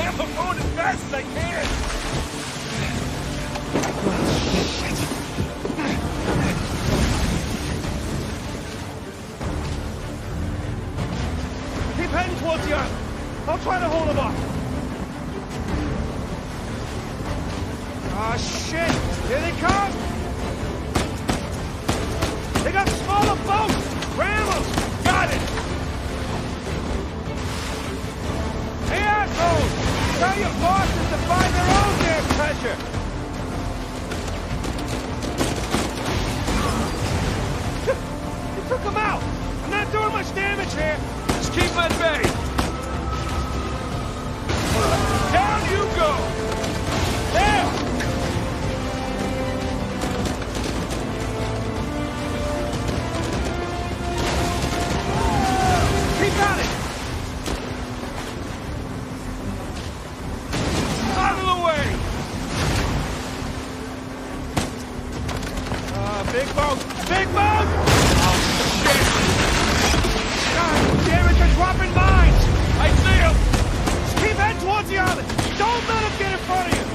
get Marooned as fast as I can! Keep heading towards the island. I'll try to hold them off. Oh, shit! Here they come! They got smaller boats! Ram them! Got it! Hey, assholes! Tell your bosses to find their own damn treasure! You took them out! I'm not doing much damage here! Just keep at bay! Down you go! There! Keep at it! Out of the way! Big boat! Big boat! Oh, shit! God damn it, they're dropping mines! I see them! Just keep heading towards the island! Don't let them get in front of you!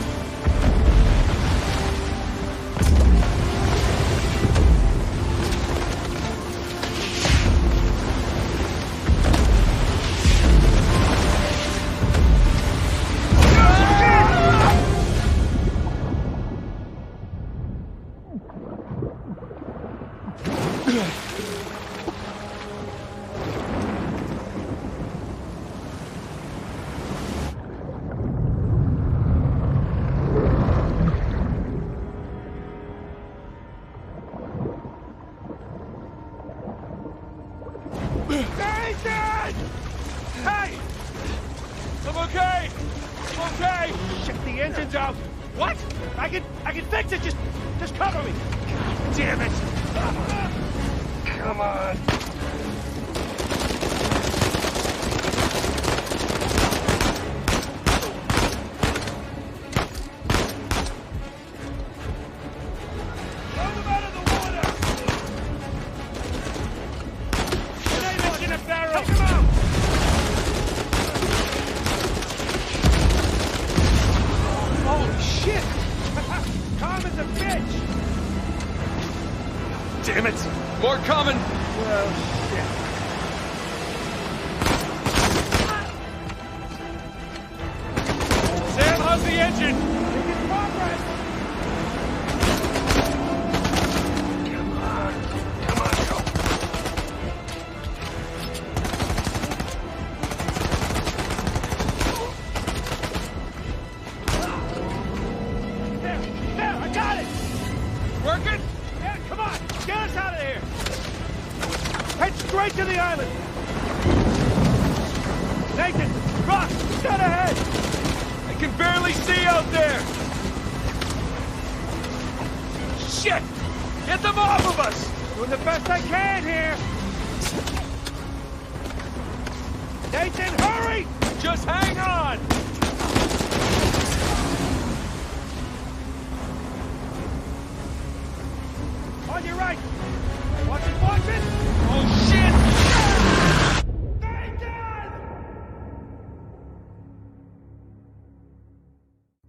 I can fix it! Just cover me! God damn it! Come on! Throw them out of the water! David's in a barrel! Take him out! Holy shit! Calm as a bitch! Damn it! More coming! Well, shit. Sam, how's the engine? Making progress! Come on, go! There, I got it! Working? Yeah, come on! Get us out of here! Head straight to the island! Nathan! Ross! Dead ahead! I can barely see out there! Shit! Get them off of us! Doing the best I can here! Nathan, hurry! Just hang on! On your right! Watch it! Oh, shit!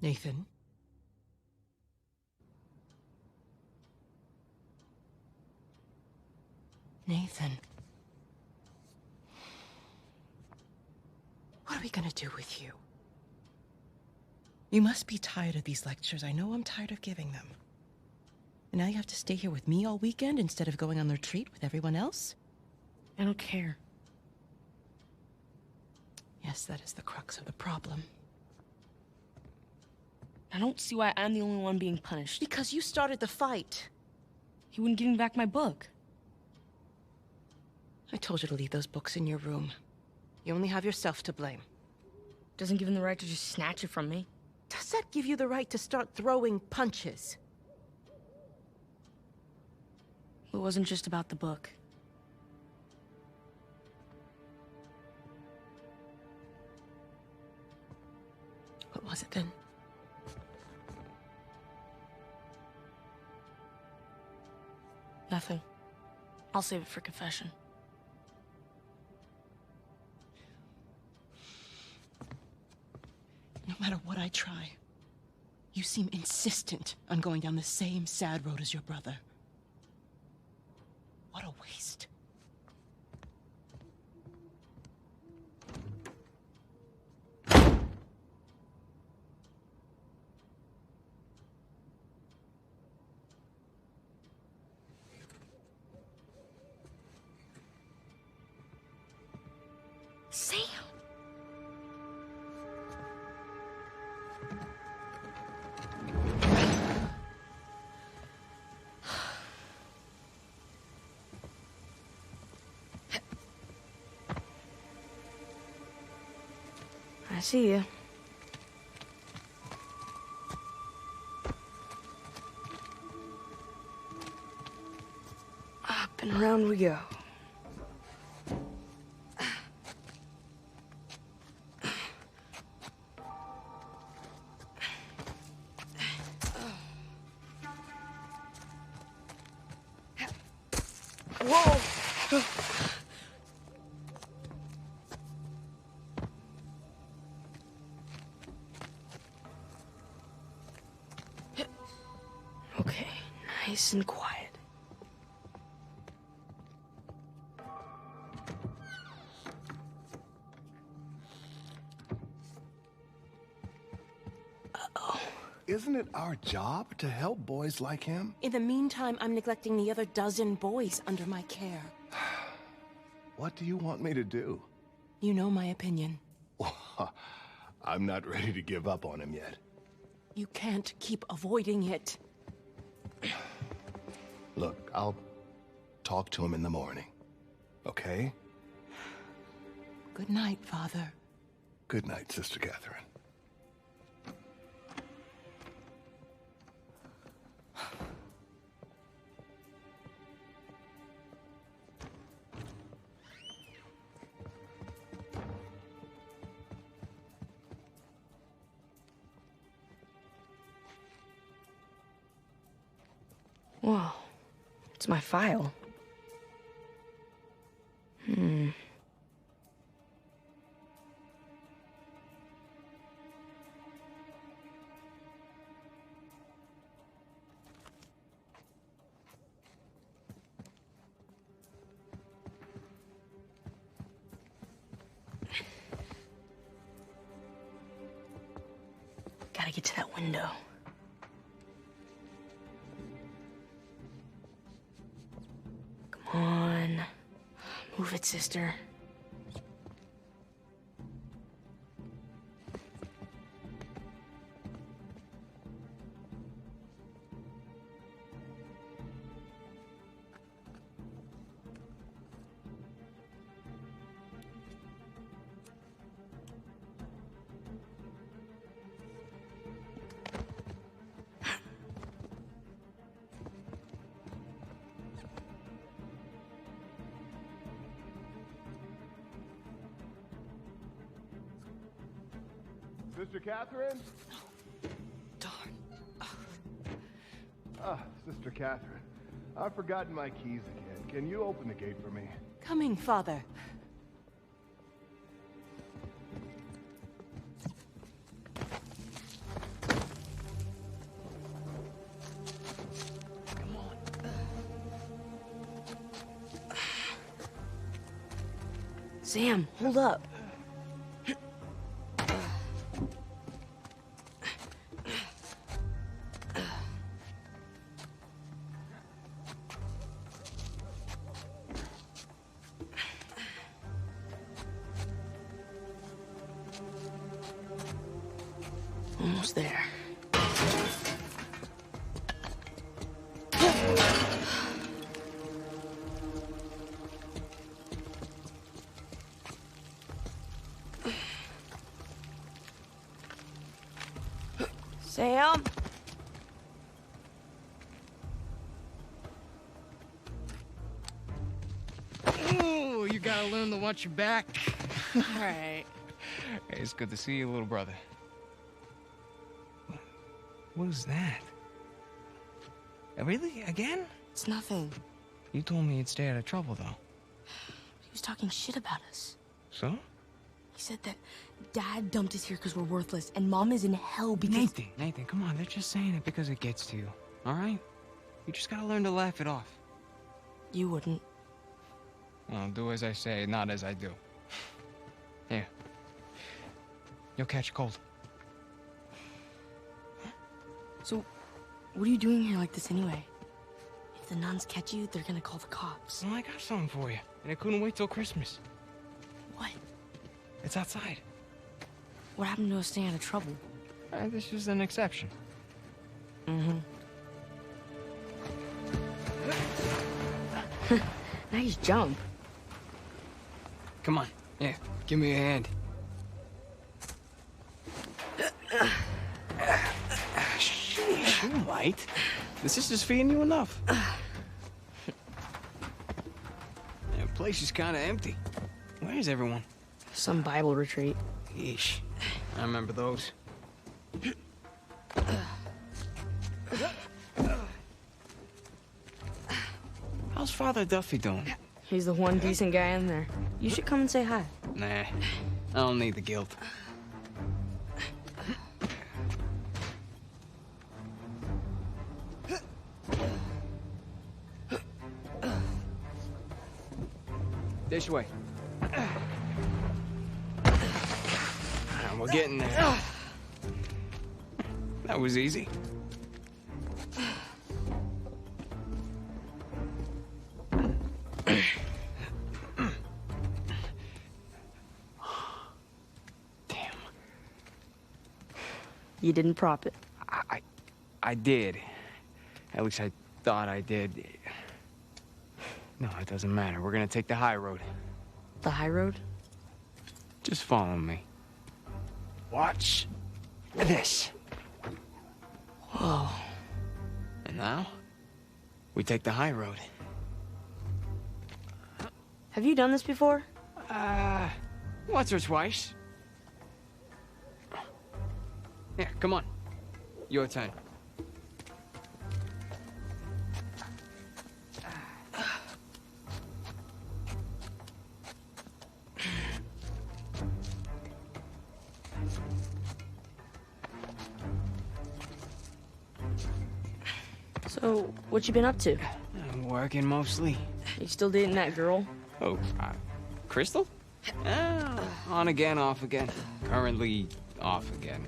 Nathan? Nathan? What are we gonna do with you? You must be tired of these lectures. I know I'm tired of giving them. And now you have to stay here with me all weekend instead of going on the retreat with everyone else? I don't care. Yes, that is the crux of the problem. I don't see why I'm the only one being punished. Because you started the fight. He wouldn't give me back my book. I told you to leave those books in your room. You only have yourself to blame. Doesn't give him the right to just snatch it from me. Does that give you the right to start throwing punches? It wasn't just about the book. What was it then? Nothing. I'll save it for confession. No matter what I try, you seem insistent on going down the same sad road as your brother. What a waste. Sam! I see you. Up and around we go. Whoa! Okay, nice and quiet. Uh-oh. Isn't it our job to help boys like him? In the meantime, I'm neglecting the other dozen boys under my care. What do you want me to do? You know my opinion. I'm not ready to give up on him yet. You can't keep avoiding it. Look, I'll talk to him in the morning. Okay? Good night, Father. Good night, Sister Catherine. Whoa. It's my file. Gotta get to that window. Come on. Move it, sister. Sister Catherine? Darn. Sister Catherine. I've forgotten my keys again. Can you open the gate for me? Coming, Father. Come on. Sam, hold up. Almost there. Sam? Ooh, you gotta learn to watch your back. All right. Hey, it's good to see you, little brother. What is that? Really? Again? It's nothing. You told me you'd stay out of trouble, though. He was talking shit about us. So? He said that Dad dumped us here because we're worthless, and Mom is in hell because... Nathan, come on. They're just saying it because it gets to you, all right? You just gotta learn to laugh it off. You wouldn't. Well, do as I say, not as I do. Here. You'll catch a cold. So, what are you doing here like this anyway? If the nuns catch you, they're gonna call the cops. Well, I got something for you, and I couldn't wait till Christmas. What? It's outside. What happened to us staying out of trouble? This is an exception. Mm-hmm. Nice jump. Come on. Yeah, give me a hand. Sheesh, you might. The sister's feeding you enough. The place is kind of empty. Where's everyone? Some Bible retreat. Yeesh. I remember those. How's Father Duffy doing? He's the one decent guy in there. You should come and say hi. Nah, I don't need the guilt. This way. We're getting there. That was easy. Damn. You didn't prop it. I did. At least I thought I did. No, it doesn't matter. We're gonna take the high road. The high road? Just follow me. Watch this. Whoa. And now, we take the high road. Have you done this before? Once or twice. Here, come on. Your turn. So, what you been up to? I'm working mostly. You still dating that girl? Oh, Crystal? On again, off again. Currently off again.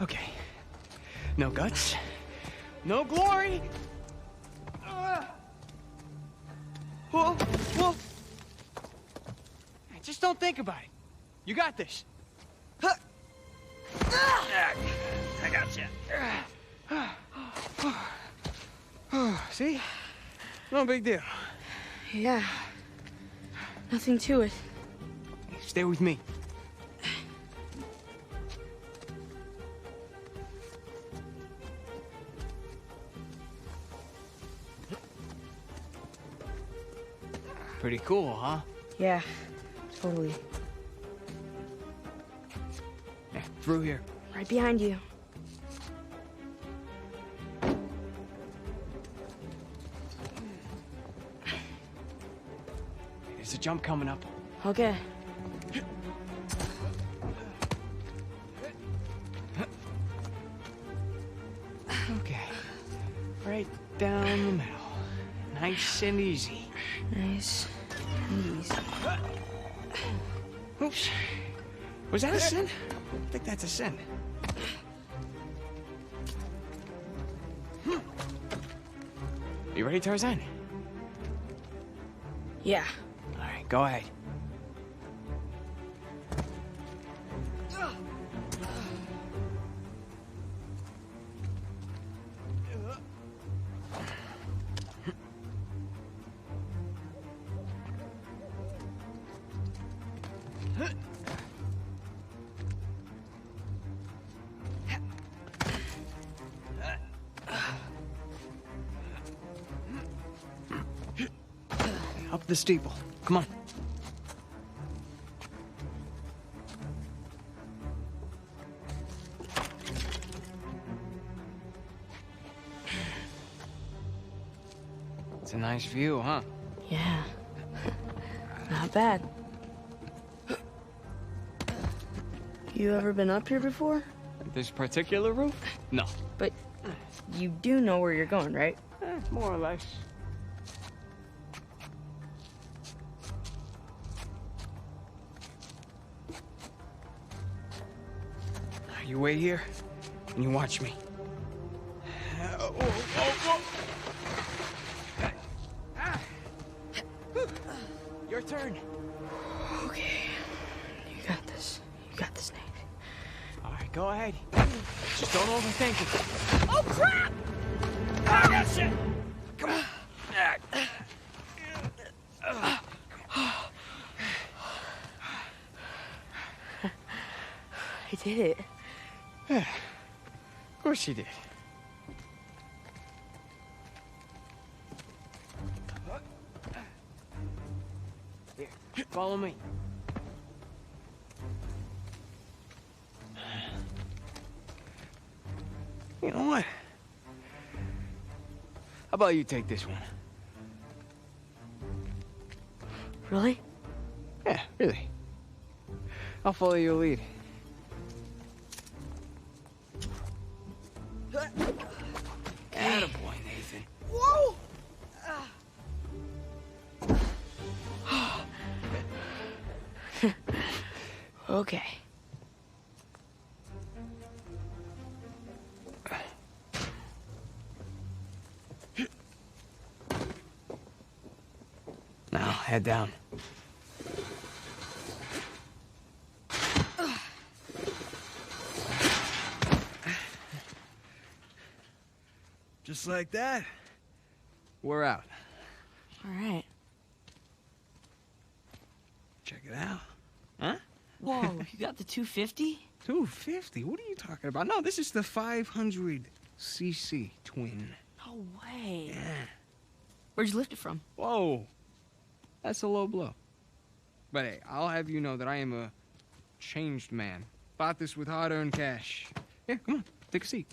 Okay. No guts. No glory. Whoa, whoa. Just don't think about it. You got this. I got you. See? No big deal. Yeah. Nothing to it. Stay with me. Pretty cool, huh? Yeah, totally. Yeah, through here. Right behind you. There's a jump coming up. Okay. Okay. Right down the middle. Nice and easy. Nice and easy. Oops. Was that a sin? I think that's a sin. You ready, Tarzan? Yeah. All right, go ahead. Up the steeple. Come on. It's a nice view, huh? Yeah. Not bad. You ever been up here before? This particular roof? No. But you do know where you're going, right? More or less. You wait here, and you watch me. Your turn. Okay. You got this. You got this, Nate. All right, go ahead. Just don't overthink it. Oh, crap! Ah, that shit! Come on. I did it. Of course you did. Here, follow me. You know what? How about you take this one? Really? Yeah, really. I'll follow your lead. Attaboy, Nathan. Whoa! Okay. Now, head down. Just like that. We're out. All right. Check it out. Huh? Whoa, you got the 250? 250? What are you talking about? No, this is the 500cc twin. No way. Yeah. Where'd you lift it from? Whoa. That's a low blow. But hey, I'll have you know that I am a changed man. Bought this with hard-earned cash. Yeah, come on. Take a seat.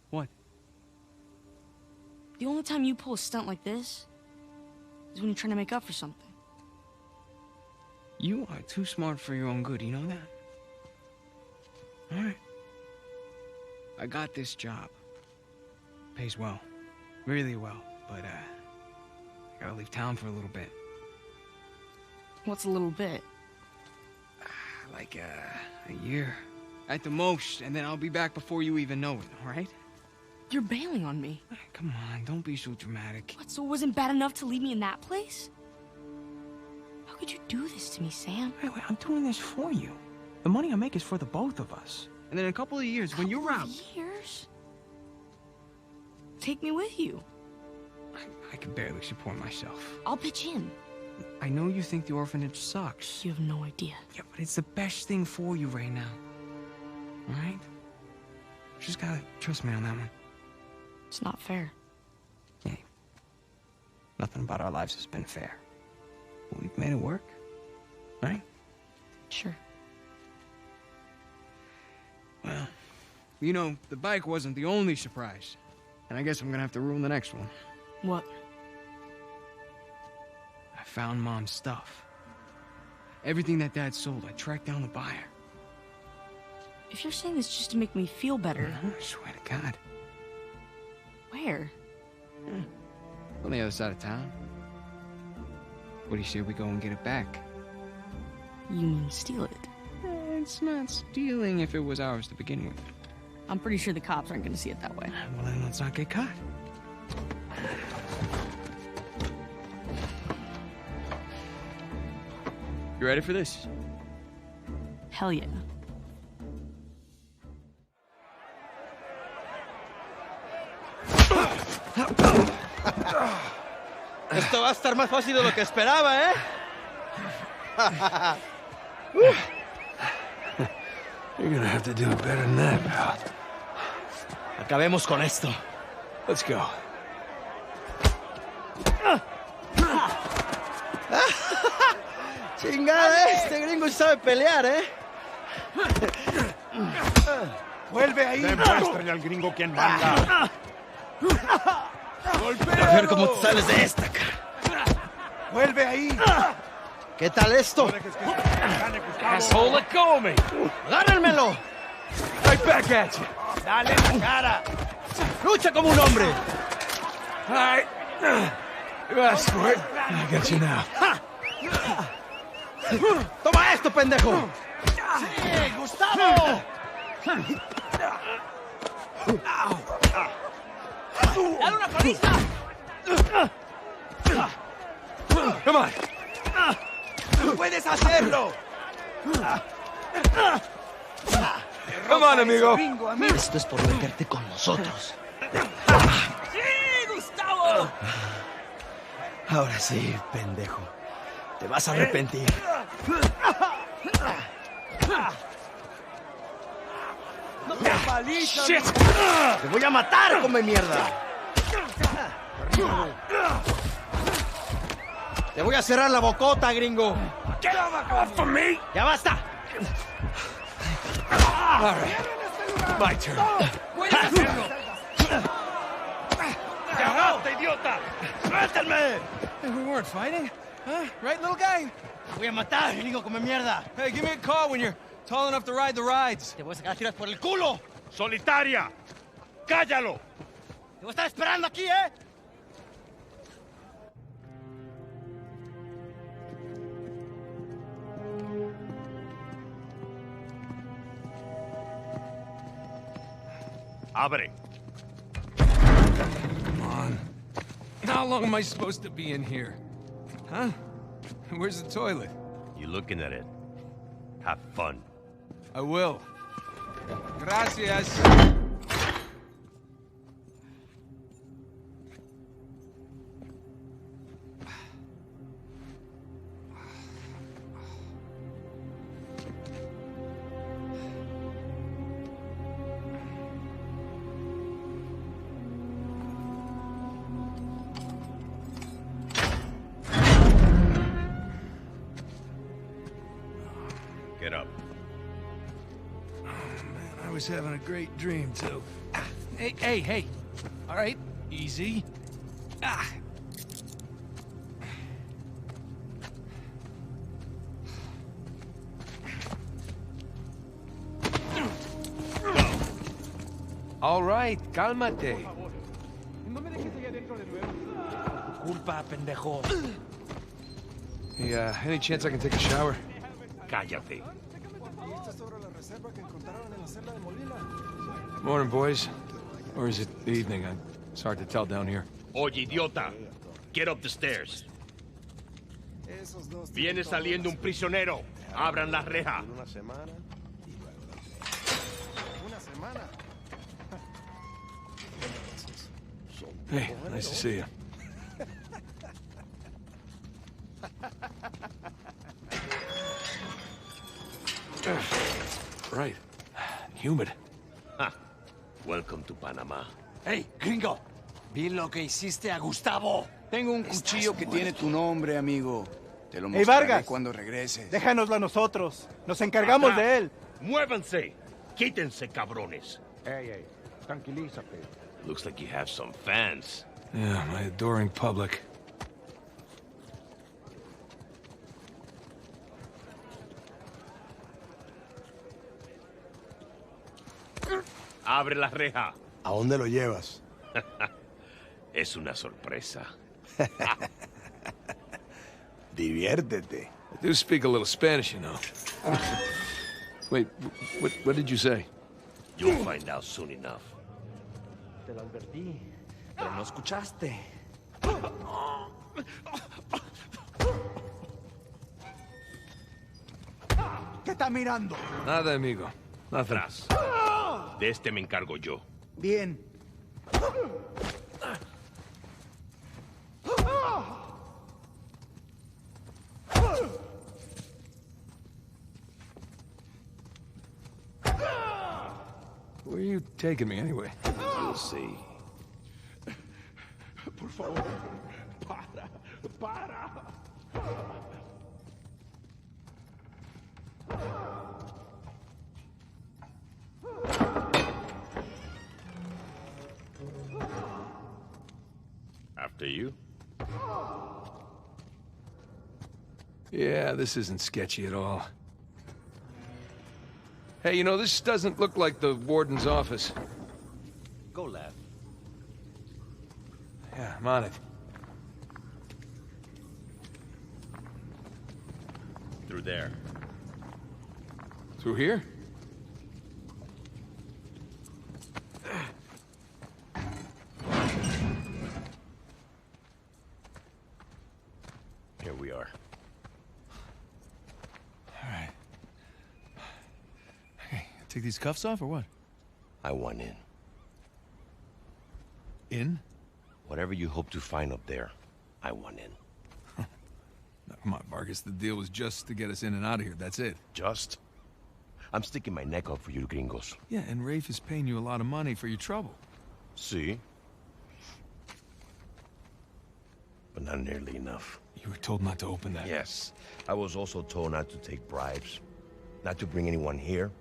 What? The only time you pull a stunt like this is when you're trying to make up for something. You are too smart for your own good, you know that? All right. I got this job. Pays well. Really well. But, I gotta leave town for a little bit. What's a little bit? Like, a year. At the most, and then I'll be back before you even know it, all right? You're bailing on me. Come on, don't be so dramatic. What, so it wasn't bad enough to leave me in that place? How could you do this to me, Sam? Wait, I'm doing this for you. The money I make is for the both of us. And then in a couple of years, when you're out... Years? Take me with you. I can barely support myself. I'll pitch in. I know you think the orphanage sucks. You have no idea. Yeah, but it's the best thing for you right now. All right? Just gotta trust me on that one. It's not fair. Hey, nothing about our lives has been fair. But we've made it work, right? Sure. Well, you know, the bike wasn't the only surprise. And I guess I'm gonna have to ruin the next one. What? I found Mom's stuff. Everything that Dad sold, I tracked down the buyer. If you're saying this just to make me feel better... I swear to God. Where? On the other side of town. What do you say we go and get it back? You mean steal it? It's not stealing if it was ours to begin with. I'm pretty sure the cops aren't gonna see it that way. Well, then let's not get caught. You ready for this? Hell yeah. Esto va a estar más fácil de lo que esperaba, ¿eh? You're gonna have to do it better than that, pal. Acabemos con esto. Let's go. Chingada, este gringo sabe pelear, ¿eh? Vuelve ahí. Demuéstrale al gringo quién manda. A ver cómo te sales de esta, cara. ¡Vuelve ahí! ¿Qué tal esto? ¡Asshole, let go of me! ¡Agárrenmelo! Right back at you! ¡Dale en la cara! ¡Lucha como un hombre! All right. You asked for it. I got you now. ¡Toma esto, pendejo! ¡Sí, Gustavo! ¡Dale una paliza! Come on. ¡Puedes hacerlo! Come on, amigo. Esto es por meterte con nosotros. ¡Sí, Gustavo! Ahora sí, pendejo. Te vas a arrepentir. ¡Shit! ¡Te voy a matar, come mierda! ¡Te voy a cerrar la bocota, gringo! Get off of me! ¡Ya basta! All right. My turn. ¡Puedes hacerlo! ¡Ya basta, idiota! ¡Suéltame! Hey, we weren't fighting, huh? Right, little guy? ¡Te voy a matar, gringo, come mierda! Hey, give me a call when you're tall enough to ride the rides. ¡Te voy a sacar a tiras por el culo! ¡Solitaria! ¡Cállalo! ¡Te voy a estar esperando aquí, eh! Abre. Come on. How long am I supposed to be in here? Huh? Where's the toilet? You looking at it? Have fun. I will. Gracias. Get up. I was having a great dream, too. Hey. All right, easy. All right, cálmate. Culpa, pendejo. Hey, any chance I can take a shower? Cállate. Morning, boys. Or is it evening? It's hard to tell down here. Oye, idiota. Get up the stairs. Viene saliendo un prisionero. Abran la reja. Hey, nice to see you. Right. Humid. Welcome to Panama. ¡Hey, gringo! Vi lo que hiciste a Gustavo. Tengo un cuchillo que tiene tu nombre, amigo. Te lo Hey, mostraré Vargas. cuando regreses. Déjanoslo a nosotros. Nos encargamos Atrás. de él. Muévanse. Quítense, cabrones. Ey, tranquilízate. Looks like you have some fans. Yeah, my adoring public. Abre la reja. ¿A dónde lo llevas? Es una sorpresa. Diviértete. I do speak a little Spanish, you know. Wait, what did you say? You'll find out soon enough. Te lo advertí, pero no escuchaste. ¿Qué está mirando? Nada, amigo. Nothing. Atrás. De este me encargo yo. Bien. Where are you taking me, anyway? You'll see. Por favor, para. Do you? Yeah, this isn't sketchy at all. Hey, you know, this doesn't look like the warden's office. Go left. Yeah, I'm on it. Through there. Through here? Here we are. All right. Okay, take these cuffs off or what? I want in. In? Whatever you hope to find up there, I want in. No, come on, Vargas. The deal was just to get us in and out of here. That's it. Just? I'm sticking my neck out for you gringos. Yeah, and Rafe is paying you a lot of money for your trouble. See? But not nearly enough. You were told not to open that. Yes. I was also told not to take bribes, not to bring anyone here,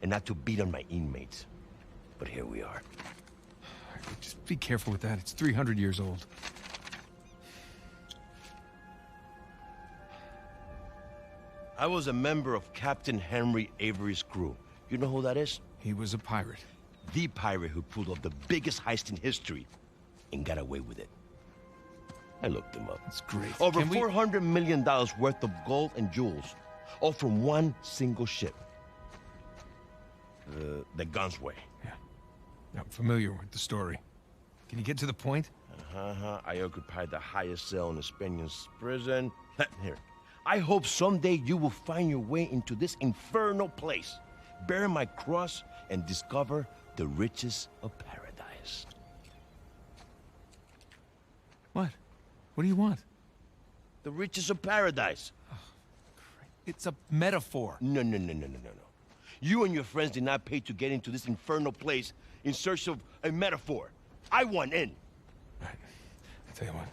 and not to beat on my inmates. But here we are. Just be careful with that. It's 300 years old. I was a member of Captain Henry Avery's crew. You know who that is? He was a pirate. The pirate who pulled off the biggest heist in history and got away with it. I looked him up. That's great. Over $400 million worth of gold and jewels, all from one single ship. The Gunsway. Yeah. I'm familiar with the story. Can you get to the point? I occupied the highest cell in the Spaniards' prison. Here. I hope someday you will find your way into this infernal place, bear my cross, and discover the riches of paradise. What? What do you want? The riches of paradise. Oh, it's a metaphor. No. You and your friends did not pay to get into this infernal place in search of a metaphor. I want in. Right. I'll tell you what.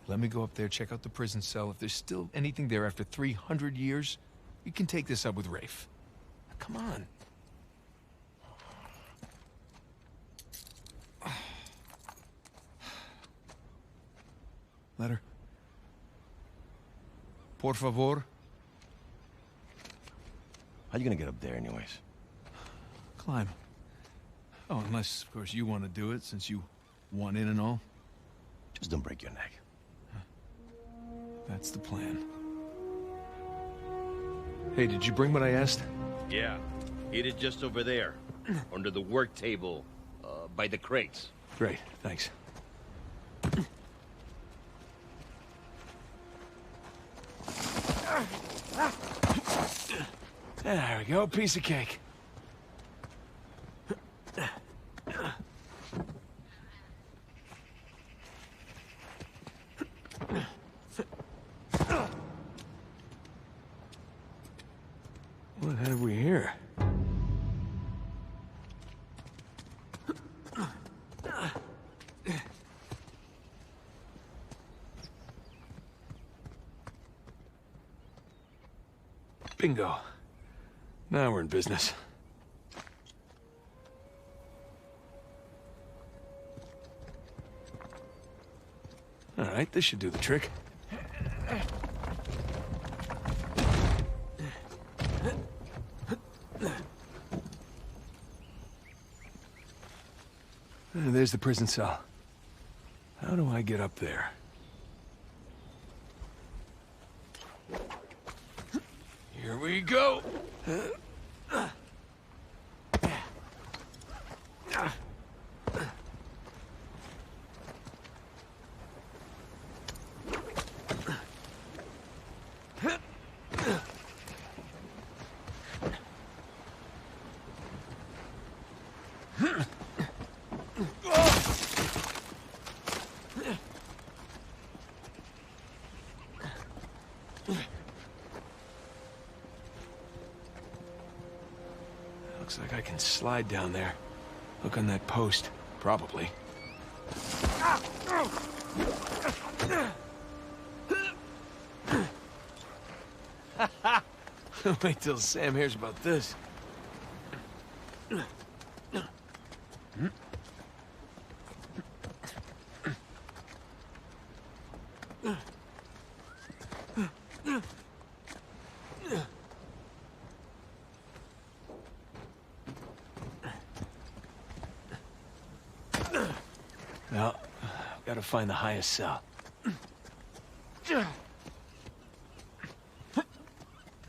Let me go up there, check out the prison cell. If there's still anything there after 300 years, you can take this up with Rafe. Come on. Letter. Por favor. How you gonna get up there anyways? Climb. Oh, unless, of course, you want to do it, since you want in and all. Just don't break your neck. That's the plan. Hey, did you bring what I asked? Yeah. It is just over there. Under the work table. By the crates. Great, thanks. There we go, piece of cake. What have we here? Bingo. Now we're in business. All right, this should do the trick. There's the prison cell. How do I get up there? Here we go. Looks like I can slide down there. Look on that post. Probably. Wait till Sam hears about this. Well, gotta find the highest cell. At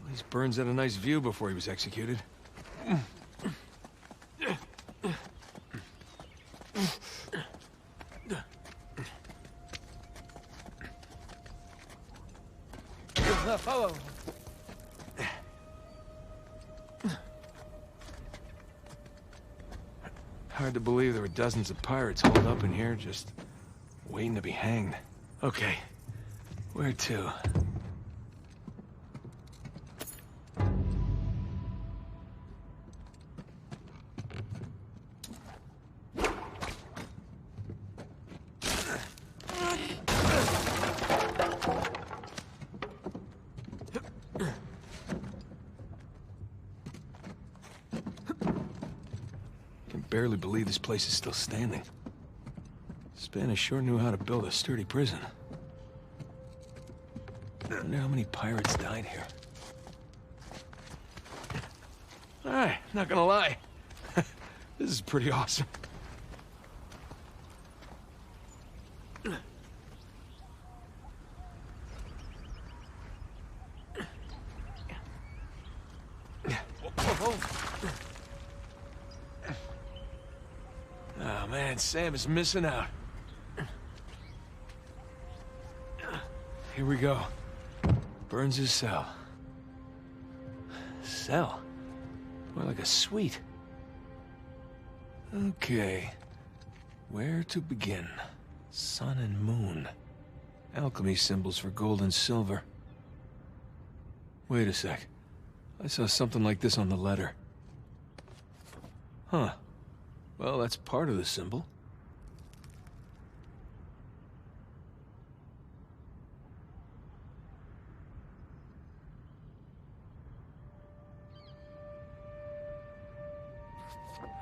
least Burns had a nice view before he was executed. Hard to believe there were dozens of pirates holed up in here, just waiting to be hanged. Okay, where to? Barely believe this place is still standing. Spanish sure knew how to build a sturdy prison. I wonder how many pirates died here. Alright, not gonna lie. This is pretty awesome. Oh man, Sam is missing out. Here we go. Burns' cell. Cell? More like a suite. Okay. Where to begin? Sun and moon. Alchemy symbols for gold and silver. Wait a sec. I saw something like this on the letter. Huh. Well, that's part of the symbol.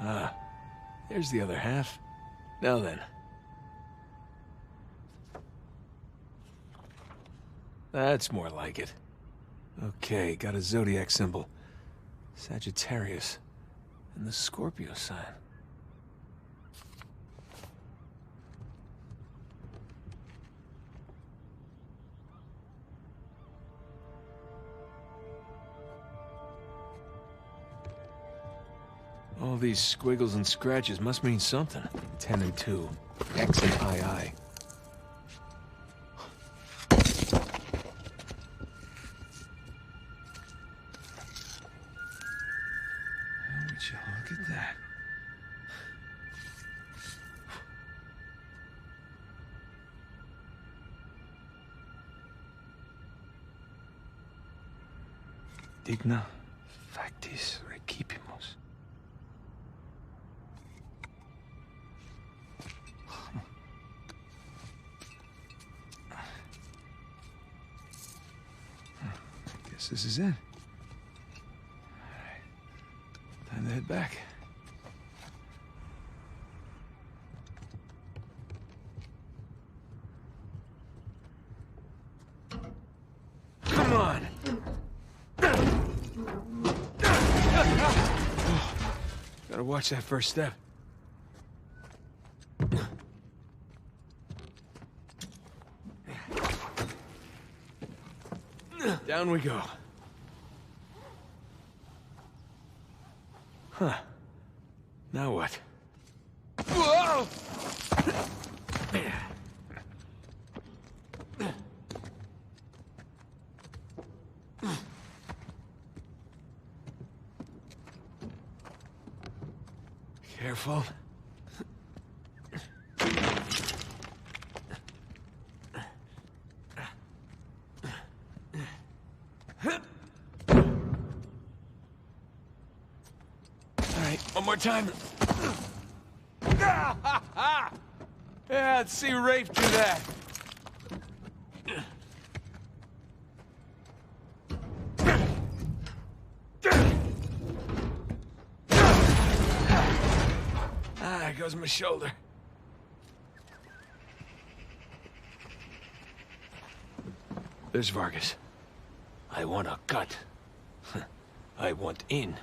Ah, there's the other half. Now then. That's more like it. Okay, got a zodiac symbol. Sagittarius. And the Scorpio sign. All these squiggles and scratches must mean something. 10 and 2. X and II. Would you look at that? Digna factis recipimus. This is it. All right. Time to head back. Come on! Oh, gotta watch that first step. Down we go. Huh. Now what? Whoa! Careful. One more time. Yeah, let's see Rafe do that. There goes my shoulder. There's Vargas. I want a cut. I want in.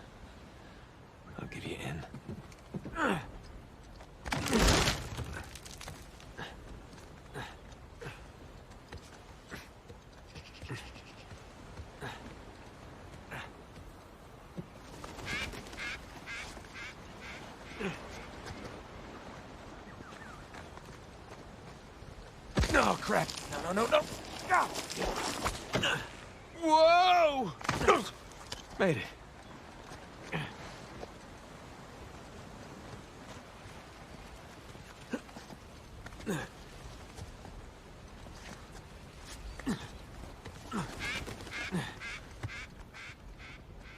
I'll give you in. Oh, crap. No. Whoa! Made it.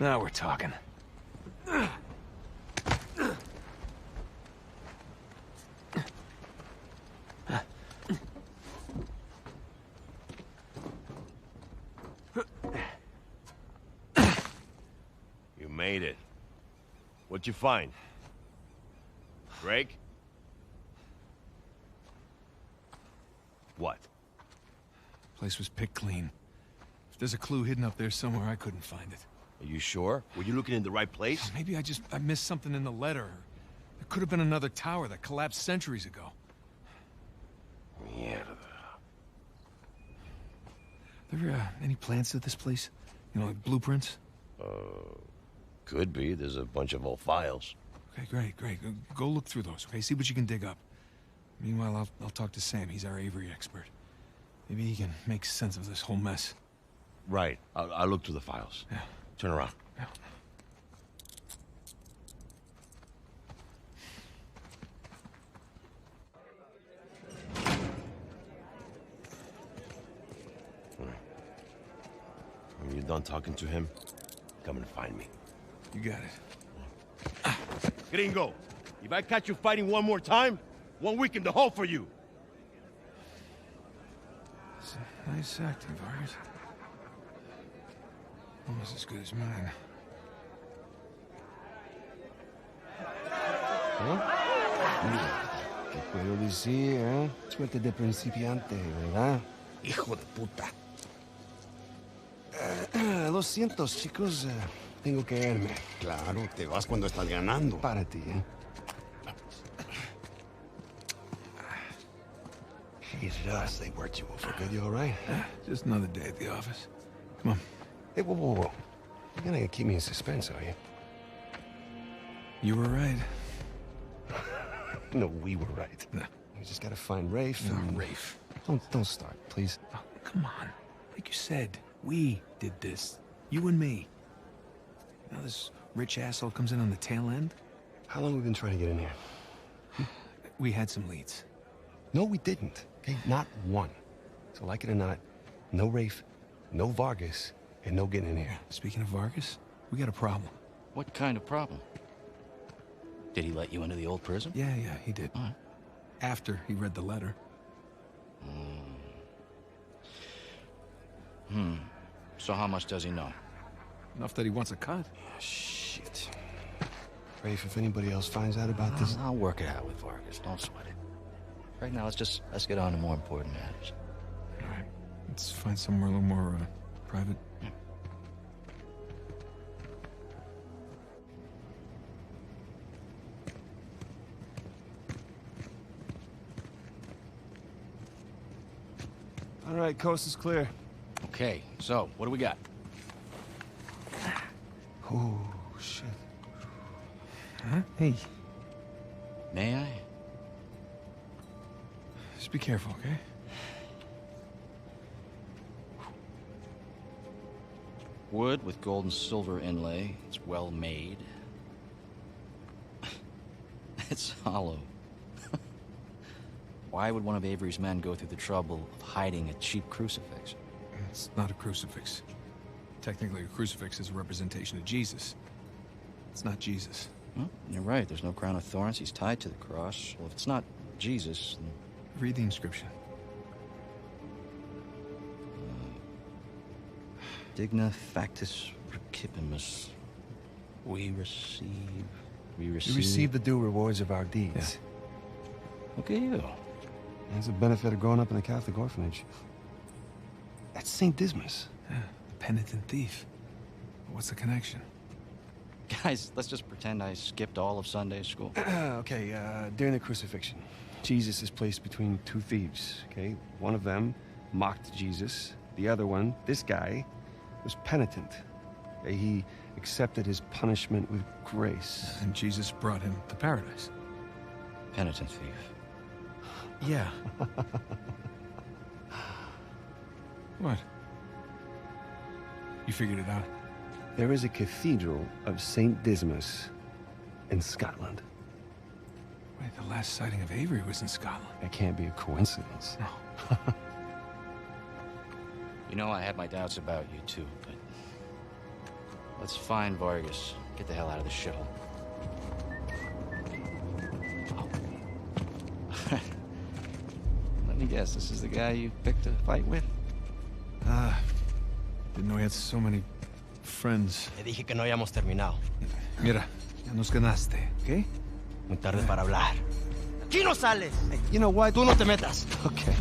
Now we're talking. You made it. What'd you find? Greg? What? Place was picked clean. If there's a clue hidden up there somewhere, I couldn't find it. Are you sure? Were you looking in the right place? Maybe I missed something in the letter. There could have been another tower that collapsed centuries ago. Mierda. There any plans to this place? You know, like blueprints? Could be. There's a bunch of old files. Okay, great. Go look through those, okay? See what you can dig up. Meanwhile, I'll talk to Sam. He's our Avery expert. Maybe he can make sense of this whole mess. Right. I'll look through the files. Yeah. Turn around. Yeah. When you're done talking to him, come and find me. You got it. Gringo, if I catch you fighting one more time, 1 week in the hole for you. It's a nice acting, Vargas. Almost as good as mine. ¿Qué puedo decir, eh? Suerte de principiante, ¿verdad? Hijo de puta. Lo siento, chicos. Tengo que irme. Claro, te vas cuando estás ganando. Para ti, ¿eh? Hey, Thos, they worked you over good. You all right? Just another day at the office. Come on. Hey, whoa. You're gonna keep me in suspense, are you? You were right. No, we were right. No. We just gotta find Rafe. No, and... Rafe. Don't start, please. Oh, come on. Like you said, we did this. You and me. Now this rich asshole comes in on the tail end? How long have we been trying to get in here? We had some leads. No, we didn't. Okay, not one. So like it or not, no Rafe, no Vargas, and no getting in here. Speaking of Vargas, we got a problem. What kind of problem? Did he let you into the old prison? Yeah, he did. All right. After he read the letter. So how much does he know? Enough that he wants a cut. Shit. Rafe, if anybody else finds out about this... I'll work it out with Vargas. Don't sweat it. Right now, let's get on to more important matters. All right. Let's find somewhere a little more, private. Yeah. All right, coast is clear. Okay, so, what do we got? Oh, shit. Huh? Hey. May I? Just be careful, okay? Wood with gold and silver inlay. It's well made. It's hollow. Why would one of Avery's men go through the trouble of hiding a cheap crucifix? It's not a crucifix. Technically, a crucifix is a representation of Jesus. It's not Jesus. Well, you're right. There's no crown of thorns. He's tied to the cross. Well, if it's not Jesus, then... Read the inscription. Digna factus recipimus. We receive the due rewards of our deeds. Yeah. Look at you. That's the benefit of growing up in a Catholic orphanage. That's St. Dismas. Yeah, penitent thief. What's the connection? Guys, let's just pretend I skipped all of Sunday school. Okay, during the crucifixion, Jesus is placed between two thieves, okay? One of them mocked Jesus. The other one, this guy, was penitent. Okay? He accepted his punishment with grace. And Jesus brought him to paradise. Penitent thief. Yeah. What? You figured it out? There is a cathedral of St. Dismas in Scotland. Wait, the last sighting of Avery was in Scotland. That can't be a coincidence. No. You know, I had my doubts about you too, but let's find Vargas. Get the hell out of this shithole. Oh. Let me guess, this is the guy you picked a fight with? Didn't know he had so many friends. Te dije que no hayamos terminado. Mira, ya nos ganaste, ¿ok? Muy tarde para hablar. ¡Aquí no sales! Hey, you know what? Tú no te metas. Okay.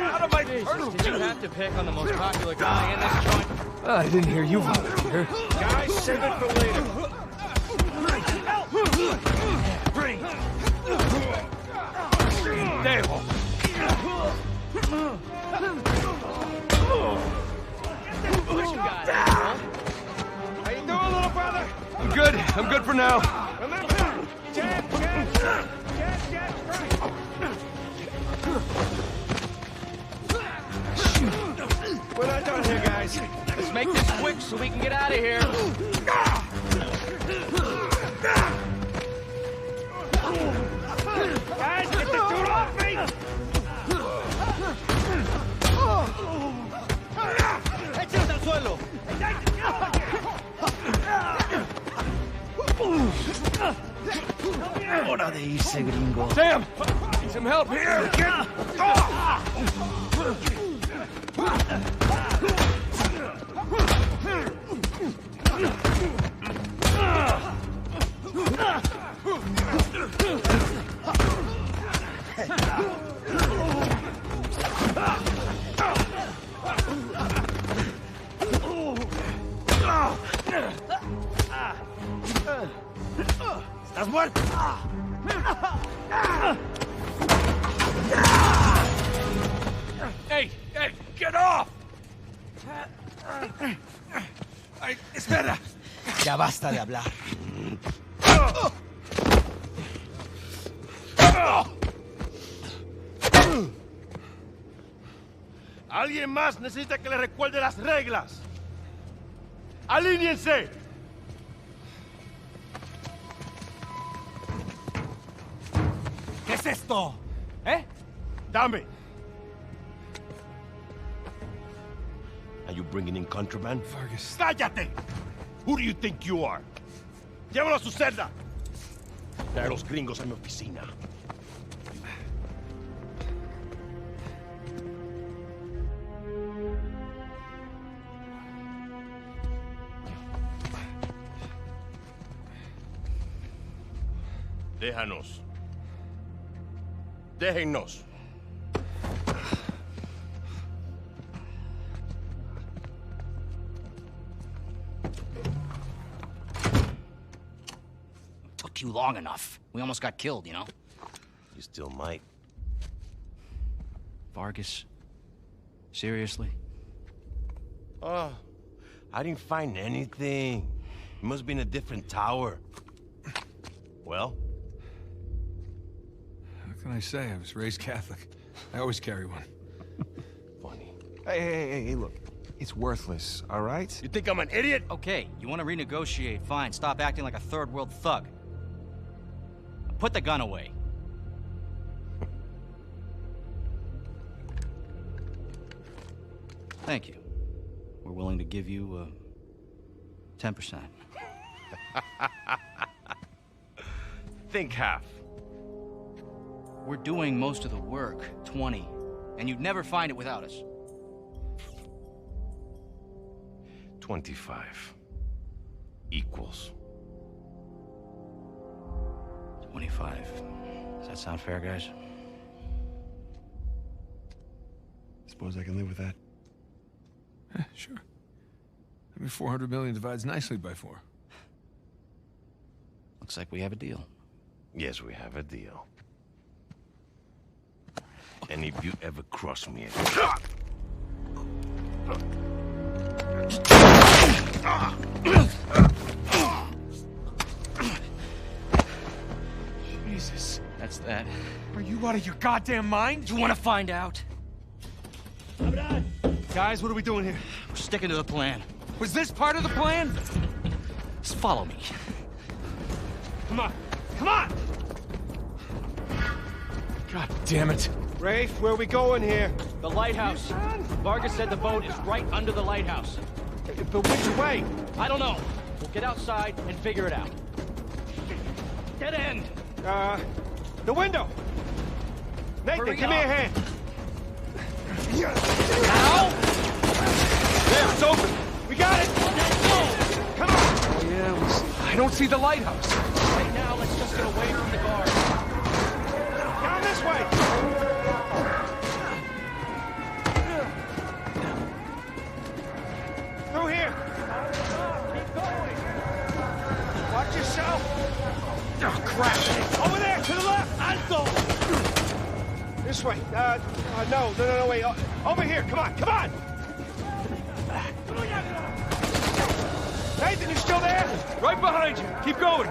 Out of my turtle! Did you have to pick on the most popular guy in this joint? I didn't hear you volunteer. Guys, save it for later. Bring! Devon! What you got, How you doing, little brother? I'm good. I'm good for now. Remember, jab, jab, jab, jab, right. We're not done here, guys. Let's make this quick so we can get out of here. Guys, get the dude off me! ¡Échate al suelo! Hora de irse, gringo. Sam! Need some help here! ¿Estás muerto? Hey, hey, get off! Ay, espera. Ya basta de hablar. Alguien más necesita que le recuerde las reglas. ¡Alíñense! ¿Qué es esto? ¿Eh? Dame. Are you bringing in contraband? Vargas. ¡Cállate! Who do you think you are? Llévalo a su celda. Trae a los gringos a mi oficina. Déjanos. Déjennos. Took you long enough. We almost got killed, you know? You still might. Vargas? Seriously? Oh, I didn't find anything. It must be in a different tower. Well? What can I say? I was raised Catholic. I always carry one. Funny. Hey, look. It's worthless, all right? You think I'm an idiot? Okay, you want to renegotiate, fine. Stop acting like a third world thug. Put the gun away. Thank you. We're willing to give you 10%. Think half. We're doing most of the work, 20, and you'd never find it without us. 25 equals 25. Does that sound fair, guys? Suppose I can live with that. Sure. I mean, 400 million divides nicely by 4. Looks like we have a deal. Yes, we have a deal. And if you ever cross me again... Jesus. That's that. Are you out of your goddamn mind? You want to find out? Guys, what are we doing here? We're sticking to the plan. Was this part of the plan? Just follow me. Come on. Come on! God damn it. Rafe, where are we going here? The lighthouse. Vargas said the boat is right under the lighthouse. But which way? I don't know. We'll get outside and figure it out. Dead end. The window. Nathan, Hurry give me a up. hand. Now? There, it's open. We got it. Come on. Oh, yeah, we'll see. I don't see the lighthouse. Right now, let's just get away from the guard. Down this way. Through here. Keep going. Watch yourself. Oh, crap. Over there, to the left. Alto. This way. No, wait. Over here. Come on, come on. Nathan, you still there? Right behind you. Keep going.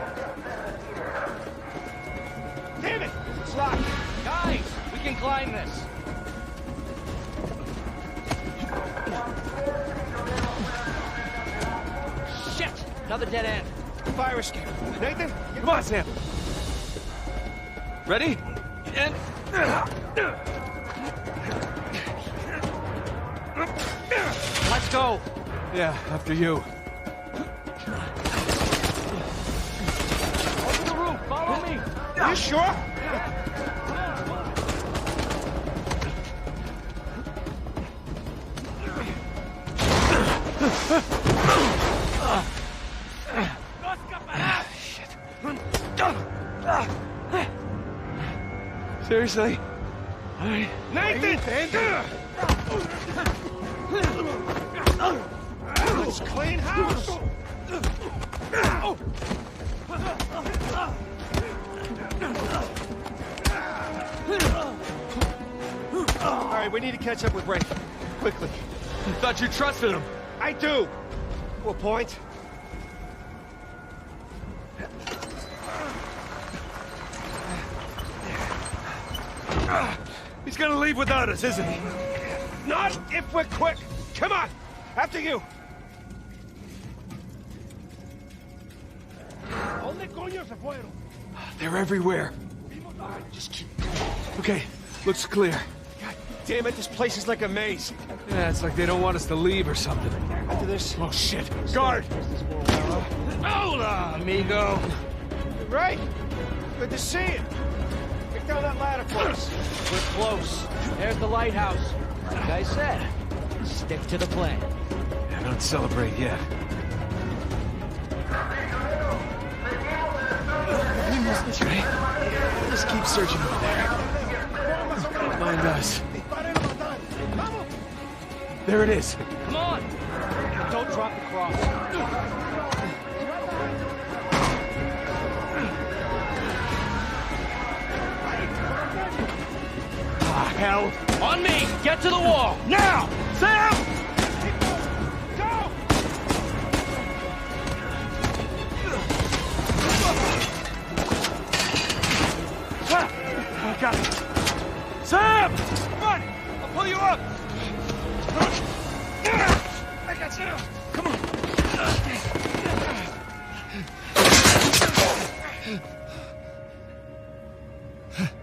Damn it. It's locked. Guys, we can climb this. Shit! Another dead end. Fire escape. Nathan, Come on, Sam. Ready? And... Let's go. Yeah, after you. Open the roof. Follow me. Are you sure? Seriously? All right. Nathan! Let's clean house! All right, we need to catch up with Rafe. Quickly. I thought you trusted him. I do! To a point. He's gonna leave without us, isn't he? Not if we're quick! Come on! After you! They're everywhere. Just keep... Okay, looks clear. God damn it, this place is like a maze. Yeah, it's like they don't want us to leave or something. After this... Oh, shit. Guard! Hola, amigo! Right! Good to see you. Get down that ladder for us. We're close. There's the lighthouse. Like I said, stick to the plan. Yeah, don't celebrate yet. Right? Just keep searching over there. Don't mind us. There it is. Come on! Don't drop the cross. Ah, hell. On me! Get to the wall! Now! Sam! Go! I got it. Sam! Come on! I'll pull you up! I got you! Come on!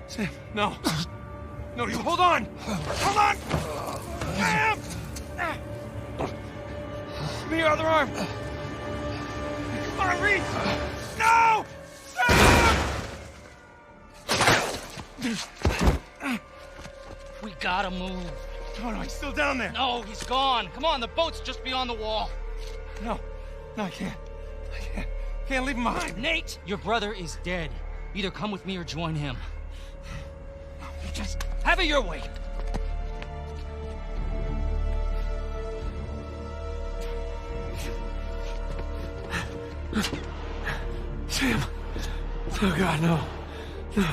Sam, no. No, you hold on! Hold on! Sam! Give me your other arm! Come on, reach! No! We gotta move. Oh, no, he's still down there. No, he's gone. Come on, the boat's just beyond the wall. No, I can't. Can't leave him behind. Nate, your brother is dead. Either come with me or join him. Just have it your way. Sam. Oh, God, no. No.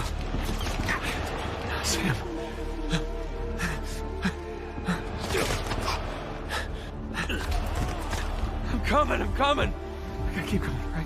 Sam. I'm coming. I gotta keep coming, right?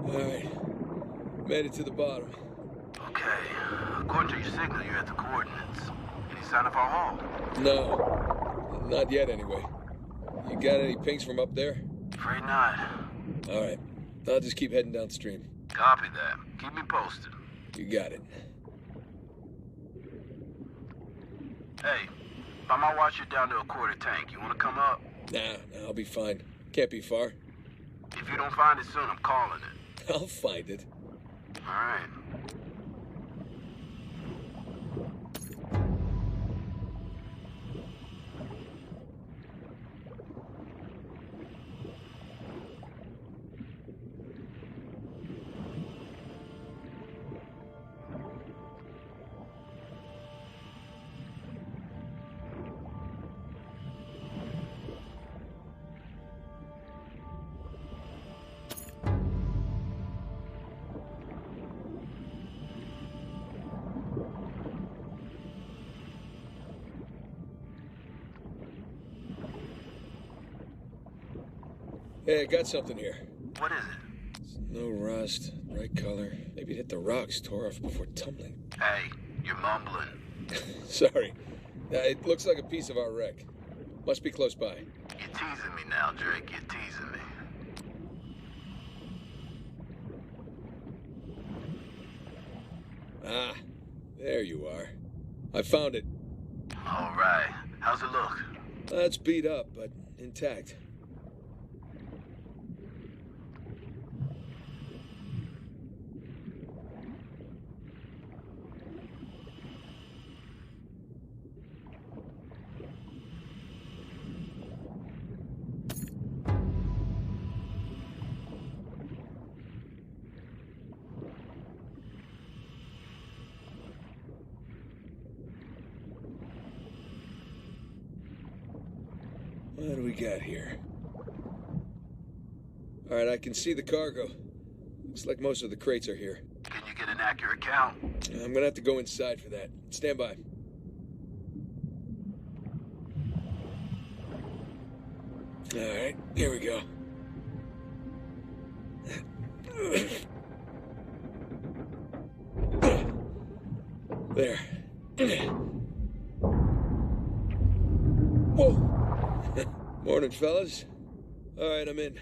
Alright. Made it to the bottom. Okay. According to your signal, you're at the coordinates. Any sign of our haul? No. Not yet, anyway. You got any pings from up there? Afraid not. Alright. I'll just keep heading downstream. Copy that. Keep me posted. You got it. Hey, I might watch you down to a quarter tank. You want to come up? Nah, I'll be fine. Can't be far. If you don't find it soon, I'm calling it. I'll find it. All right. Hey, I got something here. What is it? It's no rust, right color. Maybe it hit the rocks, tore off before tumbling. Hey, you're mumbling. Sorry. It looks like a piece of our wreck. Must be close by. You're teasing me now, Drake. You're teasing me. Ah, there you are. I found it. All right. How's it look? It's beat up, but intact. What do we got here? All right, I can see the cargo. Looks like most of the crates are here. Can you get an accurate count? I'm gonna have to go inside for that. Stand by. All right, here we go. There. Whoa! Morning, fellas. All right, I'm in.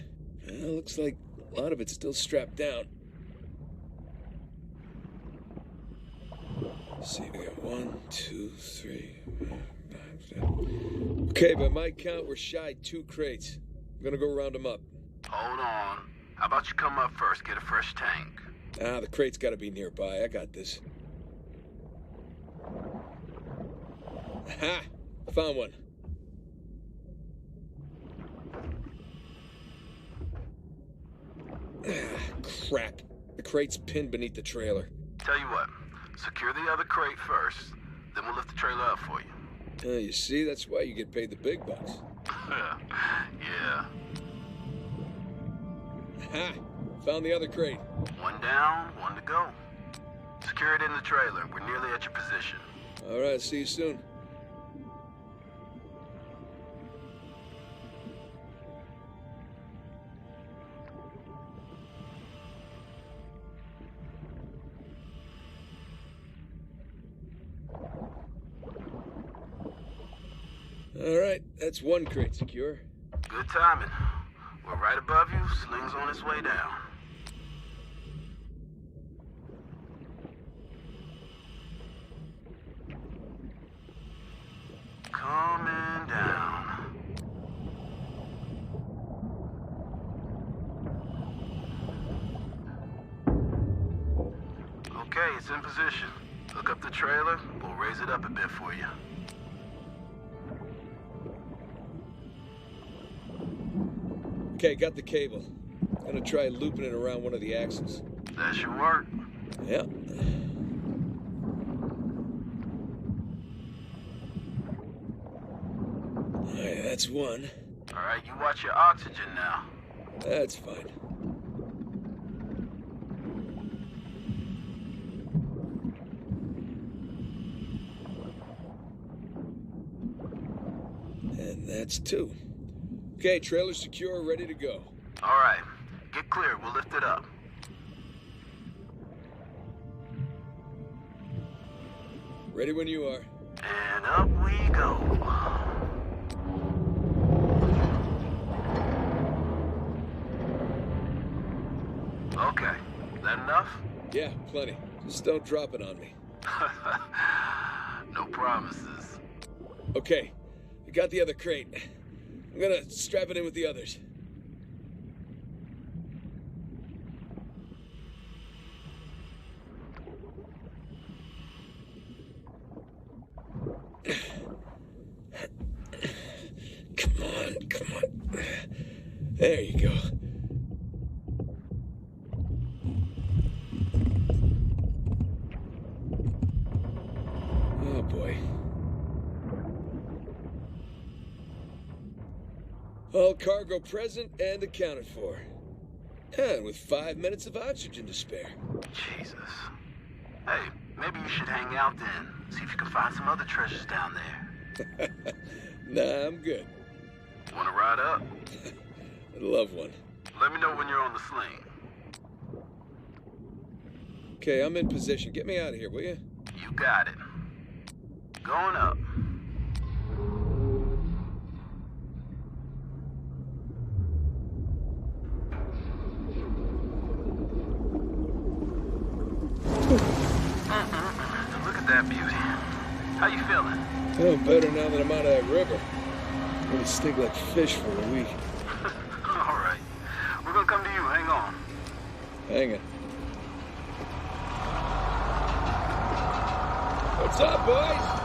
Looks like a lot of it's still strapped down. Let's see, we got 1, 2, 3, 5, 6. Okay, by my count, we're shy 2 crates. I'm gonna go round them up. Hold on. How about you come up first, get a fresh tank? The crate's gotta be nearby. I got this. Aha! Found one. Crap. The crate's pinned beneath the trailer. Tell you what, secure the other crate first, then we'll lift the trailer up for you. You see, that's why you get paid the big bucks. Yeah. Ha! Found the other crate. One down, one to go. Secure it in the trailer. We're nearly at your position. All right, see you soon. All right, that's one crate secure. Good timing. We're right above you. Sling's on its way down. Coming down. Okay, it's in position. Hook up the trailer. We'll raise it up a bit for you. Okay, got the cable. Gonna try looping it around one of the axles. That should work. Yeah. Alright, that's one. All right, you watch your oxygen now. That's fine. And that's two. Okay, trailer secure, ready to go. All right, get clear. We'll lift it up. Ready when you are. And up we go. Okay, that enough? Yeah, plenty. Just don't drop it on me. No promises. Okay, I got the other crate. I'm gonna strap it in with the others. Come on. There you go. Oh boy. All cargo present and accounted for. And with 5 minutes of oxygen to spare. Jesus. Hey, maybe you should hang out then. See if you can find some other treasures down there. Nah, I'm good. Wanna ride up? I'd love one. Let me know when you're on the sling. Okay, I'm in position. Get me out of here, will you? You got it. Going up. Look at that beauty. How you feeling? Oh, better now that I'm out of that river. I'm gonna stink like fish for a week. All right. We're gonna come to you. Hang on. Hang it. What's up, boys?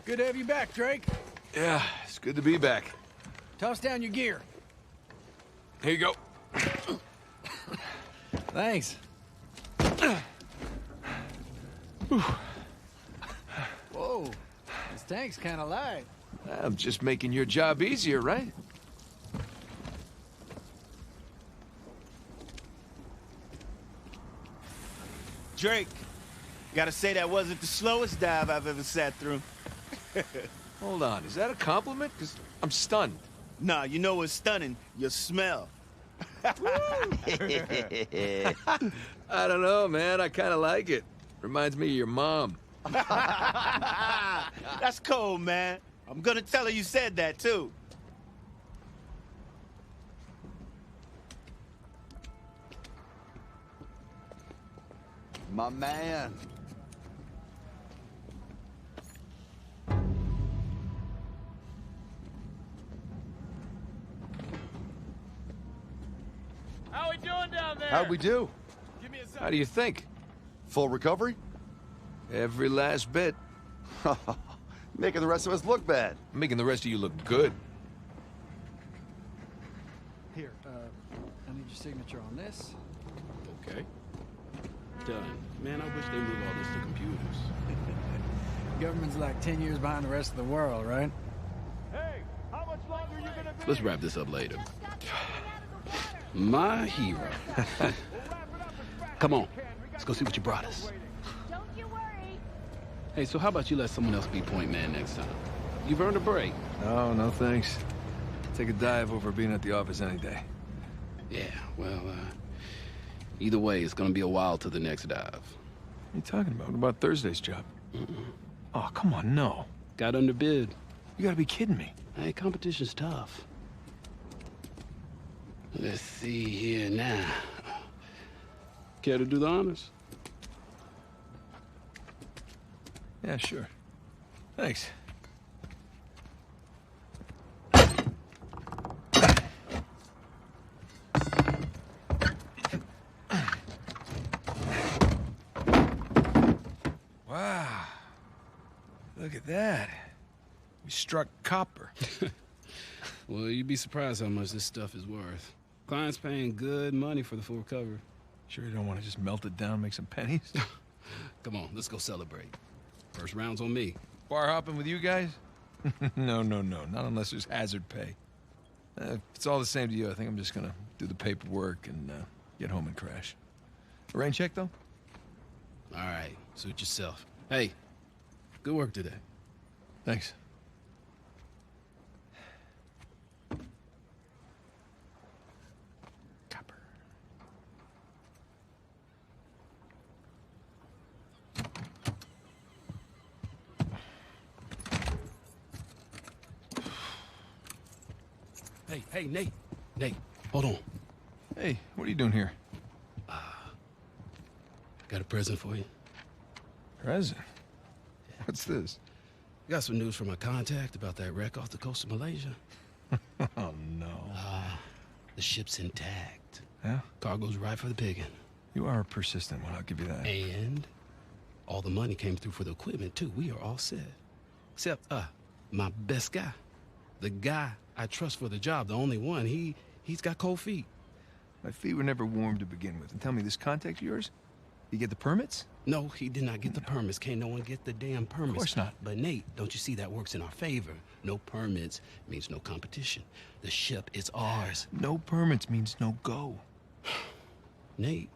Good to have you back, Drake. Yeah, it's good to be back. Toss down your gear. Here you go. Thanks. Whoa, this tank's kind of light. I'm just making your job easier, right? Drake, gotta say that wasn't the slowest dive I've ever sat through. Hold on, is that a compliment? Because I'm stunned. Nah, you know what's stunning? Your smell. I don't know, man. I kind of like it. Reminds me of your mom. That's cold, man. I'm gonna tell her you said that, too. My man. How we doing down there? How'd we do? Give me a second. How do you think? Full recovery? Every last bit. Making the rest of us look bad. Making the rest of you look good. Here, I need your signature on this. Okay. Done. Man, I wish they moved all this to computers. Government's like 10 years behind the rest of the world, right? Hey, how much longer are you gonna be? Let's wrap this up later. My hero. Come on. Let's go see what you brought us. Don't you worry. Hey, so how about you let someone else be point man next time? You've earned a break. No thanks. Take a dive over being at the office any day. Yeah, well, either way, it's gonna be a while to the next dive. What are you talking about? What about Thursday's job? Oh, come on, no. Got underbid. You gotta be kidding me. Hey, competition's tough. Let's see here now. Care to do the honors? Yeah, sure. Thanks. Wow. Look at that. We struck copper. Well, you'd be surprised how much this stuff is worth. Clients paying good money for the full cover. Sure you don't want to just melt it down and make some pennies? Come on, let's go celebrate. First round's on me. Bar hopping with you guys? No, not unless there's hazard pay. If it's all the same to you, I think I'm just gonna do the paperwork and get home and crash. A rain check, though? All right, suit yourself. Hey, good work today. Thanks. Hey, Nate. Nate, hold on. Hey, what are you doing here? Got a present for you. Present? What's this? Got some news from my contact about that wreck off the coast of Malaysia. Oh, no. The ship's intact. Yeah? Cargo's right for the picking. You are a persistent one, I'll give you that. And all the money came through for the equipment, too. We are all set. Except, my best guy. The guy I trust for the job, the only one. He's got cold feet. My feet were never warm to begin with. And tell me, this contact of yours, you get the permits? No, he did not get the permits. Can't no one get the damn permits. Of course not. But Nate, don't you see that works in our favor? No permits means no competition. The ship is ours. No permits means no go. Nate,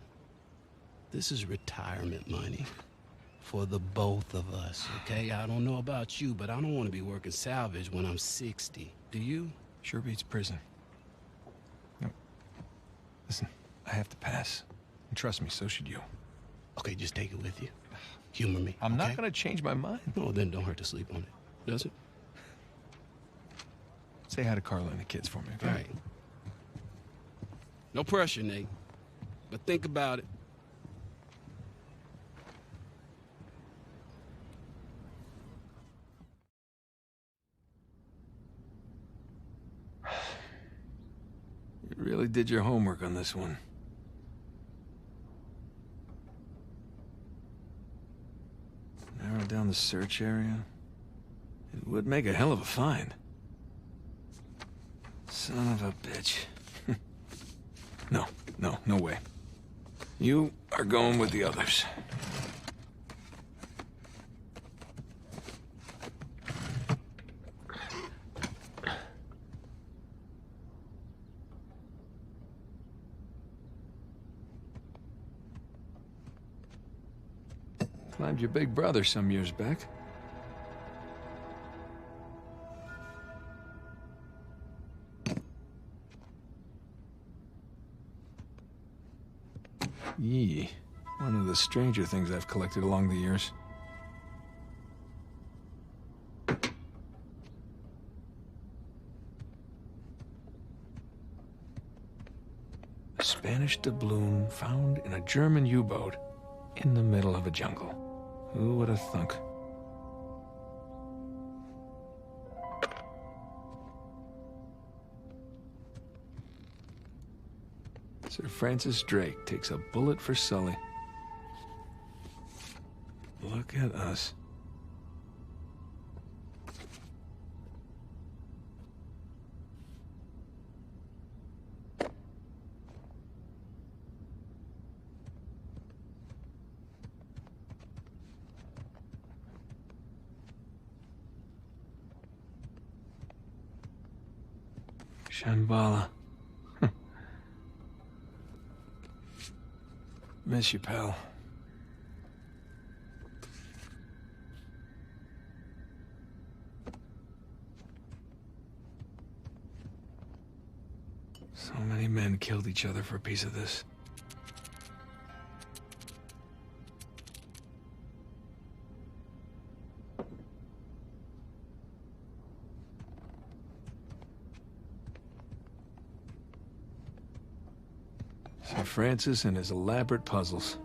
this is retirement money for the both of us, okay? I don't know about you, but I don't want to be working salvage when I'm 60. Do you? Sure beats prison. No. Listen, I have to pass. And trust me, so should you. Okay, just take it with you. Humor me. I'm not gonna change my mind. No, then don't hurt to sleep on it. Does it? Say hi to Carla and the kids for me, okay? All right. No pressure, Nate. But think about it. You really did your homework on this one. Narrow down the search area. It would make a hell of a find. Son of a bitch. No way. You are going with the others. Climbed your big brother some years back. Yee. One of the stranger things I've collected along the years. A Spanish doubloon found in a German U-boat in the middle of a jungle. Who would have thunk? Sir Francis Drake takes a bullet for Sully. Look at us. Shambhala. Miss you, pal. So many men killed each other for a piece of this. Sir Francis and his elaborate puzzles.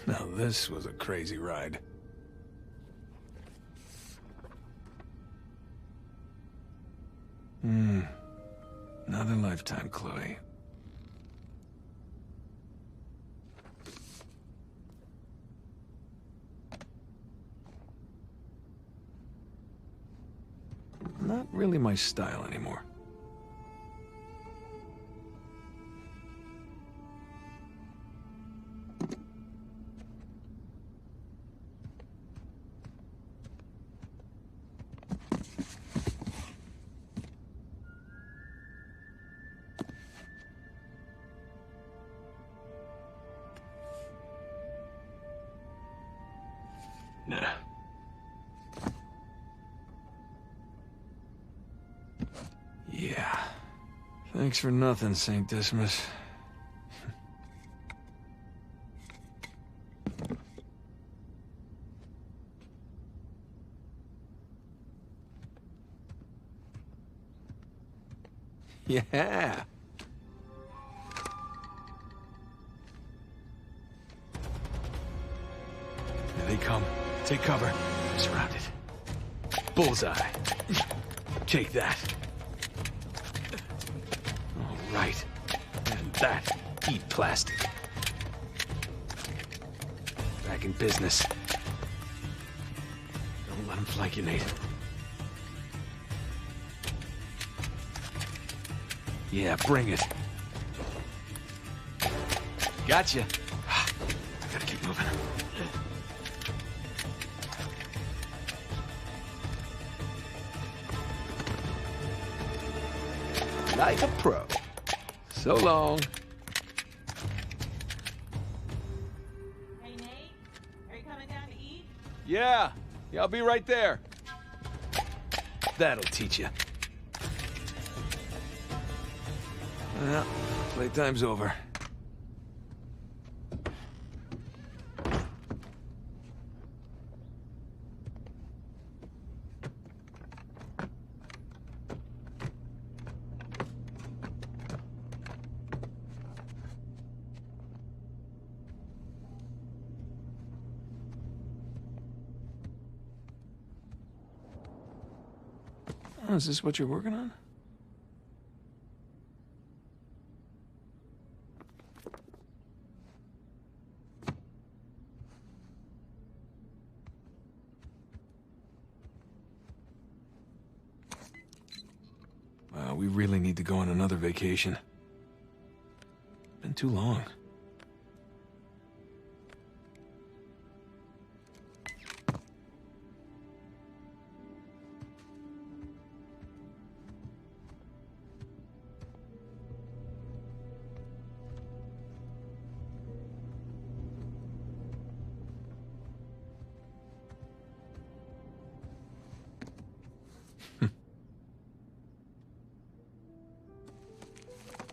Now this was a crazy ride. Another lifetime, Chloe. really my style anymore. Nah. Yeah. Thanks for nothing, St. Dismas. Yeah. There they come. Take cover. I'm surrounded. Bullseye. Take that. All right. And that. Eat plastic. Back in business. Don't let him flank you, Nate. Yeah, bring it. Gotcha. I gotta keep moving. Like a pro. So long. Hey, Nate? Are you coming down to eat? Yeah, I'll be right there. That'll teach you. Well, playtime's over. Oh, is this what you're working on? Wow, we really need to go on another vacation. Been too long.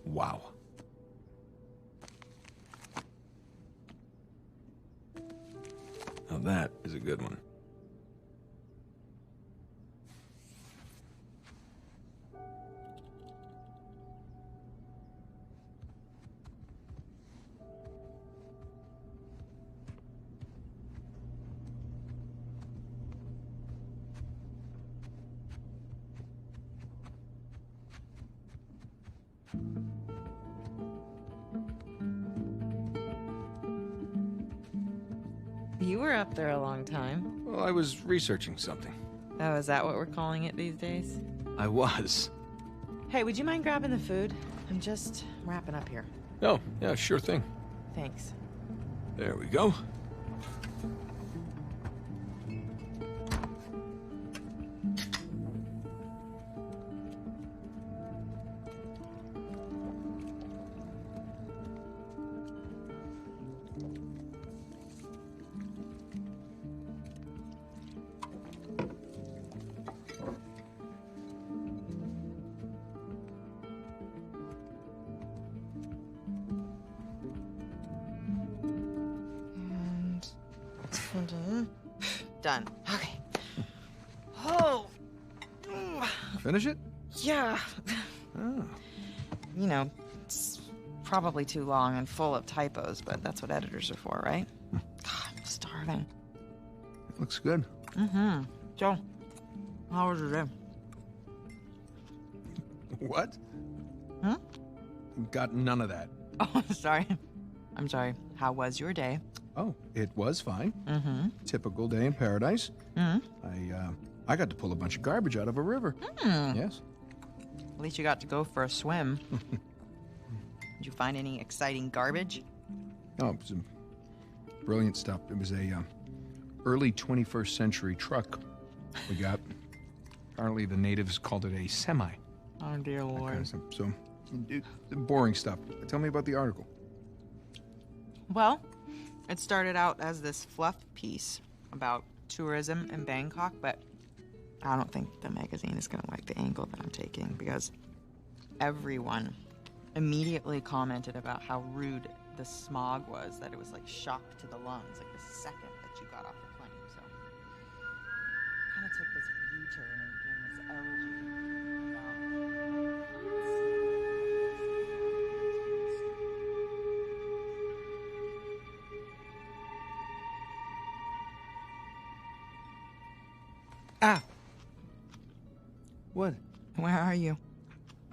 Wow. Now that is a good one. You were up there a long time. Well, I was researching something. Oh, is that what we're calling it these days? I was. Hey, would you mind grabbing the food? I'm just wrapping up here. Oh, yeah, sure thing. Thanks. There we go. Done. Okay. Oh. Finish it? Yeah. Oh. You know, it's probably too long and full of typos, but that's what editors are for, right? God, I'm starving. It looks good. Mm-hmm. So, how was your day? What? Hmm? Got none of that. Oh, sorry. I'm sorry. How was your day? Oh, it was fine. Mm-hmm. Typical day in paradise. Mm-hmm. I I got to pull a bunch of garbage out of a river. Yes. At least you got to go for a swim. Did you find any exciting garbage? Oh, it was some brilliant stuff. It was a early 21st century truck we got. Apparently the natives called it a semi. Oh, dear Lord. So, boring stuff. Tell me about the article. Well, it started out as this fluff piece about tourism in Bangkok, but I don't think the magazine is going to like the angle that I'm taking because everyone immediately commented about how rude the smog was, that it was like shock to the lungs, like the second that you got off the plane. So kind of took this U-turn and gave this elegy about... Ah! What? Where are you?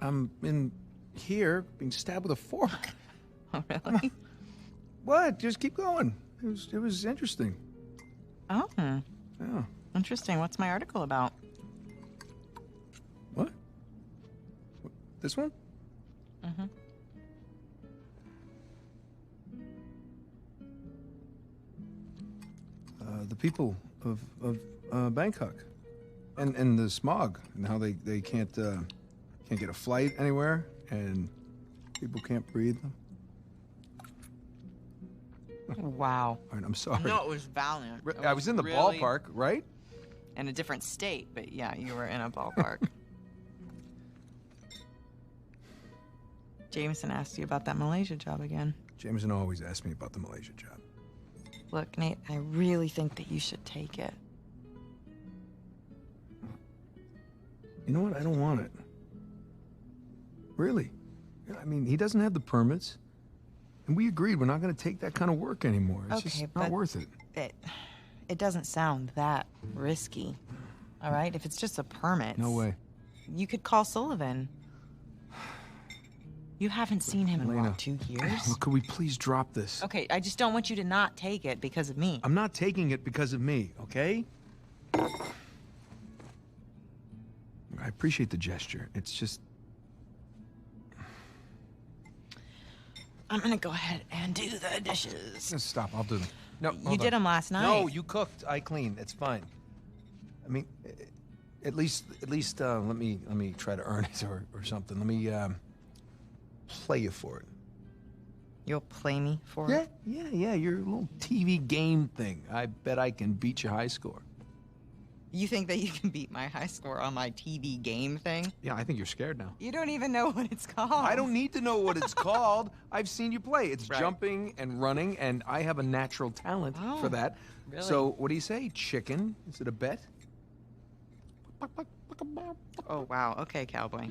I'm in here being stabbed with a fork. Oh, really? What? Just keep going. It was interesting. Oh. Yeah. Interesting. What's my article about? What? This one? Mm-hmm. The people of Bangkok. And the smog, and how they can't get a flight anywhere, and people can't breathe. Wow. All right, I'm sorry. No, it was valiant. I was in the ballpark, right? In a different state, but yeah, you were in a ballpark. Jameson asked you about that Malaysia job again. Jameson always asks me about the Malaysia job. Look, Nate, I really think that you should take it. You know what? I don't want it. Really. I mean, he doesn't have the permits. And we agreed we're not going to take that kind of work anymore. It's just not worth it. It doesn't sound that risky. All right? If it's just a permit. No way. You could call Sullivan. You haven't seen him in, what, 2 years? Well, could we please drop this? Okay, I just don't want you to not take it because of me. I'm not taking it because of me, okay? I appreciate the gesture. It's just... I'm gonna go ahead and do the dishes. Stop, I'll do them. No, You did them last night. No, you cooked. I cleaned. It's fine. I mean, at least, let me try to earn it or something. Let me, play you for it. You'll play me for it? Yeah, your little TV game thing. I bet I can beat your high score. You think that you can beat my high score on my TV game thing? Yeah, I think you're scared now. You don't even know what it's called. I don't need to know what it's called. I've seen you play. It's jumping and running, and I have a natural talent for that. Really? So, what do you say, chicken? Is it a bet? Oh, wow. Okay, cowboy.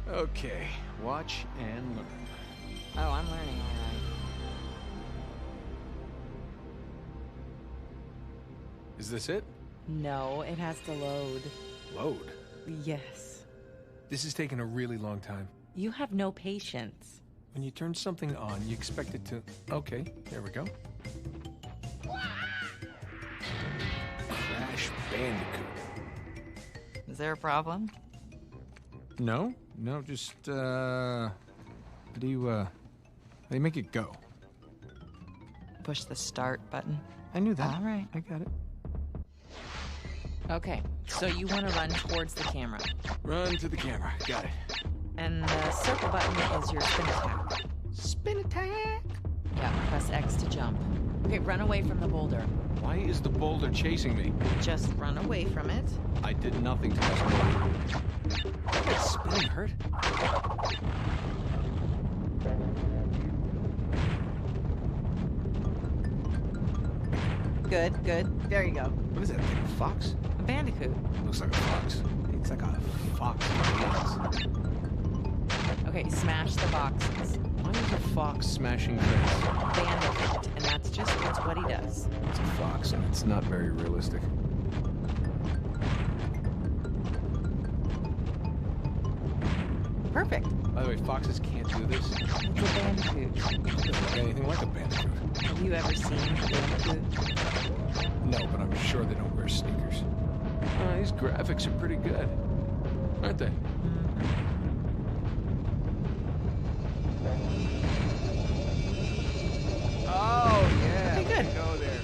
Okay, watch and learn. Oh, I'm learning all right. Is this it? No, it has to load. Load? Yes. This is taking a really long time. You have no patience. When you turn something on, you expect it to... Okay, there we go. Crash Bandicoot. Is there a problem? No, just, how do you make it go? Push the start button. I knew that. All right. I got it. Okay, so you want to run towards the camera. Run to the camera. Got it. And the circle button is your spin attack. Spin attack? Yeah, press X to jump. Okay, run away from the boulder. Why is the boulder chasing me? Just run away from it. I did nothing to this boulder. That spinning hurt. Good, good. There you go. What is that thing, a fox? A bandicoot. Looks like a fox. It's like a fox. Okay, smash the boxes. Why is a fox smashing crates? Bandicoot, and that's what he does. It's a fox, and it's not very realistic. Perfect. By the way, foxes can't do this. It's a bandicoot. Doesn't look anything like a bandicoot. Have you ever seen a bandicoot? No, but I'm sure they don't wear sneakers. These graphics are pretty good, aren't they? Oh, yeah. Okay, good. Go there.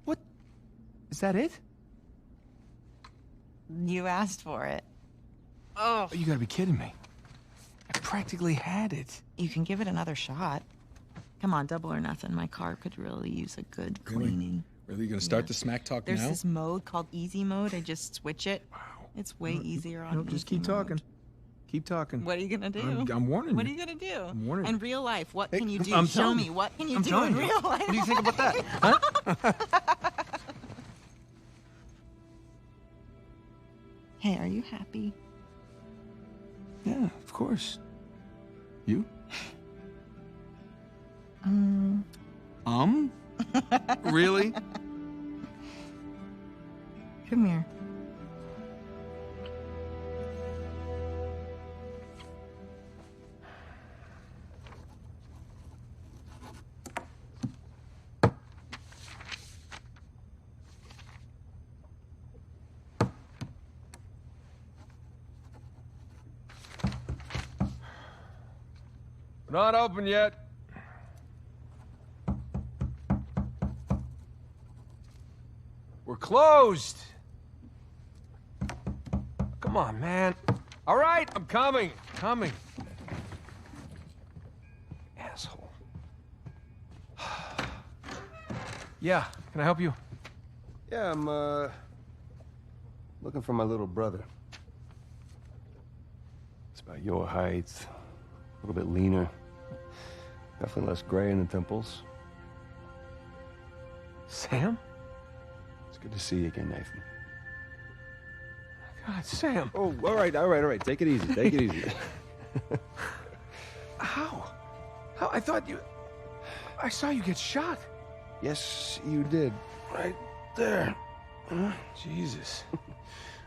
What? Is that it? You asked for it. Oh. You gotta be kidding me. I practically had it. You can give it another shot. Come on, double or nothing. My car could really use a good cleaning. Really? You gonna start the smack talk There's now? this mode called easy mode. I just switch it. Wow. It's way easier on No, just easy keep mode. talking. Keep talking. What are you gonna do? I'm warning What you. are you gonna do? I'm warning you. In real life, what Hey, can you do? I'm Show telling me. you. What can you I'm do telling in you. real life? What do you think about that? Hey, are you happy? Yeah, of course. You? Really? Come here. Not open yet. We're closed. Come on, man. All right, I'm coming. Coming. Asshole. Yeah, can I help you? Yeah, I'm, looking for my little brother. It's about your height, a little bit leaner. Definitely less gray in the temples. Sam? It's good to see you again, Nathan. God, Sam. Oh, all right. Take it easy, take it easy. How? How? I thought you... I saw you get shot. Yes, you did. Right there. Jesus.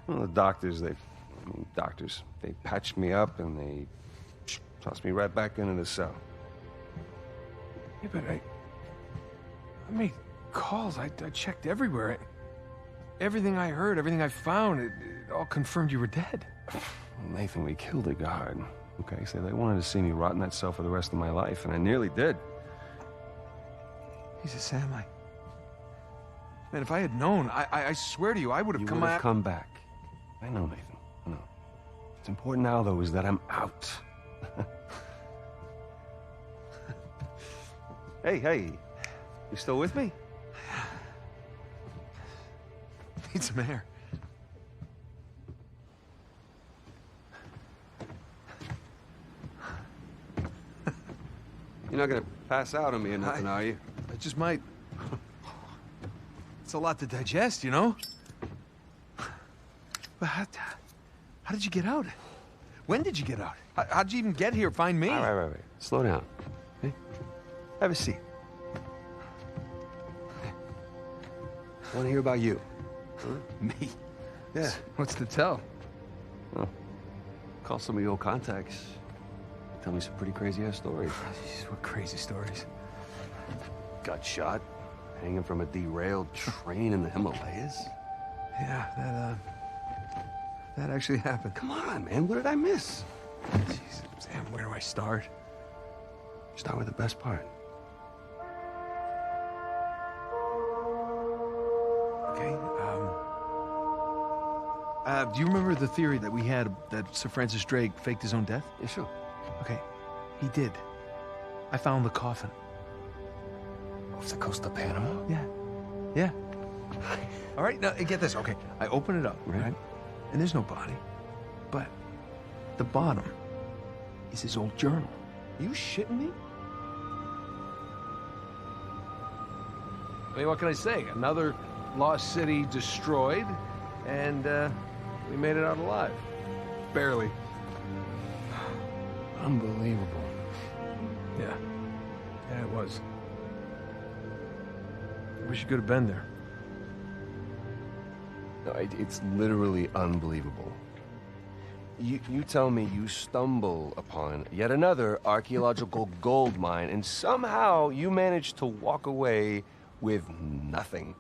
Well, the doctors, they patched me up and they tossed me right back into the cell. Yeah, but I made calls. I checked everywhere. Everything I heard, everything I found, it all confirmed you were dead. Well, Nathan, we killed a guard. Okay, so they wanted to see me rot in that cell for the rest of my life, and I nearly did. Jesus, Sam, Man, if I had known, I swear to you, I would have come back. Come back. I know, Nathan. I know. What's important now, though, is that I'm out. Hey, you still with me? Need some air. You're not gonna pass out on me or nothing, are you? I just might. It's a lot to digest, you know? But how did you get out? When did you get out? How'd you even get here? Find me? All right. Slow down. Okay? Have a seat. I want to hear about you. Huh? Me? Yeah. What's to tell? Well, call some of your old contacts. Tell me some pretty crazy-ass stories. Jeez, what crazy stories? Got shot, hanging from a derailed train in the Himalayas. Yeah, that actually happened. Come on, man. What did I miss? Jeez, Sam, where do I start? Start with the best part. Okay, do you remember the theory that we had that Sir Francis Drake faked his own death? Yeah, sure. Okay, he did. I found the coffin. Off the coast of Panama? Yeah. All right, now get this. Okay, I open it up, right? And there's no body. But the bottom is his old journal. Are you shitting me? I mean, what can I say? Another lost city destroyed, and we made it out alive. Barely. Unbelievable. Yeah, it was. Wish you could have been there. No, it's literally unbelievable. You tell me you stumble upon yet another archaeological gold mine, and somehow you manage to walk away with nothing.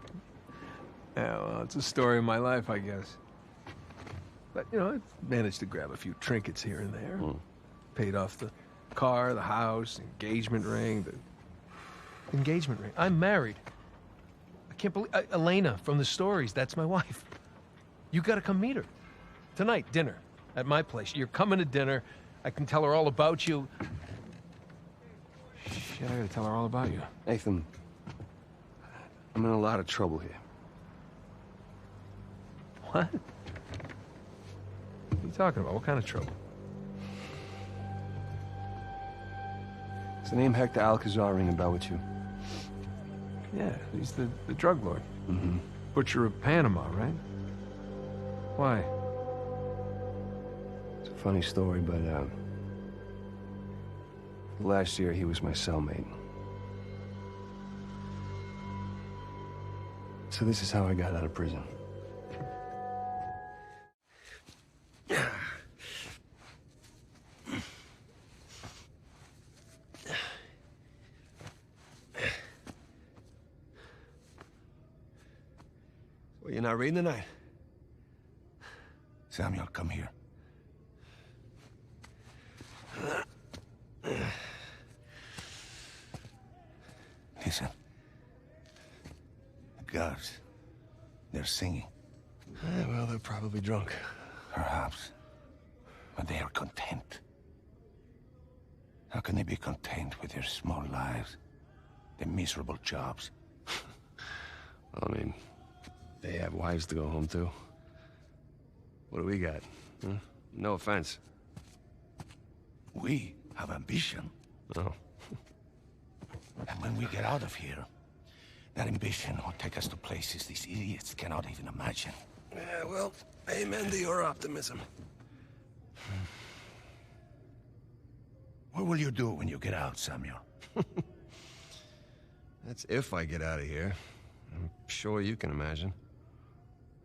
Yeah, well, it's a story of my life, I guess. But, you know, I managed to grab a few trinkets here and there. Paid off the car, the house, engagement ring, Engagement ring. I'm married. I can't believe... Elena from the stories, that's my wife. You gotta come meet her. Tonight, dinner. At my place. You're coming to dinner. I can tell her all about you. Shit, I gotta tell her all about you. Nathan, I'm in a lot of trouble here. What? What are you talking about? What kind of trouble? Does the name Hector Alcázar ring a bell with you? Yeah, he's the drug lord. Mm-hmm. Butcher of Panama, right? Why? It's a funny story, but last year he was my cellmate. So this is how I got out of prison. Well, you're not reading tonight? Samuel, come here. Listen. The guards, they're singing. Well, they're probably drunk. Perhaps. But they are content. How can they be content with their small lives? Their miserable jobs? I mean, they have wives to go home to. What do we got? Huh? No offense. We have ambition. Oh. And when we get out of here, that ambition will take us to places these idiots cannot even imagine. Yeah, well, amen to your optimism. What will you do when you get out, Samuel? That's if I get out of here. I'm sure you can imagine.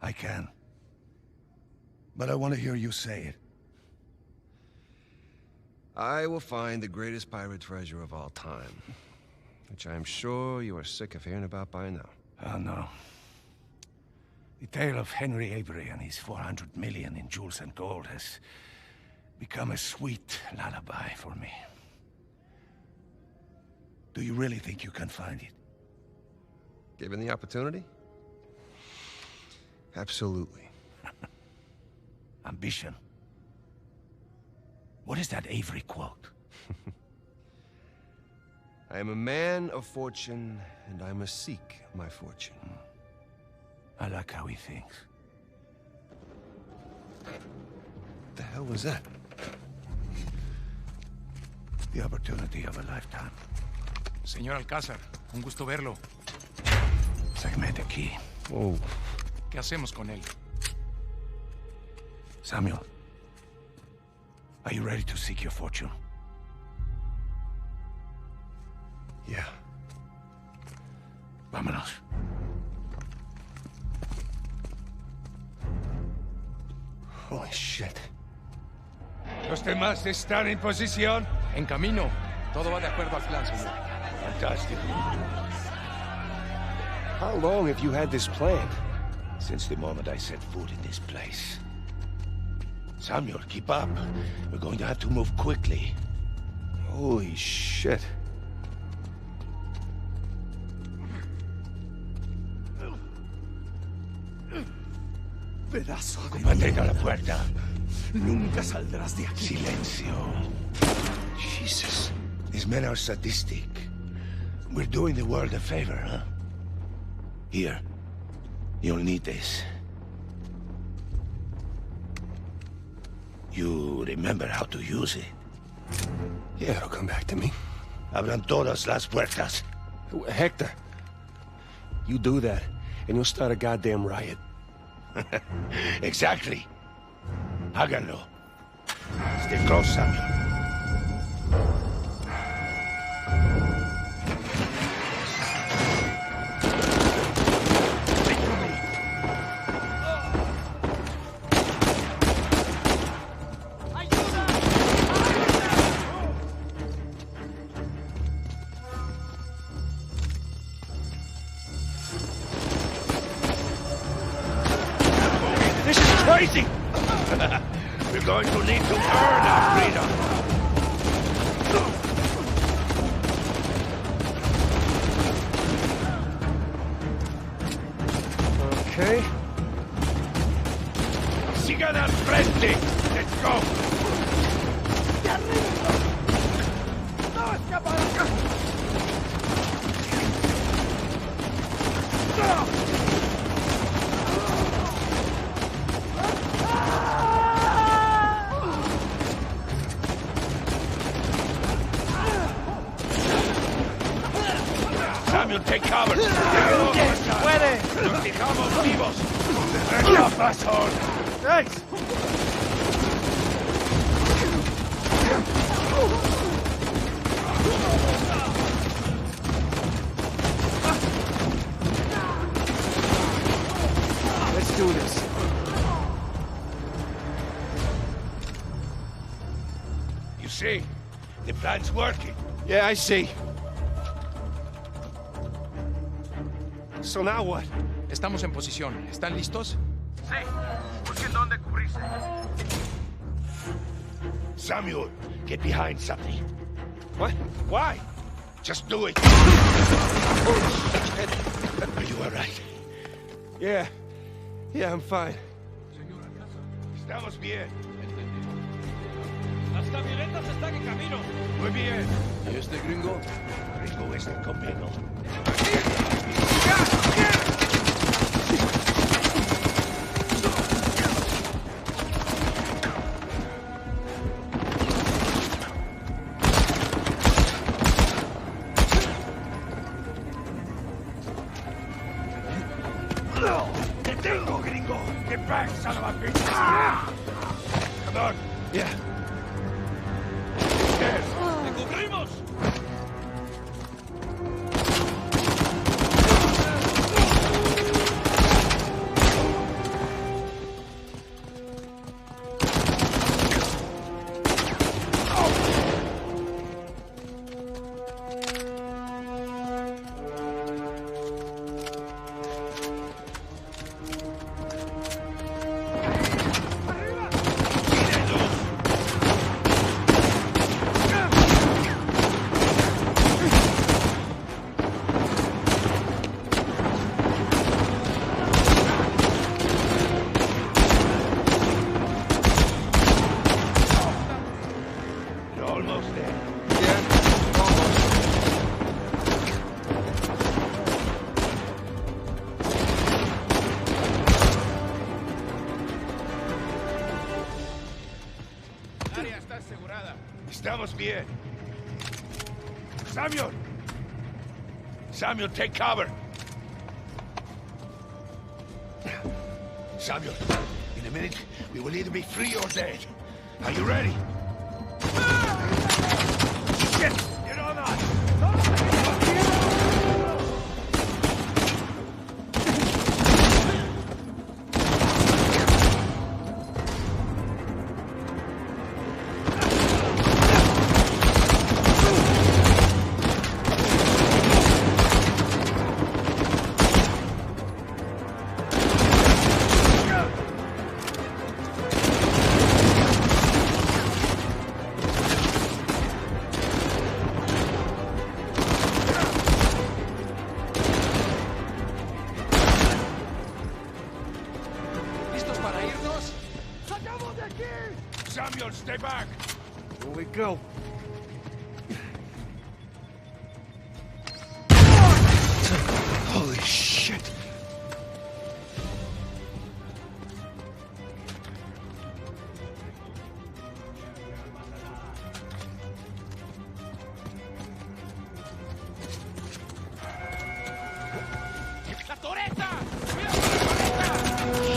I can. But I want to hear you say it. I will find the greatest pirate treasure of all time, which I am sure you are sick of hearing about by now. Oh, no. The tale of Henry Avery and his 400 million in jewels and gold has become a sweet lullaby for me. Do you really think you can find it? Given the opportunity? Absolutely. Ambition. What is that Avery quote? I am a man of fortune, and I must seek my fortune. I like how he thinks. What the hell was that? The opportunity of a lifetime. Señor Alcázar, un gusto verlo. Sáqueme de aquí. Oh. ¿Qué hacemos con él? Samuel, are you ready to seek your fortune? Yeah. Vámonos. Holy shit. ¿Los demás están en posición? En camino. Todo va de acuerdo al plan, señor. Fantastic. How long have you had this planned? Since the moment I set foot in this place. Samuel, keep up. We're going to have to move quickly. Holy shit. Pedazo de... Mantén la puerta. Nunca saldrás de aquí. Silencio. Jesus. These men are sadistic. We're doing the world a favor, huh? Here. You'll need this. You remember how to use it? Yeah, it'll come back to me. Abran todas las puertas. Hector, you do that, and you'll start a goddamn riot. Exactly. Háganlo. Stay close, Samuel. crazy? We're going to need to earn our freedom. Okay. Sigan al frente. Let's go. ¡No escapará! Samuel, take cover. ¡Puede! Nos dejamos vivos. Enough, asshole. Thanks. Let's do this. You see, the plan's working. Yeah, I see. So now what? Estamos en posición. ¿Están listos? Sí, busquen dónde cubrirse. Samuel, get behind something. What? Why? Just do it. Are you all right? Yeah. Yeah, I'm fine. Estamos bien. Las camionetas están en camino. Muy bien. ¿Y este gringo? Gringo es el conmigo. ¡Te tengo, gringo! Get back, son of a bitch! Come on. Yeah. Yes. ¡Te cubrimos! Estamos bien. Samuel! Samuel, take cover. Samuel, in a minute, we will either be free or dead. Are you ready? Shit! Get on us! Samuel, stay back! Here we go. Holy shit! ¡La toreta!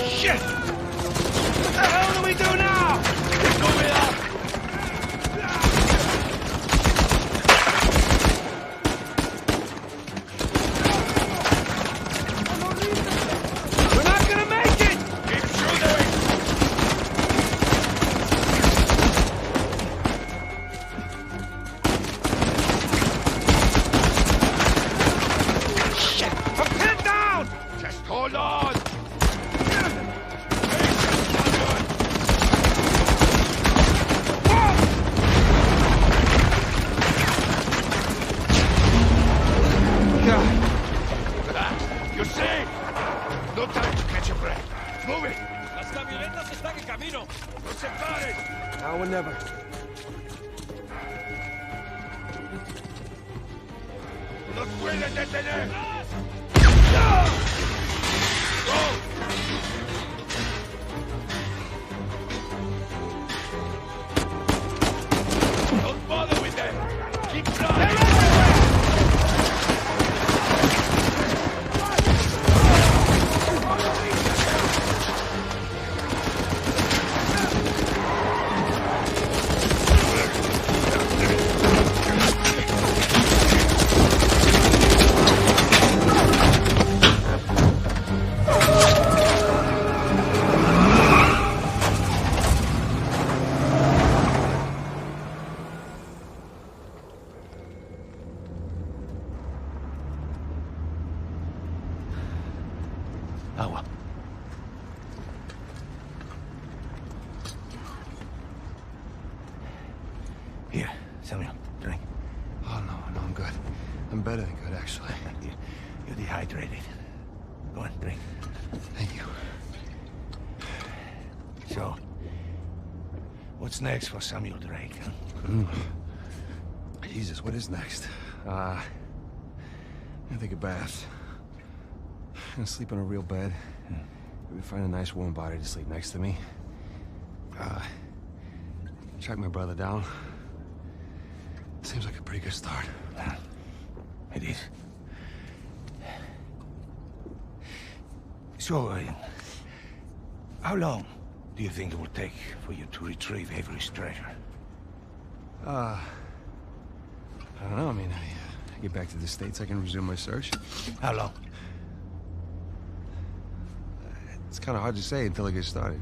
Shit! What the hell do we do now? Move it up! ¡Nos pueden detener! Don't bother with them! Keep trying! Agua. Here, Samuel, drink. Oh, no, I'm good. I'm better than good, actually. You're dehydrated. Go on, drink. Thank you. So, what's next for Samuel Drake, huh? Jesus, what is next? I'm gonna take a bath. I'm gonna sleep in a real bed. Maybe find a nice warm body to sleep next to me. Track my brother down. Seems like a pretty good start. It is. So, how long do you think it will take for you to retrieve Avery's treasure? I don't know. I mean, I get back to the States, I can resume my search. How long? It's kind of hard to say until I get started.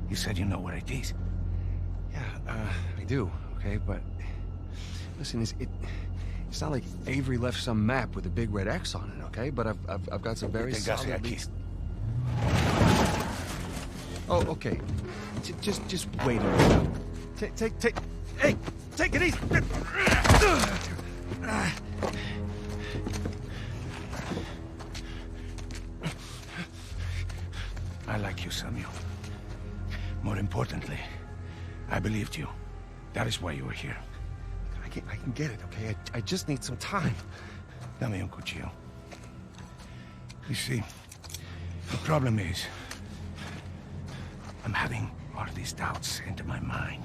You said you know where it is. Yeah, I do, okay? But, listen, it's not like Avery left some map with a big red X on it, okay? But I've got some very solid leads. Oh, okay. Just wait a minute. Hey, take it easy. I like you, Samuel. More importantly, I believed you. That is why you were here. I can get it, okay? I just need some time. Dame un cuchillo. You see, the problem is, I'm having all these doubts into my mind.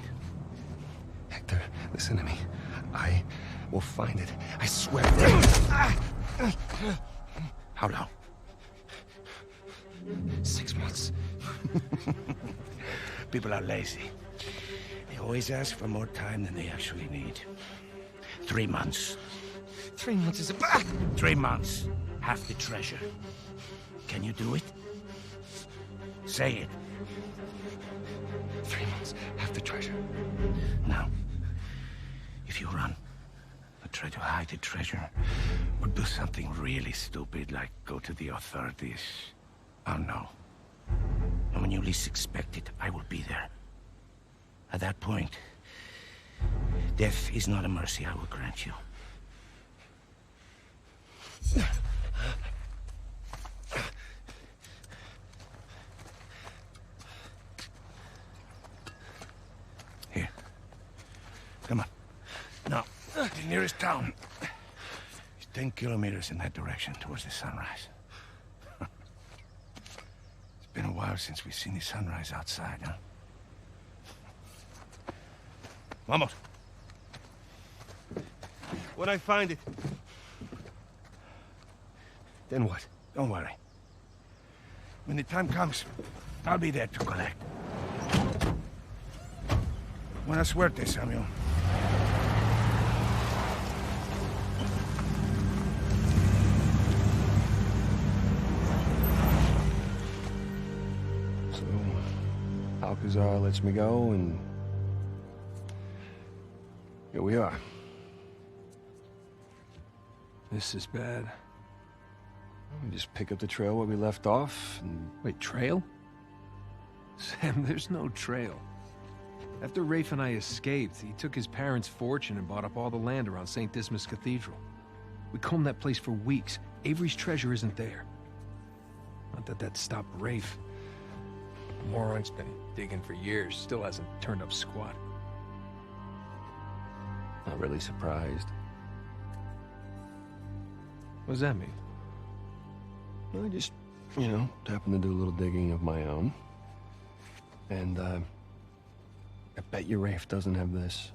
Hector, listen to me. I will find it. I swear. How long? 6 months. People are lazy. They always ask for more time than they actually need. 3 months. 3 months is a... 3 months. Half the treasure. Can you do it? Say it. 3 months. Half the treasure. Now, if you run, or try to hide the treasure, or do something really stupid like go to the authorities, I'll know. And when you least expect it, I will be there. At that point, death is not a mercy I will grant you. Here. Come on. Now, the nearest town is 10 kilometers in that direction towards the sunrise. It's been a while since we've seen the sunrise outside, huh? Vamos. When I find it... Then what? Don't worry. When the time comes, I'll be there to collect. Buena suerte, Samuel. So, Alcázar lets me go, and... here we are. This is bad. We just pick up the trail where we left off, and... Wait, trail? Sam, there's no trail. After Rafe and I escaped, he took his parents' fortune and bought up all the land around St. Dismas Cathedral. We combed that place for weeks. Avery's treasure isn't there. Not that that stopped Rafe. The moron's been digging for years, still hasn't turned up squat. Not really surprised. What does that mean? I just, you know, happened to do a little digging of my own. And, I bet your Rafe doesn't have this.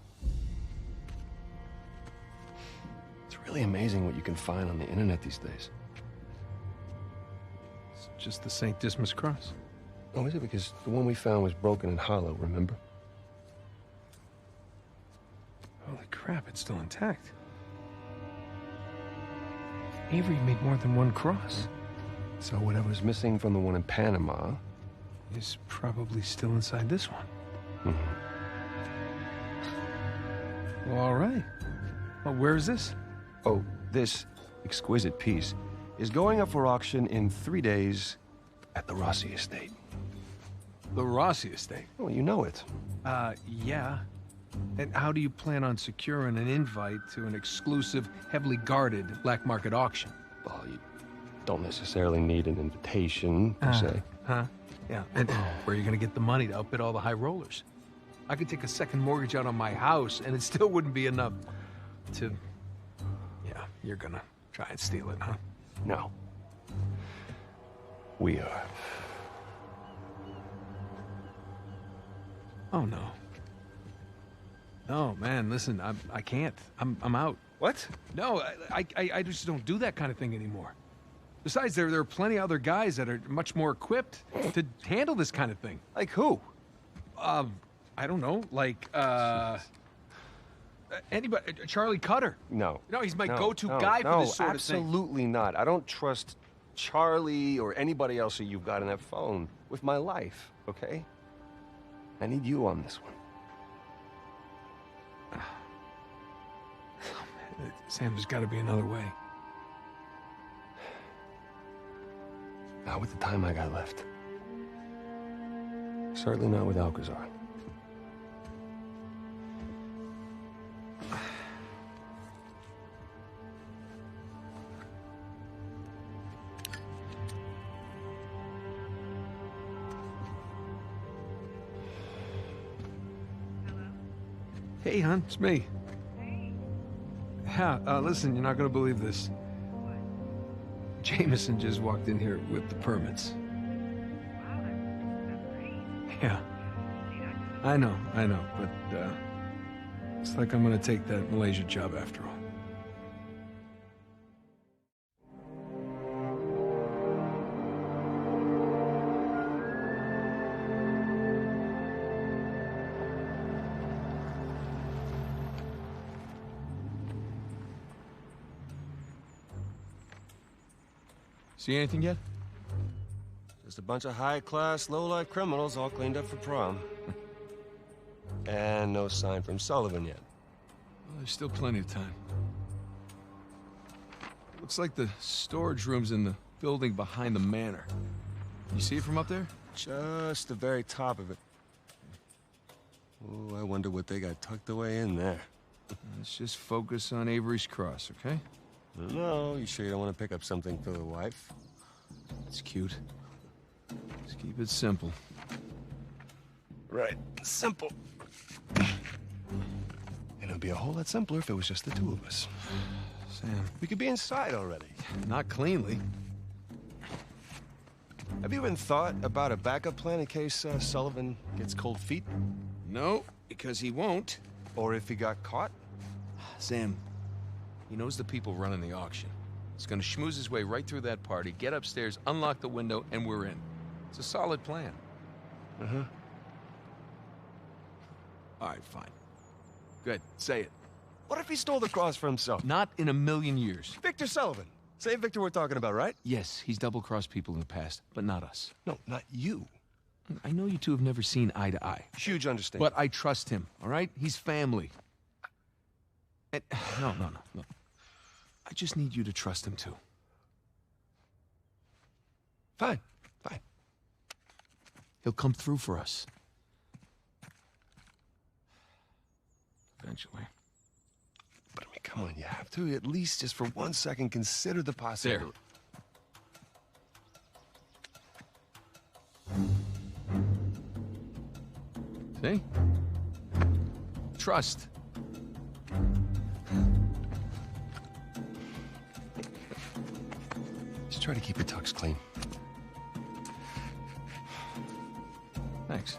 It's really amazing what you can find on the internet these days. It's just the St. Dismas cross. Oh, is it? Because the one we found was broken and hollow, remember? Holy crap, it's still intact. Avery made more than one cross. So whatever's missing from the one in Panama is probably still inside this one. Mm-hmm. Well, all right. Well, where is this? Oh, this exquisite piece is going up for auction in 3 days at the Rossi estate. The Rossi estate? Well, you know it. Yeah. And how do you plan on securing an invite to an exclusive, heavily guarded black market auction? Well, you don't necessarily need an invitation, per se. Huh? Yeah. And where are you going to get the money to outbid all the high rollers? I could take a second mortgage out on my house, and it still wouldn't be enough to... Yeah, you're going to try and steal it, huh? No. We are. Oh, no. No, man, listen, I can't. I'm out. What? No, I just don't do that kind of thing anymore. Besides, there are plenty of other guys that are much more equipped to handle this kind of thing. Like who? I don't know, like, anybody, Charlie Cutter. No. No, he's my go-to guy for this sort of thing. Absolutely not. I don't trust Charlie or anybody else that you've got on that phone with my life, okay? I need you on this one. Sam, there's got to be another way. Not with the time I got left. Certainly not with Alcázar. Hey, hon, it's me. Yeah, listen, you're not gonna believe this. Jameson just walked in here with the permits. Yeah. I know, but, it's like I'm gonna take that Malaysia job after all. See anything yet? Just a bunch of high-class, low-life criminals all cleaned up for prom. And no sign from Sullivan yet. Well, there's still plenty of time. Looks like the storage room's in the building behind the manor. You see it from up there? Just the very top of it. Oh, I wonder what they got tucked away in there. Let's just focus on Avery's cross, okay? No, you sure you don't want to pick up something for the wife? It's cute. Just keep it simple. Right. Simple. And it'd be a whole lot simpler if it was just the two of us. Sam. We could be inside already. Not cleanly. Have you even thought about a backup plan in case Sullivan gets cold feet? No, because he won't. Or if he got caught? Sam, he knows the people running the auction. He's gonna schmooze his way right through that party, get upstairs, unlock the window, and we're in. It's a solid plan. Uh-huh. All right, fine. Good, say it. What if he stole the cross for himself? Not in a million years. Victor Sullivan. Same Victor we're talking about, right? Yes, he's double-crossed people in the past, but not us. No, not you. I know you two have never seen eye to eye. Huge understanding. But I trust him, all right? He's family. And, no. I just need you to trust him, too. Fine. He'll come through for us. Eventually. But I mean, come on, you have to at least just for 1 second consider the possibility. See? Trust. Try to keep your tux clean. Thanks.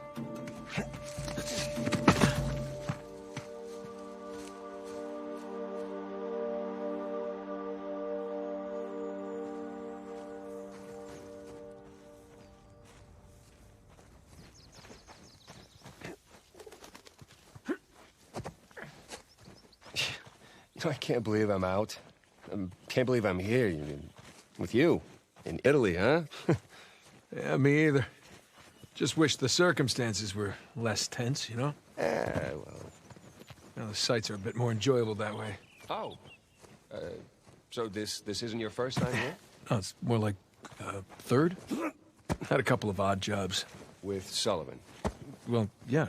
I can't believe I'm out. I can't believe I'm here. With you. In Italy, huh? Yeah, me either. Just wish the circumstances were less tense, you know? Well... You know, the sights are a bit more enjoyable that way. Oh. So this isn't your first time here? No, it's more like, third? Had a couple of odd jobs. With Sullivan? Well, yeah.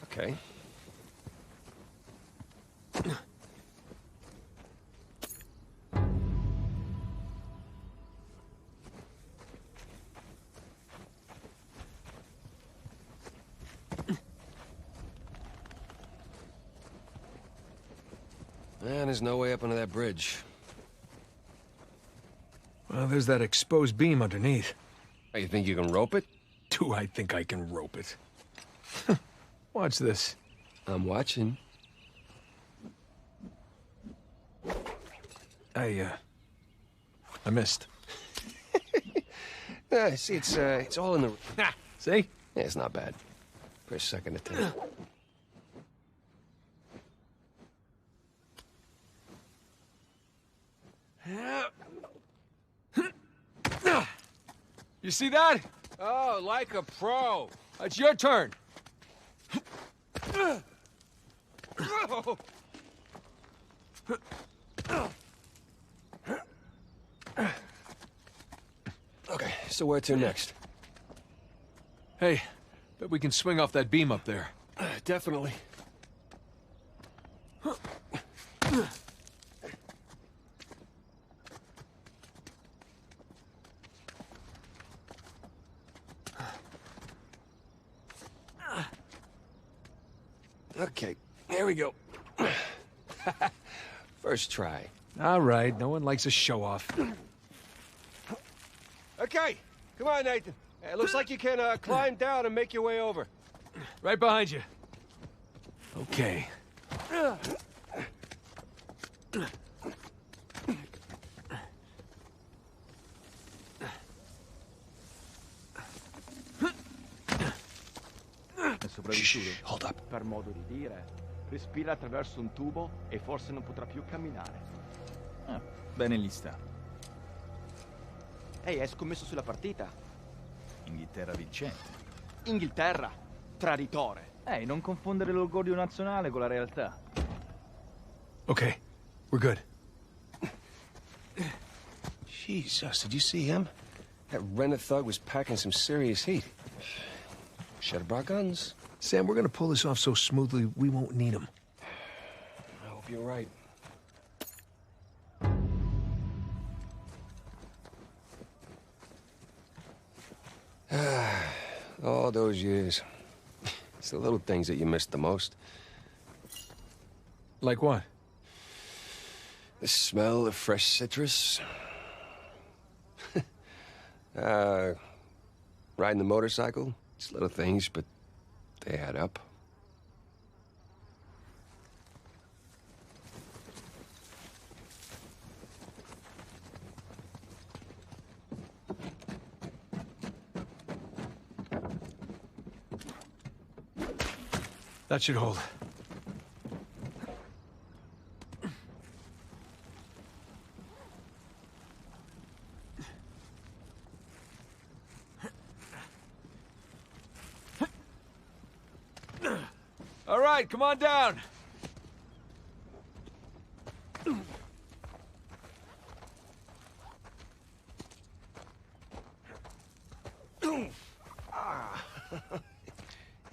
Okay. Man, there's no way up under that bridge. Well, there's that exposed beam underneath. Oh, you think you can rope it? Do I think I can rope it? Watch this. I'm watching. I missed. See, it's all in the... See? Yeah, it's not bad. For a second attempt. You see that? Oh, like a pro. It's your turn. Okay, so where to next? Hey, bet we can swing off that beam up there. Definitely. Okay, here we go. First try. All right, no one likes a show-off. Okay, come on, Nathan. It looks like you can climb down and make your way over. Right behind you. Okay. Hold up. Per modo di dire, respira attraverso un tubo e forse non potrà più camminare. Bene lì sta. Ehi, hai scommesso sulla partita? Inghilterra vincente. Inghilterra, traditore. Ehi, non confondere l'orgoglio nazionale con la realtà. Okay, we're good. Jesus, did you see him? That rented thug was packing some serious heat. Should have brought guns. Sam, we're gonna pull this off so smoothly, we won't need them. I hope you're right. All those years. It's the little things that you miss the most. Like what? The smell of fresh citrus. Riding the motorcycle. It's little things, but they add up. That should hold. All right, come on down.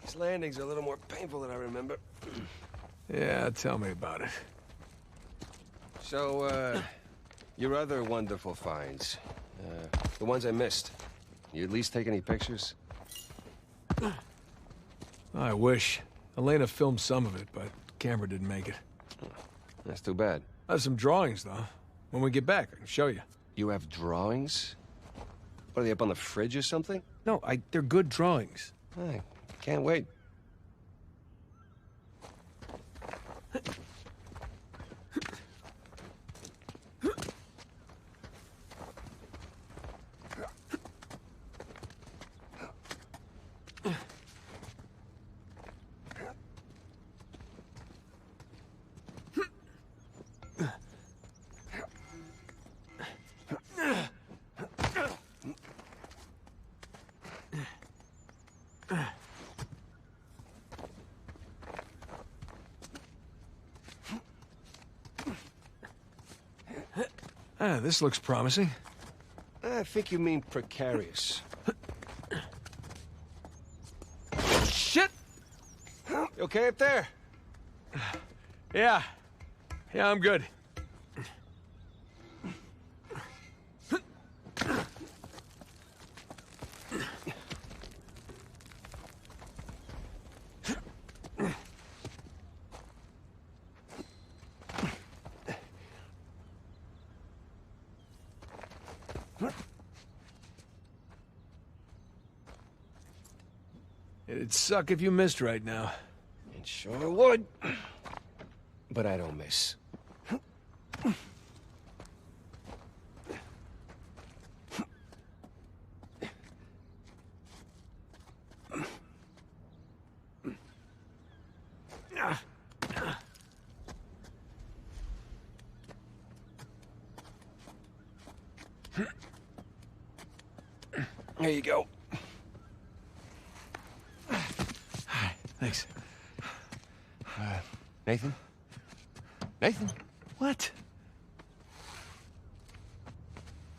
These landings are a little more painful than I remember. Yeah, tell me about it. So, your other wonderful finds. The ones I missed. You at least take any pictures? I wish. Elena filmed some of it, but camera didn't make it. That's too bad. I have some drawings, though. When we get back, I can show you. You have drawings? What, are they up on the fridge or something? No, they're good drawings. I can't wait. Ah, this looks promising. I think you mean precarious. Shit! You okay up there? Yeah. Yeah, I'm good. It'd suck if you missed right now. It sure would. But I don't miss. There you go. Thanks. Nathan? Nathan? What?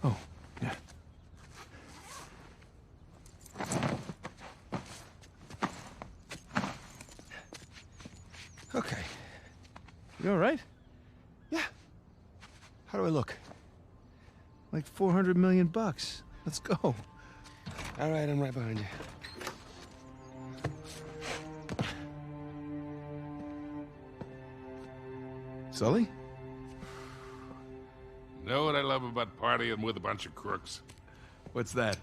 Oh, yeah. Okay. You all right? Yeah. How do I look? Like 400 million bucks. Let's go. All right, I'm right behind you. Sully? Know what I love about partying with a bunch of crooks? What's that?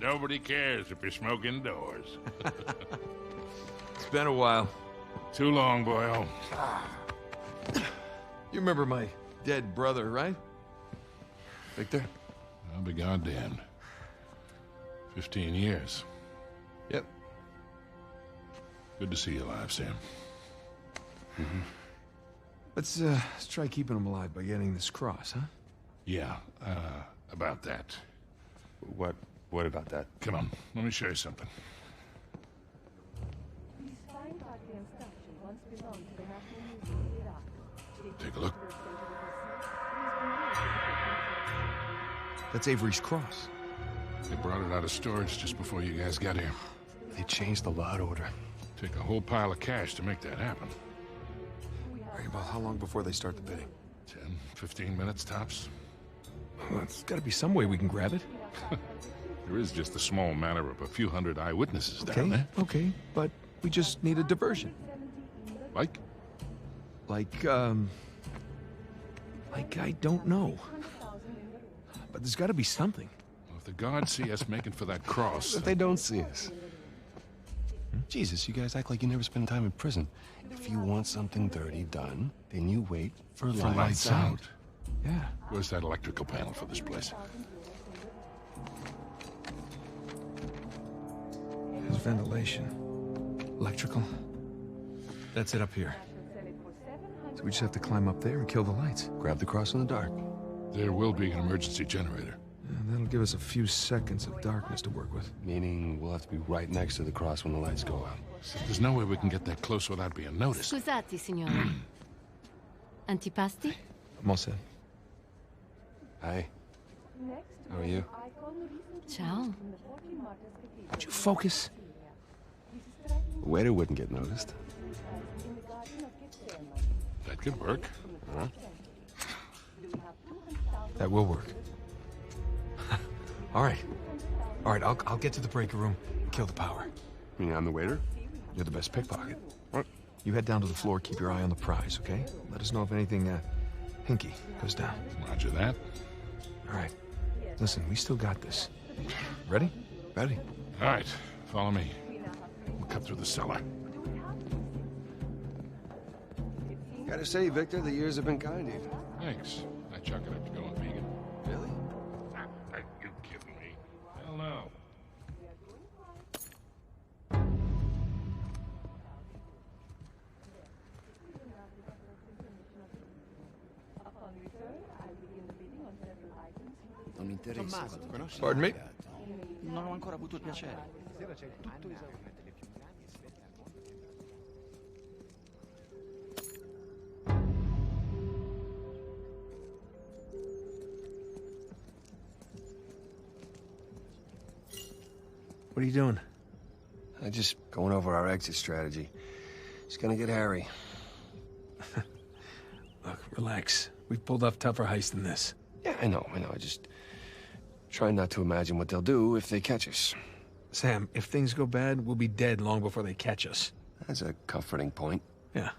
Nobody cares if you smoke indoors. It's been a while. Too long, boyo. You remember my dead brother, right? Victor? I'll be goddamned. 15 years. Yep. Good to see you alive, Sam. Mm-hmm. Let's try keeping him alive by getting this cross, huh? Yeah, about that. What about that? Come on, let me show you something. Take a look. That's Avery's cross. They brought it out of storage just before you guys got here. They changed the lot order. Take a whole pile of cash to make that happen. Right, about how long before they start the bidding? 10, 15 minutes tops. Well, there's got to be some way we can grab it. There is just a small matter of a few hundred eyewitnesses down there. Okay, but we just need a diversion. Like? Like I don't know. But there's got to be something. Well, if the guards see us making for that cross... If they don't see us. Jesus, you guys act like you never spend time in prison. If you want something dirty done, then you wait for lights out. Yeah. Where's that electrical panel for this place? There's ventilation. Electrical. That's it up here. So we just have to climb up there and kill the lights. Grab the cross in the dark. There will be an emergency generator. And that'll give us a few seconds of darkness to work with. Meaning we'll have to be right next to the cross when the lights go out. So there's no way we can get that close without being noticed. Scusate, signore. Antipasti? I'm all set. Hi. How are you? Ciao. Would you focus? The waiter wouldn't get noticed. That could work. Huh? That will work. All right. All right, I'll get to the breaker room and kill the power. You mean I'm the waiter? You're the best pickpocket. What? You head down to the floor, keep your eye on the prize, okay? Let us know if anything, hinky goes down. Roger that. All right. Listen, we still got this. Ready? Ready. All right, follow me. We'll cut through the cellar. Gotta say, Victor, the years have been kind to you. Thanks. I chuck it up to going vegan. Really? Are you kidding me? Hell no. Non mi interessa. Pardon me? Non ho ancora avuto il piacere. What are you doing? I'm just going over our exit strategy. It's gonna get hairy. Look, relax. We've pulled off tougher heists than this. Yeah, I know. I just try not to imagine what they'll do if they catch us. Sam, if things go bad, we'll be dead long before they catch us. That's a comforting point. Yeah.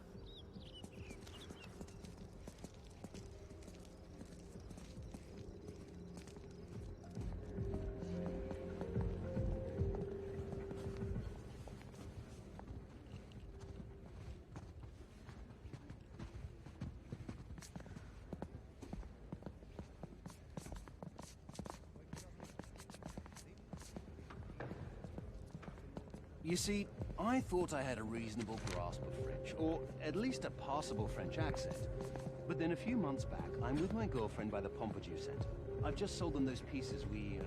You see, I thought I had a reasonable grasp of French, or at least a passable French accent. But then a few months back, I'm with my girlfriend by the Pompidou Center. I've just sold them those pieces we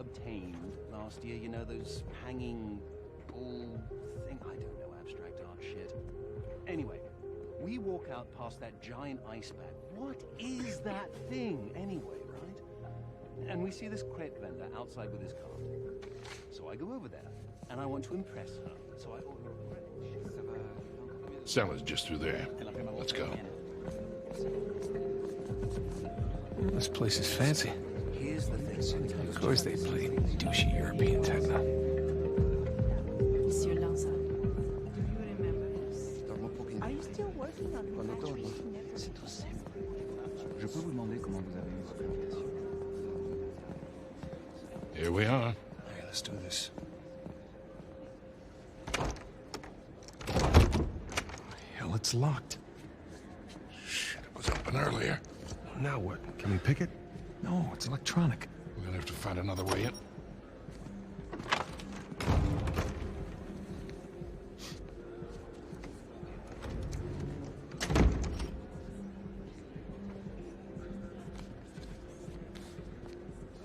obtained last year. You know, those hanging ball thing? I don't know, abstract art shit. Anyway, we walk out past that giant ice bag. What is that thing, anyway, right? And we see this crepe vendor outside with his cart. So I go over there. And I want to impress her, so I order a crepe. Cellar's just through there. Let's go. This place is fancy. Here's the thing. Of course they play douchey European techno. Monsieur Alcázar, do you remember this? Are you still working on the Je peux vous demander comment vous avez eu votre invitation? Here we are. All right, let's do this. Hell, it's locked. Shit, it was open earlier. Now what? Can we pick it? No, it's electronic. We're gonna have to find another way in.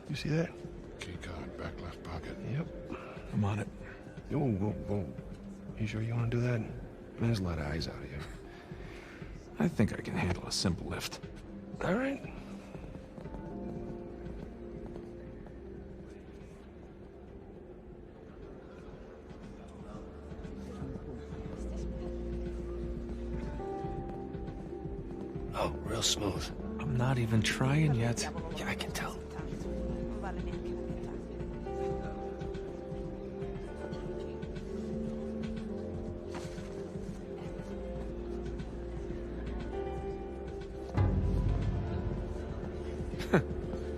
You see that? Key card, back left pocket. Yep. I'm on it. Whoa. You sure you want to do that? There's a lot of eyes out here. I think I can handle a simple lift. All right. Oh, real smooth. I'm not even trying yet. Yeah, I can tell.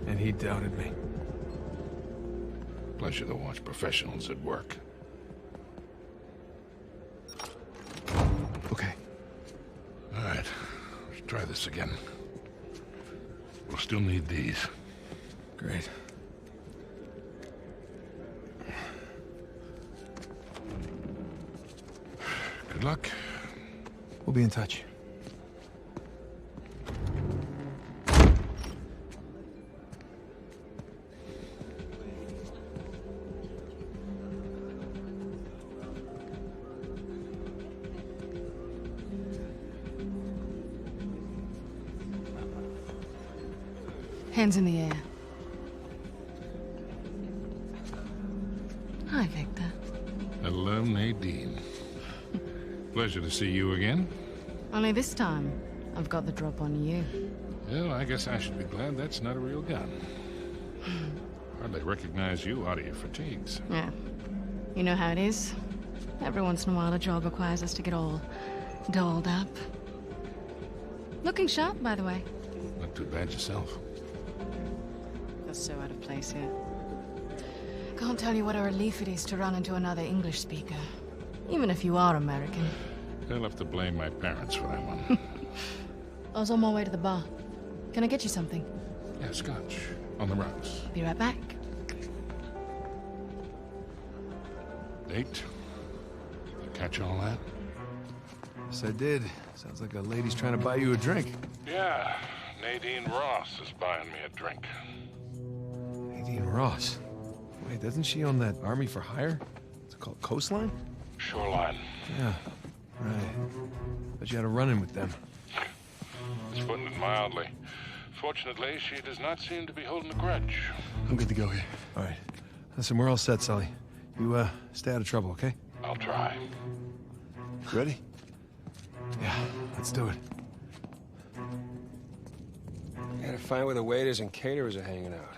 And he doubted me. Pleasure to watch professionals at work. Okay. All right, let's try this again. We'll still need these. Great. Good luck. We'll be in touch. Hands in the air. Hi, Hector. Hello, Nadine. Pleasure to see you again. Only this time, I've got the drop on you. Well, I guess I should be glad that's not a real gun. Hardly recognize you out of your fatigues. Yeah. You know how it is. Every once in a while, a job requires us to get all dolled up. Looking sharp, by the way. Not too bad yourself. feels so out of place here. Can't tell you what a relief it is to run into another English speaker. Even if you are American. They'll have to blame my parents for that one. I was on my way to the bar. Can I get you something? Yeah, scotch. On the rocks. Be right back. Date? You catch all that? Yes, I did. Sounds like a lady's trying to buy you a drink. Yeah, Nadine Ross is buying me a drink. Nadine Ross? Wait, doesn't she own that Army for Hire? It's called Coastline? Shoreline. Yeah, right. Bet you had a run-in with them. It's putting it mildly. Fortunately, she does not seem to be holding a grudge. I'm good to go here. All right. Listen, we're all set, Sully. You, stay out of trouble, okay? I'll try. Ready? Yeah, let's do it. Gotta find where the waiters and caterers are hanging out.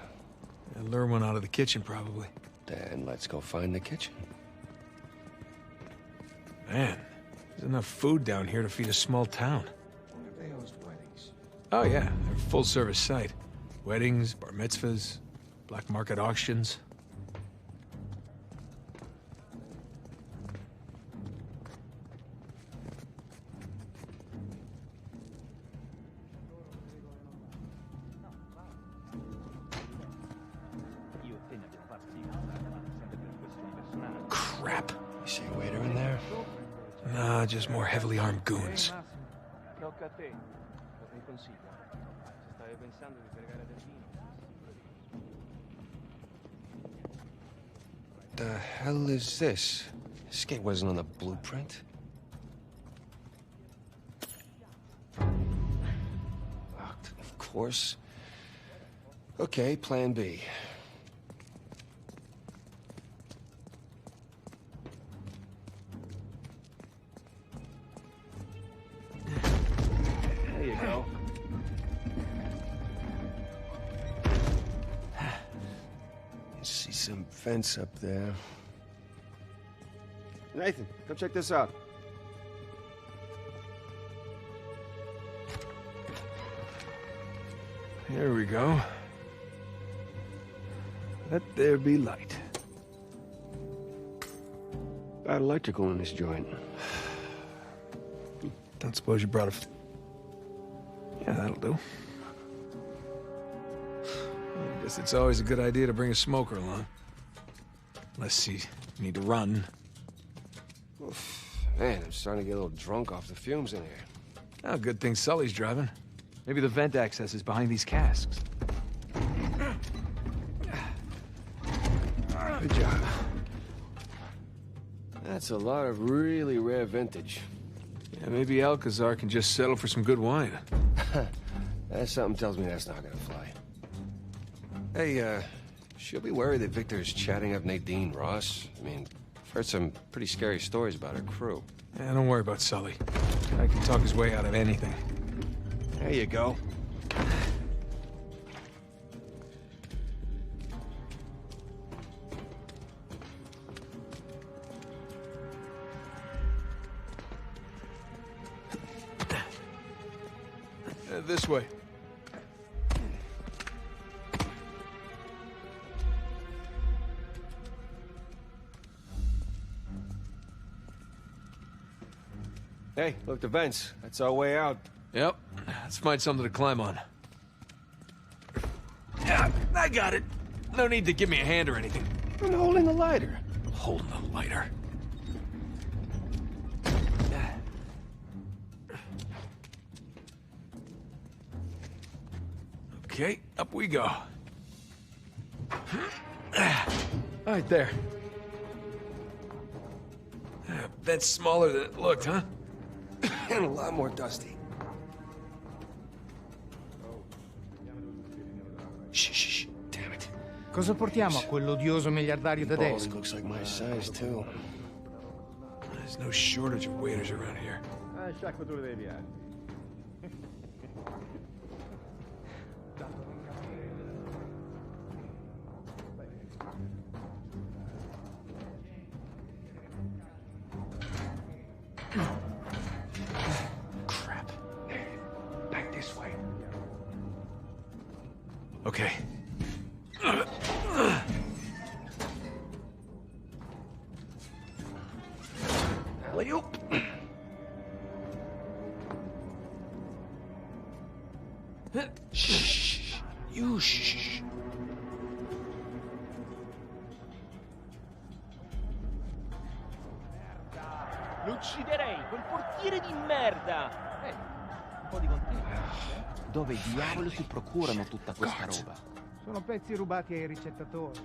And lure one out of the kitchen, probably. Then let's go find the kitchen. Man, there's enough food down here to feed a small town. They host weddings. Oh, yeah. They're a full-service site. Weddings, bar mitzvahs, black market auctions. Crap. You see a waiter in there? Nah, just more heavily armed goons. The hell is this? This gate wasn't on the blueprint. Locked, of course. Okay, plan B. There you go. See some fence up there. Nathan, come check this out. Here we go. Let there be light. Got electrical in this joint. Don't suppose you brought a... Yeah, that'll do. I guess it's always a good idea to bring a smoker along. Unless you need to run. Oof. Man, I'm starting to get a little drunk off the fumes in here. Oh, good thing Sully's driving. Maybe the vent access is behind these casks. Good job. That's a lot of really rare vintage. Yeah, maybe Alcázar can just settle for some good wine. Something tells me that's not gonna fly. Hey, she'll be worried that Victor's chatting up Nadine Ross. I mean, I've heard some pretty scary stories about her crew. Yeah, don't worry about Sully. I can talk his way out of anything. There you go. This way. Hey, look, the vents. That's our way out. Yep. Let's find something to climb on. Yeah, I got it. No need to give me a hand or anything. I'm holding the lighter. Holding the lighter. Okay, up we go. Right there. That's smaller than it looked, huh? And a lot more dusty. Shh, damn it. Cosa portiamo a quell'odioso miliardario tedesco? Looks like my size, too. There's no shortage of waiters around here. Sciacquatura dei viaggi. Crap. Back this way. Okay. Shh. You shh. Lo ucciderei, quel portiere di merda! Un po' di contesto. Dove diavolo si procurano tutta questa roba? Sono pezzi rubati ai ricettatori.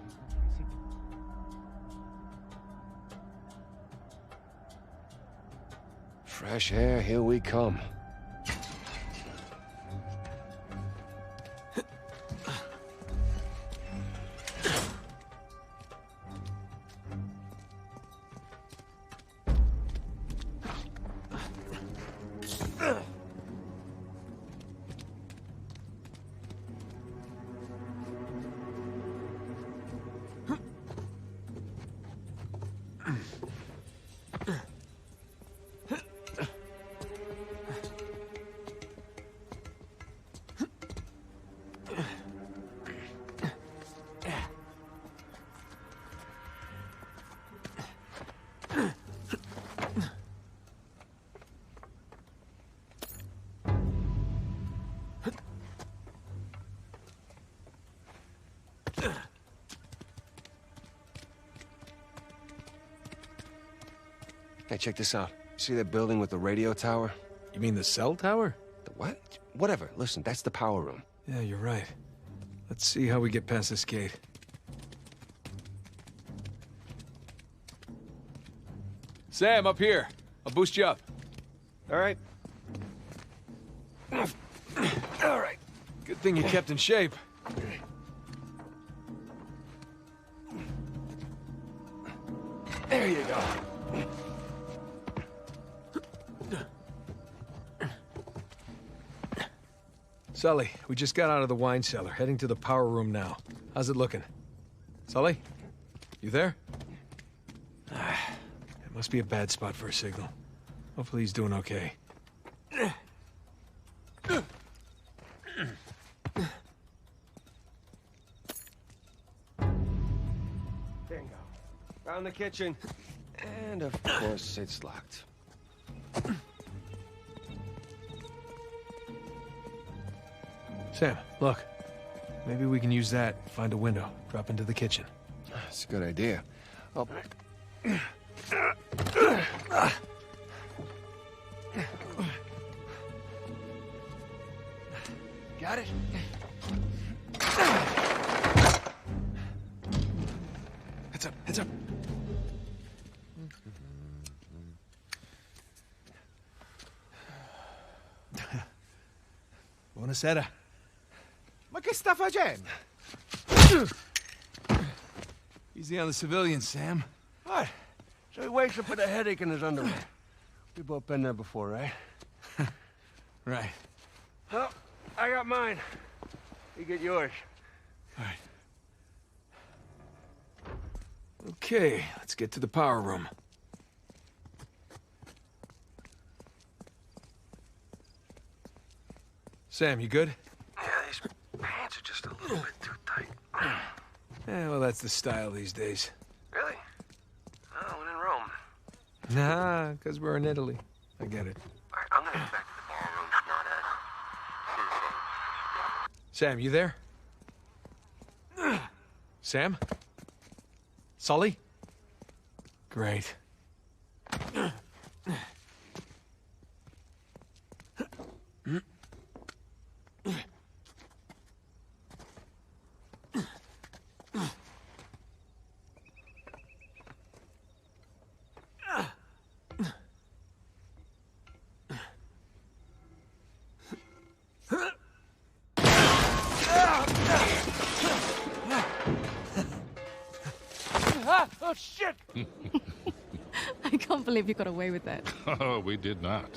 Fresh air, here we come. Hey, check this out. See that building with the radio tower? You mean the cell tower? The what? Whatever. Listen, that's the power room. Yeah, you're right. Let's see how we get past this gate. Sam, up here. I'll boost you up. All right. All right. Good thing you kept in shape. There you go. Sully, we just got out of the wine cellar, heading to the power room now. How's it looking? Sully? You there? It must be a bad spot for a signal. Hopefully he's doing okay. Bingo. Found the kitchen. And of course, it's locked. Sam, look. Maybe we can use that, find a window, drop into the kitchen. That's a good idea. Oh. Got it? Heads up, heads up. Buonasera. Ma che sta facendo? Easy on the civilians, Sam. What? So he wakes up with a headache in his underwear. We've both been there before, right? Right. Well, I got mine. You get yours. All right. Okay, let's get to the power room. Sam, you good? Yeah, these pants are just a little bit too tight. Yeah, well, that's the style these days. Really? Oh, when in Rome. Nah, because we're in Italy. I get it. All right, I'm gonna head back to the ballroom. Not Sam, you there? Sam? Sully? Great. Oh, shit! I can't believe you got away with that. Oh, we did not.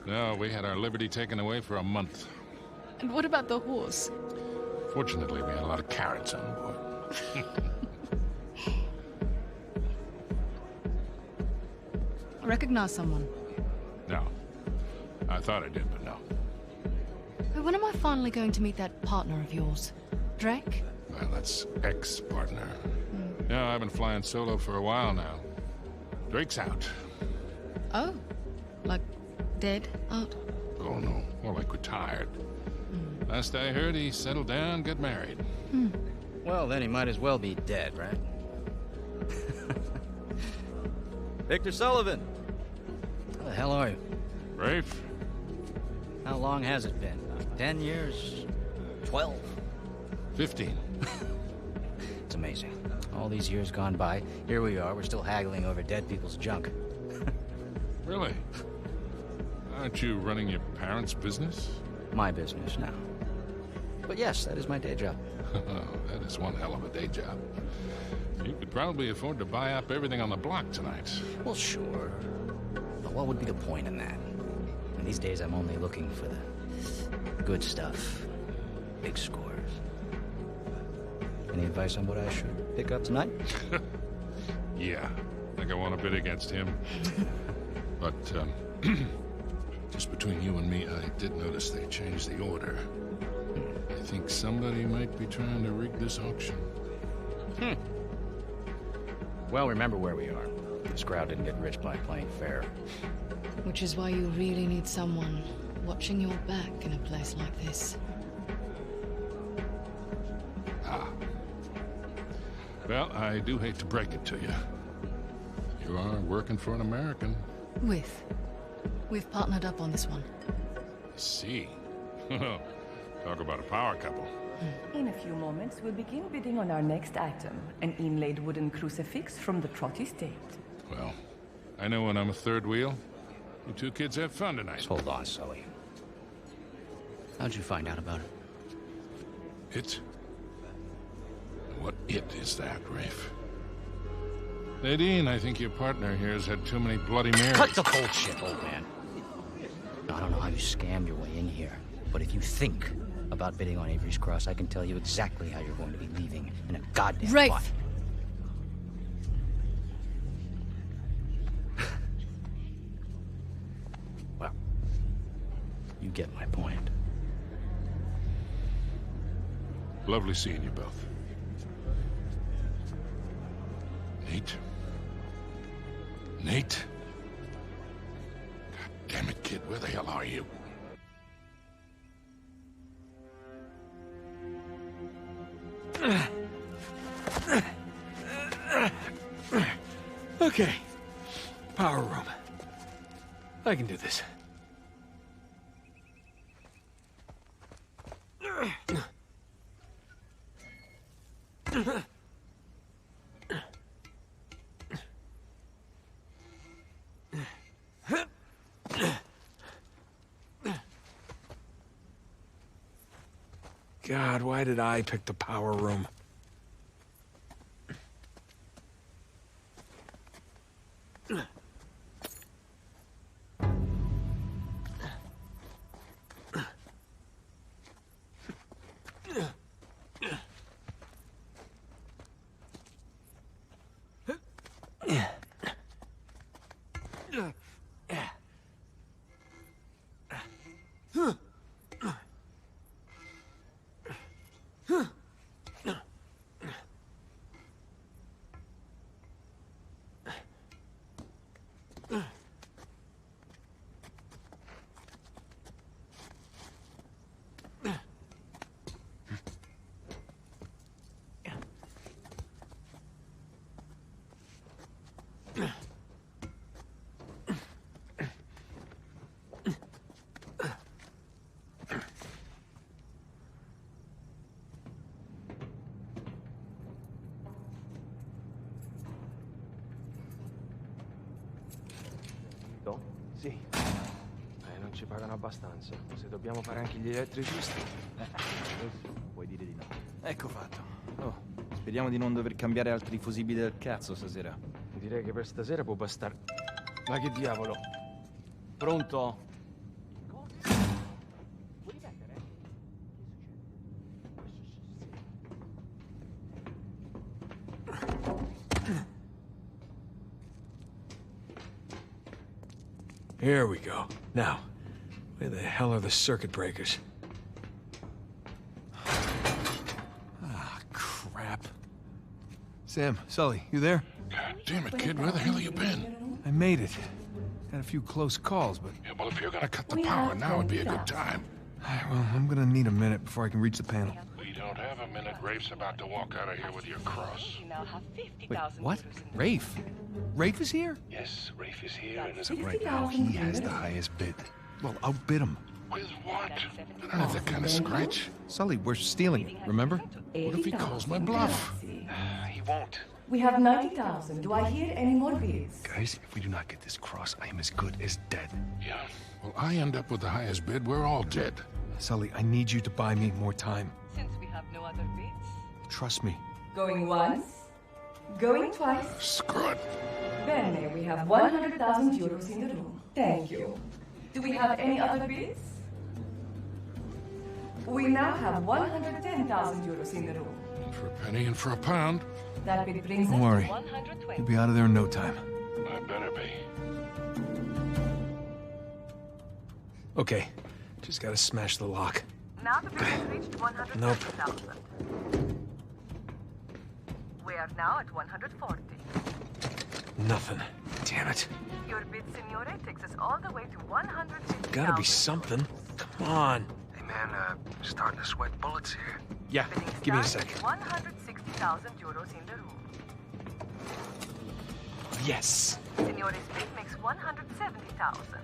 No, we had our liberty taken away for a month. And what about the horse? Fortunately, we had a lot of carrots on board. Recognize someone? No. I thought I did, but no. When am I finally going to meet that partner of yours? Drake? Well, that's ex-partner. Yeah, I've been flying solo for a while now. Drake's out. Oh. Like dead out? Oh, no. More like retired. Last I heard, he settled down, got married. Well, then he might as well be dead, right? Victor Sullivan! How the hell are you? Rafe? How long has it been? 10 years? 12? 15. It's amazing. All these years gone by, here we are, we're still haggling over dead people's junk. Really? Aren't you running your parents' business? My business now. But yes, that is my day job. That is one hell of a day job. You could probably afford to buy up everything on the block tonight. Well, sure. But what would be the point in that? And these days I'm only looking for the good stuff. Big scores. Any advice on what I should pick up tonight? Yeah. I think I want to bid against him. But, just between you and me, I did notice they changed the order. I think somebody might be trying to rig this auction. Well, remember where we are. This crowd didn't get rich by playing fair. Which is why you really need someone watching your back in a place like this. Well, I do hate to break it to you. You are working for an American. We've partnered up on this one. I see. Talk about a power couple. In a few moments, we'll begin bidding on our next item, an inlaid wooden crucifix from the Trott estate. Well, I know when I'm a third wheel. You two kids have fun tonight. Just hold on, Sully. How'd you find out about it? It? What it is that, Rafe? Nadine, I think your partner here has had too many Bloody Marys. Cut the bullshit, old man. I don't know how you scammed your way in here, but if you think about bidding on Avery's cross, I can tell you exactly how you're going to be leaving in a goddamn Rafe! pot. Well, you get my point. Lovely seeing you both. Nate? Nate? God damn it, kid, where the hell are you? Okay. Power room. I can do this. God, why did I pick the power room? Sì. Non ci pagano abbastanza. Se dobbiamo fare anche gli elettricisti. Puoi dire di no. Ecco fatto. Oh, speriamo di non dover cambiare altri fusibili del cazzo stasera. Direi che per stasera può bastare. Ma che diavolo? Pronto? Here we go. Now, where the hell are the circuit breakers? Ah, crap. Sam, Sully, you there? God damn it, kid, where the hell have you been? I made it. Had a few close calls, but... Yeah, well, if you're gonna cut the power, now would be a good time. Well, I'm gonna need a minute before I can reach the panel. We don't have a minute. Rafe's about to walk out of here with your cross. Wait, what? Rafe? Rafe is here? Yes, Rafe is here and is Right now, he has the highest bid. Well, outbid him. With what? I don't have that kind of scratch. Sully, we're stealing it, remember? What if he calls my bluff? He won't. We have 90,000. Do I hear any more bids? Guys, if we do not get this cross, I am as good as dead. Yeah. Well, I end up with the highest bid. We're all dead. Sully, I need you to buy me more time. Since we have no other bids. Trust me. Going once? Going twice? Screw it. Bene, we have 100,000 euros in the room. Thank you. Do we have any other bids? We now have 110,000 euros in the room. For a penny and for a pound. That bid brings Don't us worry. to 120. You'll be out of there in no time. I better be. Okay. Just gotta smash the lock. Now the bid has reached 130,000. We are now at 140. Nothing. Damn it. Your bid, Signore, takes us all the way to 150,000. Gotta be something. Come on. Hey man, starting to sweat bullets here. Yeah, give me a second. 160,000 euros in the room. Yes. Signore's bid makes 170,000.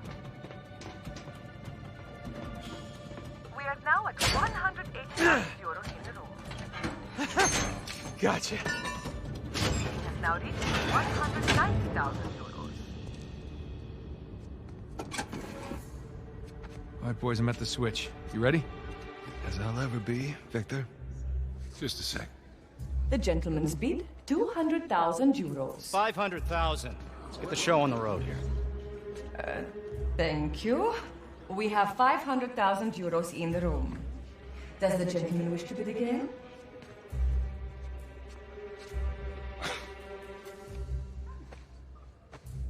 We are now at 180,000 euros in the room. Gotcha. It has now reached 190,000 euros. All right, boys, I'm at the switch. You ready? As I'll ever be, Victor. Just a sec. The gentleman's bid, 200,000 euros. 500,000. Let's get the show on the road here. Thank you. We have 500,000 euros in the room. Does the gentleman wish to bid again?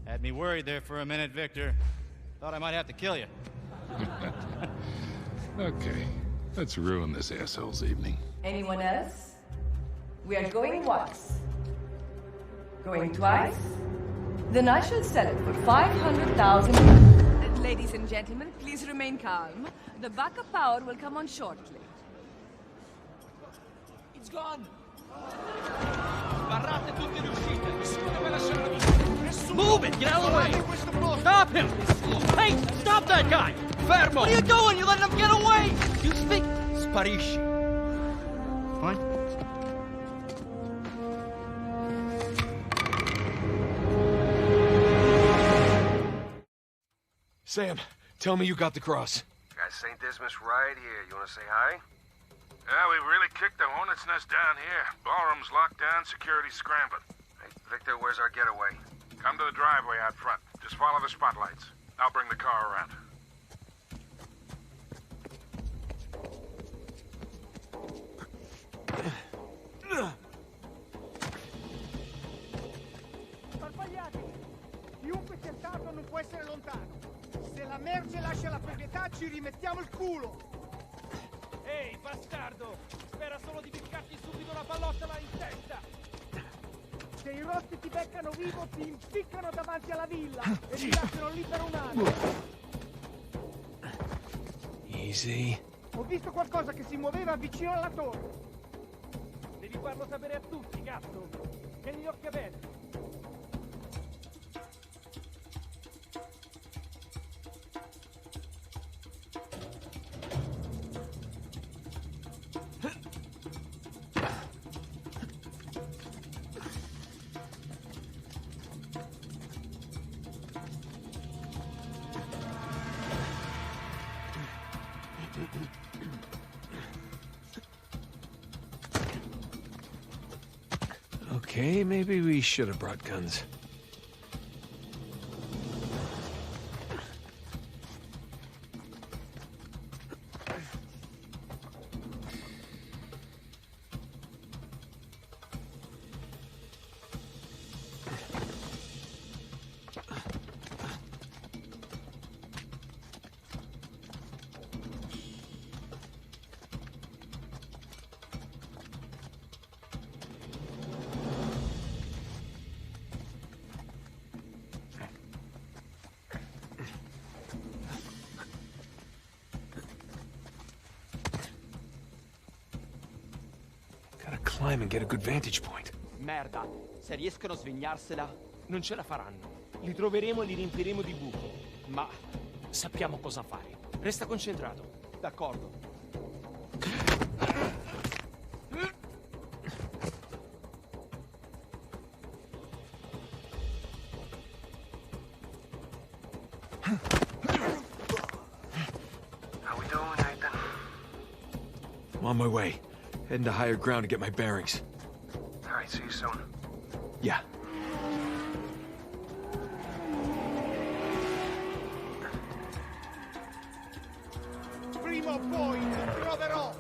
Had me worried there for a minute, Victor. Thought I might have to kill you. Okay. Let's ruin this asshole's evening. Anyone else? We are going once. Going twice? Then I shall sell it for 500,000. Ladies and gentlemen, please remain calm. The backup power will come on shortly. It's gone! Sbarrate tutte le uscite, nessuno deve lasciare via. Nessuno! Move it! Get out of the way! Stop him! Hey, stop that guy! Fermo! What are you doing? You letting him get away! You speak... Sparisci. Fine. Sam, tell me you got the cross. Got St. Dismas right here. You wanna say hi? Yeah, we really kicked the hornet's nest down here. Ballroom's locked down, security's scrambling. Hey, Victor, where's our getaway? Come to the driveway out front. Just follow the spotlights. I'll bring the car around. Sbagliate! Chiunque sia il tardo non può essere lontano. Se la merce lascia la proprietà, ci rimettiamo il culo! Ehi, bastardo! Spera solo di ficcarti subito la pallottola in testa! Se i rossi ti beccano vivo, ti impiccano davanti alla villa e ti lasciano lì per un anno! Easy. Ho visto qualcosa che si muoveva vicino alla torre! Devi farlo sapere a tutti, gatto! Tieni gli occhi aperti! Okay, maybe we should have brought guns. climb and get a good vantage point. Merda, se riescono a svignarsela... Non ce la faranno. Li troveremo e li riempiremo di buco. Ma sappiamo cosa fare. Resta concentrato. D'accordo. How we doing, Nathan? I'm on my way. Heading to higher ground to get my bearings. All right, see you soon. Yeah. Prima o poi ti troverò!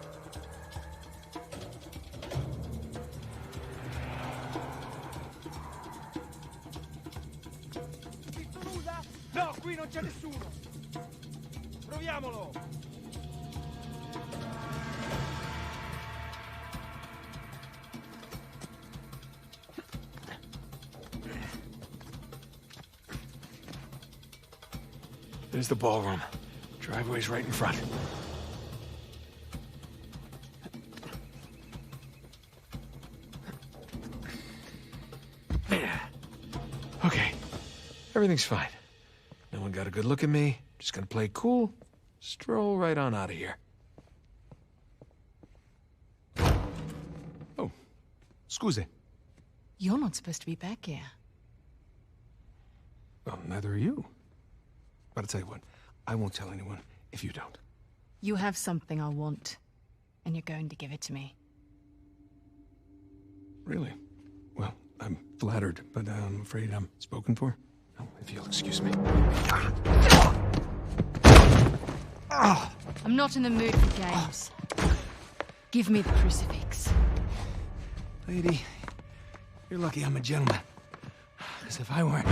Visto nulla? No, qui non c'è nessuno! Proviamolo! There's the ballroom. Driveway's right in front. Okay. Everything's fine. No one got a good look at me. Just gonna play cool. Stroll right on out of here. Oh. Scuse. You're not supposed to be back here. Well, neither are you. But I'll tell you what, I won't tell anyone if you don't. You have something I want, and you're going to give it to me. Really? Well, I'm flattered, but I'm afraid I'm spoken for. Oh, if you'll excuse me. I'm not in the mood for games. Give me the crucifix. Lady, you're lucky I'm a gentleman. Because if I weren't...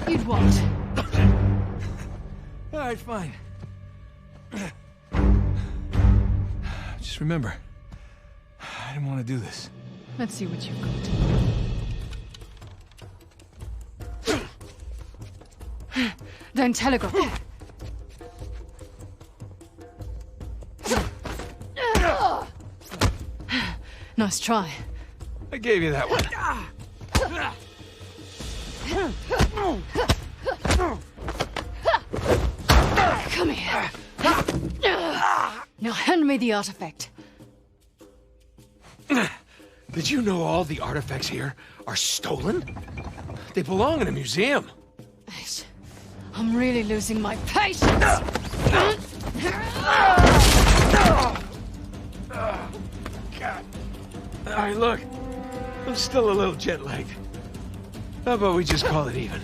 You'd what? All right, fine. Just remember, I didn't want to do this. Let's see what you've got. Don't telegraph. Nice try. I gave you that one. Come here. Now hand me the artifact. Did you know all the artifacts here are stolen? They belong in a museum. I'm really losing my patience. God. All right, look. I'm still a little jet-lagged. How about we just call it even?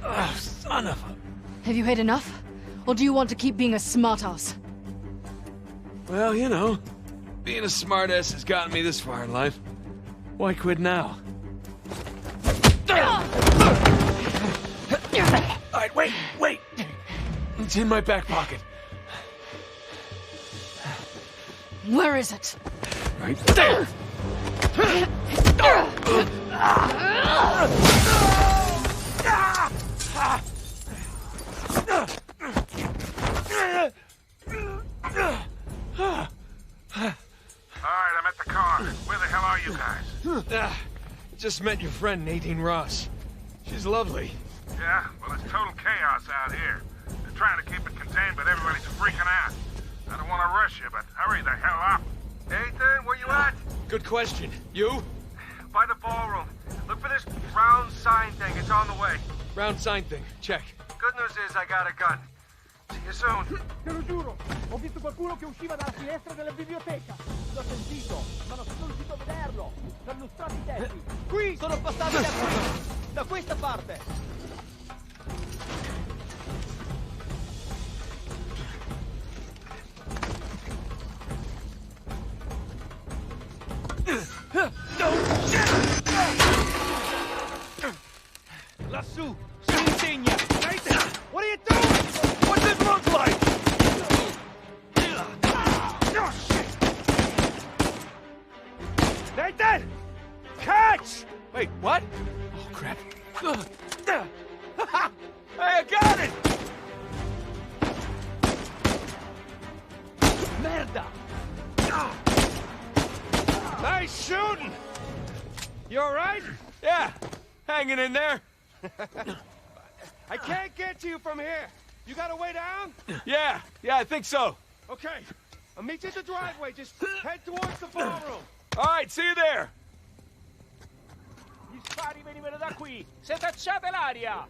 Oh, son of a... Have you had enough? Or do you want to keep being a smartass? Well, you know, being a smartass has gotten me this far in life. Why quit now? All right, wait! It's in my back pocket. Where is it? Right there! Alright, I'm at the car. Where the hell are you guys? Just met your friend, Nadine Ross. She's lovely. Yeah? Well, it's total chaos out here. They're trying to keep it contained, but everybody's freaking out. I don't want to rush you, but hurry the hell up. Ethan, where you at? Good question. You? By the ballroom. Look for this round sign thing. It's on the way. Round sign thing. Check. Good news is I got a gun. See you soon. Te lo giuro, ho visto qualcuno che usciva dalla finestra della biblioteca. L'ho sentito, ma non sono riuscito a vederlo. L'hanno lustrati i tetti. Qui sono passati da qui, da questa parte. Lassù, si insegna. Nathan, what are you doing? What's it look like? Oh, shit. Nathan! Catch! Wait, what? Oh, crap. Hey, I got it! Merda! Nice shooting! You all right? Yeah, hanging in there. I can't get to you from here. You got a way down? Yeah, I think so. Okay, I'll meet you at the driveway. Just head towards the ballroom. All right, see you there. Gli spari venivano da qui. Si è tacciata l'aria.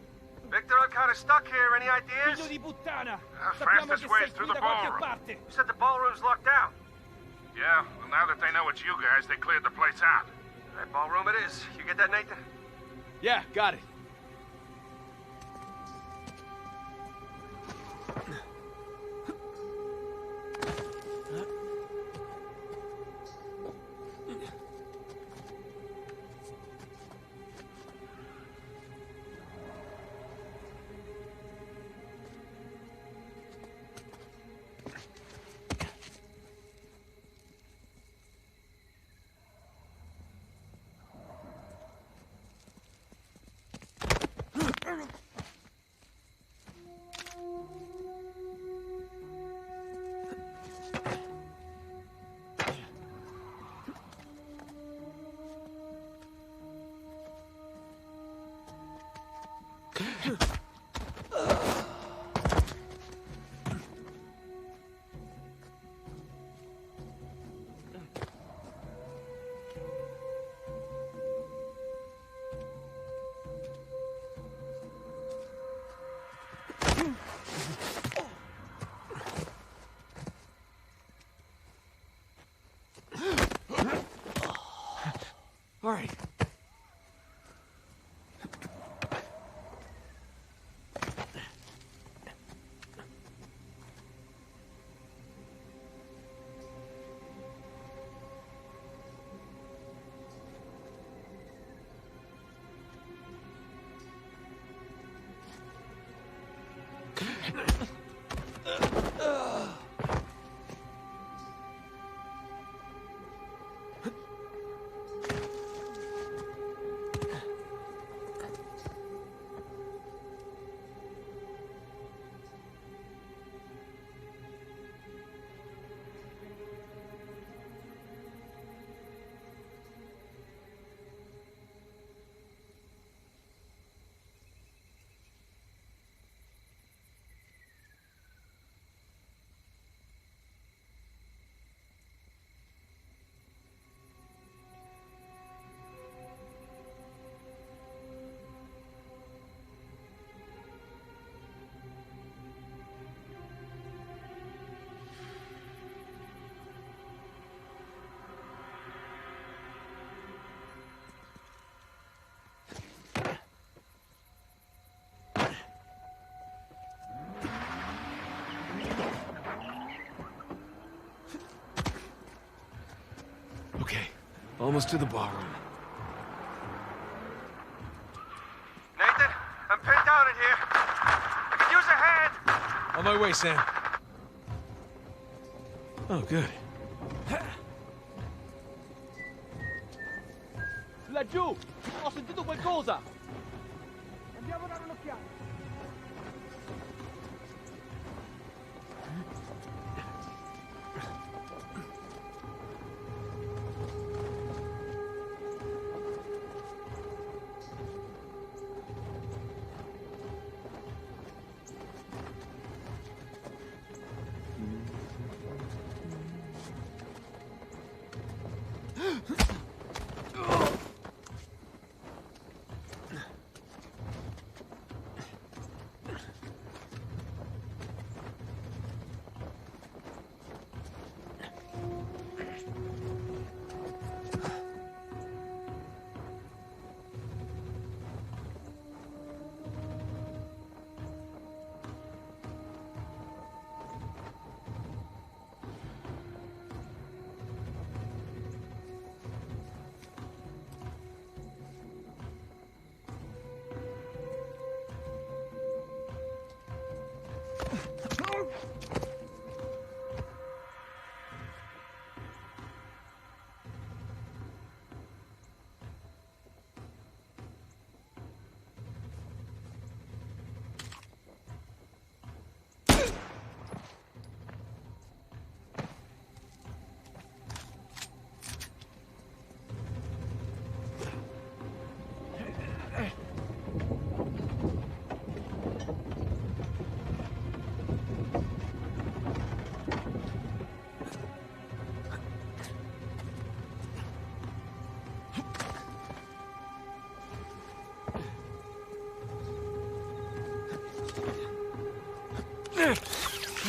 Victor, I'm kind of stuck here. Any ideas? Figlio di puttana. Fastest way is through the ballroom. You said the ballroom's locked down. Yeah, well, now that they know it's you guys, they cleared the place out. All right, ballroom it is. You get that, Nathan? Yeah, got it. All right. Okay, almost to the ballroom. Nathan, I'm pinned down in here. I could use a hand. On my way, Sam. Oh, good. Laggiù! Ho sentito qualcosa! Andiamo a dare un'occhiata.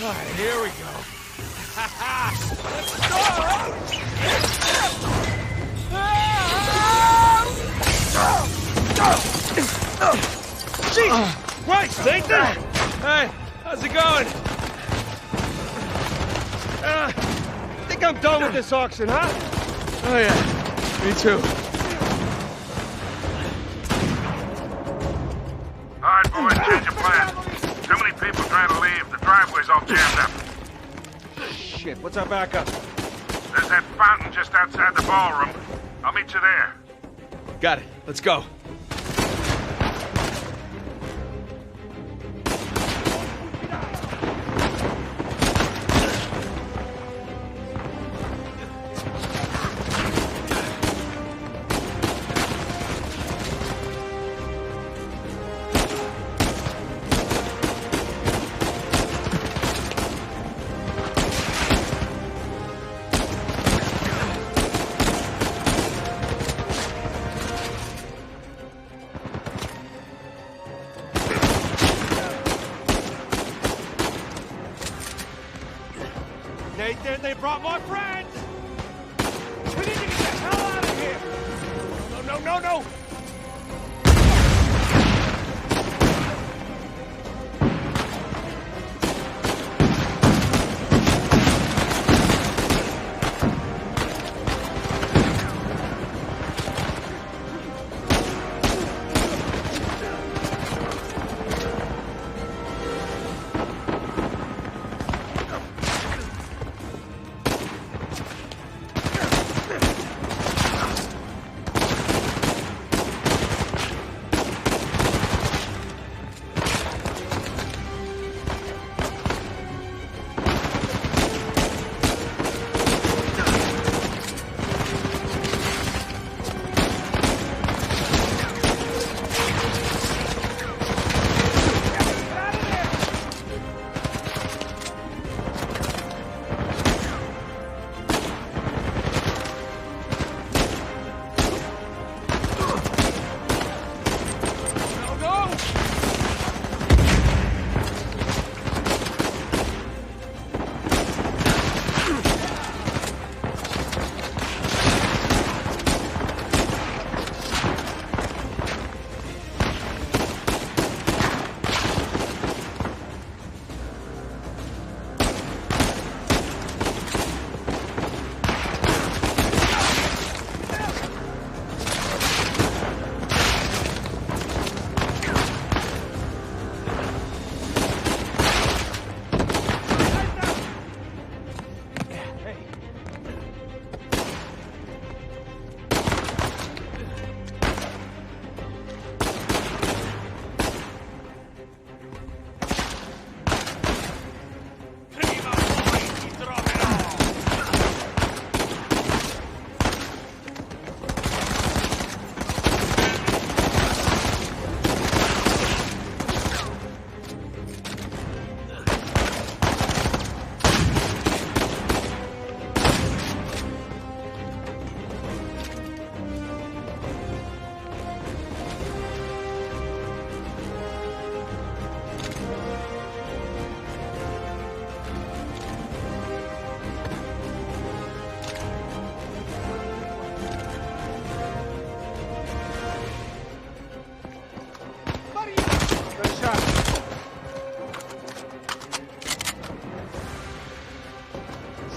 All right, here we go. Let's go! Jesus Christ, Nathan! Hey, how's it going? Think I'm done with this auction, huh? Oh yeah, me too. All right, boys, change of plan. Too many people trying to leave. The driveway's all jammed up. Shit, what's our backup? There's that fountain just outside the ballroom. I'll meet you there. Got it. Let's go. Nathan, they brought more friends! We need to get the hell out of here! No!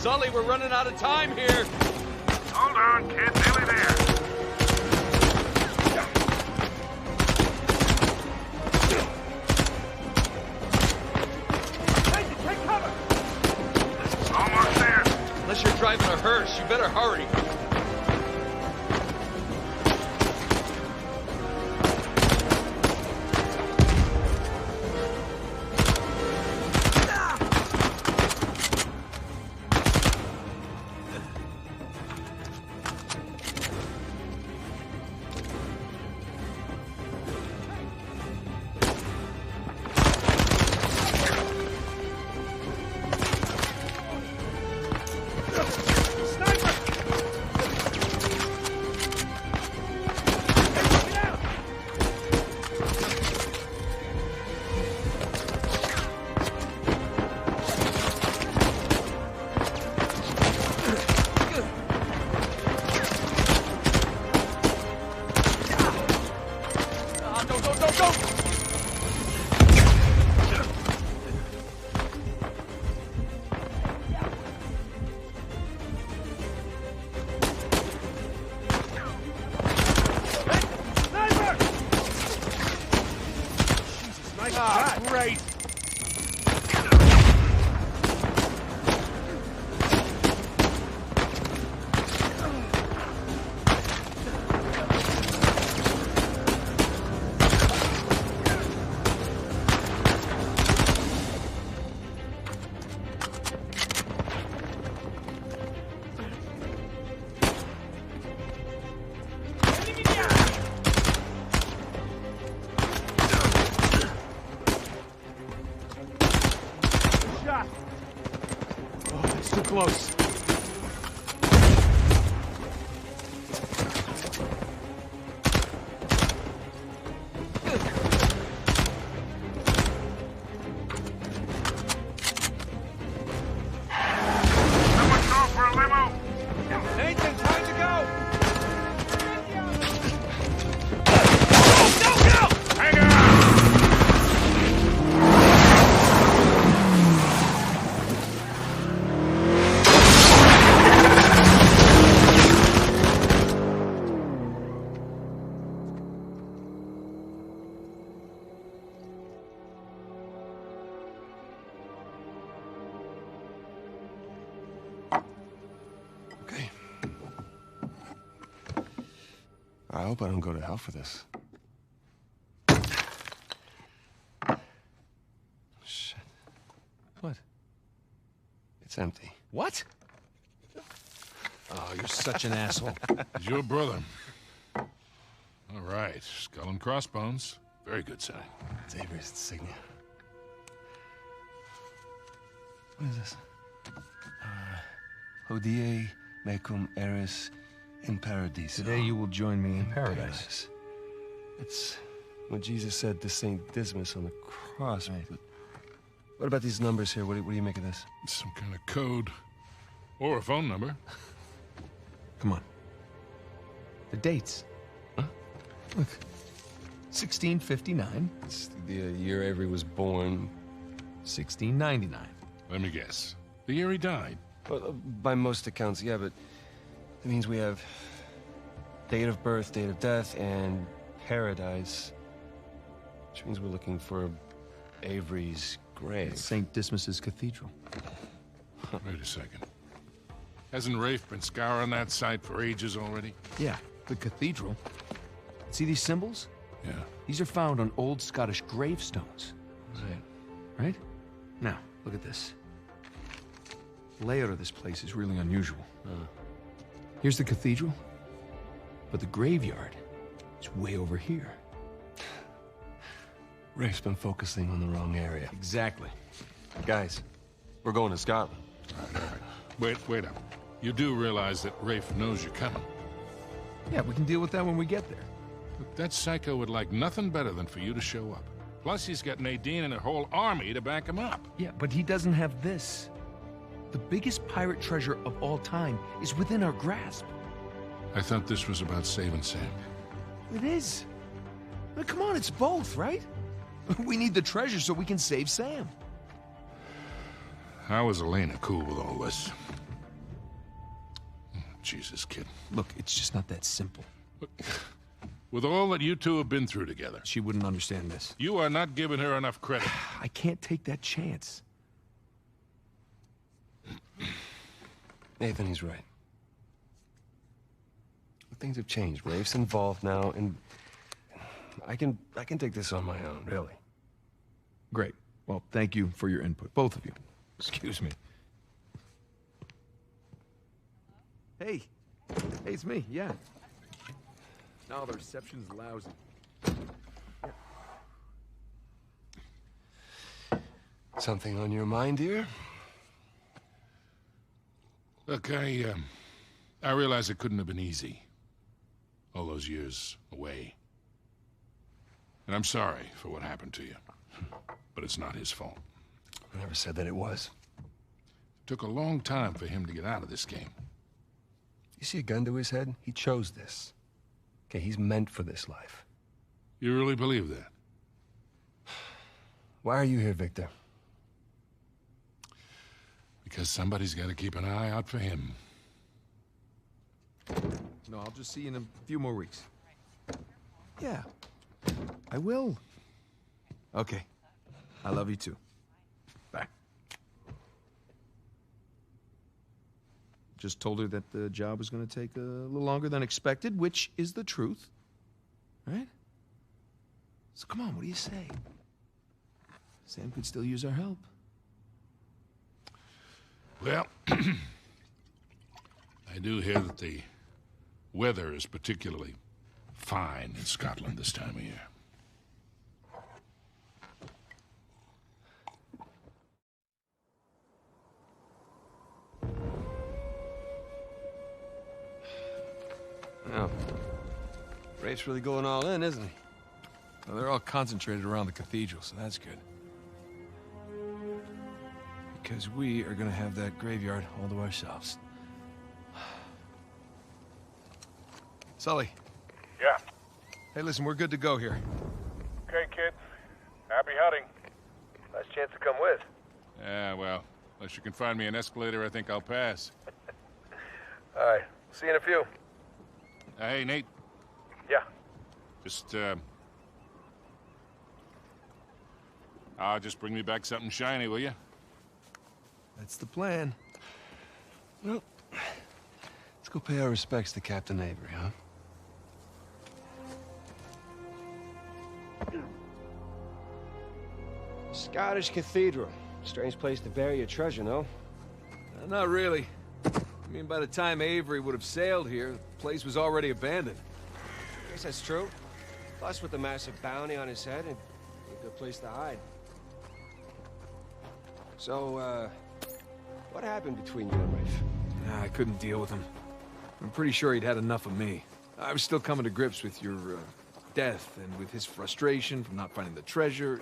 Sully, we're running out of time here. Hold on, kid. Nearly there. Take cover! Almost there. Unless you're driving a hearse, you better hurry. close. Someone call for a limo? Nathan, time to go! Hang on! Okay. I hope I don't go to hell for this. Shit. What? It's empty. What? Oh, you're such an asshole. He's your brother. All right, skull and crossbones. Very good sign. It's Avery's insignia. What is this? Hodie mecum eris in paradiso. Today you will join me in paradise. It's what Jesus said to Saint Dismas on the cross. Right. But what about these numbers here? What do you make of this? It's some kind of code. Or a phone number. Come on. The dates. Huh? Look. 1659. It's the year Avery was born. 1699. Let me guess. The year he died. Well, by most accounts, yeah, but it means we have date of birth, date of death, and paradise. Which means we're looking for Avery's grave. St. Dismas's cathedral. Wait a second. Hasn't Rafe been scouring that site for ages already? Yeah, the cathedral. See these symbols? Yeah. These are found on old Scottish gravestones. Right. Right? Now, look at this. The layout of this place is really unusual. Here's the cathedral, but the graveyard is way over here. Rafe's been focusing on the wrong area. Exactly. Guys, we're going to Scotland. All right. Wait up. You do realize that Rafe knows you're coming? Yeah, we can deal with that when we get there. Look, that psycho would like nothing better than for you to show up. Plus, he's got Nadine and a whole army to back him up. Yeah, but he doesn't have this. The biggest pirate treasure of all time is within our grasp. I thought this was about saving Sam. It is. I mean, come on, it's both, right? We need the treasure so we can save Sam. How is Elena cool with all this? Jesus, kid. Look, it's just not that simple. Look, with all that you two have been through together... She wouldn't understand this. You are not giving her enough credit. I can't take that chance. Nathan, he's right. Things have changed. Rafe's involved now, and I can take this on my own, really. Great. Well, thank you for your input, both of you. Excuse me. Hey. Hey, it's me, yeah. No, the reception's lousy. Something on your mind, dear? Look, I realize it couldn't have been easy. All those years away. And I'm sorry for what happened to you. But it's not his fault. I never said that it was. It took a long time for him to get out of this game. You see a gun to his head? He chose this. Okay, he's meant for this life. You really believe that? Why are you here, Victor? Because somebody's got to keep an eye out for him. No, I'll just see you in a few more weeks. Yeah, I will. Okay. I love you too. Bye. Just told her that the job was going to take a little longer than expected, which is the truth. Right? So come on, what do you say? Sam could still use our help. Well, I do hear that the weather is particularly fine in Scotland this time of year. Well, Rafe's really going all in, isn't he? Well, they're all concentrated around the cathedral, so that's good. Because we are gonna have that graveyard all to ourselves. Sully. Yeah. Hey, listen, we're good to go here. Okay, kid. Happy hunting. Nice chance to come with. Yeah, well, unless you can find me an escalator, I think I'll pass. All right. See you in a few. Hey, Nate. Yeah. Just bring me back something shiny, will you? That's the plan. Well, let's go pay our respects to Captain Avery, huh? Scottish Cathedral. Strange place to bury your treasure, no? Not really. I mean, by the time Avery would have sailed here, the place was already abandoned. I guess that's true. Plus, with the massive bounty on his head, it'd be a good place to hide. So, what happened between you and Rafe? I couldn't deal with him. I'm pretty sure he'd had enough of me. I was still coming to grips with your death and with his frustration from not finding the treasure.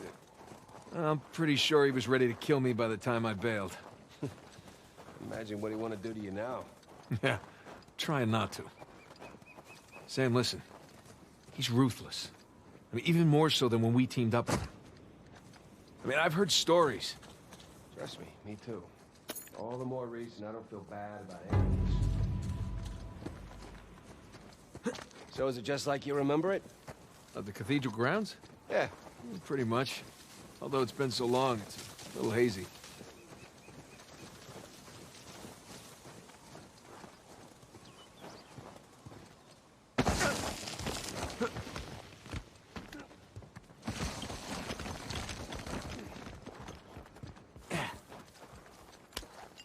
I'm pretty sure he was ready to kill me by the time I bailed. Imagine what he want to do to you now. Yeah, trying not to. Sam, listen. He's ruthless. I mean, even more so than when we teamed up with him. I mean, I've heard stories. Trust me too. All the more reason I don't feel bad about any of this. So is it just like you remember it? Of the cathedral grounds? Yeah. Pretty much. Although it's been so long, it's a little hazy.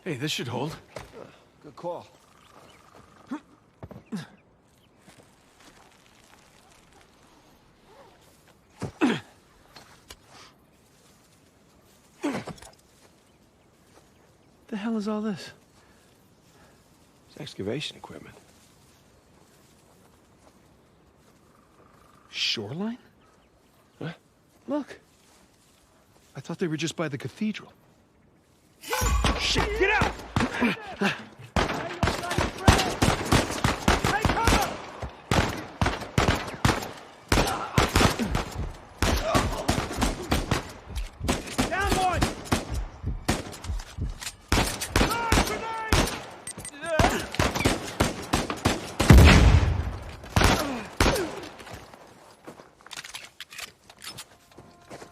Hey, this should hold. Good call. The hell is all this? It's excavation equipment. Shoreline? Huh? Look. I thought they were just by the cathedral. Shit, get out! Down one!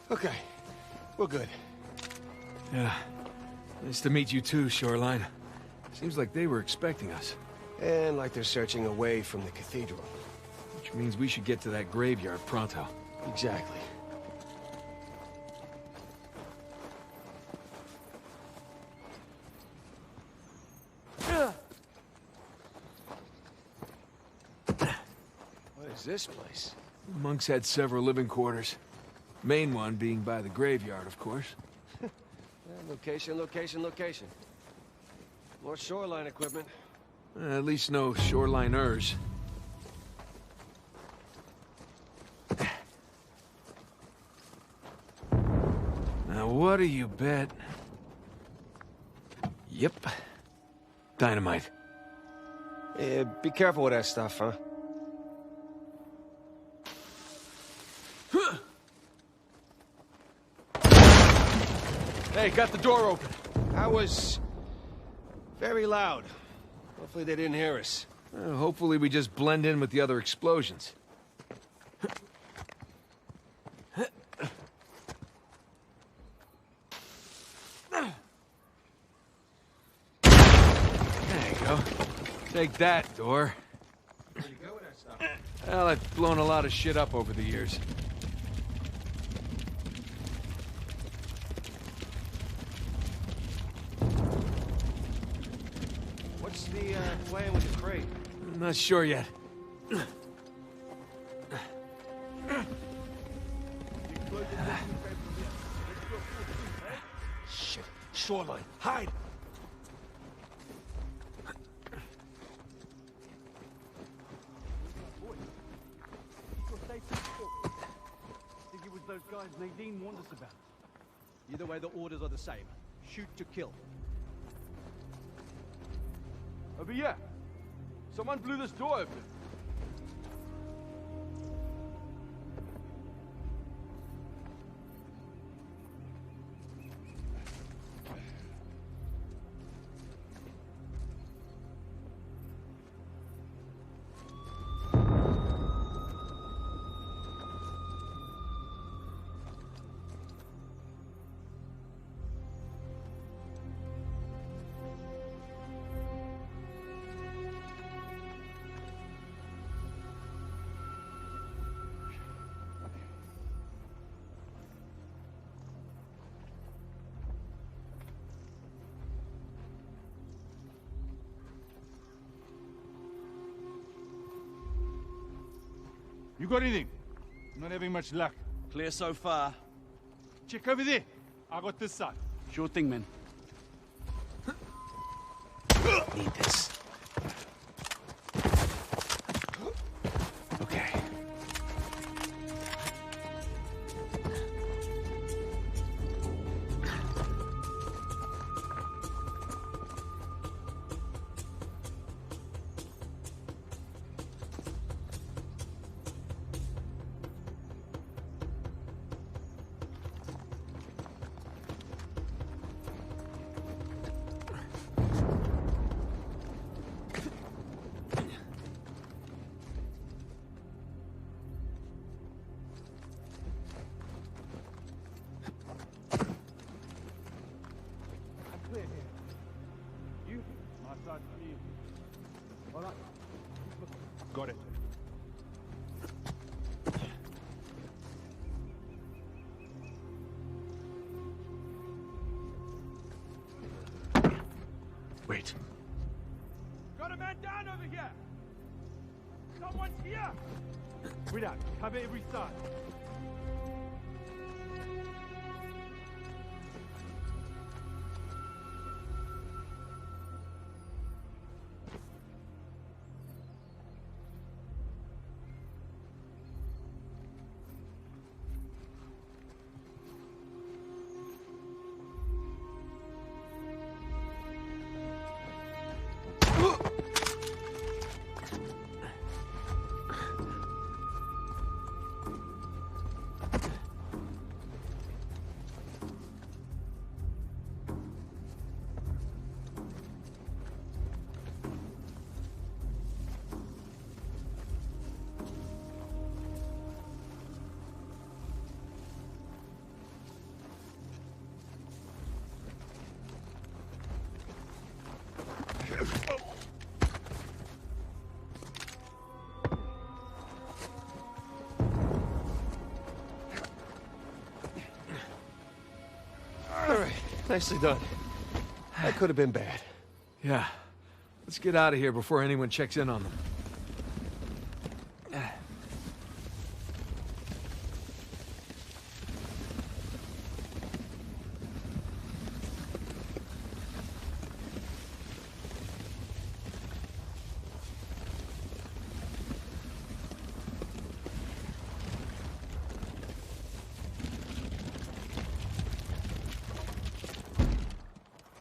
Okay, we're good. Yeah. Nice to meet you too, Shoreline. Seems like they were expecting us. And like they're searching away from the cathedral. Which means we should get to that graveyard pronto. Exactly. What is this place? The monks had several living quarters. Main one being by the graveyard, of course. Location, location, location. More shoreline equipment. At least no shoreliners. Now, what do you bet? Yep. Dynamite. Yeah, be careful with that stuff, huh? Hey, got the door open. That was very loud. Hopefully they didn't hear us. Hopefully we just blend in with the other explosions. There you go. Take that, door. Where'd you go with that stuff? Well, I've blown a lot of shit up over the years. What's the plan with the crate? I'm not sure yet. Shit. Shoreline. Hide! guys Nadine warned us about. Either way, the orders are the same. Shoot to kill. Over here. Someone blew this door open. You got anything? I'm not having much luck. Clear so far. Check over there. I got this side. Sure thing, man. Need this. Okay. Clear here. You? My side's clear. All right. Got it. Wait. Got a man down over here! Someone's here! Read out. Cover every side. All right, nicely done. That could have been bad. Yeah. Let's get out of here before anyone checks in on them.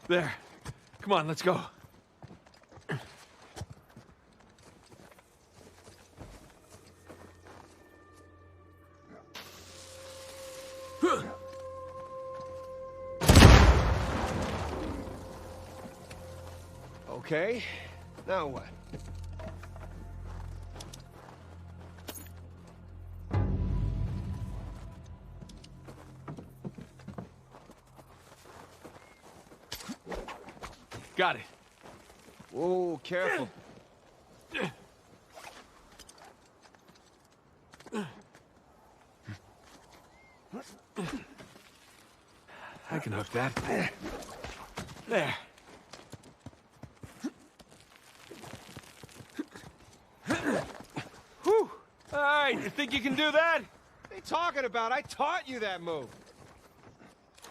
There. Come on, let's go. Okay, now what? Got it. Whoa, careful. I can hook that. There. Whew. All right, you think you can do that? What are you talking about? I taught you that move.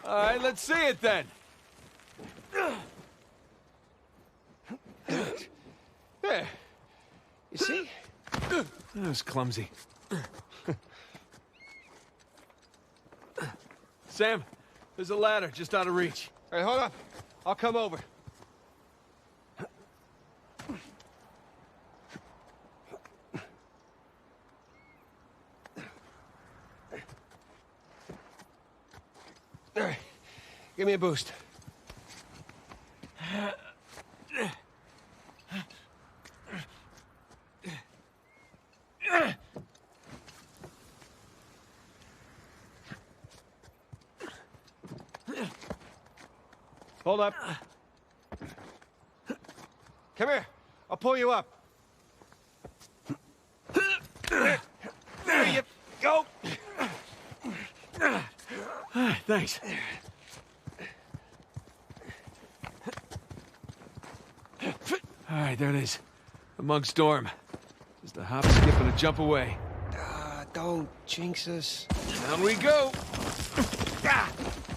All right, let's see it then. There. You see? That was clumsy. Sam, there's a ladder just out of reach. Hey, hold up. I'll come over. All right. Give me a boost. Hold up. Come here. I'll pull you up. There you go. Thanks. All right, there it is. The monk's dorm. Just a hop, skip, and a jump away. Don't jinx us. Down we go.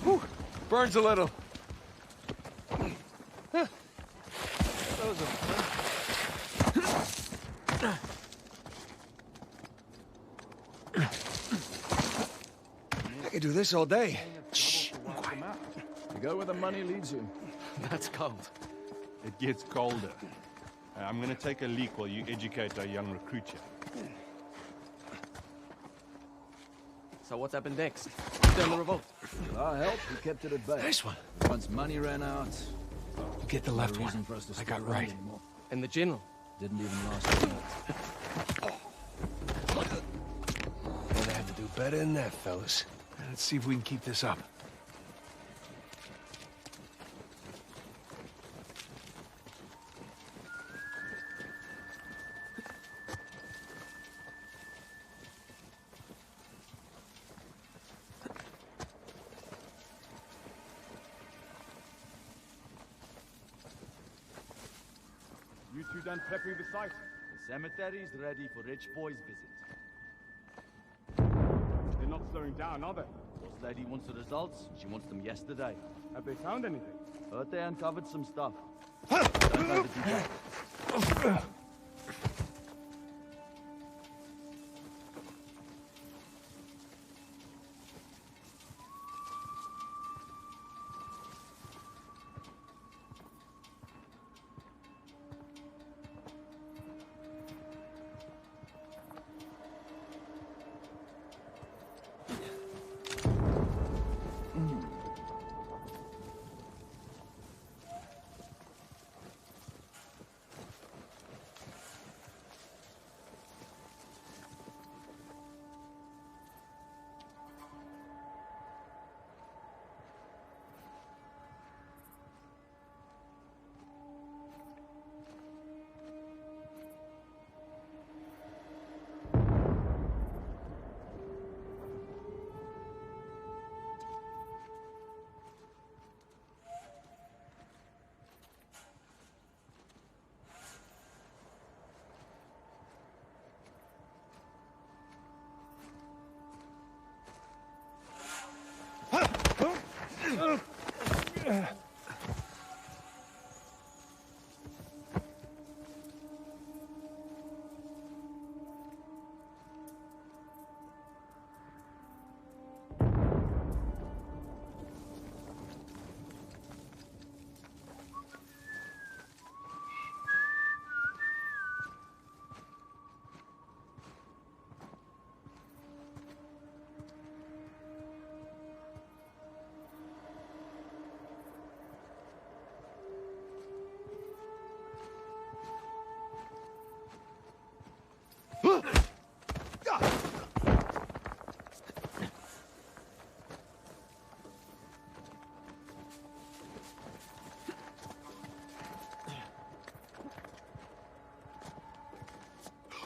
Whew. Burns a little. I could do this all day. Shh. You go where the money leads you. That's cold. It gets colder. I'm gonna take a leak while you educate our young recruit here. So what's happened next? Down the revolt. With our help, we kept it at bay. Nice one. Once money ran out, get the left one. For us to I got right. anymore. And the general? Didn't even last a minute. Gonna have to do better than that, fellas. Let's see if we can keep this up. You two done prepping the site? The cemetery's ready for Rich Boy's visit. They're not slowing down, are they? Boss lady wants the results. She wants them yesterday. Have they found anything? Heard they uncovered some stuff. Don't know the details.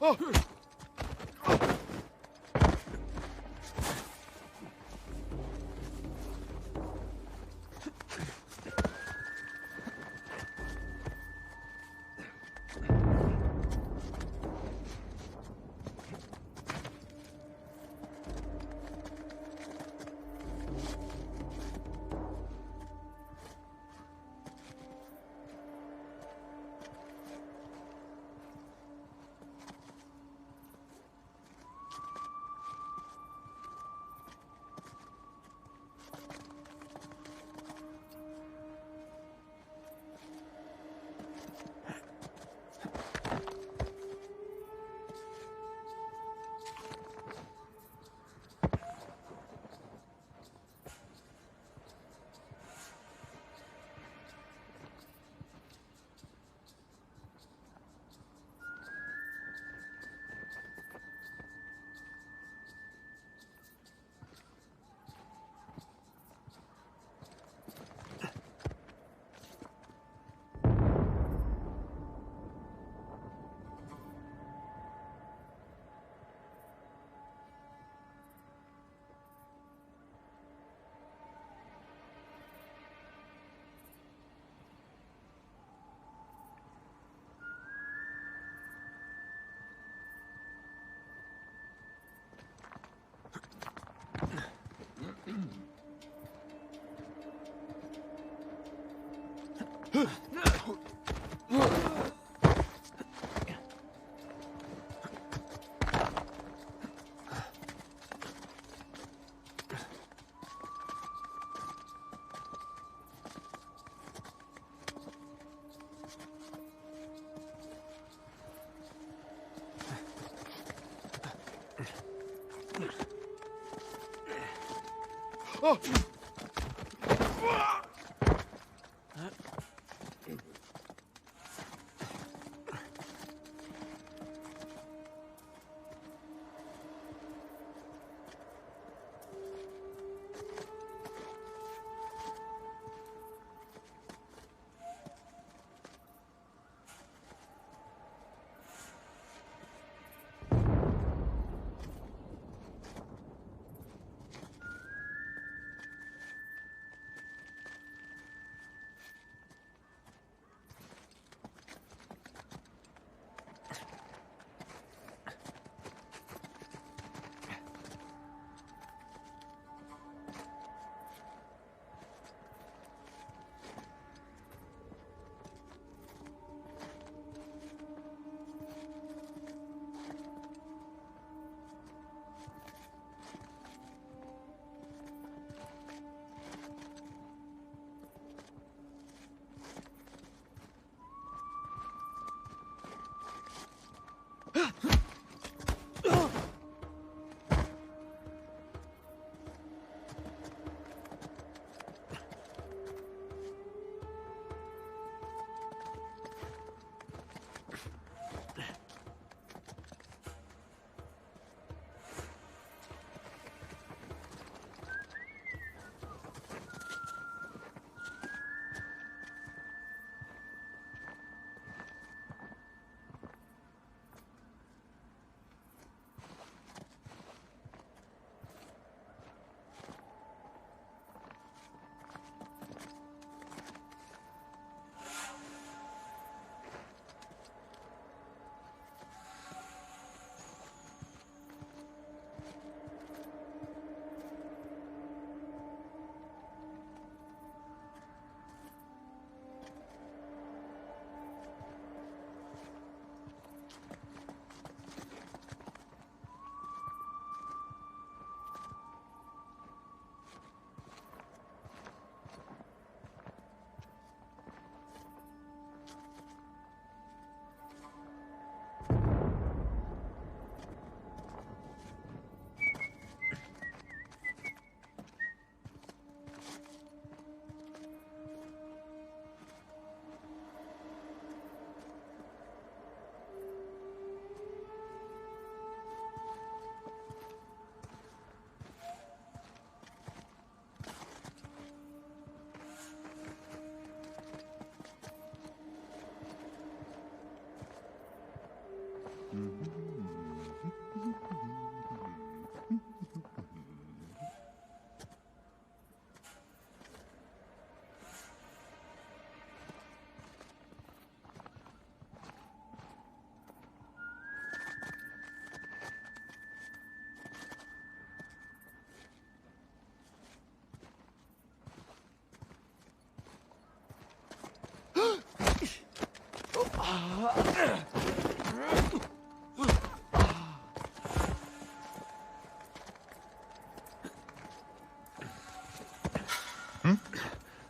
Oh! Oh!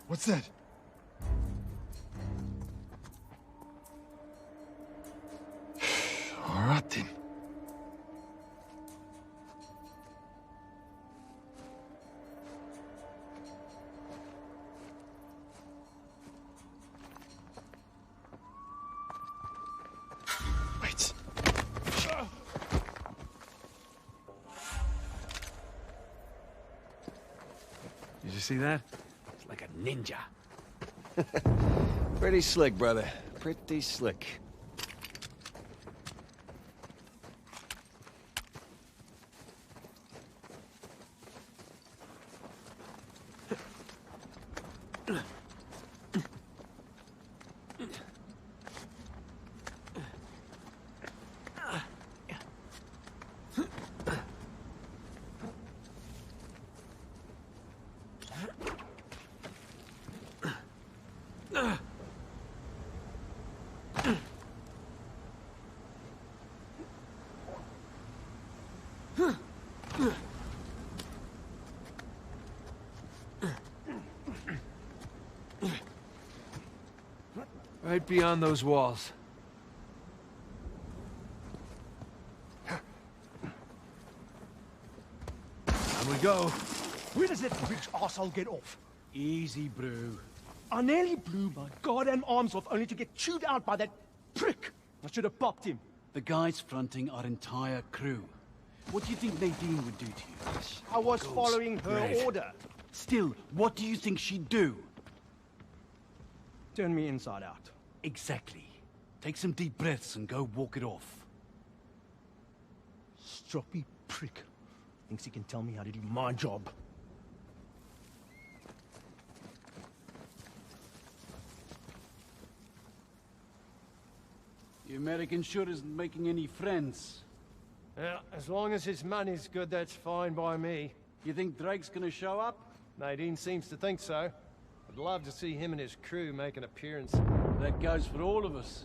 What's that? All right then. Wait. Did you see that? It's like a ninja. Pretty slick, brother. Pretty slick. Right beyond those walls. And we go. Where does that rich arsehole get off? Easy, brew. I nearly blew my goddamn arms off only to get chewed out by that prick. I should have popped him. The guys fronting our entire crew. What do you think Nadine would do to you? I was following her order. Still, what do you think she'd do? Turn me inside out. Exactly. Take some deep breaths and go walk it off. Stroppy prick. Thinks he can tell me how to do my job. The American sure isn't making any friends. Yeah, as long as his money's good, that's fine by me. You think Drake's gonna show up? Nadine seems to think so. I'd love to see him and his crew make an appearance. That goes for all of us.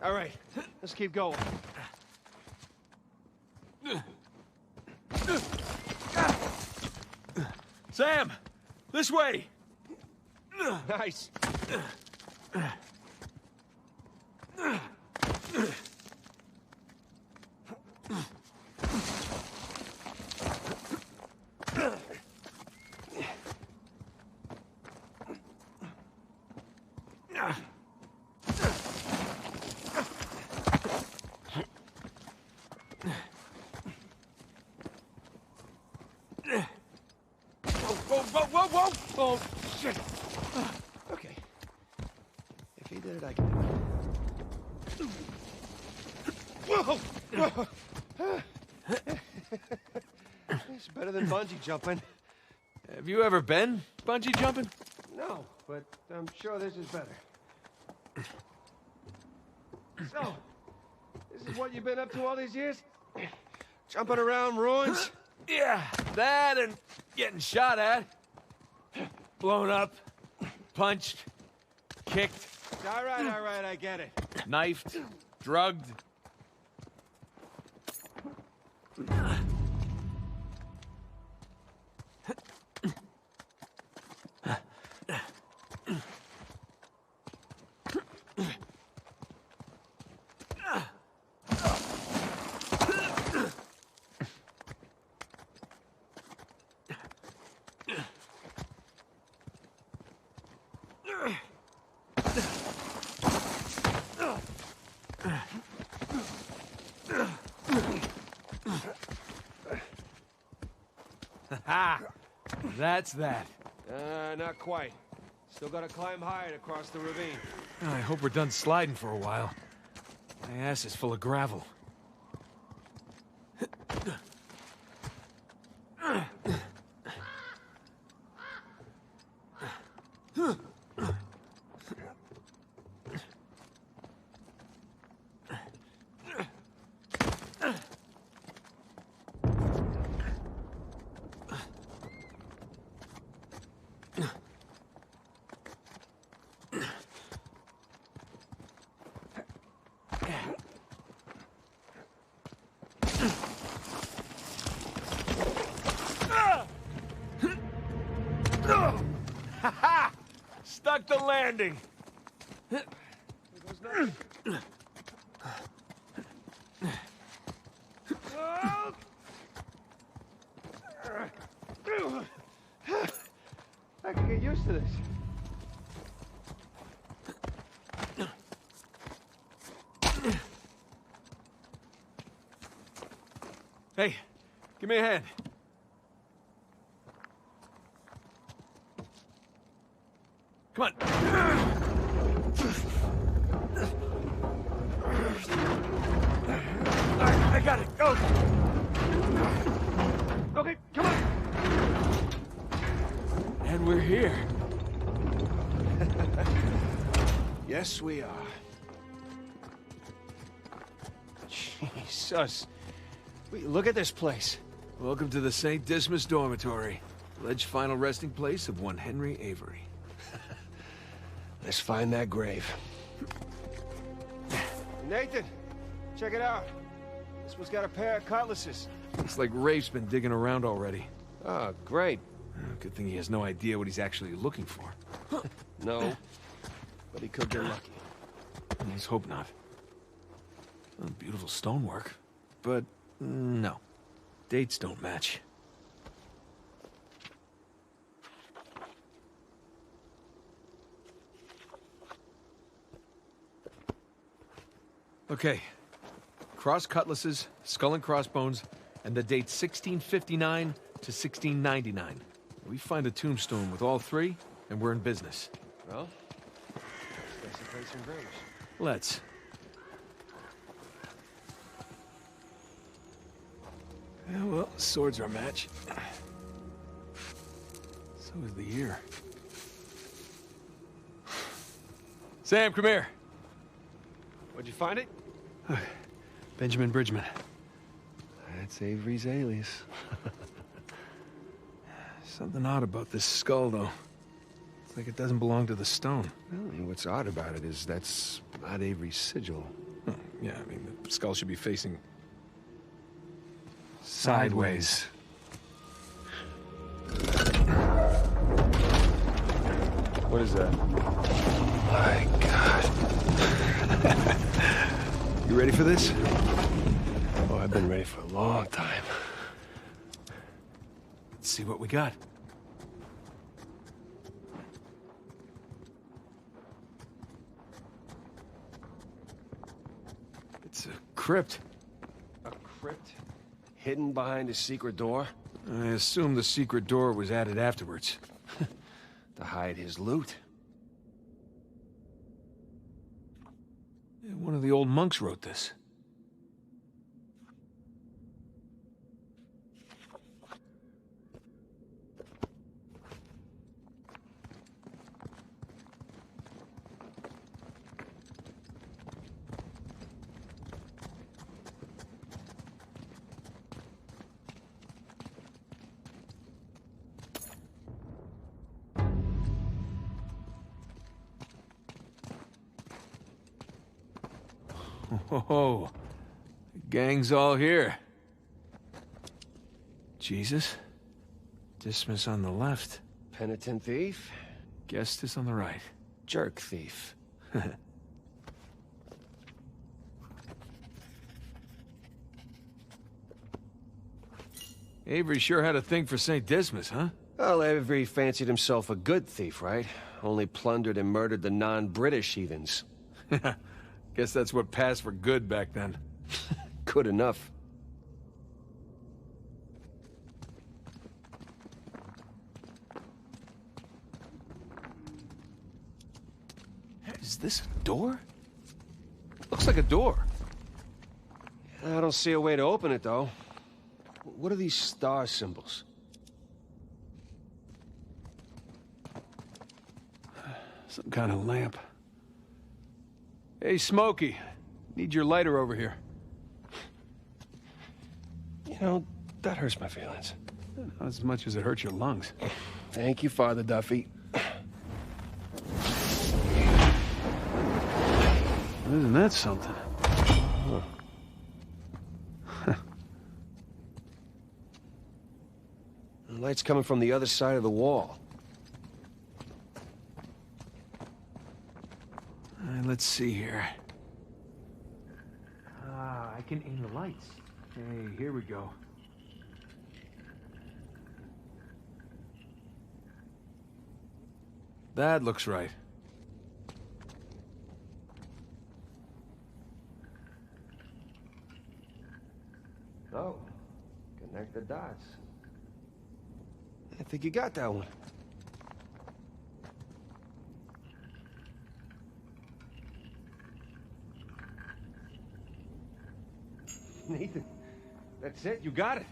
All right, let's keep going. Sam! This way! Nice. Whoa! Oh, shit. Okay. If he did it, I can do it. Whoa! It's better than bungee jumping. Have you ever been bungee jumping? No, but I'm sure this is better. So, this is what you've been up to all these years? Jumping around ruins? Yeah, that and getting shot at. Blown up. Punched. Kicked. All right, I get it. Knifed. Drugged. Ha! That's that. Not quite. Still gotta climb higher to cross the ravine. I hope we're done sliding for a while. My ass is full of gravel. block the landing! I can get used to this. Hey, give me a hand. Come on. I got it. Go. Okay, come on. And we're here. Yes, we are. Jesus. Wait, look at this place. Welcome to the St. Dismas Dormitory. Alleged final resting place of one Henry Avery. Let's find that grave. Nathan, check it out. This one's got a pair of cutlasses. Looks like Rafe's been digging around already. Oh, great. Good thing he has no idea what he's actually looking for. No, but he could get lucky. Let's hope not. Oh, beautiful stonework. But no, dates don't match. Okay, cross cutlasses, skull and crossbones, and the date 1659 to 1699. We find a tombstone with all three, and we're in business. Well, let's desecrate some graves. Let's. Yeah, well, swords are a match. So is the year. Sam, come here. Where'd you find it? Benjamin Bridgman. That's Avery's alias. Something odd about this skull, though. It's like it doesn't belong to the stone. Well, what's odd about it is that's not Avery's sigil. Oh, yeah, I mean, the skull should be facing... sideways. What is that? My God. You ready for this? Oh, I've been ready for a long time. Let's see what we got. It's a crypt. A crypt? Hidden behind a secret door? I assume the secret door was added afterwards. To hide his loot. One of the old monks wrote this. Oh, the gang's all here. Jesus, Dismas on the left. Penitent thief? Gestus on the right. Jerk thief. Avery sure had a thing for St. Dismas, huh? Well, Avery fancied himself a good thief, right? Only plundered and murdered the non-British heathens. Guess that's what passed for good back then. Good enough. Is this a door? Looks like a door. I don't see a way to open it, though. What are these star symbols? Some kind of lamp. Hey, Smokey. Need your lighter over here. You know, that hurts my feelings. Not as much as it hurts your lungs. Thank you, Father Duffy. Isn't that something? Huh. The light's coming from the other side of the wall. Let's see here. Ah, I can aim the lights. Hey, here we go. That looks right. Oh, connect the dots. I think you got that one. Nathan, that's it, you got it.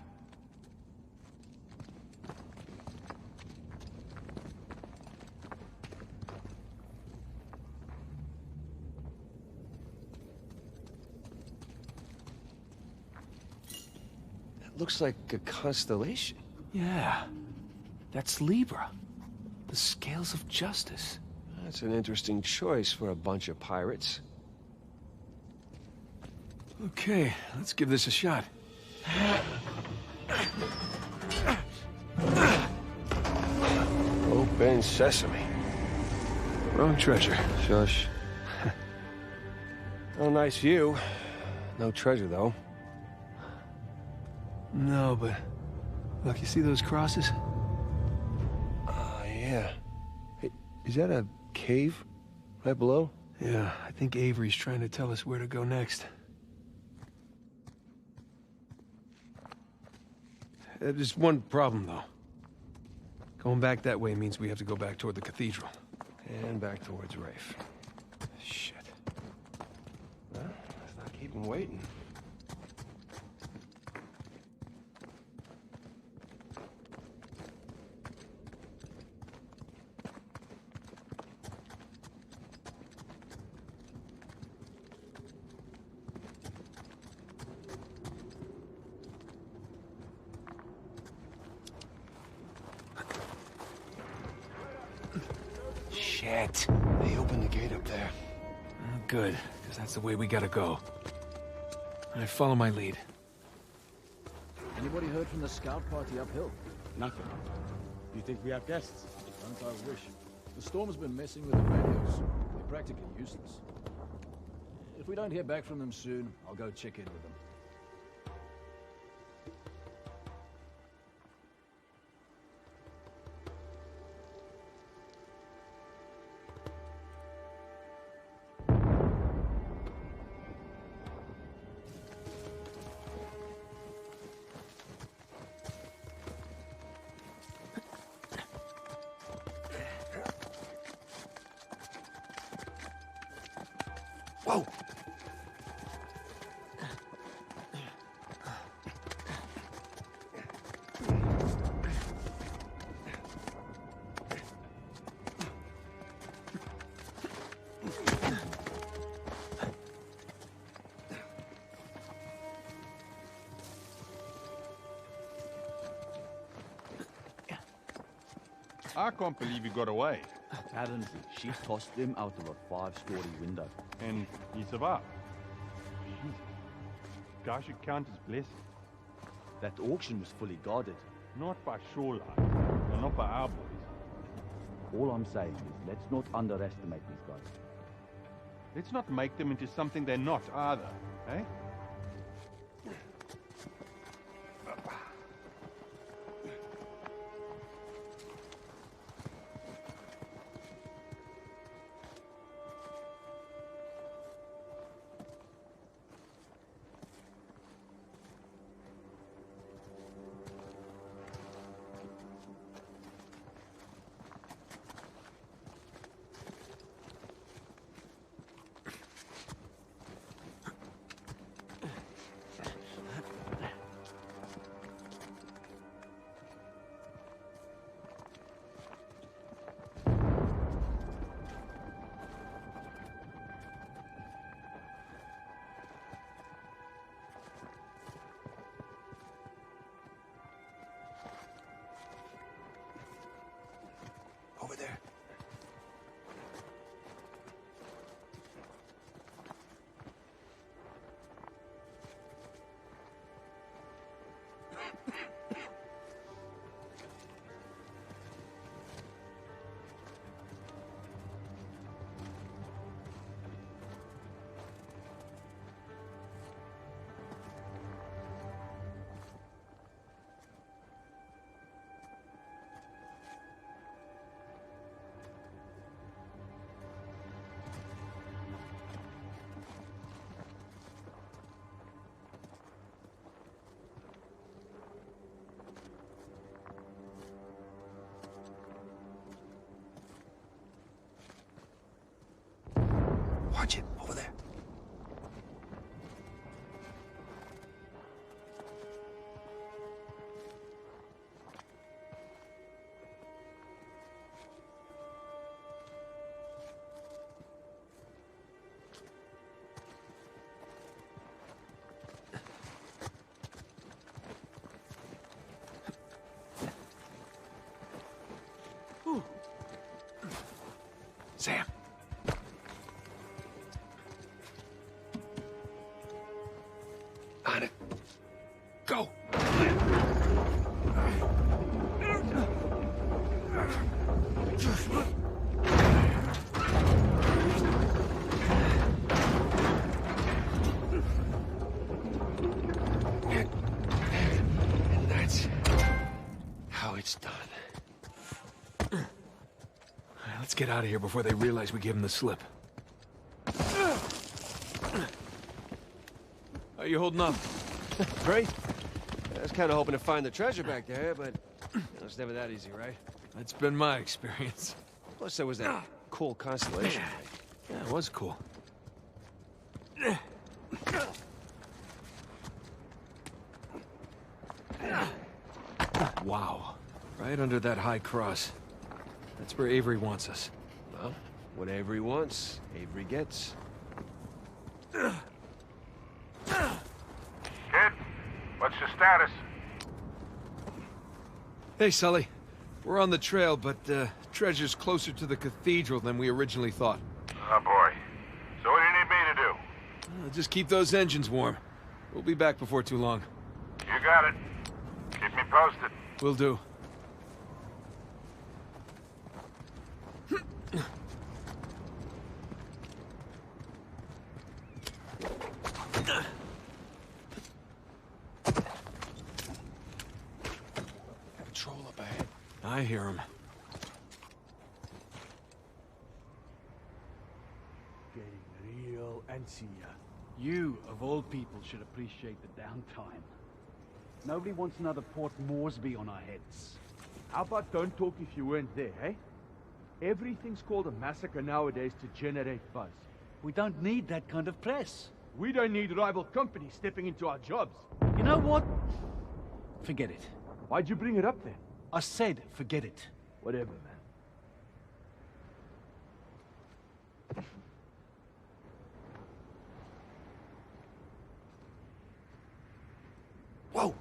That looks like a constellation. Yeah, that's Libra. The scales of justice. That's an interesting choice for a bunch of pirates. Okay, let's give this a shot. Open sesame. Wrong treasure. Shush. Oh, nice view. No treasure, though. No, but... Look, you see those crosses? Oh, yeah. Hey, is that a cave right below? Yeah, I think Avery's trying to tell us where to go next. There's one problem, though. Going back that way means we have to go back toward the cathedral. And back towards Rafe. Shit. Well, let's not keep him waiting. Shit. They opened the gate up there. Oh, good, because that's the way we gotta go. All right, follow my lead. Anybody heard from the scout party uphill? Nothing. You think we have guests? Don't I wish. The storm's been messing with the radios. They're practically useless. If we don't hear back from them soon, I'll go check in with them. Whoa! I can't believe he got away. Apparently, she tossed him out of a 5-story window. And he survived. Guy should count his blessings. That auction was fully guarded. Not by shoreline, and not by our boys. All I'm saying is, let's not underestimate these guys. Let's not make them into something they're not either, eh? it's done. Let's get out of here before they realize we gave them the slip. How you holding up? Great. I was kind of hoping to find the treasure back there, but it's never that easy, right? That's been my experience. Plus, there was that cool constellation thing. Yeah, it was cool. Wow. Right under that high cross. That's where Avery wants us. Well, what Avery wants, Avery gets. Kid, what's your status? Hey, Sully. We're on the trail, but treasure's closer to the cathedral than we originally thought. Oh, boy. So what do you need me to do? Just keep those engines warm. We'll be back before too long. You got it. Keep me posted. Will do. Patrol up ahead. I hear him. Getting real antsy. You, of all people, should appreciate the downtime. Nobody wants another Port Moresby on our heads. How about don't talk if you weren't there, eh? Everything's called a massacre nowadays to generate buzz. We don't need that kind of press. We don't need rival companies stepping into our jobs. You know what? Forget it. Why'd you bring it up then? I said forget it. Whatever, man. Whoa!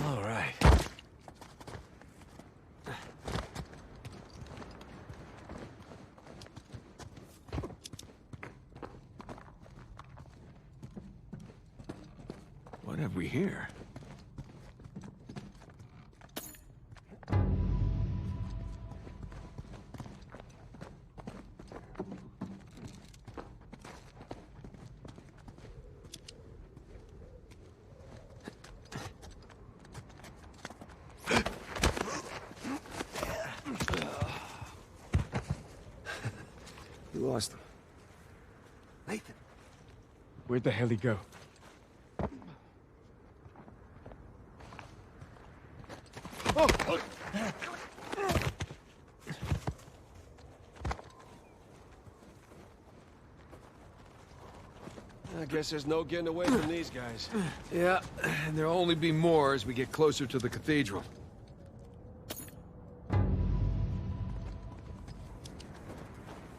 All right. What have we here? You lost him. Nathan. Where'd the hell he go? Oh! I guess there's no getting away from these guys. Yeah, and there'll only be more as we get closer to the cathedral.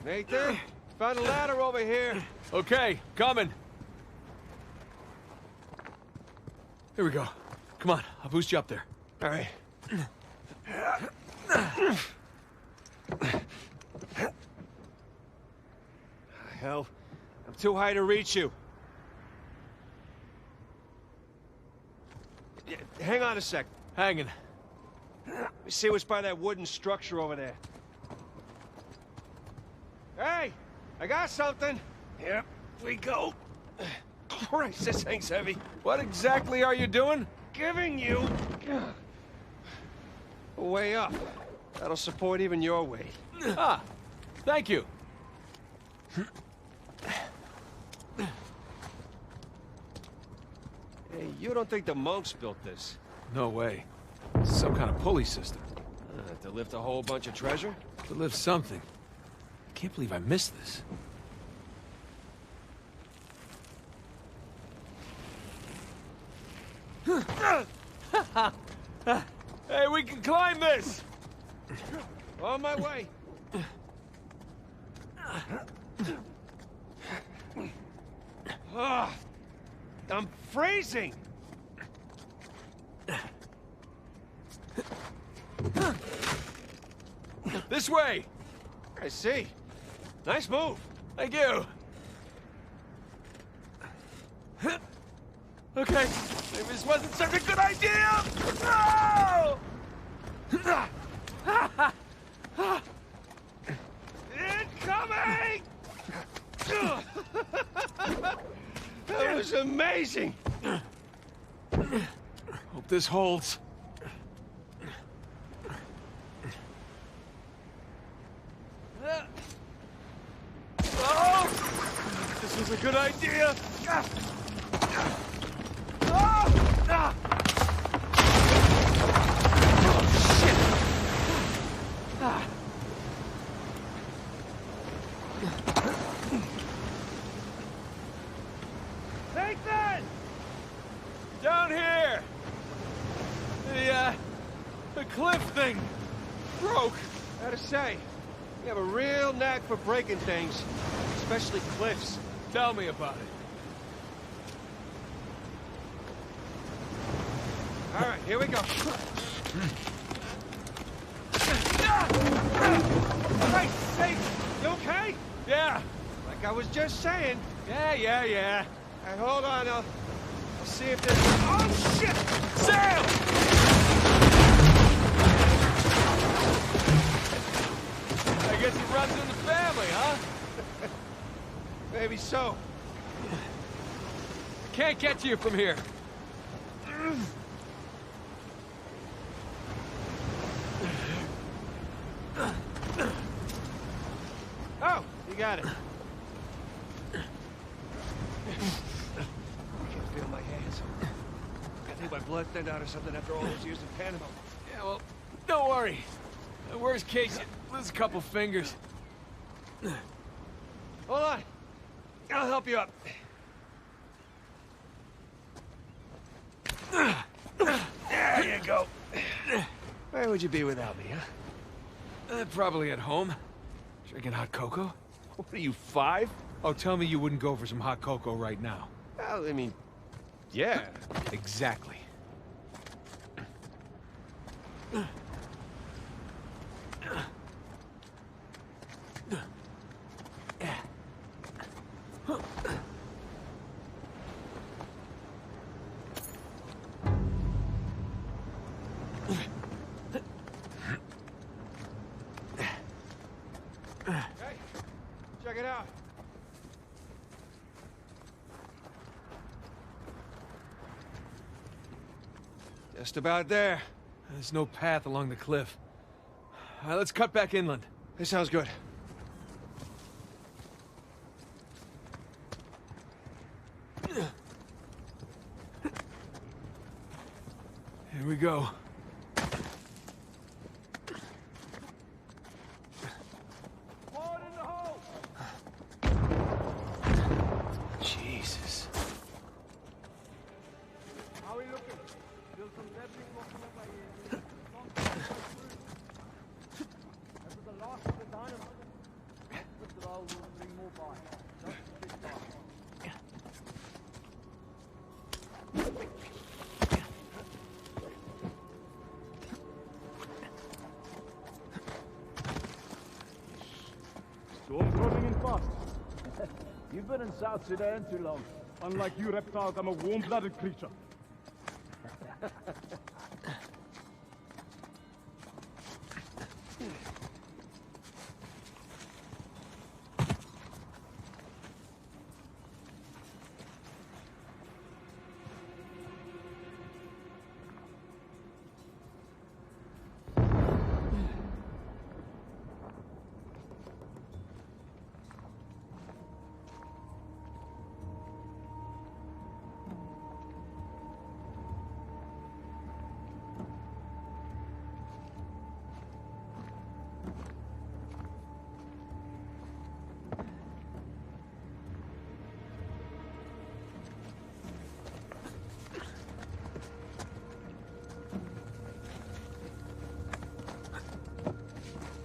Nathan, found a ladder over here. Okay, coming. Here we go. Come on, I'll boost you up there. All right. Hell, I'm too high to reach you. Yeah, hang on a sec. Hanging. Let me see what's by that wooden structure over there. Hey, I got something. Here we go. Christ, this thing's heavy. What exactly are you doing? Giving you a way up. That'll support even your weight. Ah, thank you. Hey, you don't think the monks built this? No way. It's some kind of pulley system. To lift a whole bunch of treasure? To lift something. I can't believe I missed this. Hey, we can climb this! On my way. I'm freezing! This way! I see. Nice move. Thank you. Okay, maybe this wasn't such a good idea! No! amazing! Hope this holds. Oh! This is a good idea! Nathan! Down here! The cliff thing broke. I gotta say, you have a real knack for breaking things, especially cliffs. Tell me about it. All right, here we go. Christ's sake! You okay? Yeah. Like I was just saying. Yeah. Hey, hold on, I'll see if there's... Oh, shit! Sam! I guess it runs in the family, huh? Maybe so. I can't get to you from here. Oh, you got it. I can't feel my hands. I think my blood thinned out or something after all those years in Panama. Yeah, well, don't worry. The worst case, you lose a couple fingers. Hold on. I'll help you up. There you go. Where would you be without me, huh? Probably at home. Drinking hot cocoa? What are you, 5? Oh, tell me you wouldn't go for some hot cocoa right now. Well, I mean, yeah. Exactly. Check it out. Just about there. There's no path along the cliff. Let's cut back inland. This sounds good. Here we go. Jesus. How are we looking? Still some debris walking over here. That was the last of the dynamite. Look at all those 3 more by. Just a bit dark. Storm's rolling in fast. You've been in South Sudan too long. Unlike you reptiles, I'm a warm-blooded creature.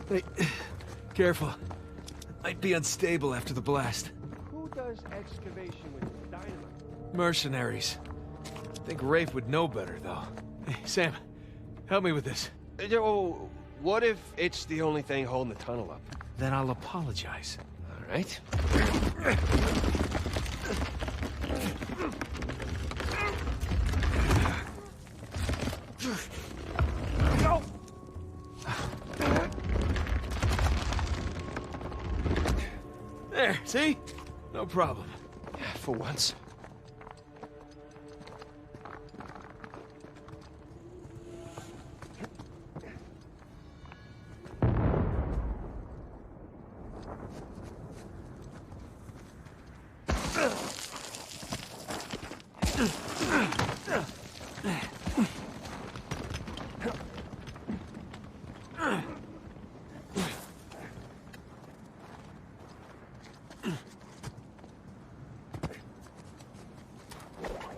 Hey, careful. Might be unstable after the blast. Who does excavation with dynamite? Mercenaries. I think Rafe would know better, though. Hey, Sam, help me with this. Oh, what if it's the only thing holding the tunnel up? Then I'll apologize. All right. Go! There, see? No problem. For once.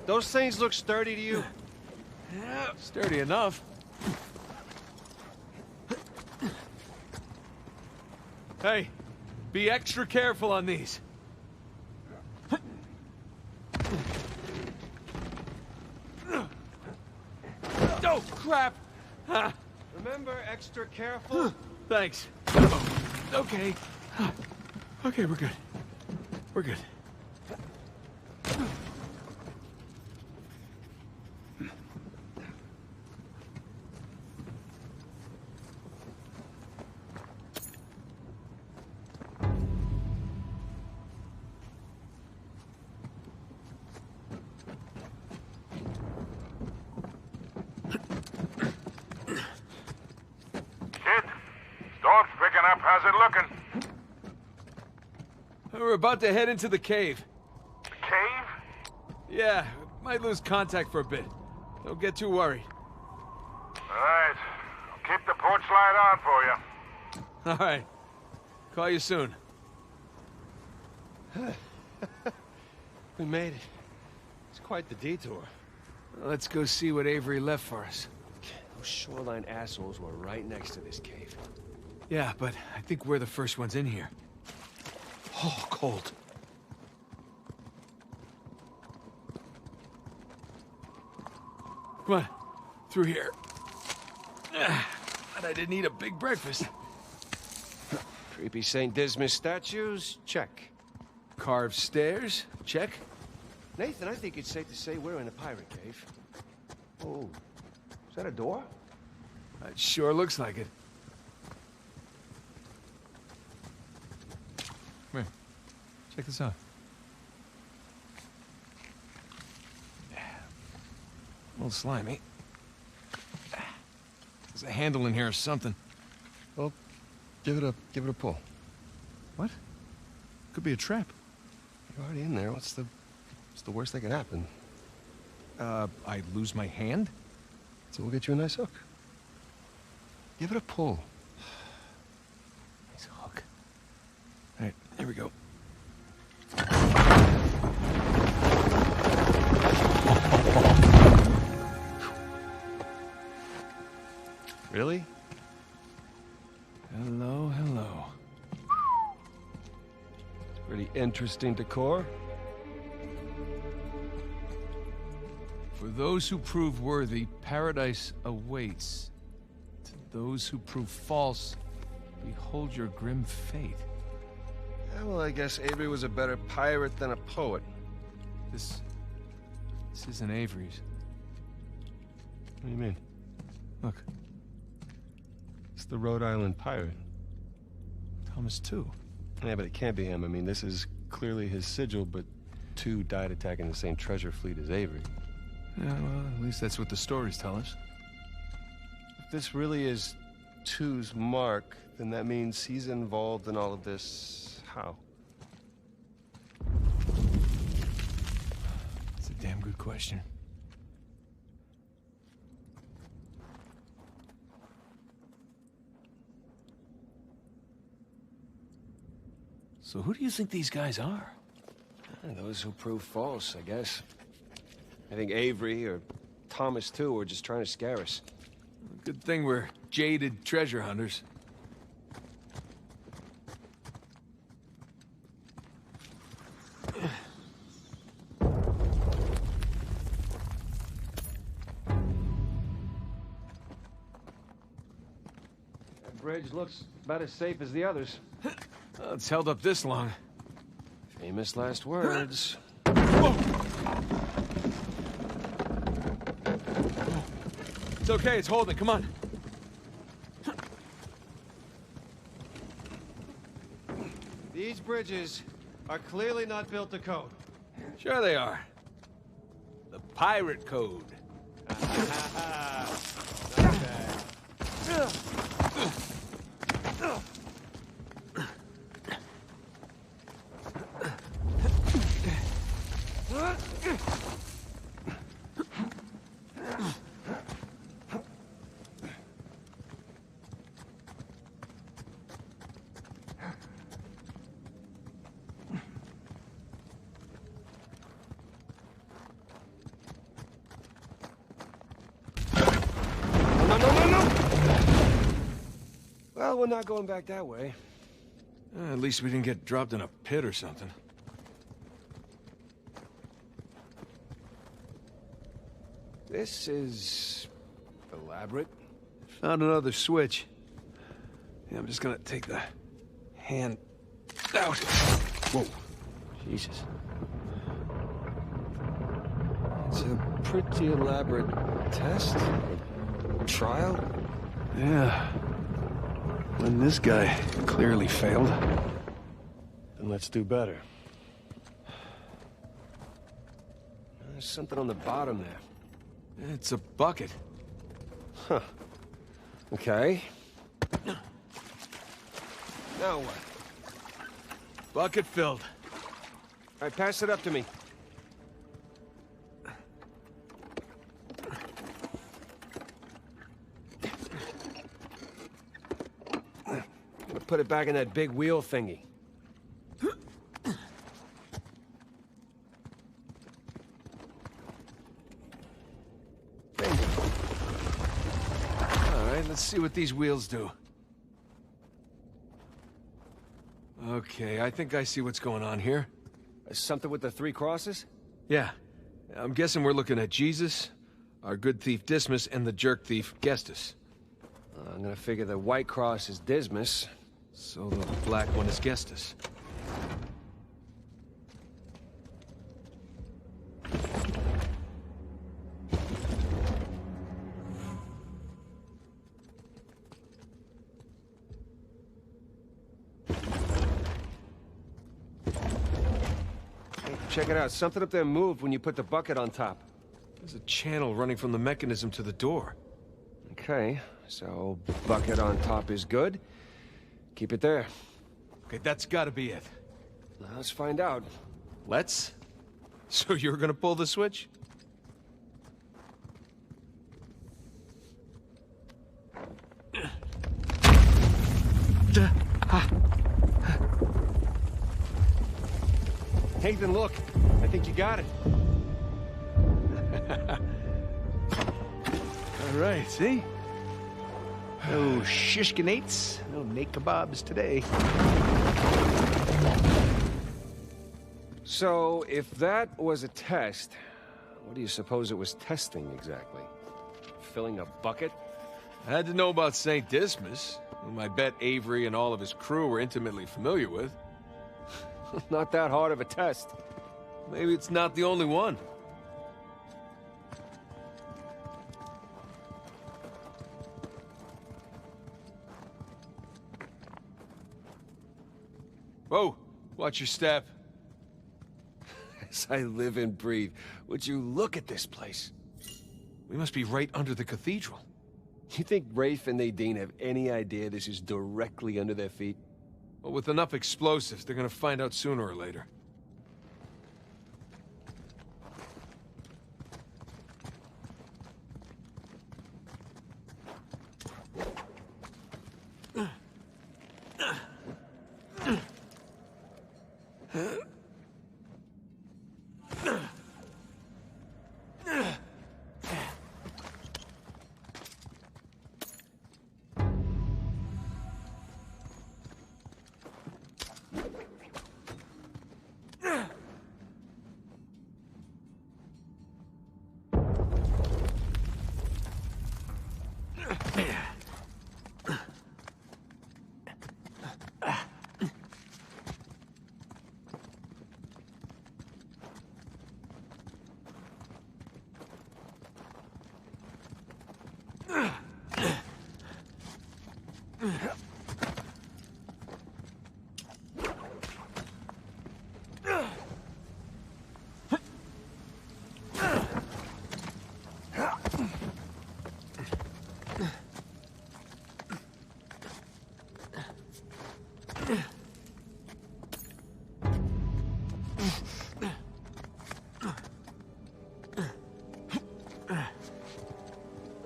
Those things look sturdy to you? Yeah, sturdy enough. Hey, be extra careful on these. Oh, crap! Remember, extra careful? Thanks. Okay. Okay, we're good. We're good. How's it looking? We're about to head into the cave. The cave? Yeah, might lose contact for a bit. Don't get too worried. All right. I'll keep the porch light on for you. All right. Call you soon. We made it. It's quite the detour. Let's go see what Avery left for us. Those shoreline assholes were right next to this cave. Yeah, but I think we're the first ones in here. Oh, cold. Come on, through here. But I didn't eat a big breakfast. Creepy St. Dismas statues? Check. Carved stairs? Check. Nathan, I think it's safe to say we're in a pirate cave. Oh, is that a door? It sure looks like it. Come here. Check this out. A little slimy. There's a handle in here or something. Well, give it a pull. What? Could be a trap. You're already in there. What's the worst that could happen? I lose my hand? So we'll get you a nice hook. Give it a pull. Nice hook. All right, here we go. Really? Hello, hello. It's pretty interesting decor. For those who prove worthy, paradise awaits. To those who prove false, behold your grim fate. Yeah, well, I guess Avery was a better pirate than a poet. This isn't Avery's. What do you mean? Look. It's the Rhode Island pirate. Thomas too. Yeah, but it can't be him. I mean, this is clearly his sigil, but two died attacking the same treasure fleet as Avery. Yeah, well, at least that's what the stories tell us. If this really is Two's mark, then that means he's involved in all of this. How? It's a damn good question. So who do you think these guys are? Those who prove false, I guess. I think Avery or Thomas too were just trying to scare us. Good thing we're jaded treasure hunters. That bridge looks about as safe as the others. Well, it's held up this long. Famous last words. It's okay, it's holding. Come on. These bridges are clearly not built to code. Sure they are. The pirate code. Not bad. we're not going back that way. At least we didn't get dropped in a pit or something. This is elaborate. Found another switch. Yeah, I'm just gonna take the hand out. Whoa. Jesus. It's a pretty elaborate test. Trial? Yeah. When this guy clearly failed. Then let's do better. There's something on the bottom there. It's a bucket. Huh. Okay. Now what? Bucket filled. All right, pass it up to me. Put it back in that big wheel thingy. All right, let's see what these wheels do. Okay, I think I see what's going on here. Something with the 3 crosses? Yeah. I'm guessing we're looking at Jesus, our good thief Dismas, and the jerk thief Gestus. I'm gonna figure the white cross is Dismas. So the black one is Gestus. Hey, check it out. Something up there moved when you put the bucket on top. There's a channel running from the mechanism to the door. Okay, so bucket on top is good. Keep it there. Okay, that's gotta be it. Now, let's find out. Let's? So you're gonna pull the switch? Nathan, look. I think you got it. All right, see? No shishkinates, no Nate kebabs today. So, if that was a test, what do you suppose it was testing exactly? Filling a bucket? I had to know about St. Dismas, whom I bet Avery and all of his crew were intimately familiar with. Not that hard of a test. Maybe it's not the only one. Whoa, watch your step. As I live and breathe, would you look at this place? We must be right under the cathedral. You think Rafe and Nadine have any idea this is directly under their feet? Well, with enough explosives, they're gonna find out sooner or later.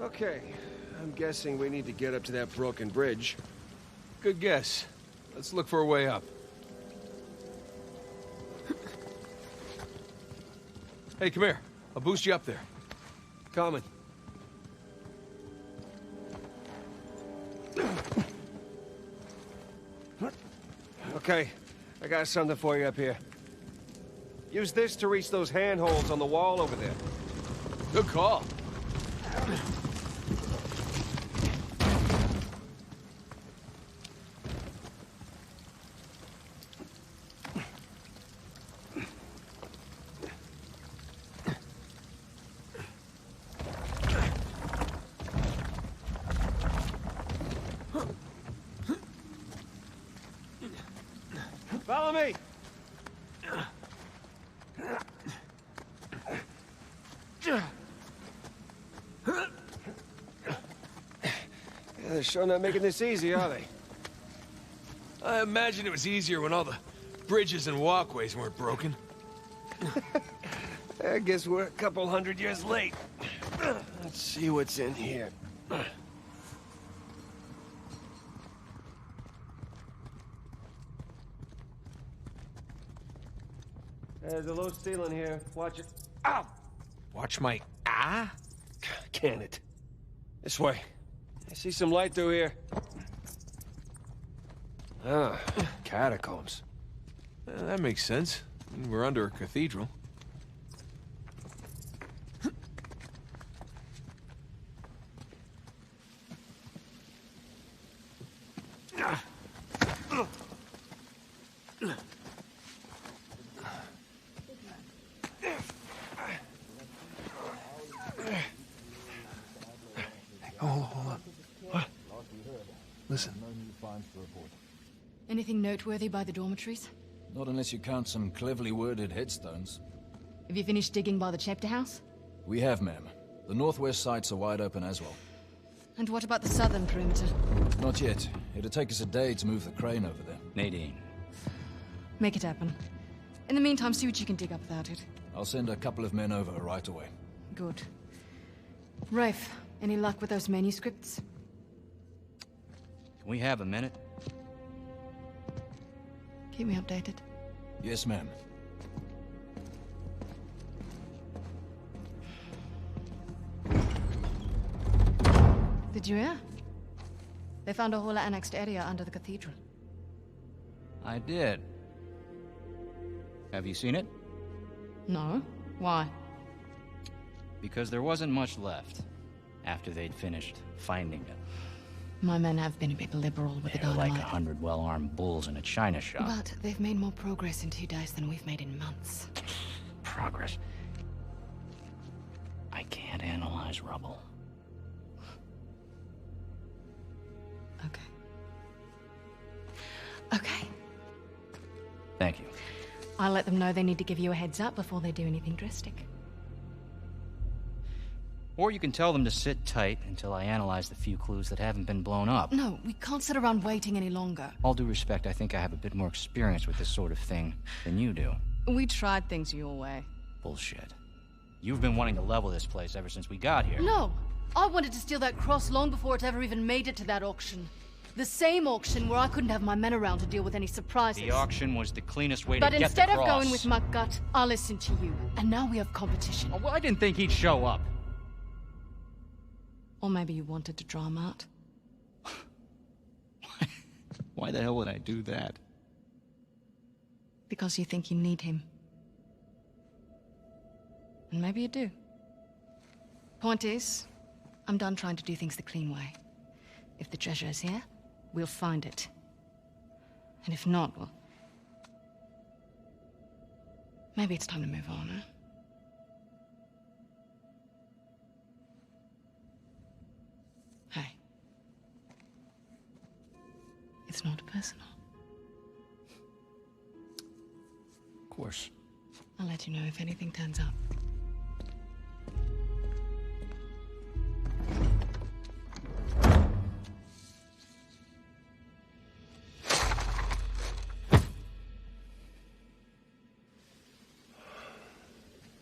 Okay, I'm guessing we need to get up to that broken bridge. Good guess. Let's look for a way up. Hey, come here. I'll boost you up there. Okay, I got something for you up here. Use this to reach those handholds on the wall over there. Good call. Follow me! They're sure not making this easy, are they? I imagine it was easier when all the bridges and walkways weren't broken. I guess we're a couple hundred years late. Let's see what's in here. There's a low ceiling here. Watch it. Ow! Watch my Can it? This way. I see some light through here. Ah, catacombs. That makes sense. We're under a cathedral. Hold on. What? Listen. Anything noteworthy by the dormitories? Not unless you count some cleverly worded headstones. Have you finished digging by the chapter house? We have, ma'am. The northwest sites are wide open as well. And what about the southern perimeter? Not yet. It'll take us a day to move the crane over there. Nadine. Make it happen. In the meantime, see what you can dig up without it. I'll send a couple of men over right away. Good. Rafe, any luck with those manuscripts? Can we have a minute? Keep me updated. Yes, ma'am. Did you hear? They found a whole annexed area under the cathedral. I did. Have you seen it? No. Why? Because there wasn't much left after they'd finished finding it. My men have been a bit liberal with the They're dynamite. like 100 well-armed bulls in a china shop. But they've made more progress in 2 days than we've made in months. Progress. I can't analyze rubble. Okay. Thank you. I'll let them know they need to give you a heads up before they do anything drastic. Or you can tell them to sit tight until I analyze the few clues that haven't been blown up. No, we can't sit around waiting any longer. All due respect, I think I have a bit more experience with this sort of thing than you do. We tried things your way. Bullshit. You've been wanting to level this place ever since we got here. No! I wanted to steal that cross long before it ever even made it to that auction. The same auction where I couldn't have my men around to deal with any surprises. The auction was the cleanest way to get the cross. But instead of going with my gut, I listened to you. And now we have competition. Oh, well, I didn't think he'd show up. Or maybe you wanted to draw him out. Why the hell would I do that? Because you think you need him. And maybe you do. Point is, I'm done trying to do things the clean way. If the treasure is here, we'll find it. And if not, well... maybe it's time to move on, huh? Hey. It's not personal. Of course. I'll let you know if anything turns up.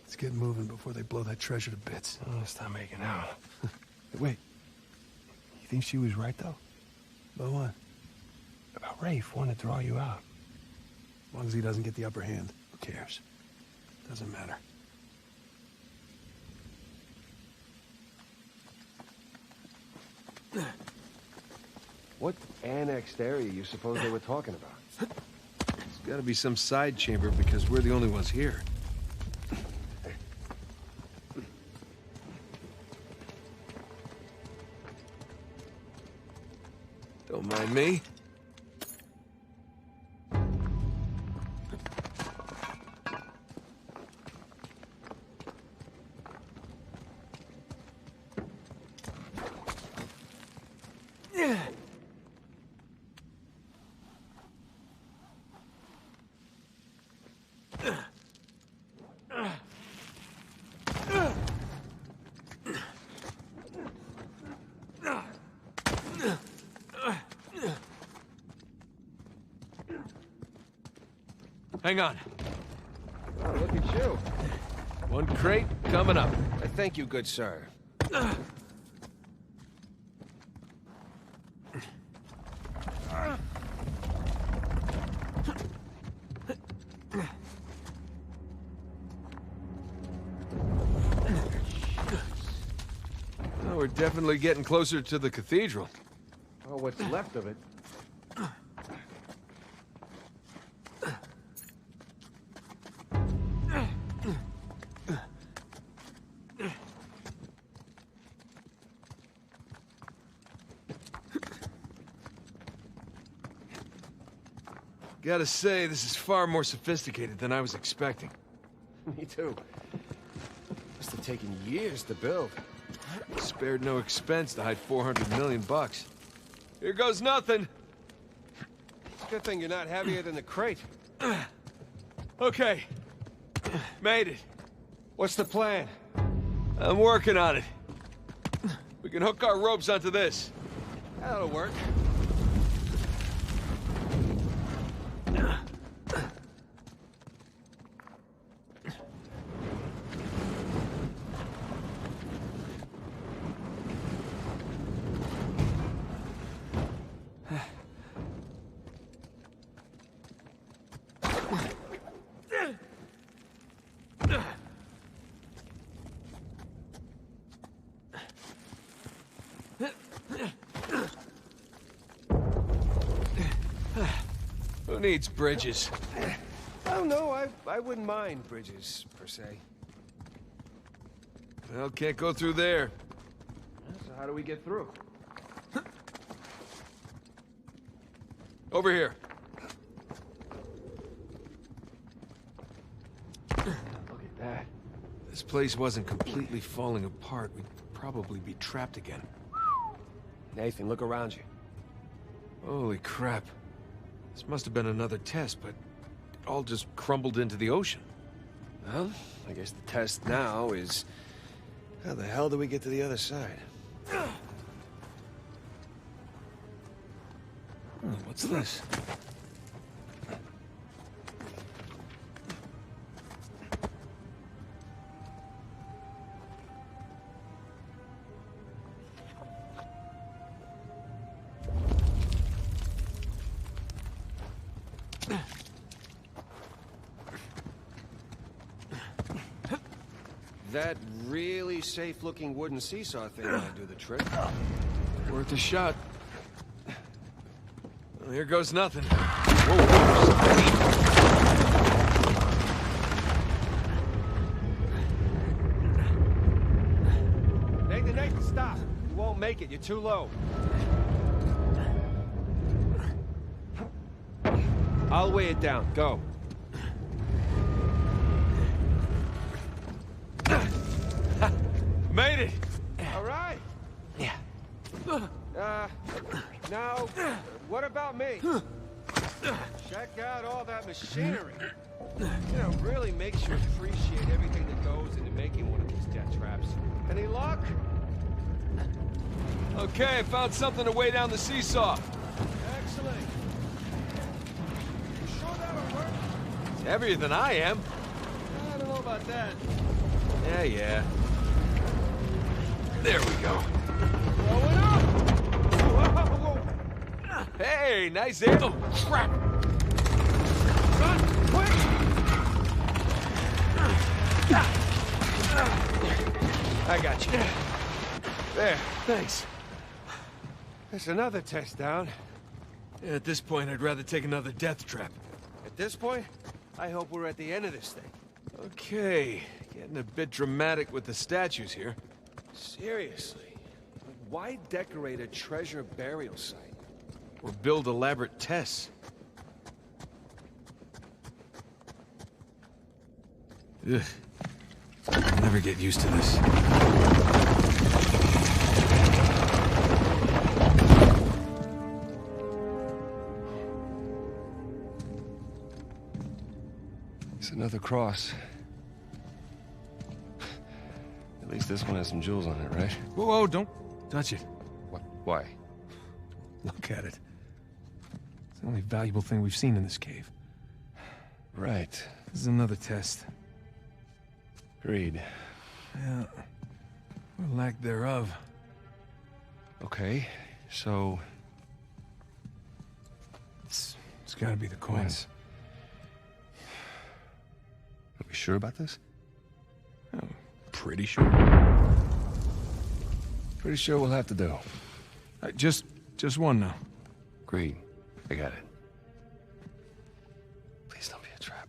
Let's get moving before they blow that treasure to bits. Oh, let's not making out. Wait. You think she was right, though? About what? About Rafe wanting to draw you out. As long as he doesn't get the upper hand, who cares? Doesn't matter. What annexed area you suppose they were talking about? It's gotta be some side chamber because we're the only ones here. Don't mind me. Hang on. Oh, look at you. One crate coming up. Thank you, good sir. Well, we're definitely getting closer to the cathedral. Oh, what's left of it. Gotta say, this is far more sophisticated than I was expecting. Me too. Must have taken years to build. Spared no expense to hide 400 million bucks. Here goes nothing. It's a good thing you're not heavier than the crate. Okay. Made it. What's the plan? I'm working on it. We can hook our ropes onto this. That'll work. Who needs bridges? Oh, no, I wouldn't mind bridges, per se. Well, can't go through there. So how do we get through? Over here. Look at that. This place wasn't completely falling apart. We'd probably be trapped again. Nathan, look around you. Holy crap. This must have been another test, but it all just crumbled into the ocean. Well, I guess the test now is... how the hell do we get to the other side? Oh, what's this? That really safe-looking wooden seesaw thing might do the trick. Worth a shot. Well, here goes nothing. Whoa. Nathan, stop! You won't make it. You're too low. I'll weigh it down. Go. Made it! All right. Yeah. Now, what about me? Check out all that machinery. You know, really makes you appreciate everything that goes into making one of these death traps. Any luck? Okay, I found something to weigh down the seesaw. Excellent. You sure that'll work? It's heavier than I am. I don't know about that. Yeah. There we go. Going up! Whoa! Hey, nice air. Oh, crap! Run, quick! I got you. There. Thanks. That's another test down. Yeah, at this point, I'd rather take another death trap. At this point, I hope we're at the end of this thing. Okay, getting a bit dramatic with the statues here. Seriously? Why decorate a treasure burial site? Or build elaborate tests. Ugh. I'll never get used to this. It's another cross. At least this one has some jewels on it, right? Whoa, whoa, don't touch it. What? Why? Look at it. It's the only valuable thing we've seen in this cave. Right. This is another test. Agreed. Yeah. Or lack thereof. Okay, so... It's gotta be the coins. Are we sure about this? I'm pretty sure. Pretty sure we'll have to do. Just one now. Agreed. I got it. Please don't be a trap.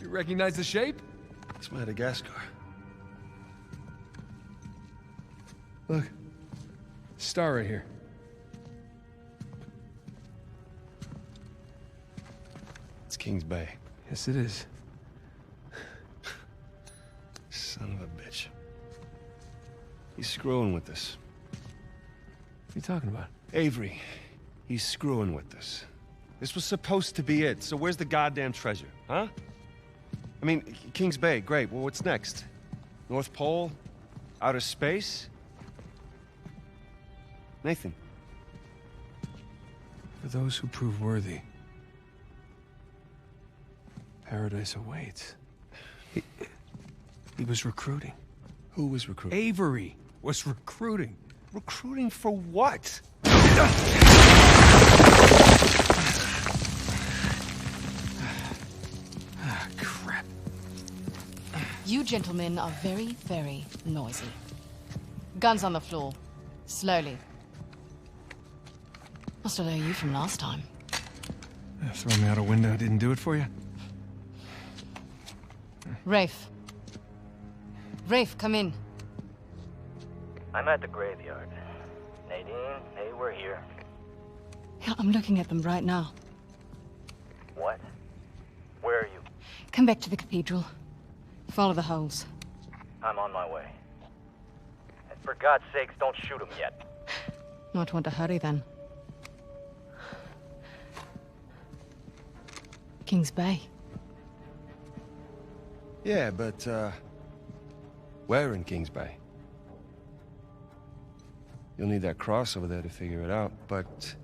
You recognize the shape? It's Madagascar. Look. Star right here. It's King's Bay. Yes, it is. Son of a bitch. He's screwing with us. What are you talking about? Avery. He's screwing with us. This was supposed to be it, so where's the goddamn treasure, huh? I mean, King's Bay, great. Well, what's next? North Pole? Outer space? Nathan. For those who prove worthy, paradise awaits. He was recruiting. Who was recruiting? Avery was recruiting. Recruiting for what? Crap. You gentlemen are very, very noisy. Guns on the floor. Slowly. Must have known you from last time. Throwing me out a window didn't do it for you? Rafe. Rafe, come in. I'm at the graveyard. Nadine, hey, we're here. Yeah, I'm looking at them right now. What? Where are you? Come back to the cathedral. Follow the holes. I'm on my way. And for God's sakes, don't shoot him yet. Might want to hurry then. King's Bay. Yeah, but, where in King's Bay? You'll need that cross over there to figure it out, but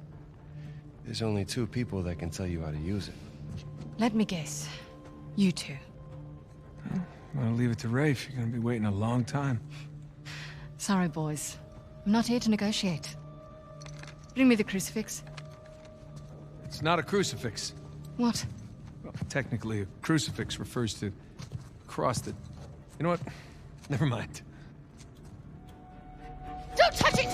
there's only 2 people that can tell you how to use it. Let me guess. You 2. I'll leave it to Rafe. You're gonna be waiting a long time. Sorry, boys. I'm not here to negotiate. Bring me the crucifix. It's not a crucifix. What? Well, technically, a crucifix refers to a cross that... You know what? Never mind. Don't touch it!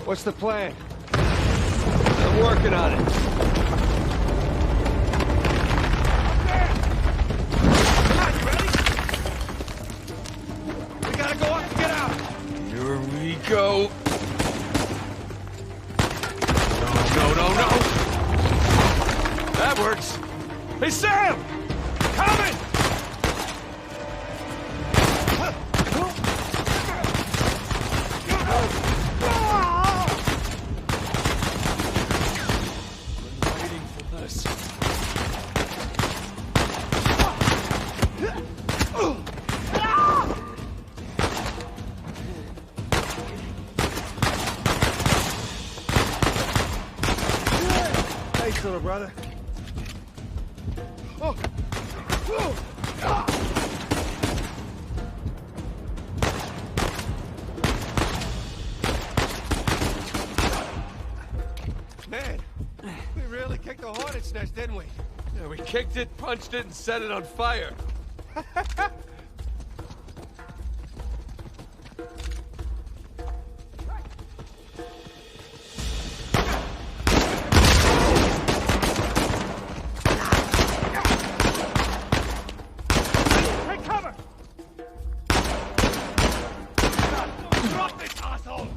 What's the plan? I'm working on it. Come on, you ready? We gotta go up and get out. Here we go. No. That works. Hey, Sam! Coming! Waiting for this. Thanks, little brother. Man, we really kicked the hornet's nest, didn't we? Yeah, we kicked it, punched it, and set it on fire. Take cover! Drop this asshole!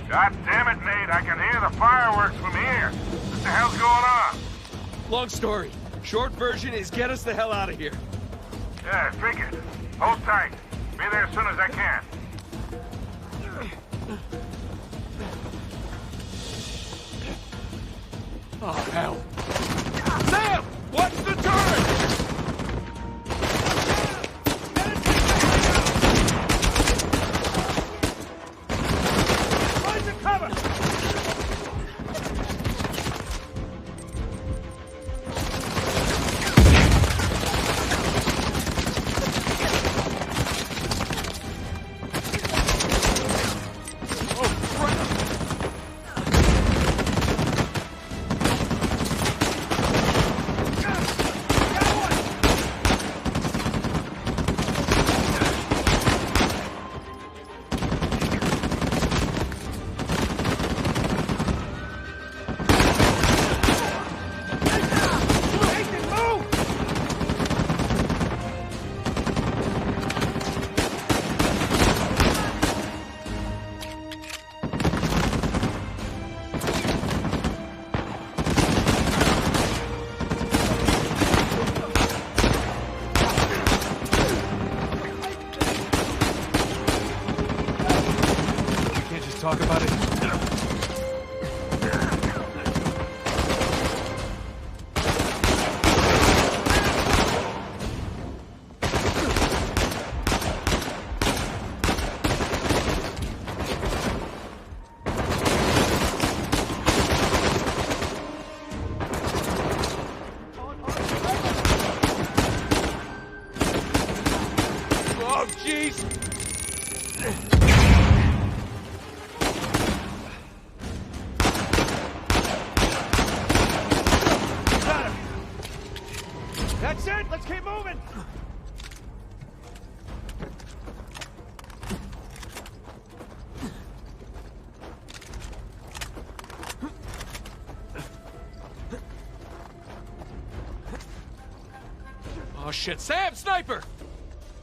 God damn it, Nate, I can hear the fireworks from here. What the hell's going on? Long story. Short version is get us the hell out of here. Yeah, figured. Hold tight. Be there as soon as I can. Oh, hell. Sam! What's the turn? Find the cover! Talk about it. shit. Sam, sniper!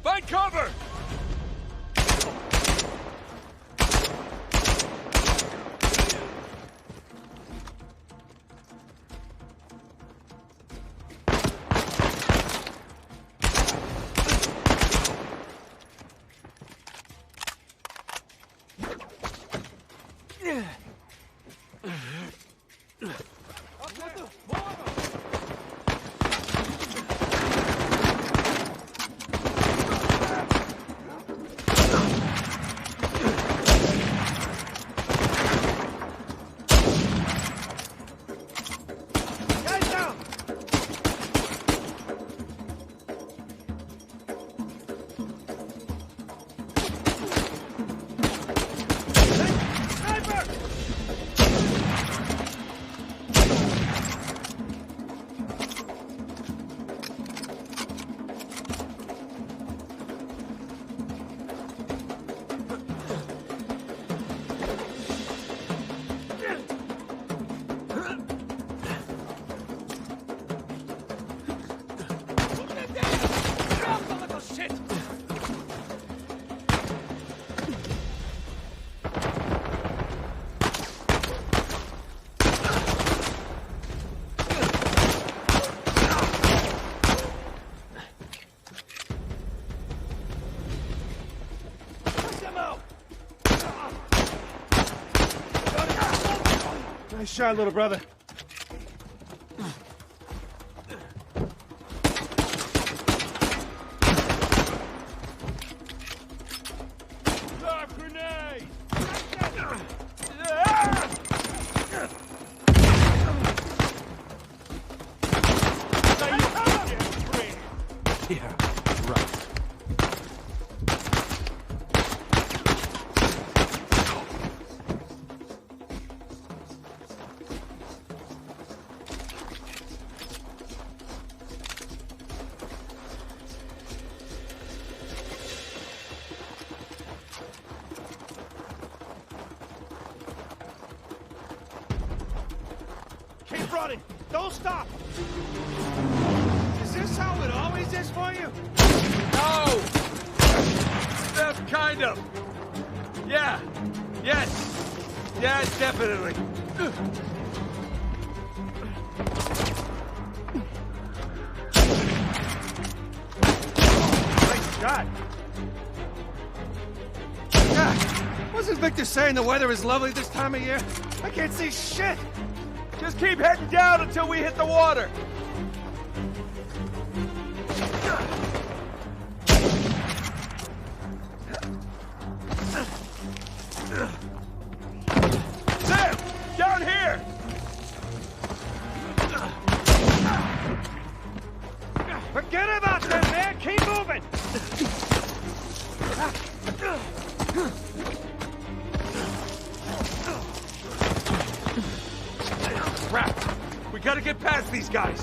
Find cover! Nice shot, little brother. Grenade! Yeah, right. Keep running! Don't stop! Is this how it always is for you? No! That's kind of. Yeah. Yes. Yes, definitely. Nice shot. God, wasn't Victor saying the weather is lovely this time of year? I can't see shit! Just keep heading down until we hit the water. Sam! Down here! Forget about them, man! Keep moving! Crap! We gotta get past these guys!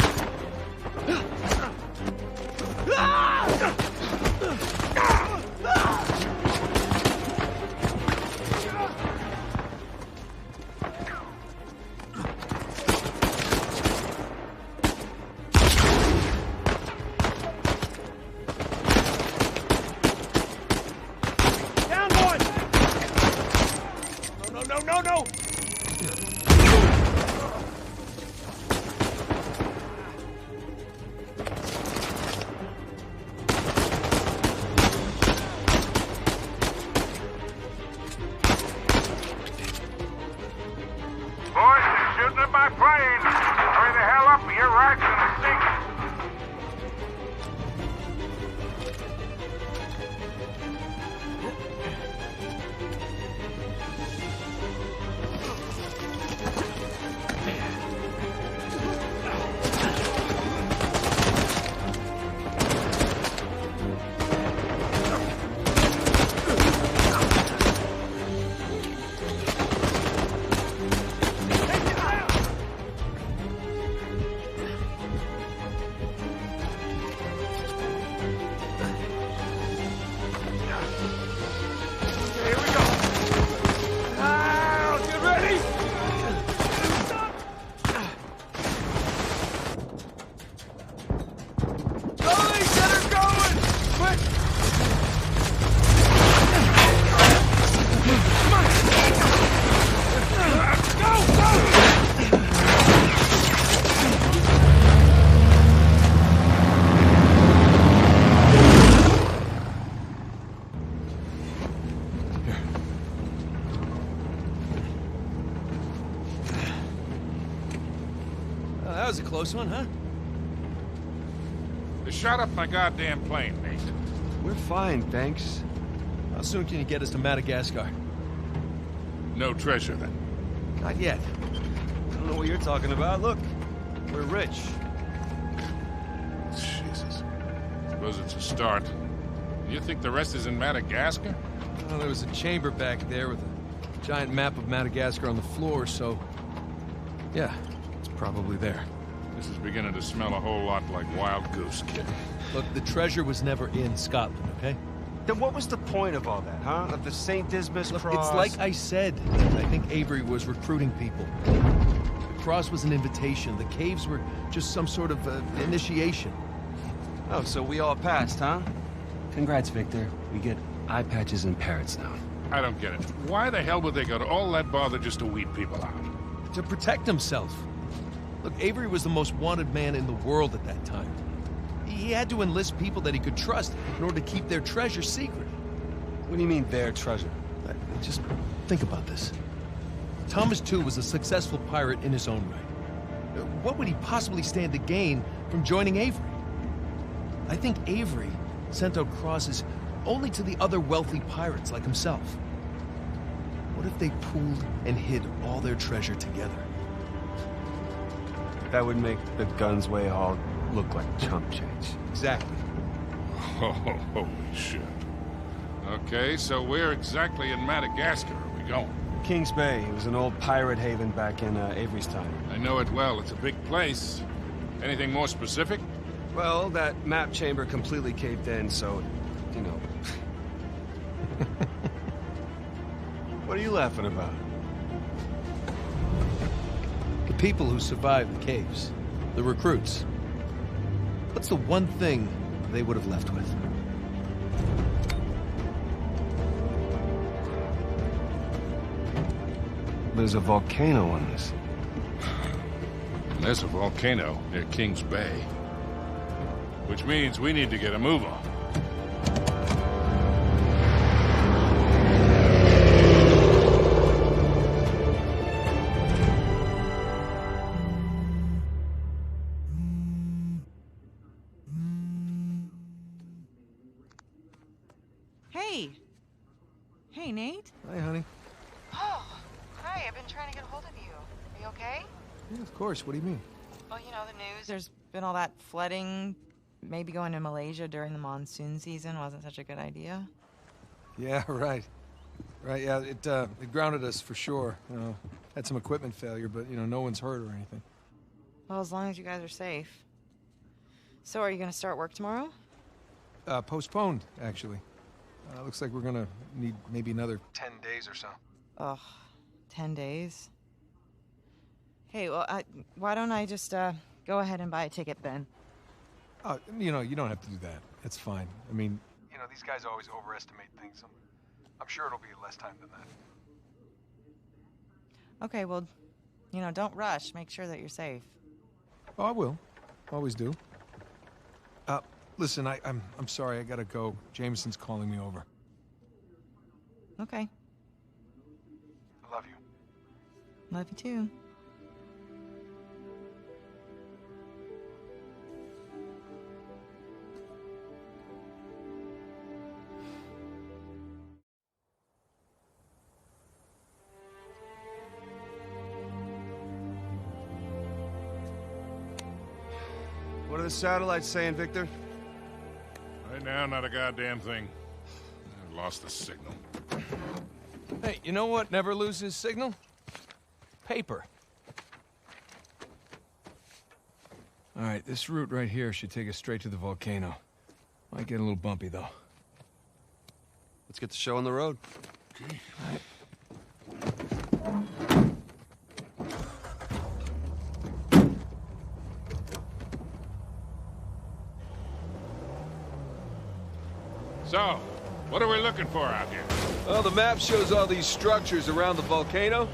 Down one! No! Boys, they're shooting at my plane. Hurry the hell up or your right's gonna sink. That was a close one, huh? They shot up my goddamn plane, Nate. We're fine, thanks. How soon can you get us to Madagascar? No treasure, then? Not yet. I don't know what you're talking about. Look, we're rich. Jesus. Suppose it's a start. You think the rest is in Madagascar? Well, there was a chamber back there with a giant map of Madagascar on the floor, so... yeah, it's probably there. This is beginning to smell a whole lot like Wild Goose, kid. Look, the treasure was never in Scotland, okay? Then what was the point of all that, huh? Of the St. Dismas Look, cross? it's like I said. I think Avery was recruiting people. The cross was an invitation. The caves were just some sort of initiation. Oh, so we all passed, huh? Congrats, Victor. We get eye patches and parrots now. I don't get it. Why the hell would they go to all that bother just to weed people out? To protect himself. Look, Avery was the most wanted man in the world at that time. He had to enlist people that he could trust in order to keep their treasure secret. What do you mean, their treasure? Just think about this. Thomas, too, was a successful pirate in his own right. What would he possibly stand to gain from joining Avery? I think Avery sent out crosses only to the other wealthy pirates like himself. What if they pooled and hid all their treasure together? That would make the Gunsway haul look like chump change. Exactly. Oh, holy shit. Okay, so where exactly in Madagascar are we going? Kings Bay. It was an old pirate haven back in Avery's time. I know it well. It's a big place. Anything more specific? Well, that map chamber completely caved in, so, you know. What are you laughing about? The people who survived the caves. The recruits. What's the one thing they would have left with? There's a volcano on this. There's a volcano near Kings Bay. Which means we need to get a move on. Hey. Hey, Nate. Hi, honey. Oh, hi. I've been trying to get a hold of you. Are you okay? Yeah, of course. What do you mean? Well, you know, the news. There's been all that flooding. Maybe going to Malaysia during the monsoon season wasn't such a good idea. Yeah, right. Right, yeah, it grounded us for sure. You know, had some equipment failure, but, you know, no one's hurt or anything. Well, as long as you guys are safe. So, are you going to start work tomorrow? Postponed, actually. Looks like we're gonna need maybe another 10 days or so. Ugh, 10 days? Hey, well, why don't I just, go ahead and buy a ticket then? You know, you don't have to do that. It's fine. I mean, you know, these guys always overestimate things. I'm sure it'll be less time than that. Okay, well, you know, don't rush. Make sure that you're safe. Oh, I will. Always do. Listen, I'm sorry. I gotta go. Jameson's calling me over. Okay. I love you. Love you too. What are the satellites saying, Victor? Right now, not a goddamn thing. I lost the signal. Hey, you know what never loses signal? Paper. All right, this route right here should take us straight to the volcano. Might get a little bumpy, though. Let's get the show on the road. Okay. All right. So, what are we looking for out here? Well, the map shows all these structures around the volcano.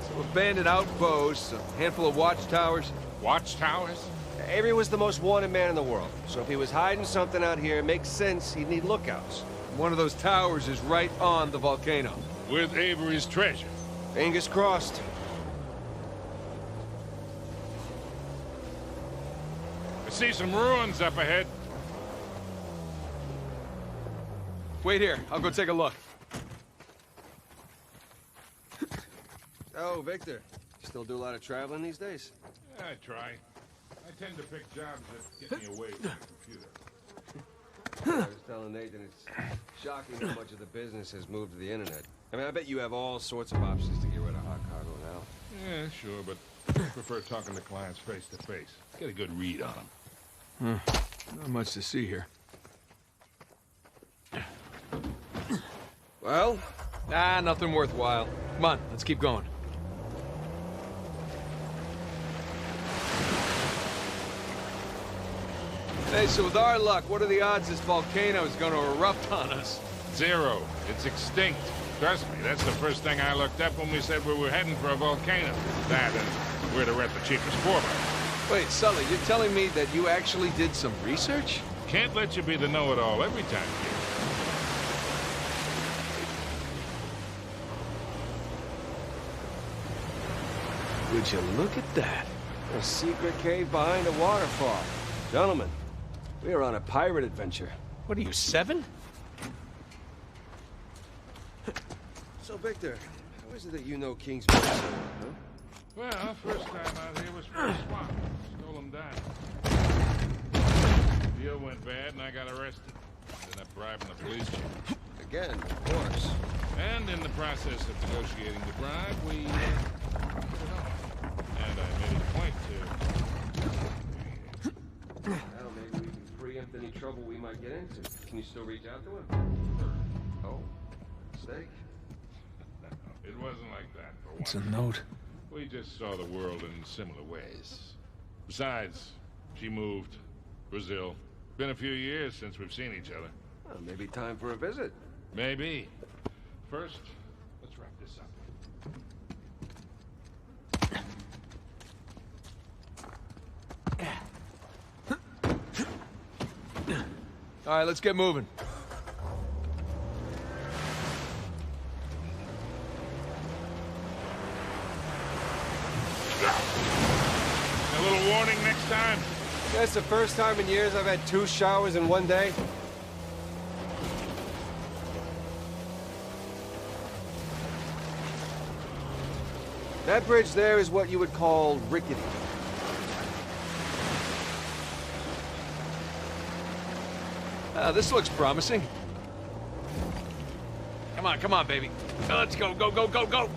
Some abandoned outposts, a handful of watchtowers. Watchtowers? Avery was the most wanted man in the world, so if he was hiding something out here, it makes sense he'd need lookouts. One of those towers is right on the volcano. With Avery's treasure. Fingers crossed. see some ruins up ahead. Wait here. I'll go take a look. Oh, Victor. Still do a lot of traveling these days? I try. I tend to pick jobs that get me away from the computer. I was telling Nathan it's shocking how much of the business has moved to the internet. I mean, I bet you have all sorts of options to get rid of hot cargo now. Yeah, sure, but I prefer talking to clients face to face. Get a good read on them. Not much to see here. Well? Nothing worthwhile. Come on, let's keep going. Hey, so with our luck, what are the odds this volcano is going to erupt on us? 0. It's extinct. Trust me, that's the first thing I looked up when we said we were heading for a volcano. That and where to rent the cheapest 4x. Wait, Sully, you're telling me that you actually did some research? Can't let you be the know-it-all every time, kid. Would you look at that? A secret cave behind a waterfall. Gentlemen, we are on a pirate adventure. What are you, 7? So, Victor, how is it that you know King's Bay so well, huh? Well, first time out here was for a swap. Stole him down. Deal went bad and I got arrested. Ended up bribing the police chief. Again, of course. And in the process of negotiating the bribe, we hit it off. And I made a point to... Well, maybe we can preempt any trouble we might get into. Can you still reach out to him? Oh, mistake. No, it wasn't like that for one. It's a note. We just saw the world in similar ways. Besides, she moved. Brazil. Been a few years since we've seen each other. Well, maybe time for a visit. Maybe. First, let's wrap this up. All right, let's get moving. A little warning next time. That's the first time in years I've had 2 showers in one day. That bridge there is what you would call rickety. This looks promising. Come on, baby. Let's go, go, go, go, go!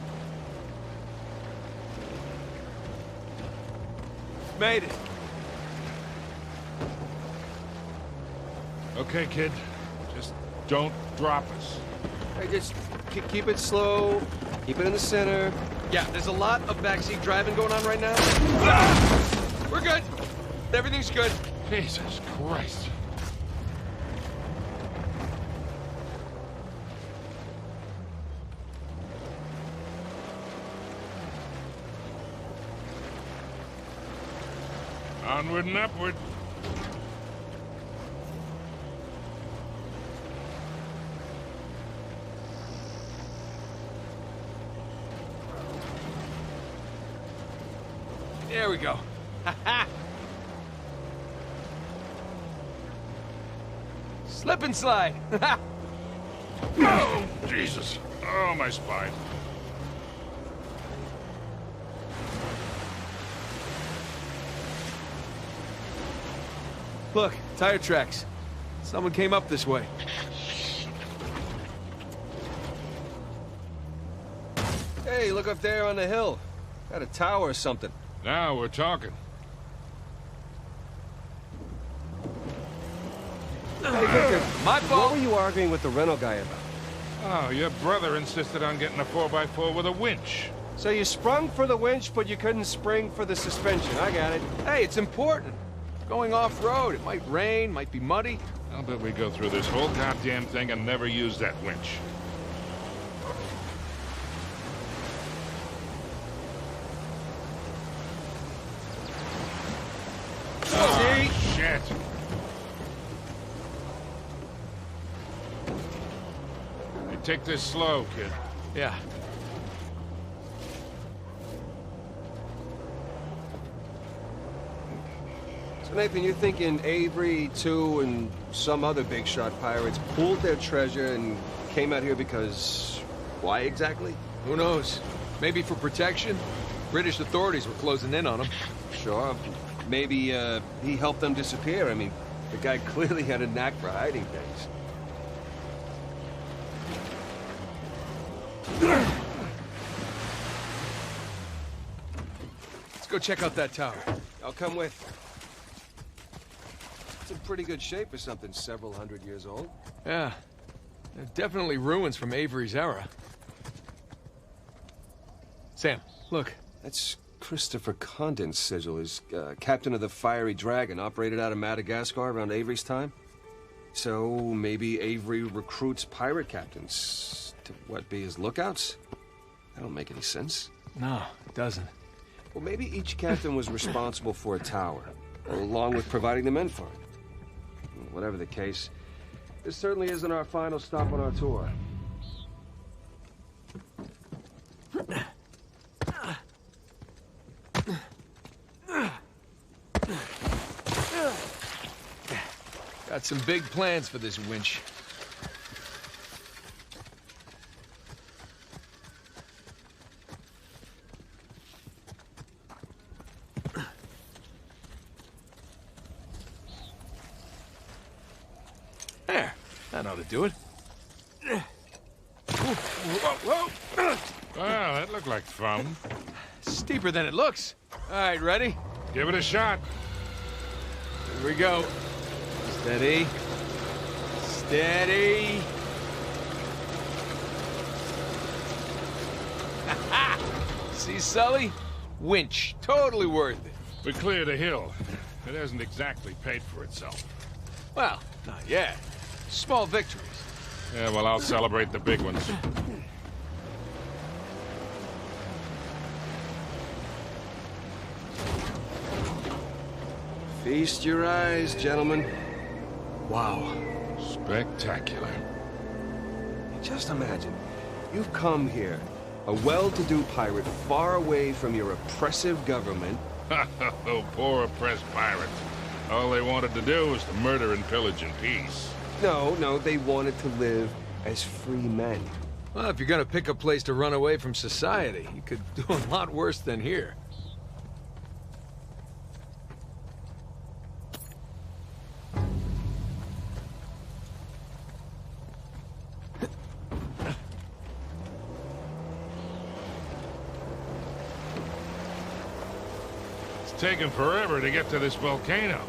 Made it. Okay, kid. Just don't drop us. Hey, just keep it slow. Keep it in the center. Yeah, there's a lot of backseat driving going on right now. Ah! We're good. Everything's good. Jesus Christ. Onward and upward. There we go. Slip and slide. Oh, Jesus. Oh, my spine. Look, tire tracks. Someone came up this way. Hey, look up there on the hill. Got a tower or something. Now we're talking. Hey, Victor, my fault. What were you arguing with the rental guy about? Oh, your brother insisted on getting a 4x4 with a winch. So you sprung for the winch, but you couldn't spring for the suspension. I got it. Hey, it's important. Going off-road, it might rain, might be muddy. I'll bet we go through this whole goddamn thing and never use that winch. See? Shit. Hey, take this slow, kid. Yeah. So, Nathan, you're thinking Avery, too, and some other big shot pirates pooled their treasure and came out here because... why exactly? Who knows? Maybe for protection? British authorities were closing in on them. Sure. Maybe, he helped them disappear. I mean, the guy clearly had a knack for hiding things. Let's go check out that tower. I'll come with. It's in pretty good shape for something several hundred years old. Yeah. They're definitely ruins from Avery's era. Sam, look. That's Christopher Condon's sigil. He's captain of the Fiery Dragon, operated out of Madagascar around Avery's time. So maybe Avery recruits pirate captains to, what, be his lookouts? That don't make any sense. No, it doesn't. Well, maybe each captain was responsible for a tower, along with providing the men for it. Whatever the case, this certainly isn't our final stop on our tour. Got some big plans for this winch. There, that ought to do it. Whoa. Well, that looked like fun. Steeper than it looks. All right, ready? Give it a shot. Here we go. Steady. Steady. See, Sully? Winch. Totally worth it. We cleared a hill. It hasn't exactly paid for itself. Well, not yet. Small victories. Yeah, well, I'll celebrate the big ones. Feast your eyes, gentlemen. Wow. Spectacular. Just imagine, you've come here, a well-to-do pirate far away from your oppressive government. Oh, poor oppressed pirates. All they wanted to do was to murder and pillage in peace. No, they wanted to live as free men. Well, if you're gonna pick a place to run away from society, you could do a lot worse than here. It's taken forever to get to this volcano.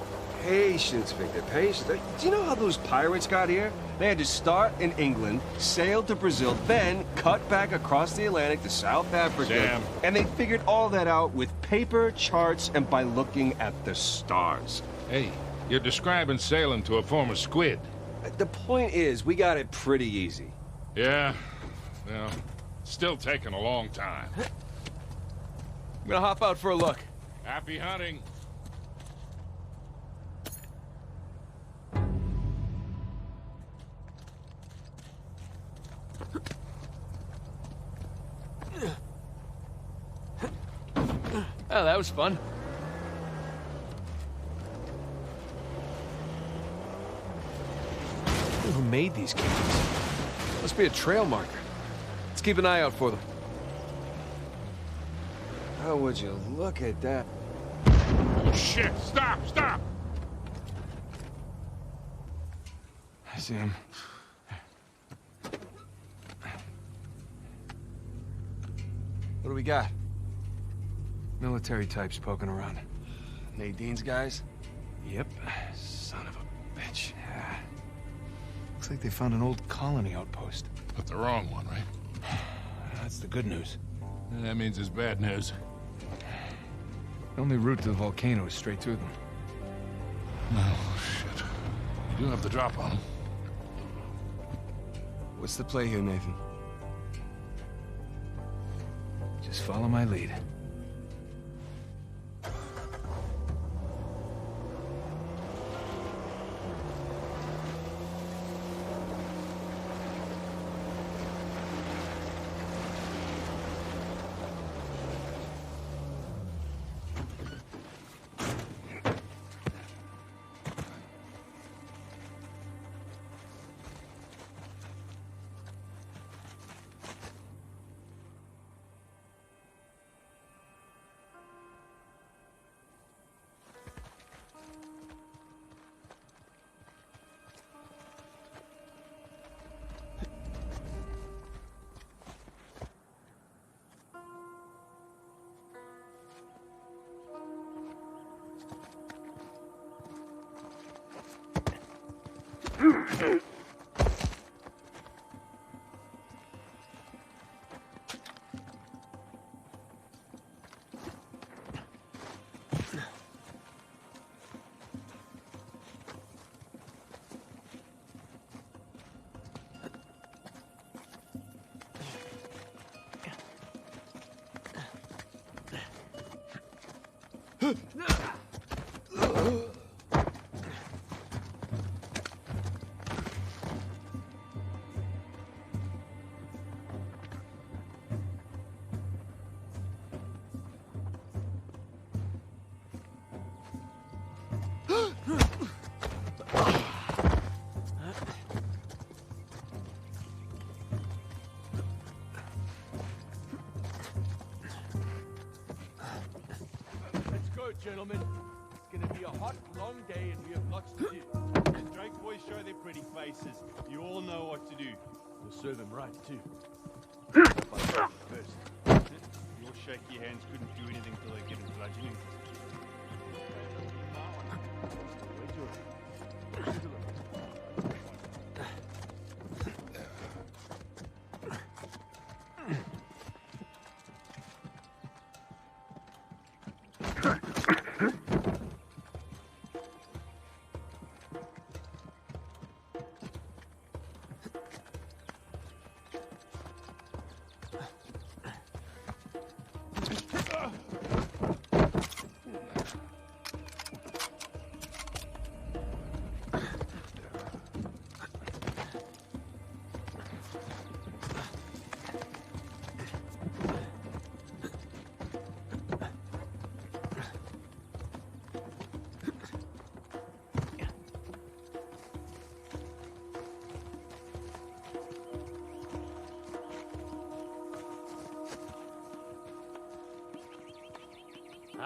Patience, Victor, patience. Do you know how those pirates got here? They had to start in England, sail to Brazil, then cut back across the Atlantic to South Africa. Sam. And they figured all that out with paper, charts, and by looking at the stars. Hey, you're describing sailing to a form of squid. The point is, we got it pretty easy. Yeah, well, still taking a long time. I'm gonna hop out for a look. Happy hunting. Oh, that was fun. Who made these cages? Must be a trail marker. Let's keep an eye out for them. How would you look at that? Oh, shit! Stop! I see him. What do we got? Military types poking around. Nadine's guys? Yep. Son of a bitch. Yeah. Looks like they found an old colony outpost. But the wrong one, right? That's the good news. That means it's bad news. The only route to the volcano is straight through them. Oh, shit. You do have the drop on them. What's the play here, Nathan? Just follow my lead. Gentlemen, it's gonna be a hot, long day and we have lots to do. The Drake boys show their pretty faces. You all know what to do. We'll serve them right, too. First. Your shaky hands couldn't do anything till they get in bludgeoning.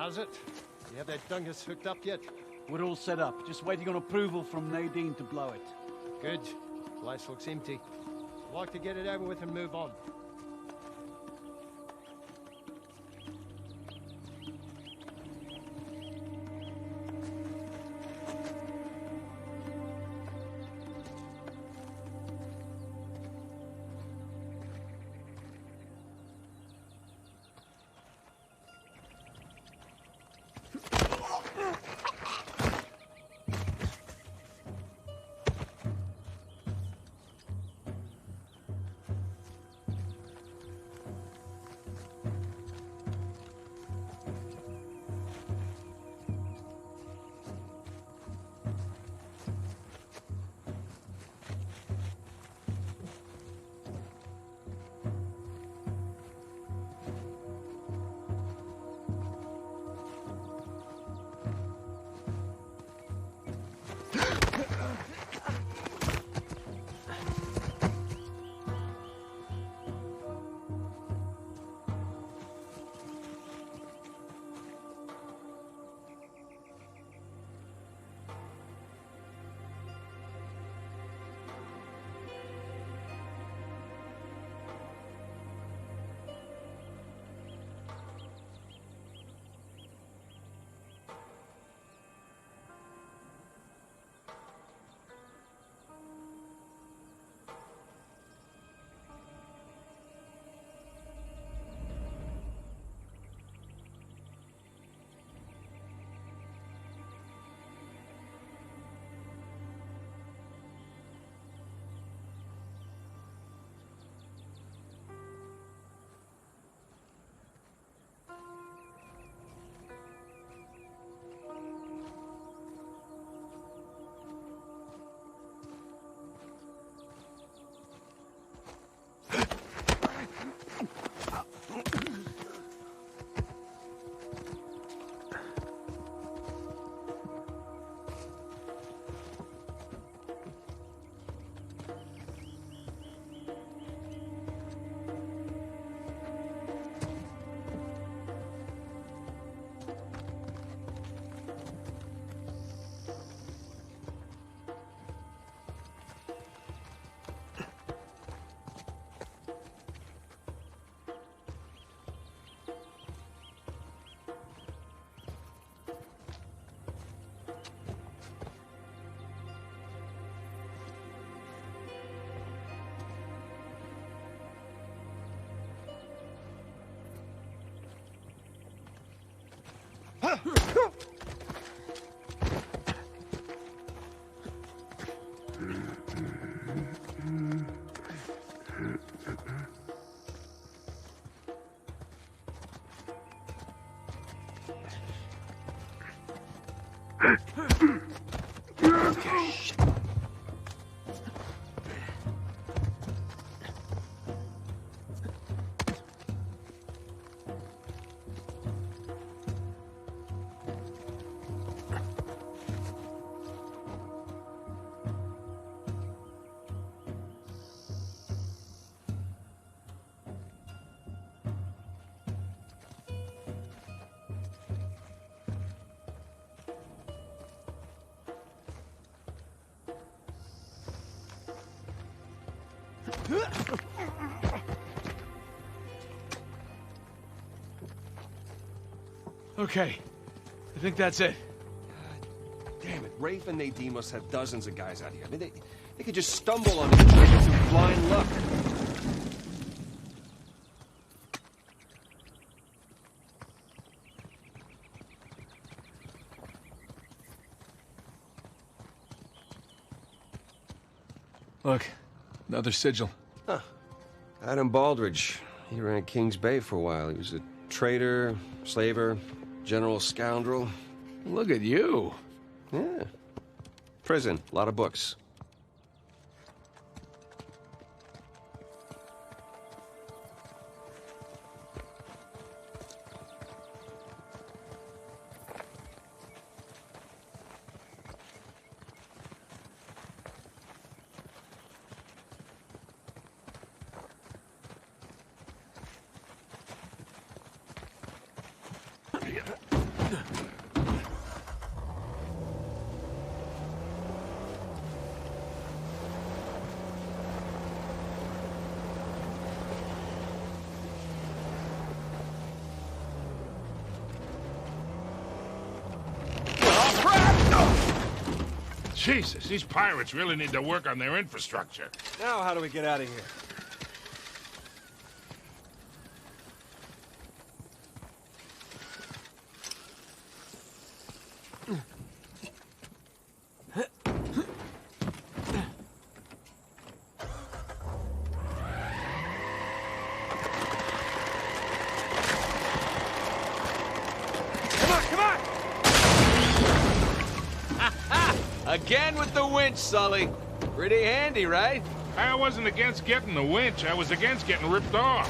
How's it? You have that dungus hooked up yet? We're all set up. Just waiting on approval from Nadine to blow it. Good. Place looks empty. I'd like to get it over with and move on. Okay, I think that's it. Damn it, Rafe and Nadine must have dozens of guys out here. I mean, they could just stumble on each other through blind luck. Look, another sigil. Huh. Adam Baldridge. He ran Kings Bay for a while. He was a traitor, slaver, general scoundrel. Look at you. Yeah. Prison, a lot of books. Jesus, these pirates really need to work on their infrastructure. Now how do we get out of here? Again with the winch, Sully. Pretty handy, right? I wasn't against getting the winch. I was against getting ripped off.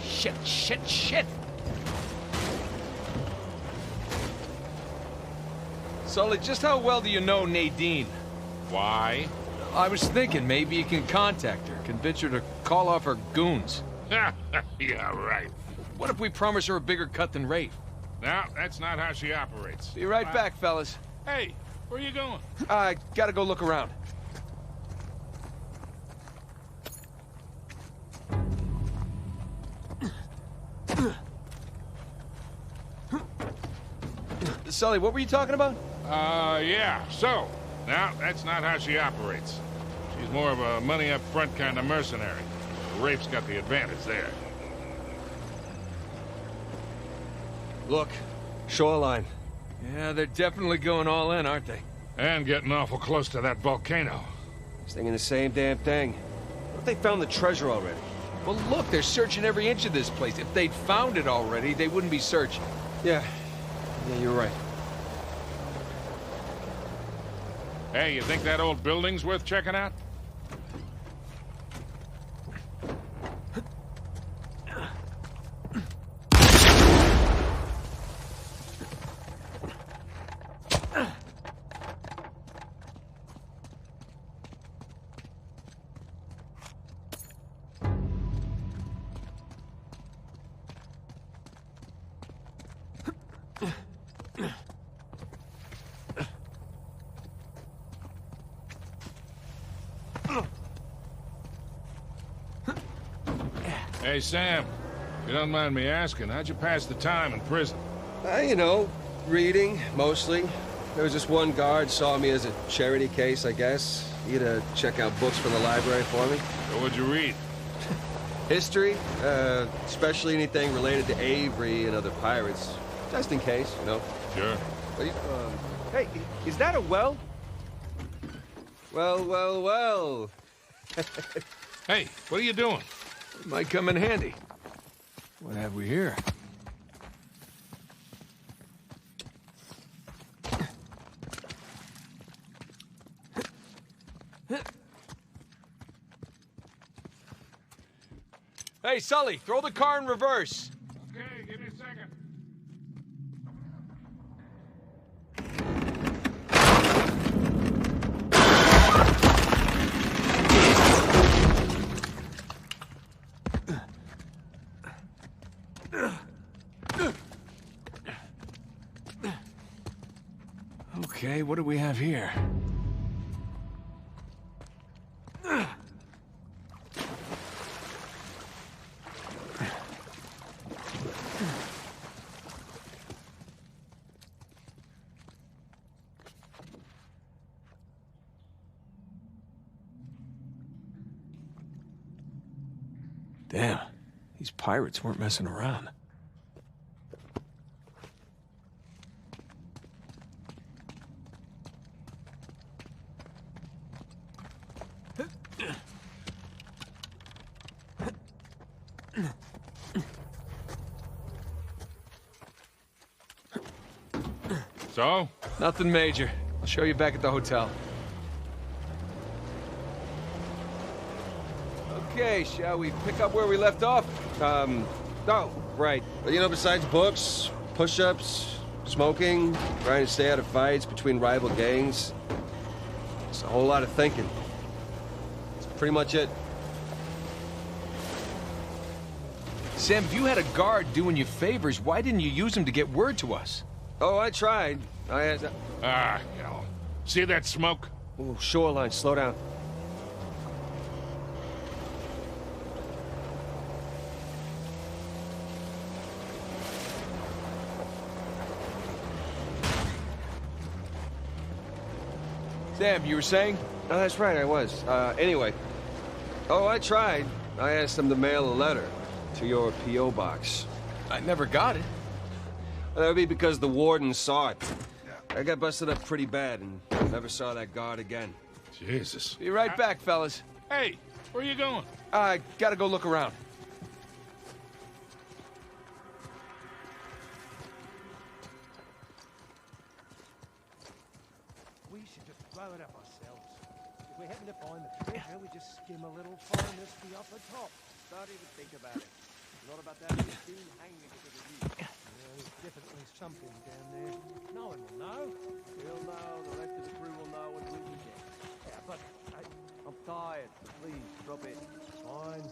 Shit. Sully, just how well do you know Nadine? Why? I was thinking maybe you can contact her, convince her to call off her goons. Yeah, right. What if we promise her a bigger cut than Rafe? No, that's not how she operates. Be right back, fellas. Hey, where you going? I gotta go look around. Sully, what were you talking about? Yeah, so, now, that's not how she operates. She's more of a money-up-front kind of mercenary. Rafe's got the advantage there. Look, shoreline. Yeah, they're definitely going all in, aren't they? And getting awful close to that volcano. He's thinking the same damn thing. What if they found the treasure already? Well, look, they're searching every inch of this place. If they'd found it already, they wouldn't be searching. Yeah, you're right. Hey, you think that old building's worth checking out? Hey, Sam, if you don't mind me asking, how'd you pass the time in prison? You know, reading, mostly. There was this one guard saw me as a charity case, I guess. He had to check out books from the library for me. So what'd you read? History, especially anything related to Avery and other pirates. Just in case, you know. Sure. Hey, is that a well? Well. Hey, what are you doing? It might come in handy. What have we here? Hey, Sully, throw the car in reverse. Okay, give me a second. Okay, what do we have here? Damn, these pirates weren't messing around. So? Nothing major. I'll show you back at the hotel. Okay, shall we pick up where we left off? Oh, right. But, you know, besides books, push-ups, smoking, trying to stay out of fights between rival gangs, it's a whole lot of thinking. That's pretty much it. Sam, if you had a guard doing you favors, why didn't you use him to get word to us? Oh, I tried. I had... Hell. See that smoke? Oh, shoreline, slow down. Sam, you were saying? Oh, that's right, I was. Anyway. Oh, I tried. I asked them to mail a letter to your P.O. box. I never got it. Well, that would be because the warden saw it. I got busted up pretty bad and never saw that guard again. Jesus. Be right back, fellas. Hey, where you going? I gotta go look around. We should just blow it up ourselves. If we happen to find the treasure, we just skim a little fine as the upper top. Don't even think about it. Not about that machine hanging because of you. There's definitely something down there. No one will know. We'll know, the rest of the crew will know, and we'll be dead. Yeah, but I'm tired, so please, drop it. Fine.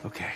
Okay.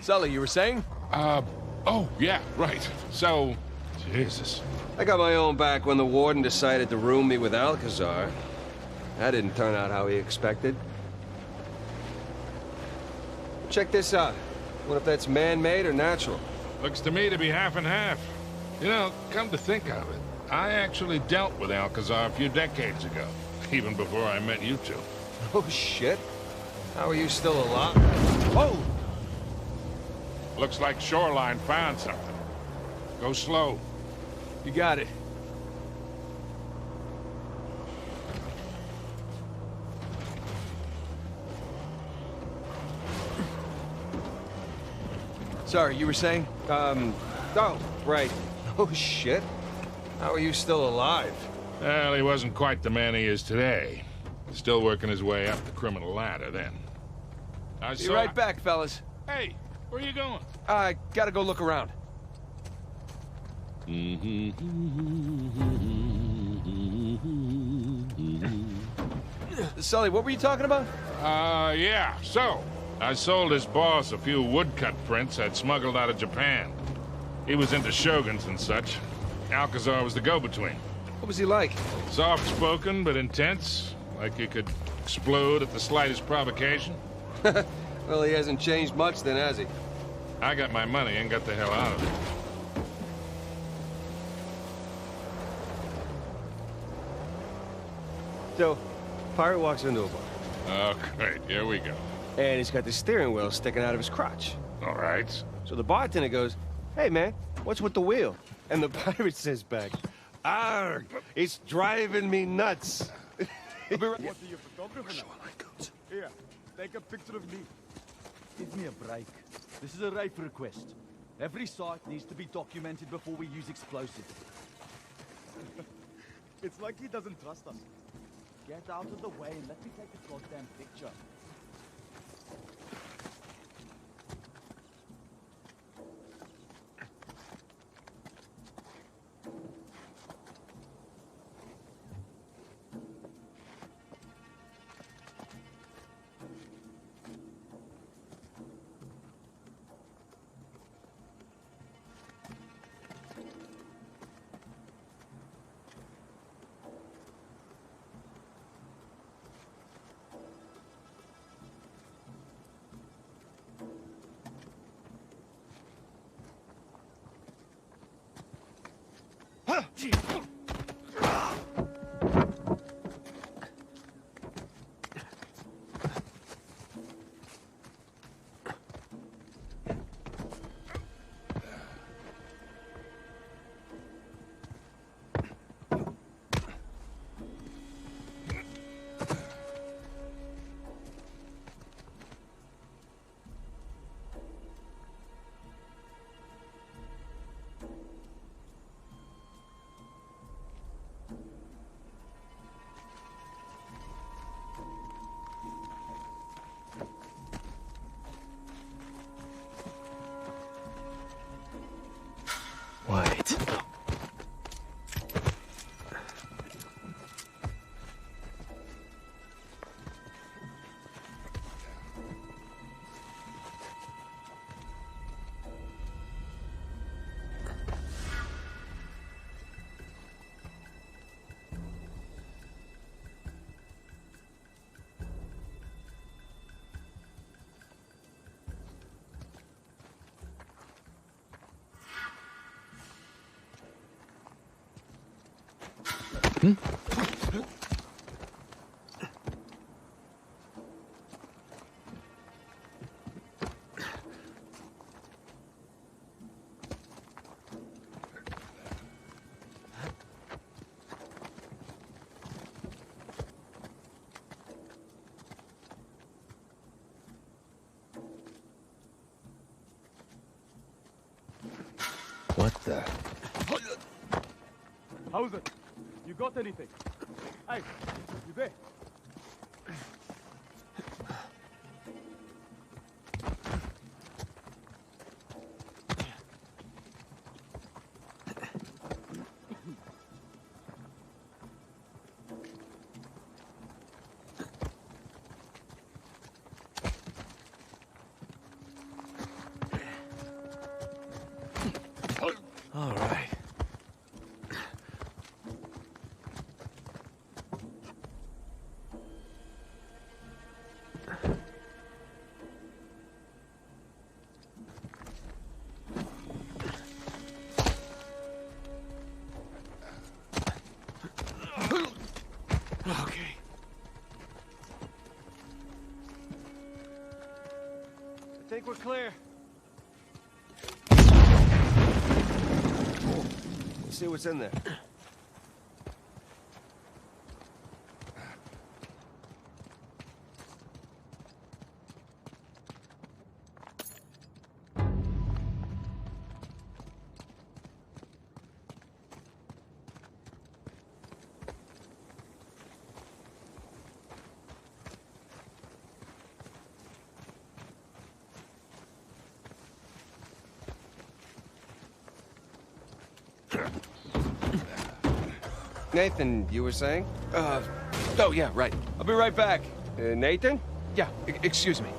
Sully, you were saying? Oh, yeah, right. So, Jesus. I got my own back when the warden decided to room me with Alcázar. That didn't turn out how he expected. Check this out. What if that's man-made or natural? Looks to me to be half and half. You know, come to think of it, I actually dealt with Alcázar a few decades ago, even before I met you two. Oh, shit. How are you still alive? Oh! Looks like Shoreline found something. Go slow. You got it. Sorry, you were saying? Oh, right. Oh, shit. How are you still alive? Well, he wasn't quite the man he is today. Still working his way up the criminal ladder then. Be right back, fellas. Hey, where are you going? I gotta go look around. Sully, what were you talking about? Yeah, so, I sold his boss a few woodcut prints I'd smuggled out of Japan. He was into shoguns and such. Alcázar was the go-between. What was he like? Soft-spoken, but intense. Like he could explode at the slightest provocation. Well, he hasn't changed much then, has he? I got my money and got the hell out of it. So, pirate walks into a bar. Oh, great. Here we go. And he's got the steering wheel sticking out of his crotch. All right. So the bartender goes, "Hey, man, what's with the wheel?" And the pirate says back, "Arg, it's driving me nuts." What are you, photographer now? Here, take a picture of me. Give me a break. This is a rape request. Every site needs to be documented before we use explosives. It's like he doesn't trust us. Get out of the way and let me take a goddamn picture. What the? How's it? You got anything? Hey, you there? All right. Okay. I think we're clear. Let's see what's in there. Nathan, you were saying? Oh, yeah, right. I'll be right back. Nathan? Yeah, excuse me.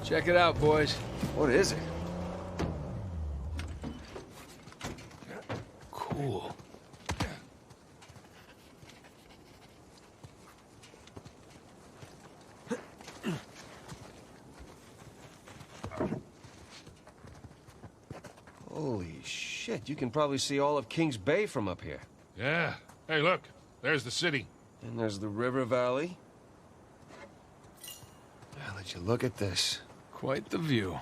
Check it out, boys. What is it? Cool. Holy shit, you can probably see all of Kings Bay from up here. Yeah. Hey, look. There's the city. And there's the river valley. I'll let you look at this. Quite the view.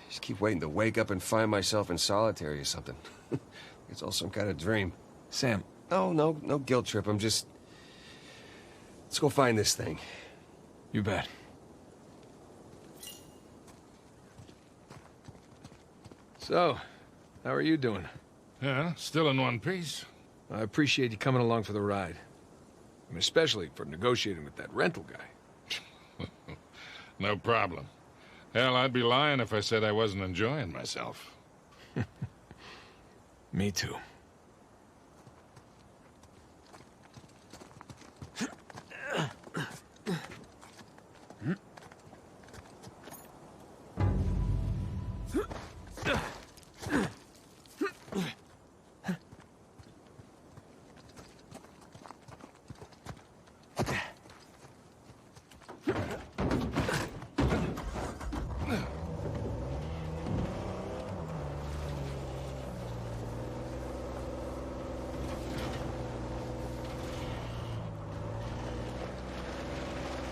Just keep waiting to wake up and find myself in solitary or something. It's all some kind of dream. Sam. No guilt trip. I'm just... Let's go find this thing. You bet. So, how are you doing? Yeah, still in one piece. I appreciate you coming along for the ride. I mean, especially for negotiating with that rental guy. No problem. Hell, I'd be lying if I said I wasn't enjoying myself. Me too.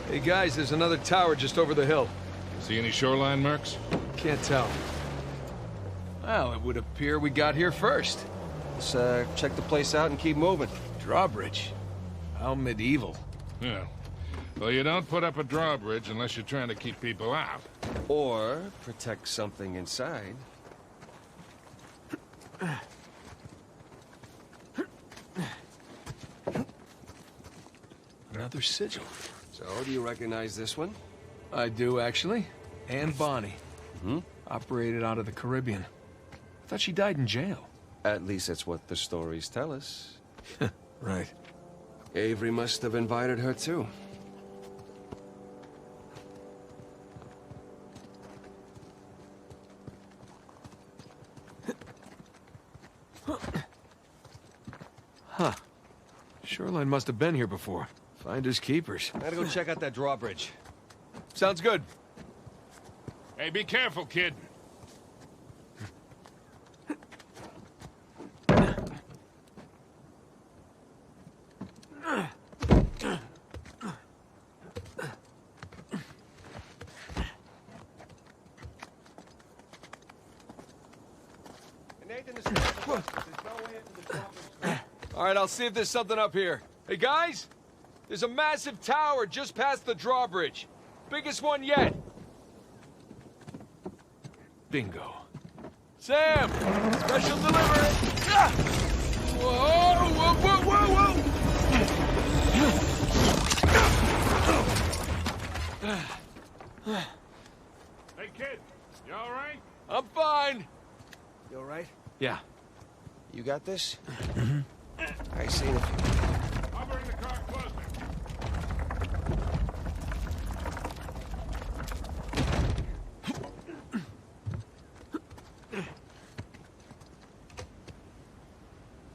Hey guys, there's another tower just over the hill. See any shoreline marks? Can't tell. Well, it would appear we got here first. Let's check the place out and keep moving. Drawbridge? How medieval. Yeah. Well, you don't put up a drawbridge unless you're trying to keep people out. Or protect something inside. Another sigil. So, do you recognize this one? I do, actually. Anne Bonny. Hmm? Operated out of the Caribbean. I thought she died in jail. At least that's what the stories tell us. Right. Avery must have invited her, too. Shoreline must have been here before. Finders keepers. Gotta go check out that drawbridge. Sounds good. Hey, be careful, kid. All right, I'll see if there's something up here. Hey, guys! There's a massive tower just past the drawbridge. Biggest one yet. Bingo. Sam! Special delivery! Ah! Whoa, whoa, whoa, whoa, whoa! Hey, kid. You all right? I'm fine. You all right? Yeah. You got this? Mm-hmm. I seen it. I'll bring the car closer.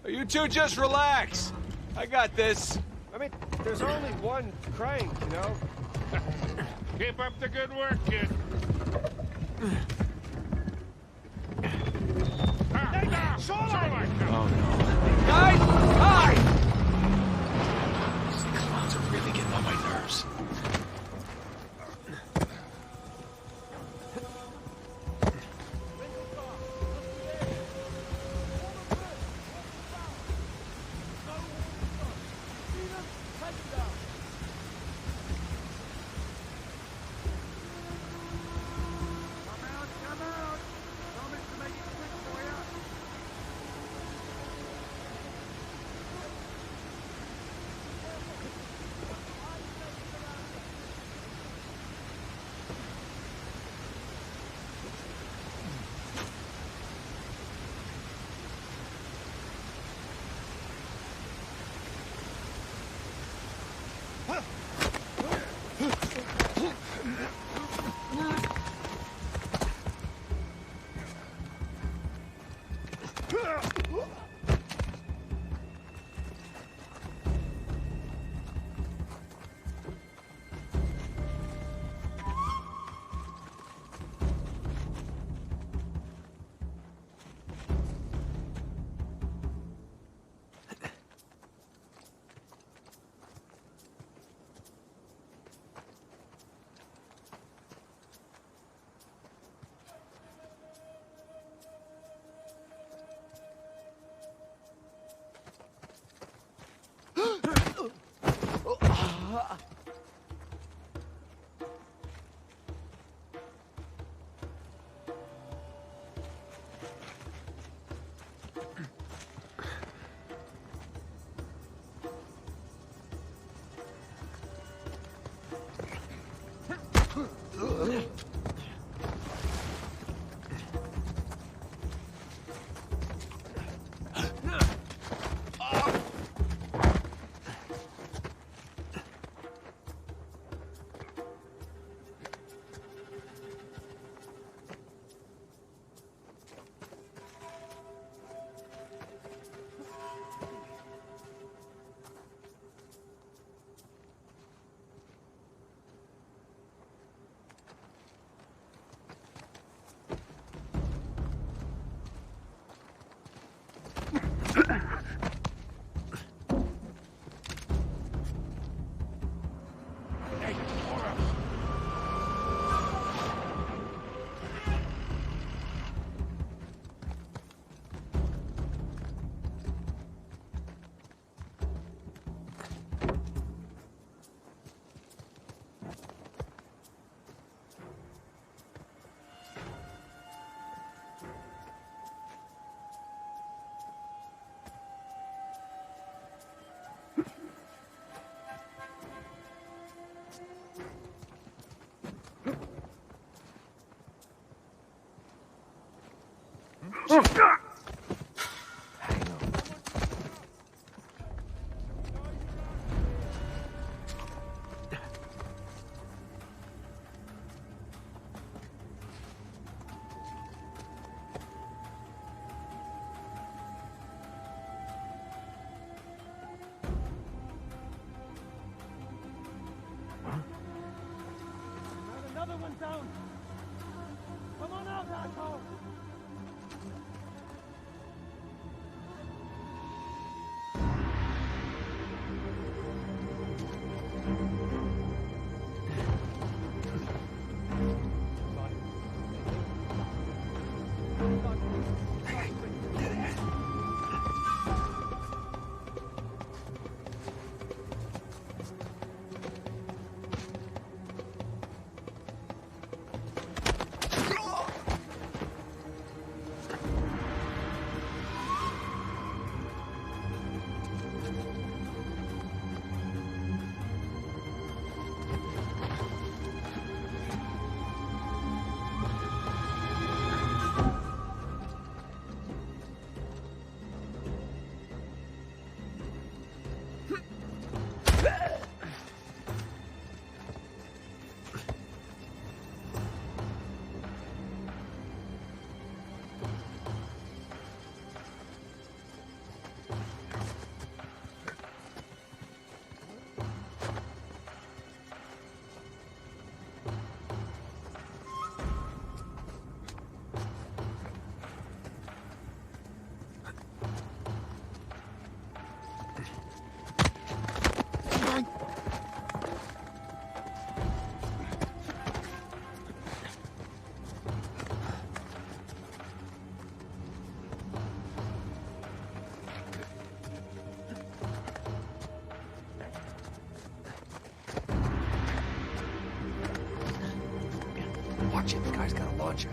You two just relax. I got this. I mean, there's only one crank, you know? Keep up the good work, kid. Oh no. Guys, hi! These clowns are really getting on my nerves. down! Come on out, asshole! Watch it, the guy's got a launcher.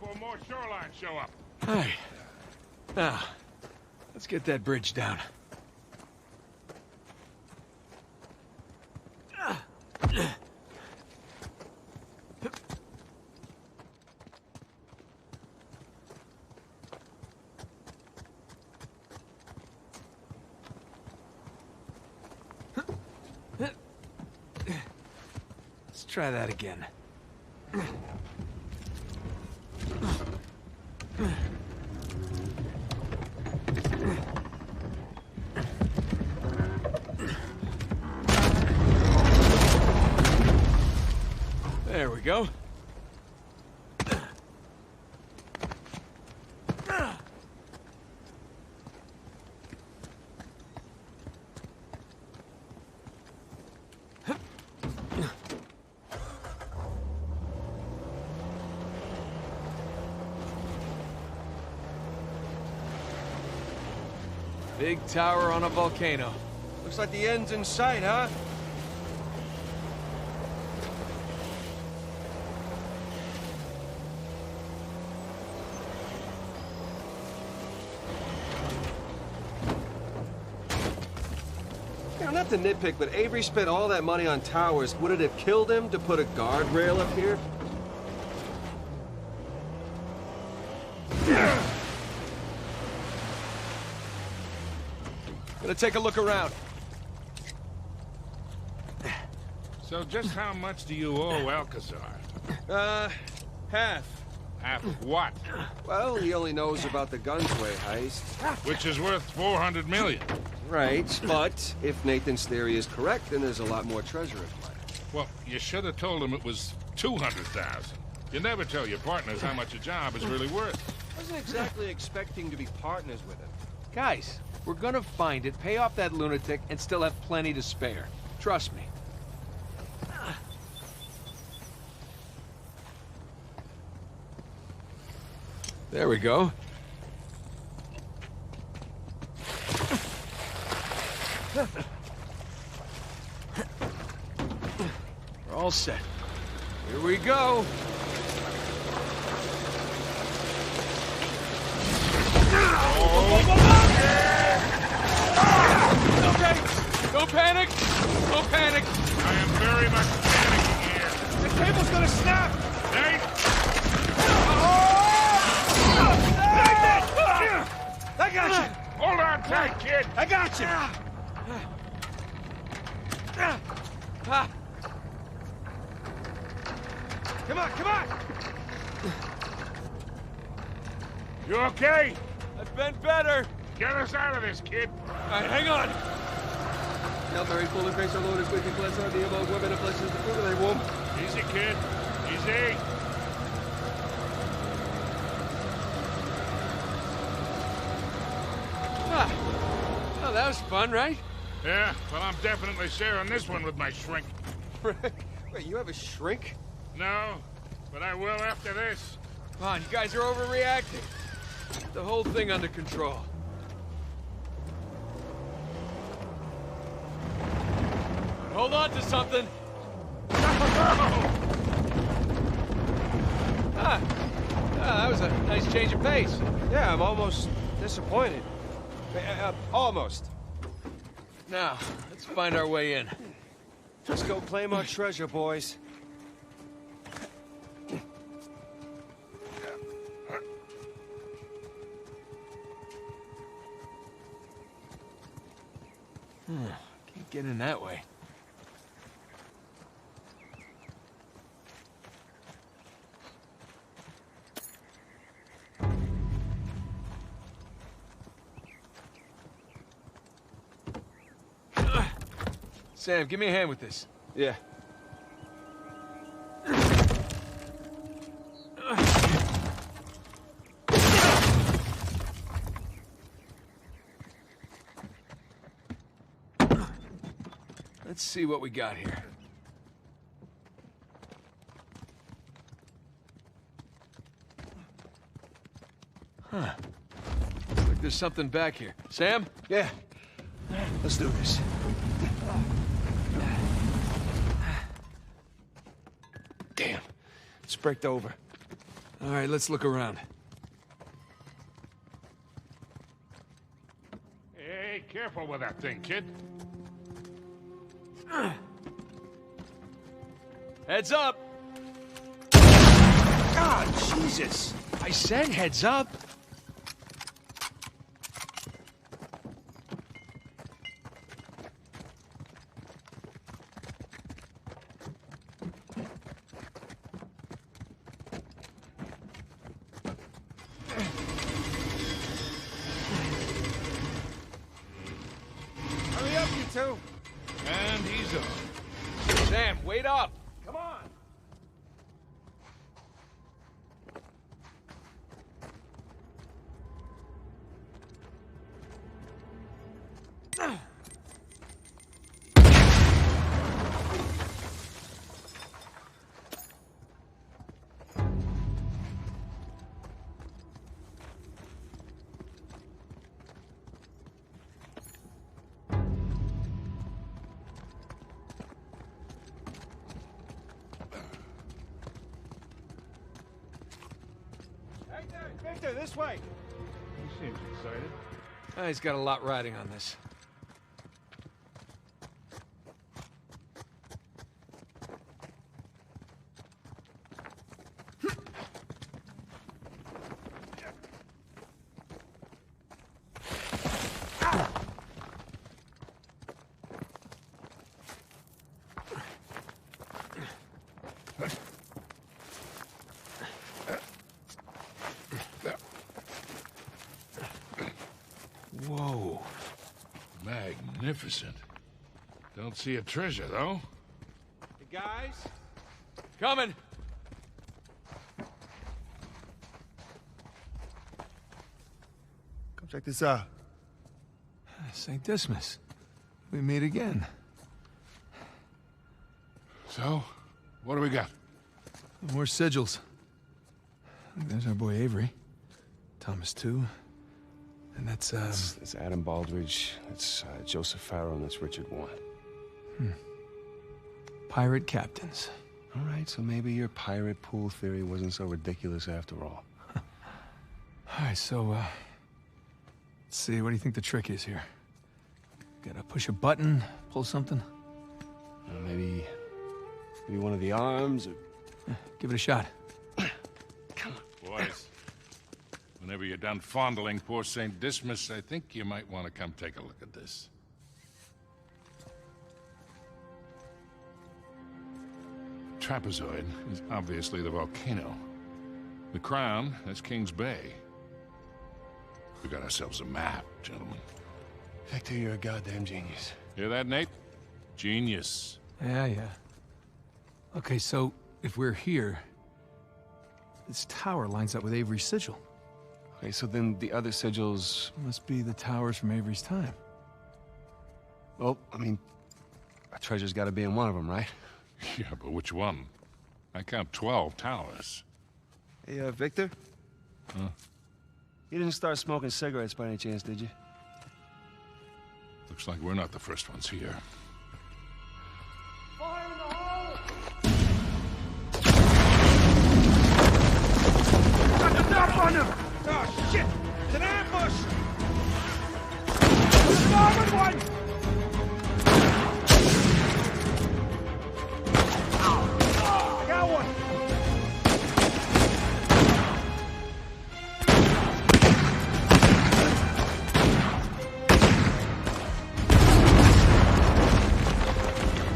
before more shoreline show up. Hey. Now, let's get that bridge down. try that again. There we go. Big tower on a volcano. Looks like the end's in sight, huh? Now, not to nitpick, but Avery spent all that money on towers. Would it have killed him to put a guardrail up here? Gonna take a look around. So just how much do you owe Alcázar? Half. Half of what? Well, he only knows about the Gunsway heist. Which is worth 400 million. Right, but if Nathan's theory is correct, then there's a lot more treasure at play. Well, you should have told him it was 200,000. You never tell your partners how much a job is really worth. I wasn't exactly expecting to be partners with him. Guys, we're gonna find it, pay off that lunatic, and still have plenty to spare. Trust me. There we go. We're all set. Here we go. Okay, don't panic. Don't panic. I am very much panicking here. The cable's gonna snap! Nate! I got you! Hold on tight, kid! I got you! Come on, come on! You okay? I've been better. Get us out of this, kid. All right, hang on. Now, Mary, full of grace, our Lord is with you. Blessed are the among women, and blessed is the fruit of thy womb. Easy, kid. Easy. Oh, that was fun, right? Yeah, well, I'm definitely sharing this one with my shrink. Wait, you have a shrink? No, but I will after this. Come on, you guys are overreacting. Get the whole thing under control. Hold on to something. That was a nice change of pace. Yeah, I'm almost disappointed. Almost. Now, let's find our way in. Let's go claim our treasure, boys. Can't get in that way. Sam, give me a hand with this. Yeah. Let's see what we got here. Huh. Looks like there's something back here. Sam? Yeah. Let's do this. Damn. It's braked over. All right, let's look around. Hey, careful with that thing, kid. Heads up! God, Jesus! I said heads up! too. And he's up. Sam, wait up! Come on. Hector, this way. He seems excited. He's got a lot riding on this. Whoa. Magnificent. Don't see a treasure, though. Hey, guys? Coming! Come check this out. St. Dismas. We meet again. So, what do we got? More sigils. There's our boy Avery. Thomas, too. And that's Adam Baldridge, that's Joseph Farrow, and that's Richard Warren. Pirate captains. All right, so maybe your pirate pool theory wasn't so ridiculous after all. All right, so, let's see, what do you think the trick is here? Gotta push a button, pull something? Maybe one of the arms, or... Give it a shot. Boys, whenever you're done fondling poor St. Dismas, I think you might want to come take a look at this. Trapezoid is obviously the volcano. The crown, that's King's Bay. We got ourselves a map, gentlemen. Hector, you're a goddamn genius. Hear that, Nate? Genius. Yeah. Okay, so if we're here, this tower lines up with Avery's sigil. Okay, so then the other sigils... Must be the towers from Avery's time. Well, I mean, a treasure's gotta be in one of them, right? Yeah, but which one? I count 12 towers. Hey, Victor? Huh? You didn't start smoking cigarettes by any chance, did you? Looks like we're not the first ones here. Fire in the hole! Got the dump on him! Oh, shit! It's an ambush! There's an armored one! I got one!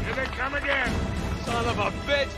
Here they come again! Son of a bitch!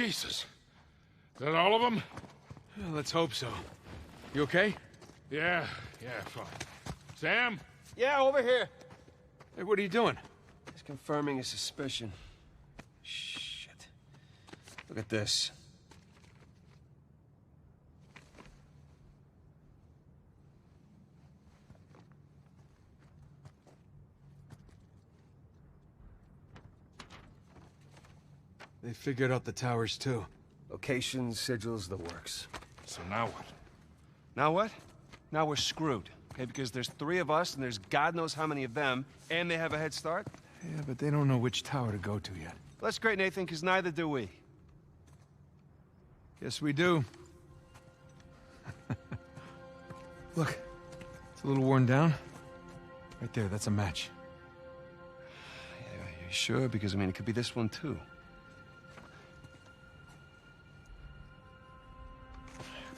Jesus. Is that all of them? Yeah, let's hope so. You okay? Yeah, fine. Sam? Yeah, over here. Hey, what are you doing? Just confirming a suspicion. Shit. Look at this. They figured out the towers, too. Locations, sigils, the works. So now what? Now what? Now we're screwed, okay? Because there's 3 of us, and there's God knows how many of them, and they have a head start. Yeah, but they don't know which tower to go to yet. Well, that's great, Nathan, because neither do we. Yes, we do. Look, it's a little worn down. Right there, that's a match. Yeah, you sure? Because, I mean, it could be this one, too.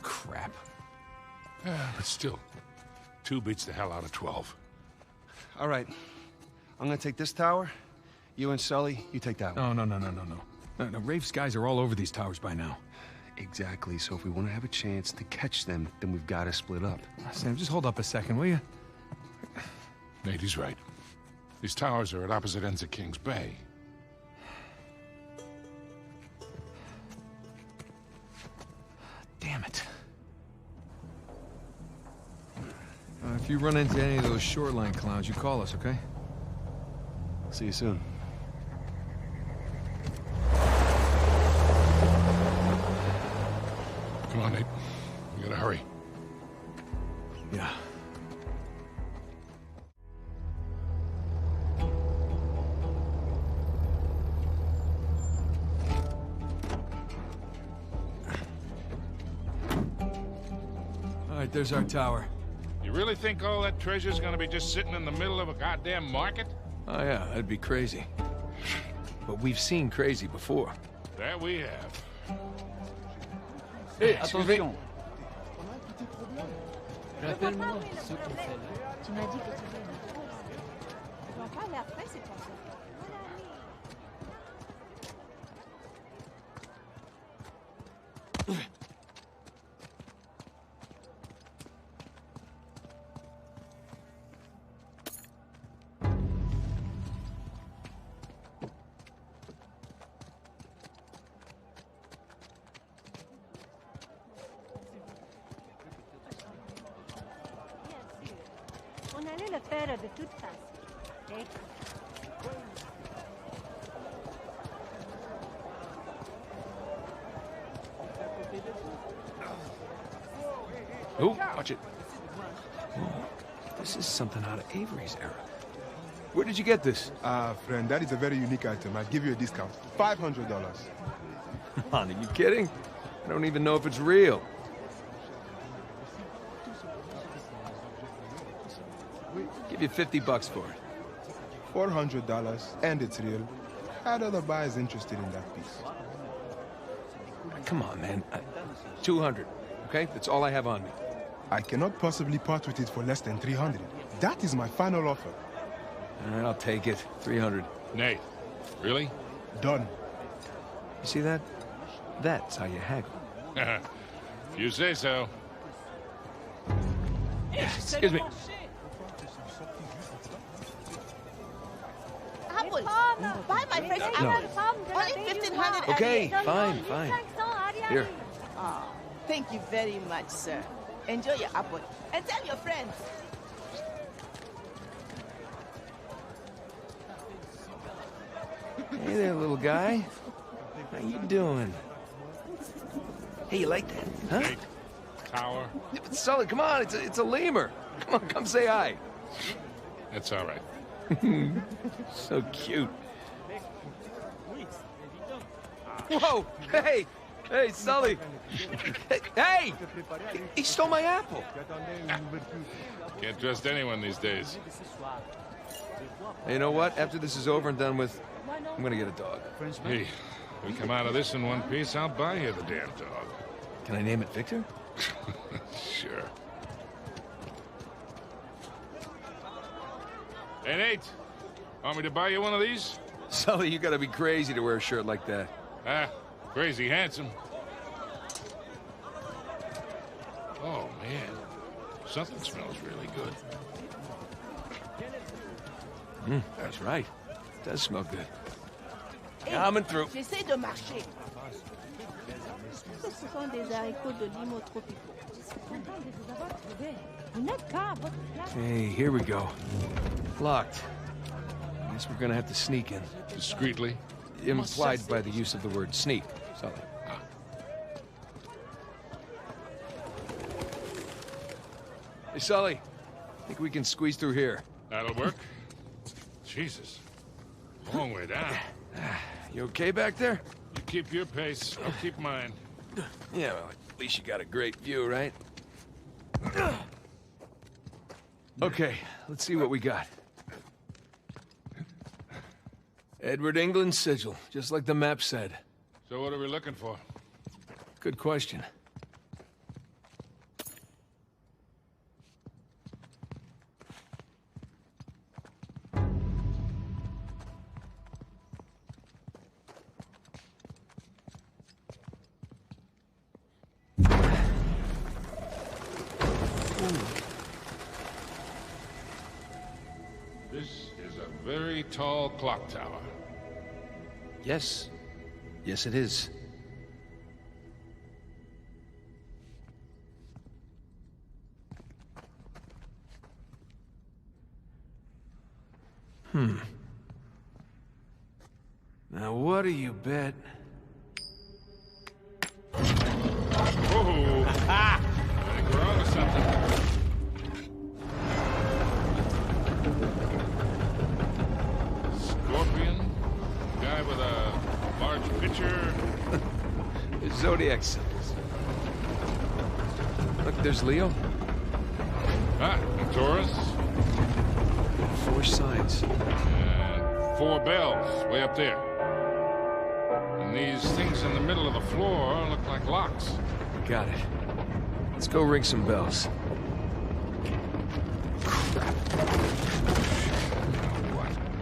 Crap. But still, 2 beats the hell out of 12. All right. I'm gonna take this tower. You and Sully, you take that one. No, Rafe's guys are all over these towers by now. Exactly. So if we want to have a chance to catch them, then we've got to split up. Sam, just hold up a second, will you? Nate, he's right. These towers are at opposite ends of King's Bay. Damn it. If you run into any of those shoreline clowns, you call us, okay? See you soon. Come on, Nate. We gotta hurry. Yeah. All right, there's our tower. You really think all that treasure's gonna be just sitting in the middle of a goddamn market? Oh yeah, that'd be crazy. But we've seen crazy before. That we have. Hey, excuse me. Rappelle-moi ce qu'on fait là. Tu m'as dit que tu voulais une pause. On va en parler après, c'est pas ça. On allait le faire de toute façon. Ok? Oh, watch it. Oh, this is something out of Avery's era. Where did you get this? Friend, that is a very unique item. I'll give you a discount. $500. Come on, are you kidding? I don't even know if it's real. Give you $50 for it. $400, and it's real. Had other buyers interested in that piece. Come on, man. 200, okay? That's all I have on me. I cannot possibly part with it for less than 300. That is my final offer. All right, I'll take it. 300. Nate, really? Done. You see that? That's how you haggle. If you say so. Excuse me. Apple. Buy my fresh apple. Only 1,500. Okay, fine. Here. Oh, thank you very much, sir. Enjoy your apple. And tell your friends. Hey there, little guy. How you doing? Hey, you like that, huh? Nate, tower. Yeah, but Sully, come on, it's a lemur. Come on, come say hi. That's all right. So cute. Whoa! Hey! Hey, Sully! Hey! He stole my apple! Can't trust anyone these days. Hey, you know what? After this is over and done with, I'm gonna get a dog. Hey, we come out of this in one piece, I'll buy you the damn dog. Can I name it Victor? Sure. Hey, Nate. Want me to buy you one of these? Sully, you gotta be crazy to wear a shirt like that. Of crazy handsome. Oh, man. Something smells really good. That's right. It does smell good. Coming through. J'essaie de marcher. Ce sont des haricots de limo tropicaux. Vous n'êtes pas à votre place. Hey, here we go. Locked. I guess we're gonna have to sneak in. Discreetly? Implied by the use of the word sneak. Sully. Hey, Sully. Think we can squeeze through here. That'll work. Jesus. Long way down. You okay back there? You keep your pace, I'll keep mine. Yeah, well, at least you got a great view, right? Okay, let's see what we got. Edward England's sigil, just like the map said. So what are we looking for? Good question. This is a very tall clock tower. Yes. Yes, it is. Now, what do you bet? Whoa! I think we're onto something. Scorpion? Guy with a large pitcher? Zodiac symbols. Look, there's Leo. Ah, and Taurus. 4 signs. And 4 bells, way up there. And these things in the middle of the floor look like locks. Got it. Let's go ring some bells.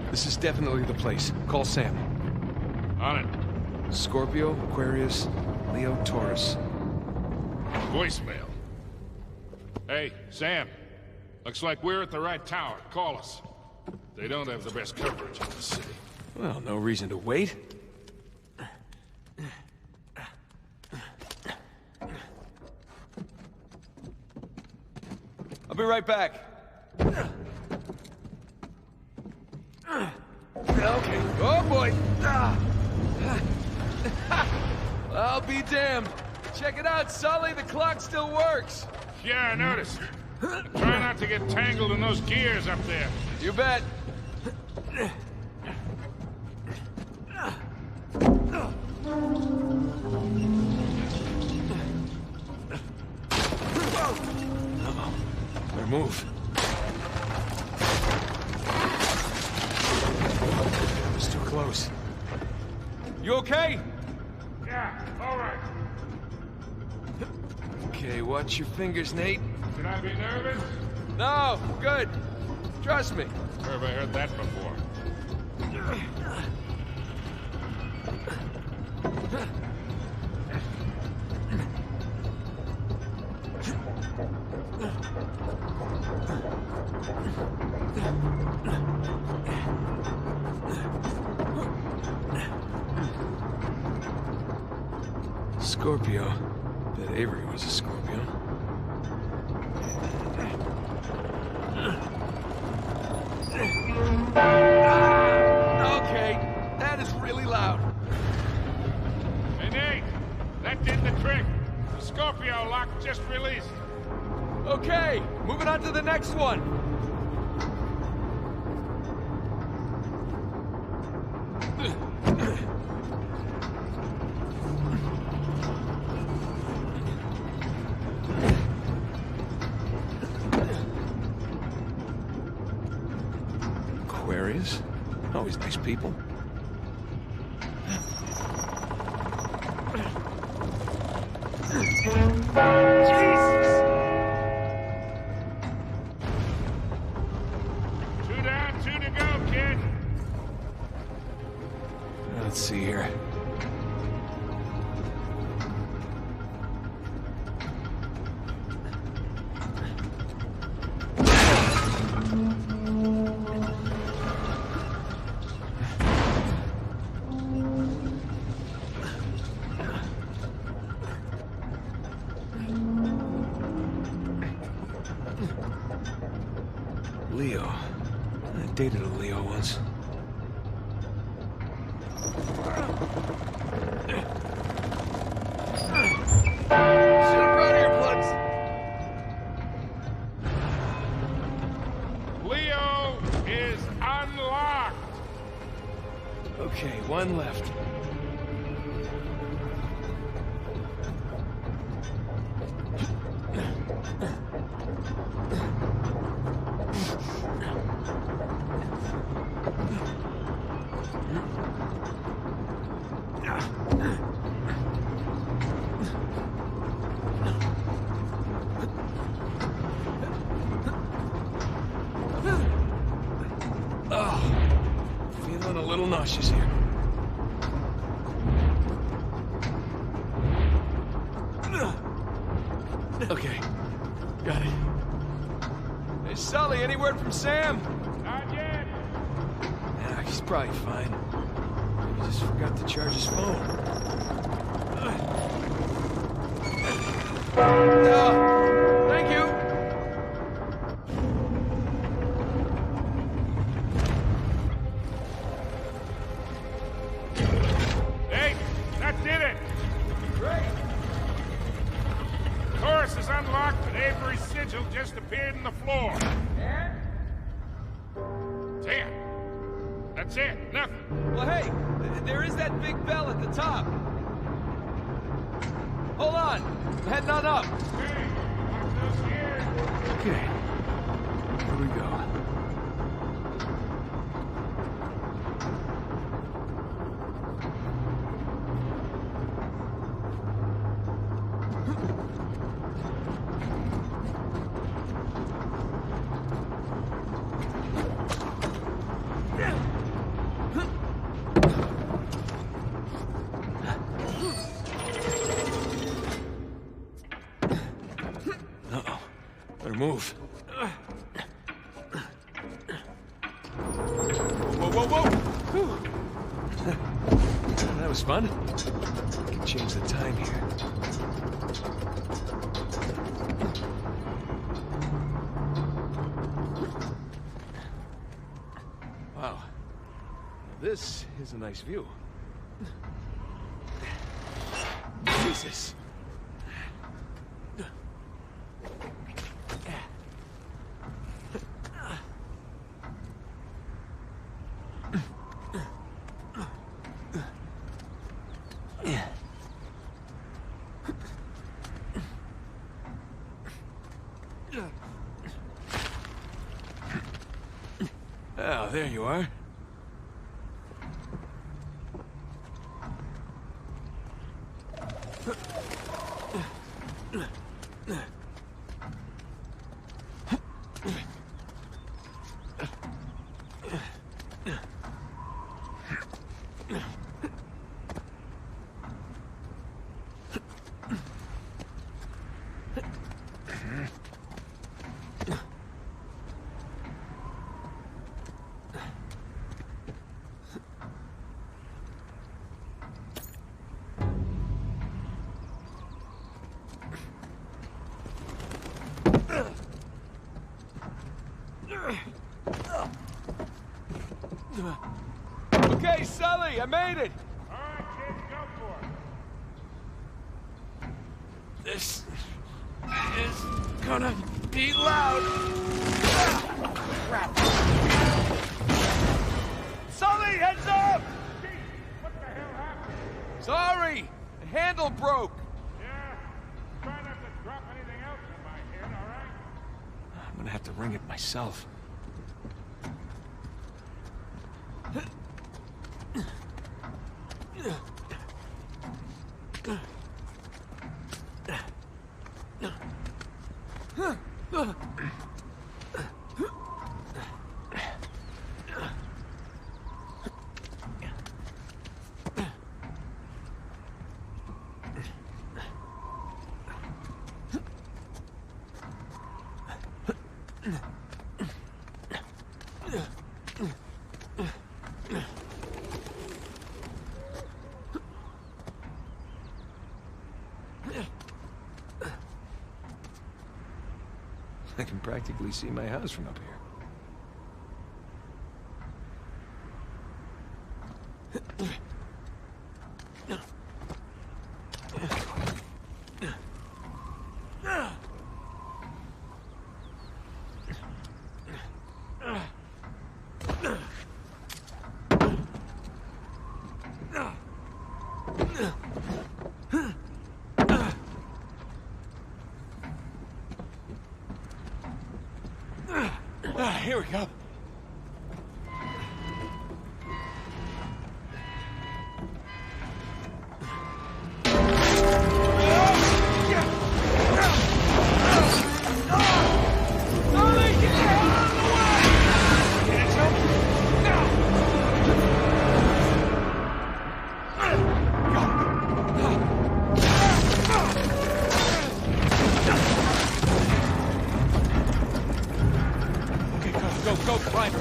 This is definitely the place. Call Sam. On it. Scorpio, Aquarius, Leo, Taurus. Voicemail. Hey, Sam. Looks like we're at the right tower. Call us. They don't have the best coverage in the city. Well, no reason to wait. I'll be right back. Okay. Oh, boy. I'll be damned. Check it out, Sully. The clock still works. Yeah, I noticed. Try not to get tangled in those gears up there. You bet. Better move. It's too close. You okay? Yeah, all right. Okay, watch your fingers, Nate. Should I be nervous? No, good. Trust me. Where have I heard that before? Scorpio. Bet Avery was a Scorpio. Okay, that is really loud. Hey, Nate! That did the trick. The Scorpio lock just released. Okay, moving on to the next one. Aquarius? Always nice people. Jesus! 2 down, 2 to go, kid. Let's see here. bones. Leo is unlocked. Okay, one left. Feeling a little nauseous here. Okay, got it. Hey, Sully, any word from Sam? Not yet. Yeah, he's probably fine. He just forgot to charge his phone. Thank you. Hey, that did it. Great. Course is unlocked, but Avery's sigil just appeared in the floor. That's it. That's it. Nothing. Well, hey, there is that big bell at the top. Hold on. I'm heading on up. Okay, here we go. Uh-oh. Better move. Whoa, whoa, whoa! That was fun. I can change the time here. Wow. This is a nice view. Jesus. Oh, there you are. Okay, Sully, I made it. All right, kids, go for it. This is gonna be loud. Crap. Sully, heads up! What the hell happened? Sorry, the handle broke. Yeah, try not to drop anything else in my head, all right? I'm gonna have to ring it myself. I can practically see my house from up here. Here we go. Go, climb.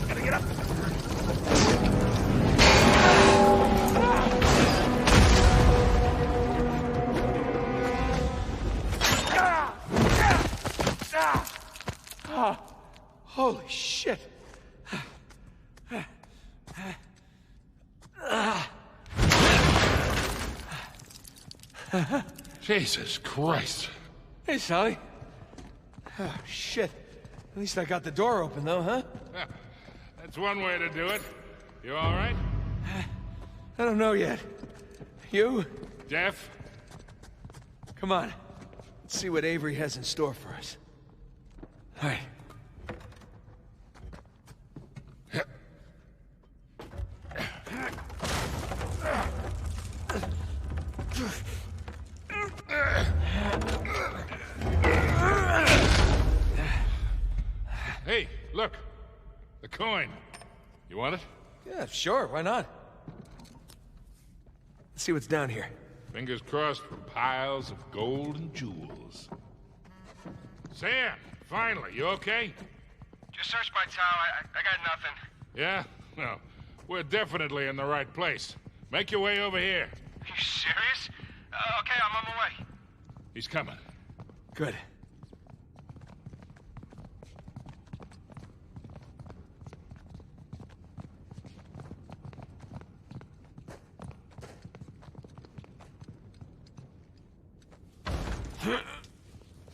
Gotta get up. Holy shit. Jesus Christ. Hey, Sally. Oh, shit. At least I got the door open, though, huh? That's one way to do it. You all right? I don't know yet. You? Jeff? Come on. Let's see what Avery has in store for us. All right. Hey, look. The coin. You want it? Yeah, sure. Why not? Let's see what's down here. Fingers crossed for piles of gold and jewels. Sam, finally, you okay? Just searched my tower. I got nothing. Yeah? Well, we're definitely in the right place. Make your way over here. Are you serious? Okay, I'm on my way. He's coming. Good.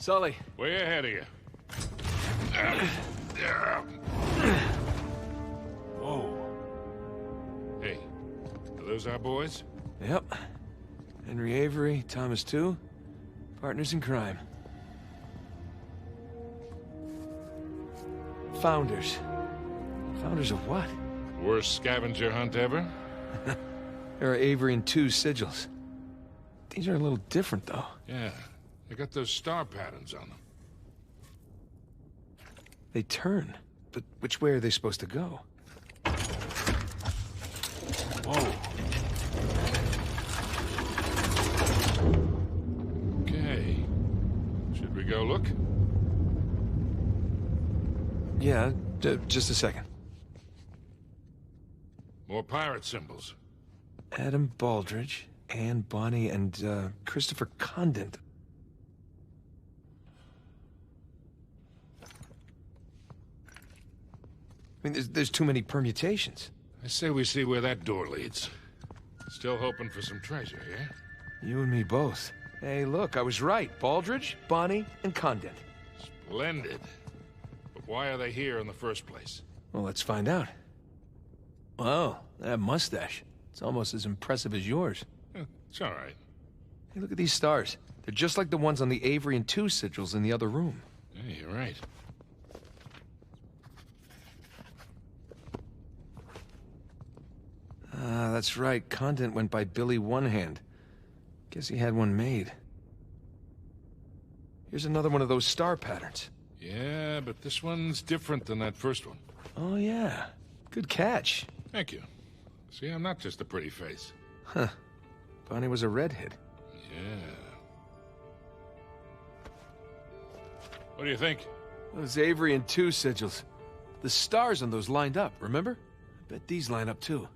Sully. Way ahead of you. Whoa. Hey, are those our boys? Yep. Henry Avery, Thomas too. Partners in crime. Founders. Founders of what? Worst scavenger hunt ever? There are Avery and 2 sigils. These are a little different, though. Yeah. They got those star patterns on them. They turn. But which way are they supposed to go? Whoa. Okay. Should we go look? Yeah, just a second. More pirate symbols. Adam Baldridge, Anne Bonny, and Christopher Condent. I mean, there's too many permutations. I say we see where that door leads. Still hoping for some treasure, yeah? You and me both. Hey, look, I was right. Baldridge, Bonny, and Condent. Splendid. But why are they here in the first place? Well, let's find out. Wow, that mustache. It's almost as impressive as yours. It's all right. Hey, look at these stars. They're just like the ones on the Avery and 2 sigils in the other room. Hey, you're right. Ah, that's right. Condent went by Billy One Hand. Guess he had one made. Here's another one of those star patterns. Yeah, but this one's different than that first one. Oh, yeah. Good catch. Thank you. See, I'm not just a pretty face. Huh. Bonnie was a redhead. Yeah. What do you think? Those Avery and 2 sigils. The stars on those lined up, remember? I bet these line up too.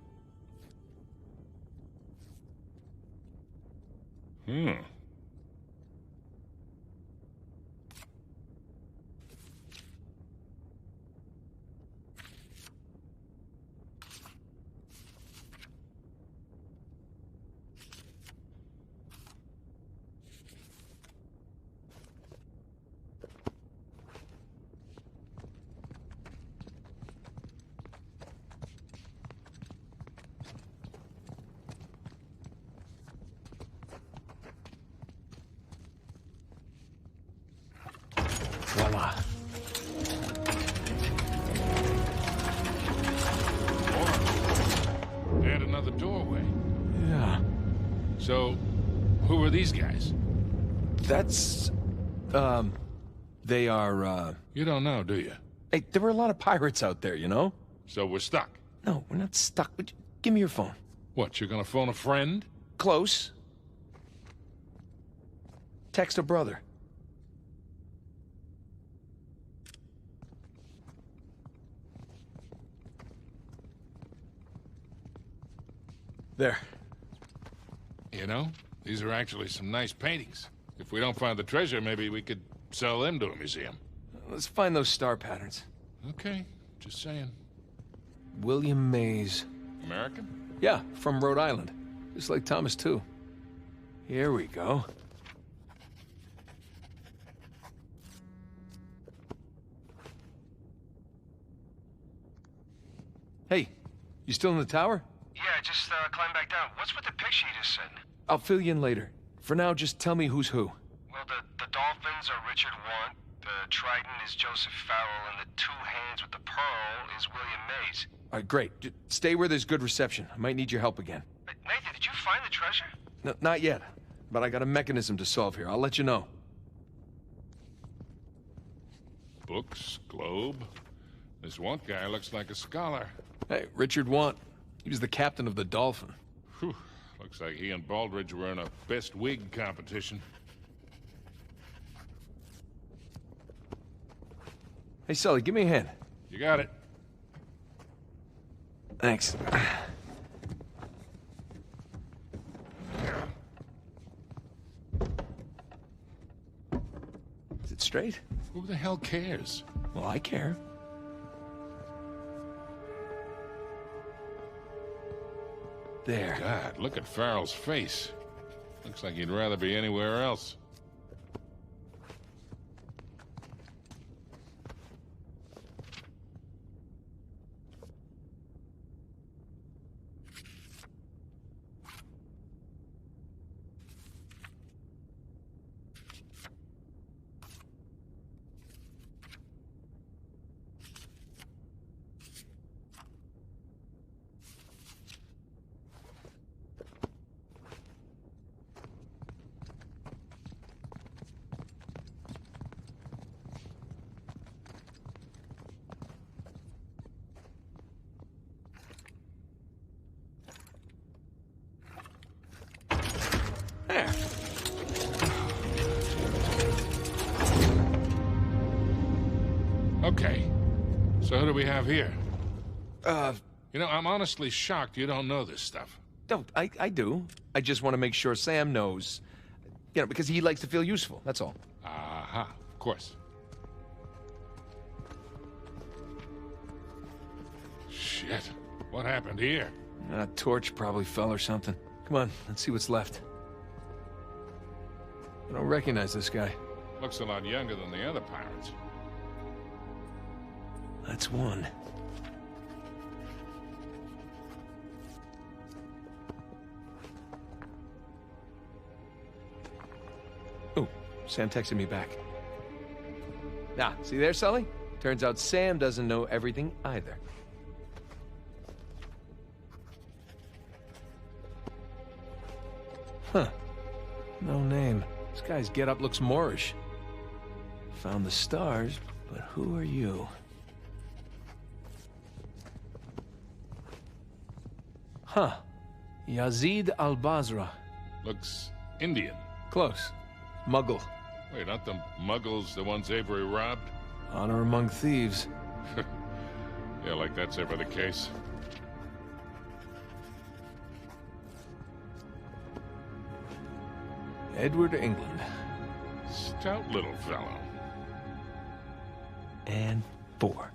Voila. And another doorway. Yeah. So, who are these guys? That's... They are, You don't know, do you? Hey, there were a lot of pirates out there, you know? So we're stuck? No, we're not stuck. Give me your phone. What, you're gonna phone a friend? Close. Text a brother. There. You know, these are actually some nice paintings. If we don't find the treasure, maybe we could sell them to a museum. Let's find those star patterns. Okay, just saying. William Mays. American? Yeah, from Rhode Island. Just like Thomas, too. Here we go. Hey, you still in the tower? Yeah, just climb back down. What's with the picture you just sent? I'll fill you in later. For now, just tell me who's who. Well, the dolphins are Richard Want, the trident is Joseph Farrell, and the two hands with the pearl is William Mays. All right, great. Just stay where there's good reception. I might need your help again. Nathan, did you find the treasure? No, not yet, but I got a mechanism to solve here. I'll let you know. Books, globe. This Want guy looks like a scholar. Hey, Richard Want. He was the captain of the Dolphin. Whew. Looks like he and Baldridge were in a best wig competition. Hey, Sully, give me a hand. You got it. Thanks. Is it straight? Who the hell cares? Well, I care. There. God, look at Farrell's face. Looks like he'd rather be anywhere else. There. Okay. So who do we have here? You know, I'm honestly shocked you don't know this stuff. No, I do. I just want to make sure Sam knows. You know, because he likes to feel useful, that's all. Aha, of course. Shit. What happened here? A torch probably fell or something. Come on, let's see what's left. I don't recognize this guy. Looks a lot younger than the other pirates. That's one. Oh, Sam texted me back. Ah, see there, Sully? Turns out Sam doesn't know everything either. Huh. No name. This guy's getup looks Moorish. Found the stars, but who are you? Huh. Yazid al-Basra. Looks Indian. Close. Muggle. Wait, aren't the Muggles the ones Avery robbed? Honor among thieves. Yeah, like that's ever the case. Edward England. Stout little fellow. And 4.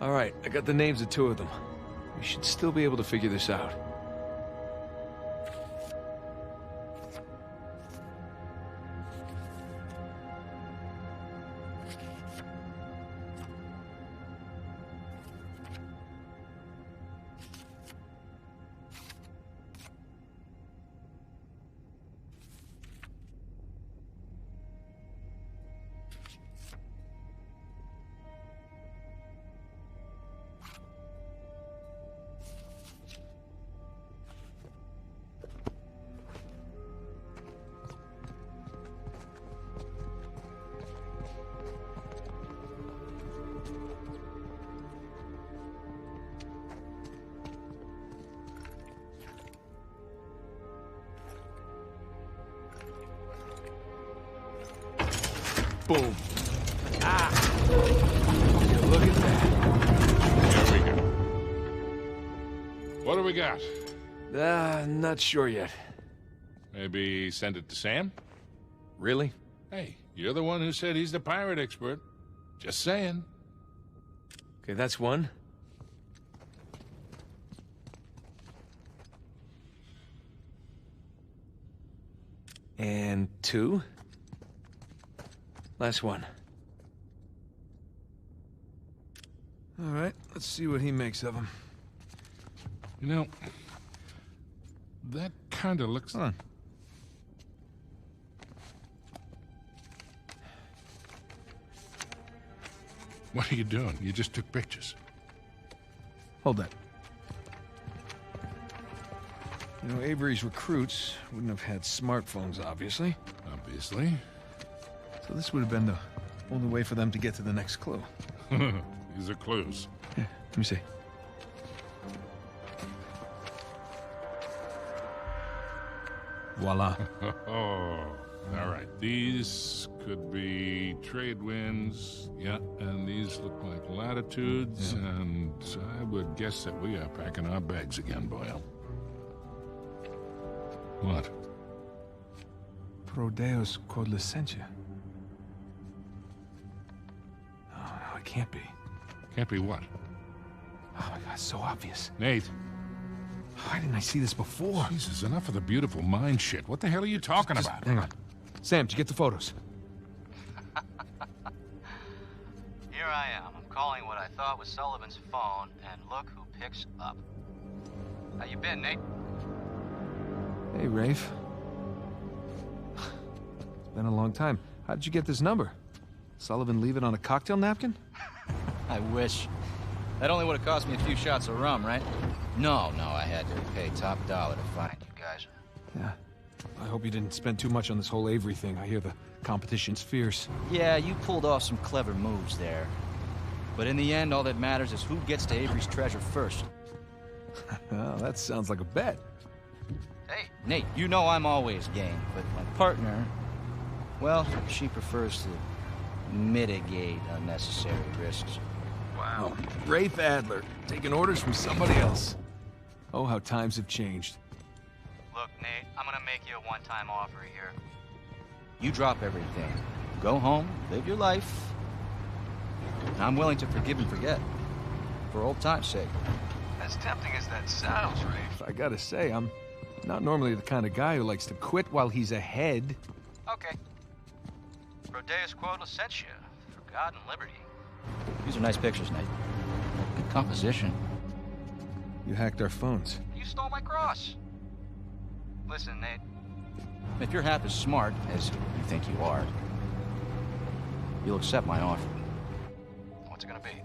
All right, I got the names of 2 of them. We should still be able to figure this out. Boom. Ah! Yeah, look at that. There we go. What do we got? Not sure yet. Maybe send it to Sam? Really? Hey, you're the one who said he's the pirate expert. Just saying. Okay, that's one. And two. Last one. All right, let's see what he makes of them. You know, that kind of looks... Hold on. What are you doing? You just took pictures. Hold that. You know, Avery's recruits wouldn't have had smartphones, obviously. Obviously. So this would have been the only way for them to get to the next clue. These are clues. Yeah, let me see. Voila. Oh, all right. These could be trade winds. Yeah, and these look like latitudes. Yeah. And I would guess that we are packing our bags again, Boyle. What? Pro Deus quod licentia. Oh, no, it can't be. Can't be what? Oh my God, it's so obvious. Nate. Why didn't I see this before? Jesus, enough of the beautiful mind shit. What the hell are you talking about? Hang on. Sam, did you get the photos? Here I am. I'm calling what I thought was Sullivan's phone, and look who picks up. How you been, Nate? Hey, Rafe. It's been a long time. How did you get this number? Sullivan leave it on a cocktail napkin? I wish. That only would have cost me a few shots of rum, right? No, I had to pay top dollar to find you guys. Yeah. I hope you didn't spend too much on this whole Avery thing. I hear the competition's fierce. Yeah, you pulled off some clever moves there. But in the end, all that matters is who gets to Avery's treasure first. Well, that sounds like a bet. Hey, Nate, you know I'm always game, but my partner, well, she prefers to mitigate unnecessary risks. Wow. Rafe Adler, taking orders from somebody else. Oh, how times have changed. Look, Nate, I'm gonna make you a one-time offer here. You drop everything. Go home, live your life. And I'm willing to forgive and forget. For old time's sake. As tempting as that sounds, Rafe. I gotta say, I'm not normally the kind of guy who likes to quit while he's ahead. Okay. Pro Deus quod licentia, for God and liberty. These are nice pictures, Nate. Good composition. You hacked our phones. You stole my cross. Listen, Nate. If you're half as smart as you think you are, you'll accept my offer. What's it gonna be?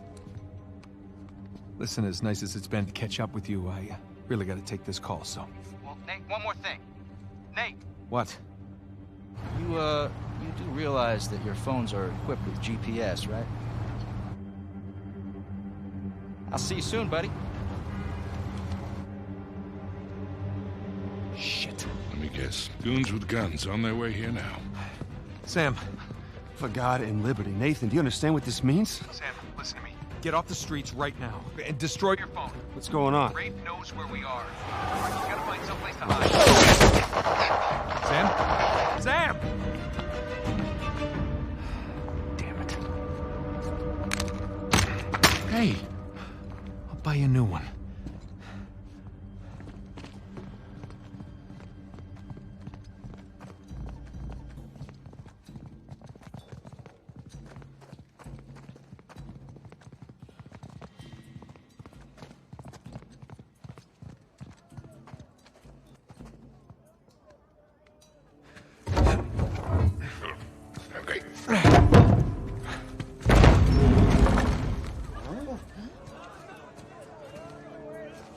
Listen, as nice as it's been to catch up with you, I really gotta take this call, so... Well, Nate, one more thing. Nate! What? You do realize that your phones are equipped with GPS, right? I'll see you soon, buddy. Shit. Let me guess. Goons with guns on their way here now. Sam, for God and liberty. Nathan, do you understand what this means? Sam, listen to me. Get off the streets right now and destroy Your phone. What's going on? Rafe knows where we are. You gotta find someplace to hide. Sam? Sam! Damn it. Hey, I'll buy you a new one.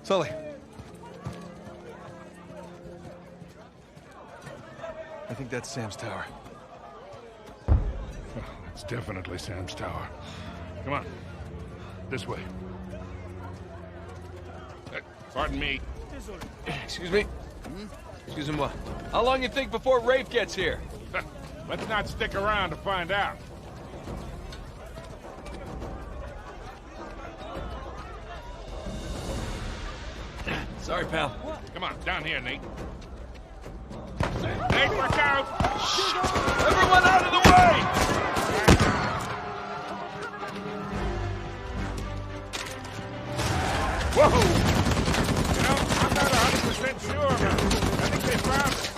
Sully. I think that's Sam's tower. That's definitely Sam's tower. Come on. This way. Pardon me. Excuse me? Excuse-moi. How long you think before Rafe gets here? Let's not stick around to find out. Sorry, pal. Come on, down here, Nate. Nate, watch out! Everyone out of the way! Whoa! You know, I'm not 100% sure, but I think they found it.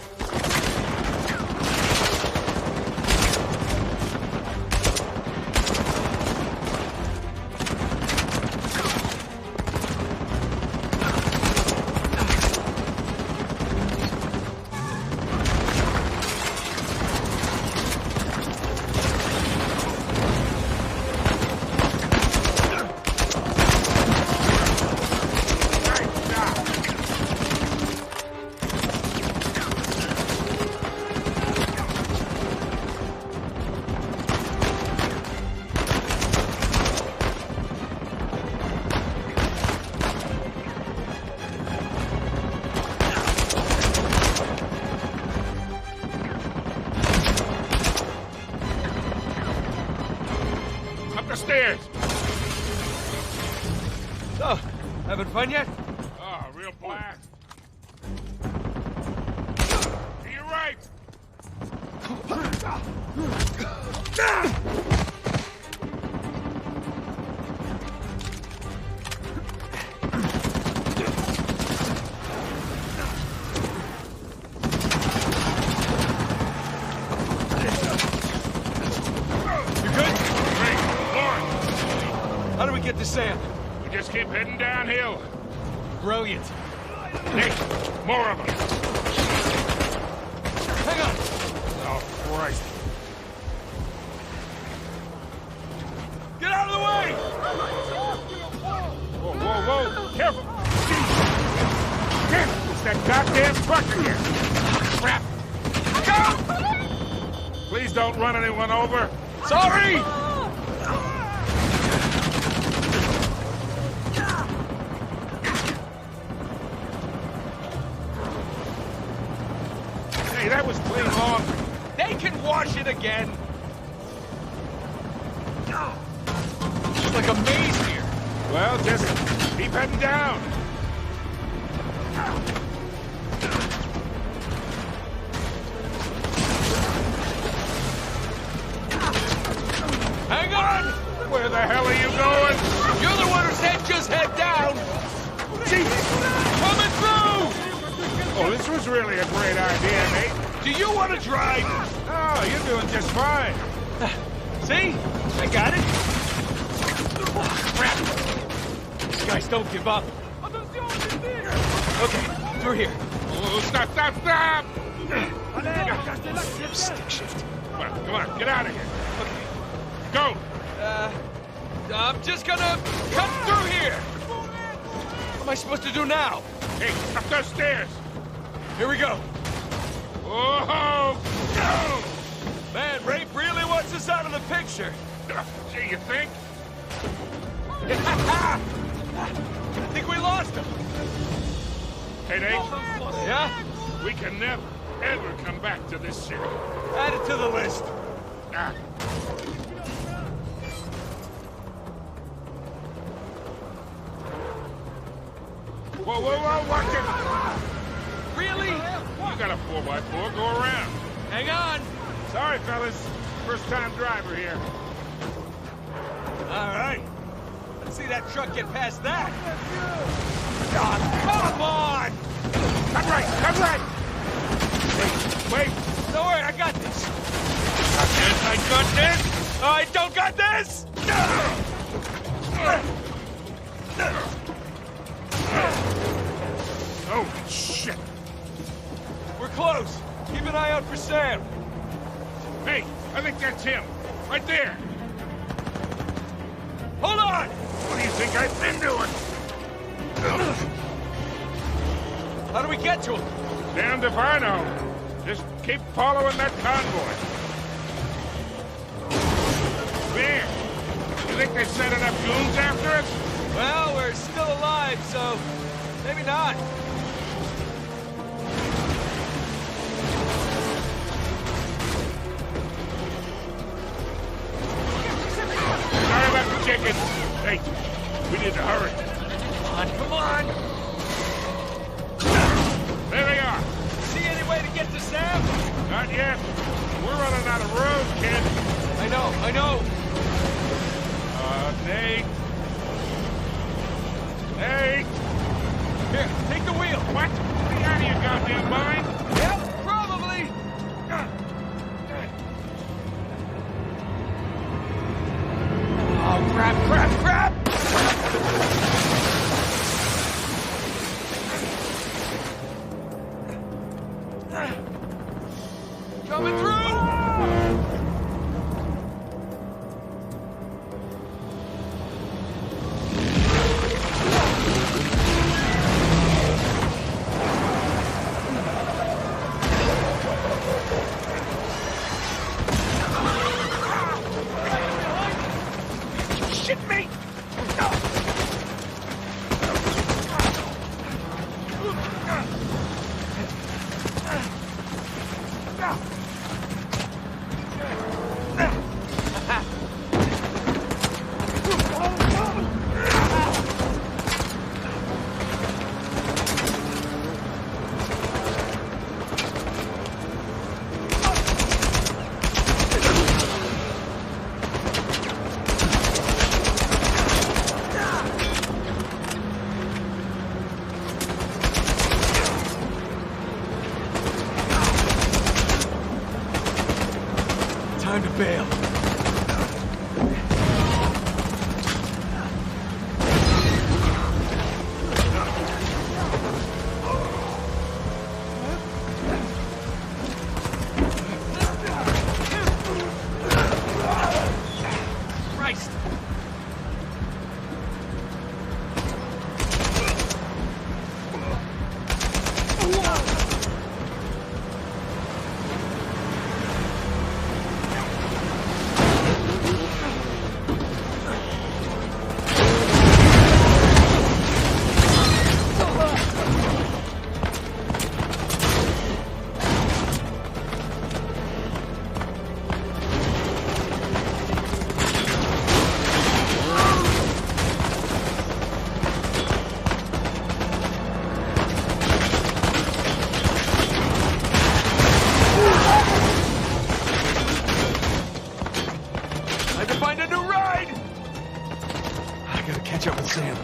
So, having fun yet? Oh, real blast. To your right. How do we get to Sam? We just keep heading downhill. Brilliant. Nick, more of them. Hang on. Oh, Christ. Get out of the way! Whoa, whoa, whoa. Careful. Damn it, it's that goddamn truck again. Crap. Go! Please don't run anyone over. Sorry! Hey, that was clean laundry. They can wash it again. It's like a maze here. Well, just keep heading down. Hang on! Where the hell are you going? You're the one who said just head down! Coming through! Oh, this was really a great idea, Nate. Do you want to drive? Oh, you're doing just fine. See? I got it. Crap! These guys don't give up. Okay, through here. Oh, stop, stop, stop! Stick shift. Come on, get out of here. Go! I'm just gonna cut through here! What am I supposed to do now? Hey, up those stairs! Here we go! Whoa! Go! Man, Rafe really wants us out of the picture! Gee, you think? I think we lost him! Hey, Nate? Yeah? We can never, ever come back to this city. Add it to the list. Ah. Whoa, whoa, whoa, watch it! Really? You got a 4x4, go around. Hang on! Sorry, fellas. First-time driver here. All right. Let's see that truck get past that. God, come on! Cut right, cut right! Wait. Don't worry, I got this. I got this! I don't got this! Oh, shit. We're close. Keep an eye out for Sam. Hey, I think that's him. Right there. Hold on! What do you think I've been doing? How do we get to him? Damned if I know. Just keep following that convoy. Man, you think they sent enough goons after us? Well, we're still alive, so maybe not. Sorry about the chicken. Hey, we need to hurry. Come on, come on! get to Sam? Not yet. We're running out of road, kid. I know. Nate. Nate! Here, take the wheel. What? Are you out of your goddamn mind? Yep, probably. Oh, crap! Coming through! Shit me! Time to bail. Christ! Catch up with Sam.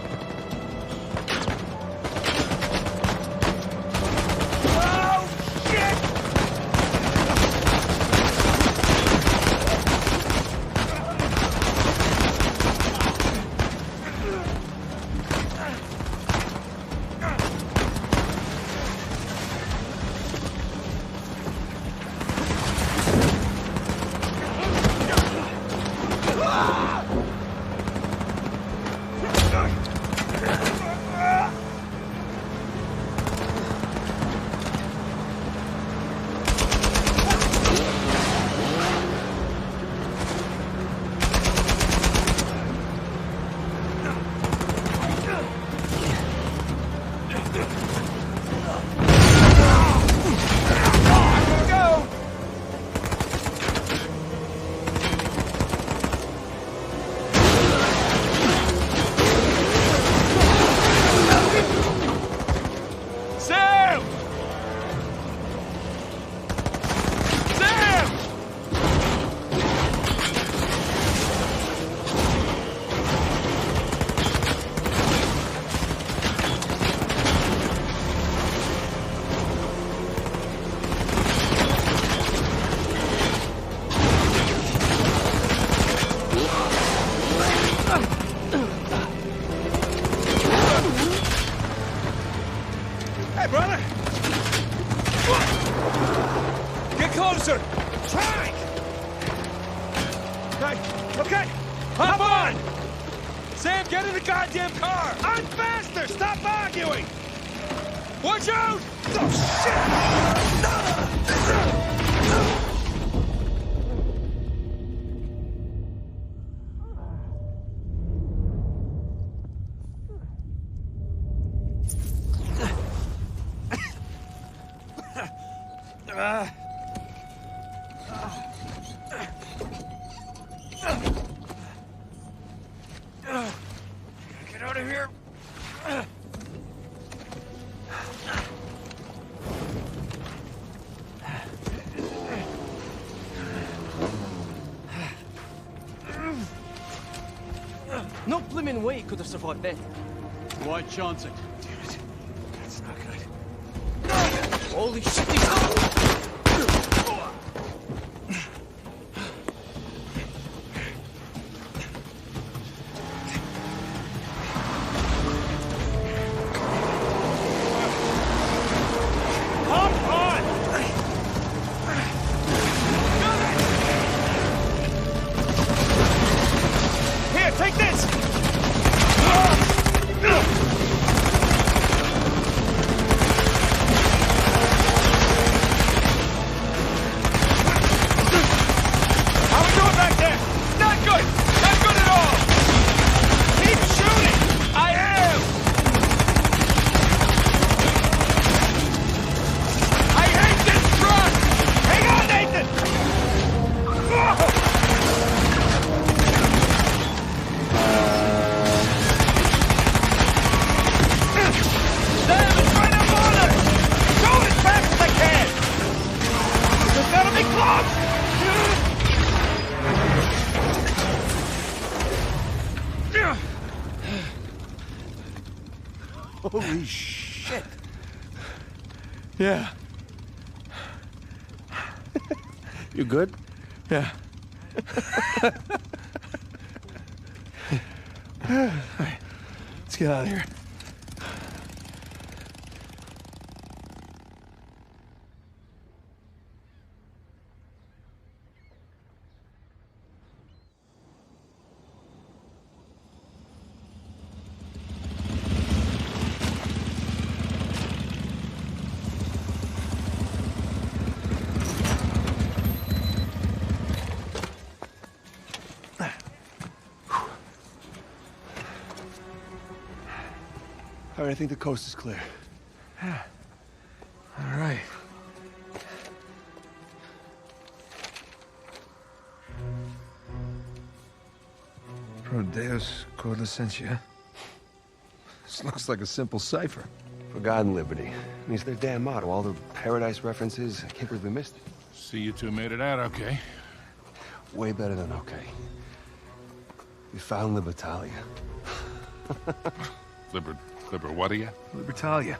Hey, brother! Get closer! Try! Okay, hop on! Sam, get in the goddamn car! I'm faster! Stop arguing! Watch out! Oh, Get out of here. No blimmin' way he could have survived that. Why chance it? Damn it. That's not good. Holy shit, he's Holy shit. Yeah. You good? Yeah. All right, let's get out of here. All right, I think the coast is clear. All right. Pro Deus Cor Licentia. This looks like a simple cipher. For God and liberty. I mean, it's their damn motto. All the paradise references. I can't believe we missed it. See, you two made it out okay. Way better than okay. We found Libertalia. What are you? Libertalia.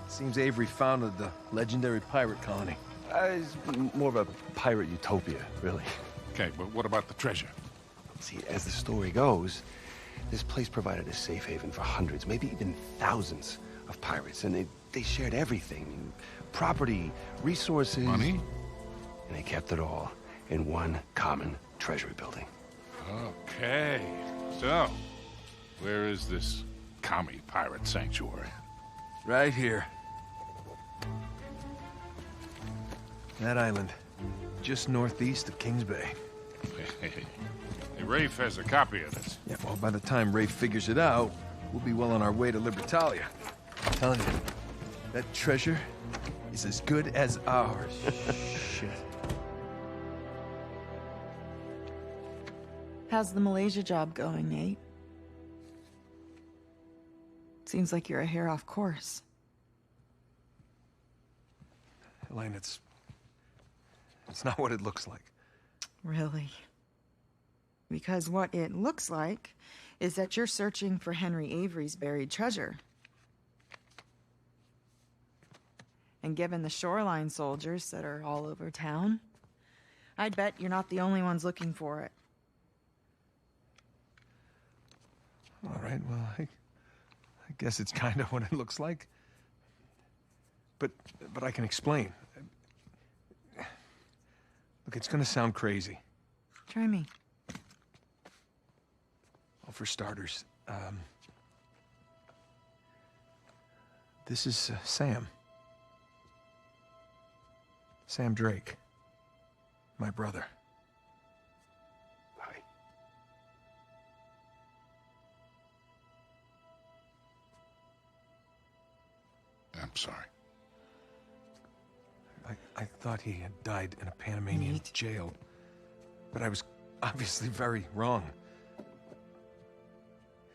Seems Avery founded the legendary pirate colony. It's more of a pirate utopia, really. Okay, but what about the treasure? See, as the story goes, this place provided a safe haven for hundreds, maybe even thousands of pirates, and they shared everything. Property, resources... Money? And they kept it all in one common treasury building. Okay. So, where is this commie pirate sanctuary? Right here. That island, just northeast of Kings Bay. Hey, Rafe has a copy of this. Yeah, well, by the time Rafe figures it out, we'll be well on our way to Libertalia. I'm telling you, that treasure is as good as ours. Shit. How's the Malaysia job going, Nate? Seems like you're a hair off course. Elaine, it's not what it looks like. Really? Because what it looks like is that you're searching for Henry Avery's buried treasure. And given the shoreline soldiers that are all over town, I'd bet you're not the only ones looking for it. All right, well, I guess it's kind of what it looks like. But I can explain. Look, it's gonna sound crazy. Try me. Well, for starters, this is Sam. Sam Drake. My brother. Hi. I'm sorry. I thought he had died in a Panamanian jail, but I was obviously very wrong.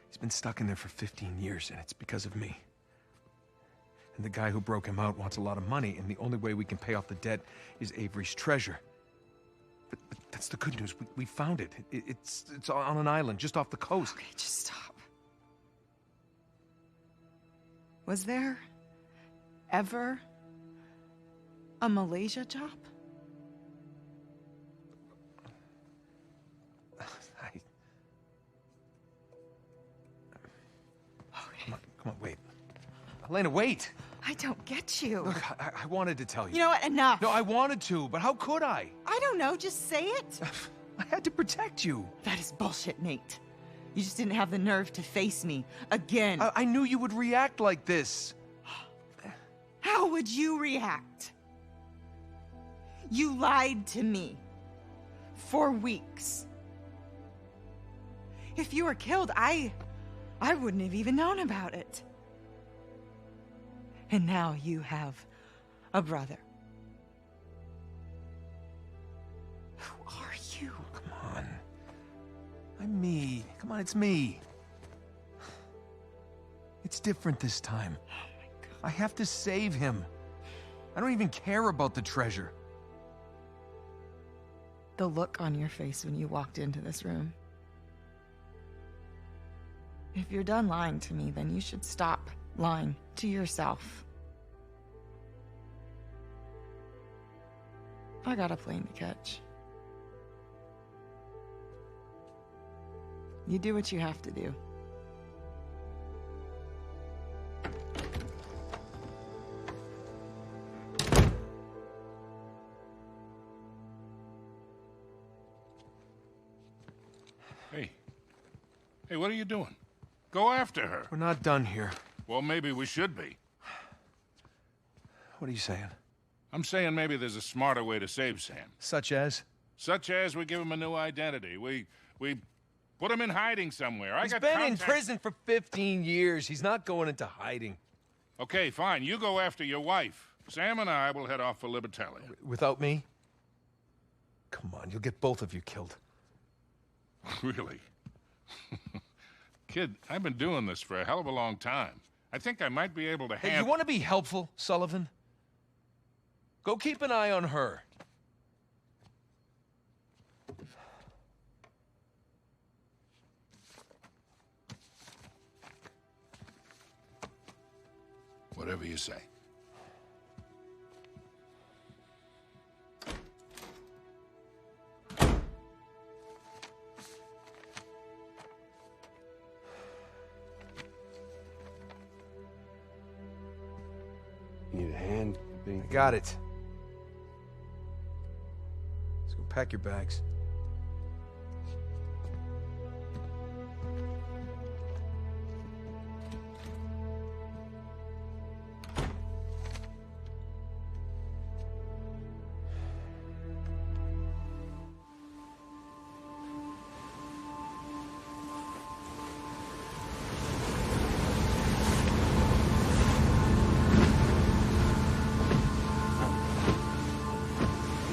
He's been stuck in there for 15 years, and it's because of me. And the guy who broke him out wants a lot of money, and the only way we can pay off the debt is Avery's treasure. But that's That's the good news. We found it. It's on an island just off the coast. Okay, just stop. Was there ever a Malaysia Job? Come on, wait. Elena, wait! I don't get you. Look, I wanted to tell you. You know what? Enough. No, I wanted to, but how could I? I don't know. Just say it. I had to protect you. That is bullshit, Nate. You just didn't have the nerve to face me again. I knew you would react like this. How would you react? You lied to me for weeks. If you were killed, I wouldn't have even known about it. And now you have a brother. Who are you? Come on. I'm me. Come on, it's me. It's different this time. Oh my God. I have to save him. I don't even care about the treasure. The look on your face when you walked into this room. If you're done lying to me, then you should stop lying to yourself. I got a plane to catch. You do what you have to do. Hey, what are you doing? Go after her. We're not done here. Well, maybe we should be. What are you saying? I'm saying maybe there's a smarter way to save Sam. Such as? Such as we give him a new identity. We put him in hiding somewhere. He's been in prison for 15 years. He's not going into hiding. Okay, fine. You go after your wife. Sam and I will head off for Libertalia. Without me? Come on, you'll get both of you killed. Really? Kid, I've been doing this for a hell of a long time. I think I might be able to handle... Hey, you want to be helpful, Sullivan? Go keep an eye on her. Whatever you say. You need a hand? I got it. Let's go pack your bags.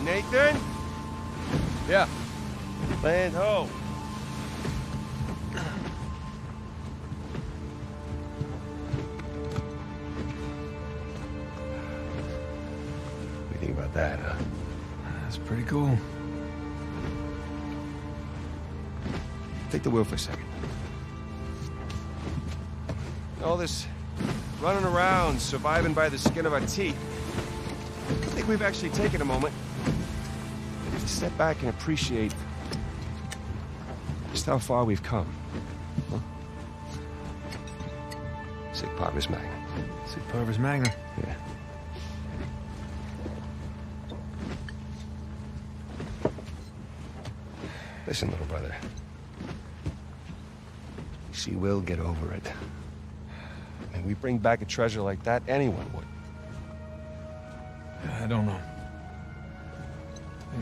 Nathan? Yeah. Land ho. What do you think about that, huh? That's pretty cool. Take the wheel for a second. All this running around, surviving by the skin of our teeth. I think we've actually taken a moment to step back and appreciate just how far we've come. Huh? Sic parvis magna. Sic parvis magna. Yeah. Listen, little brother. She will get over it. I mean, we bring back a treasure like that, anyone would. I don't know.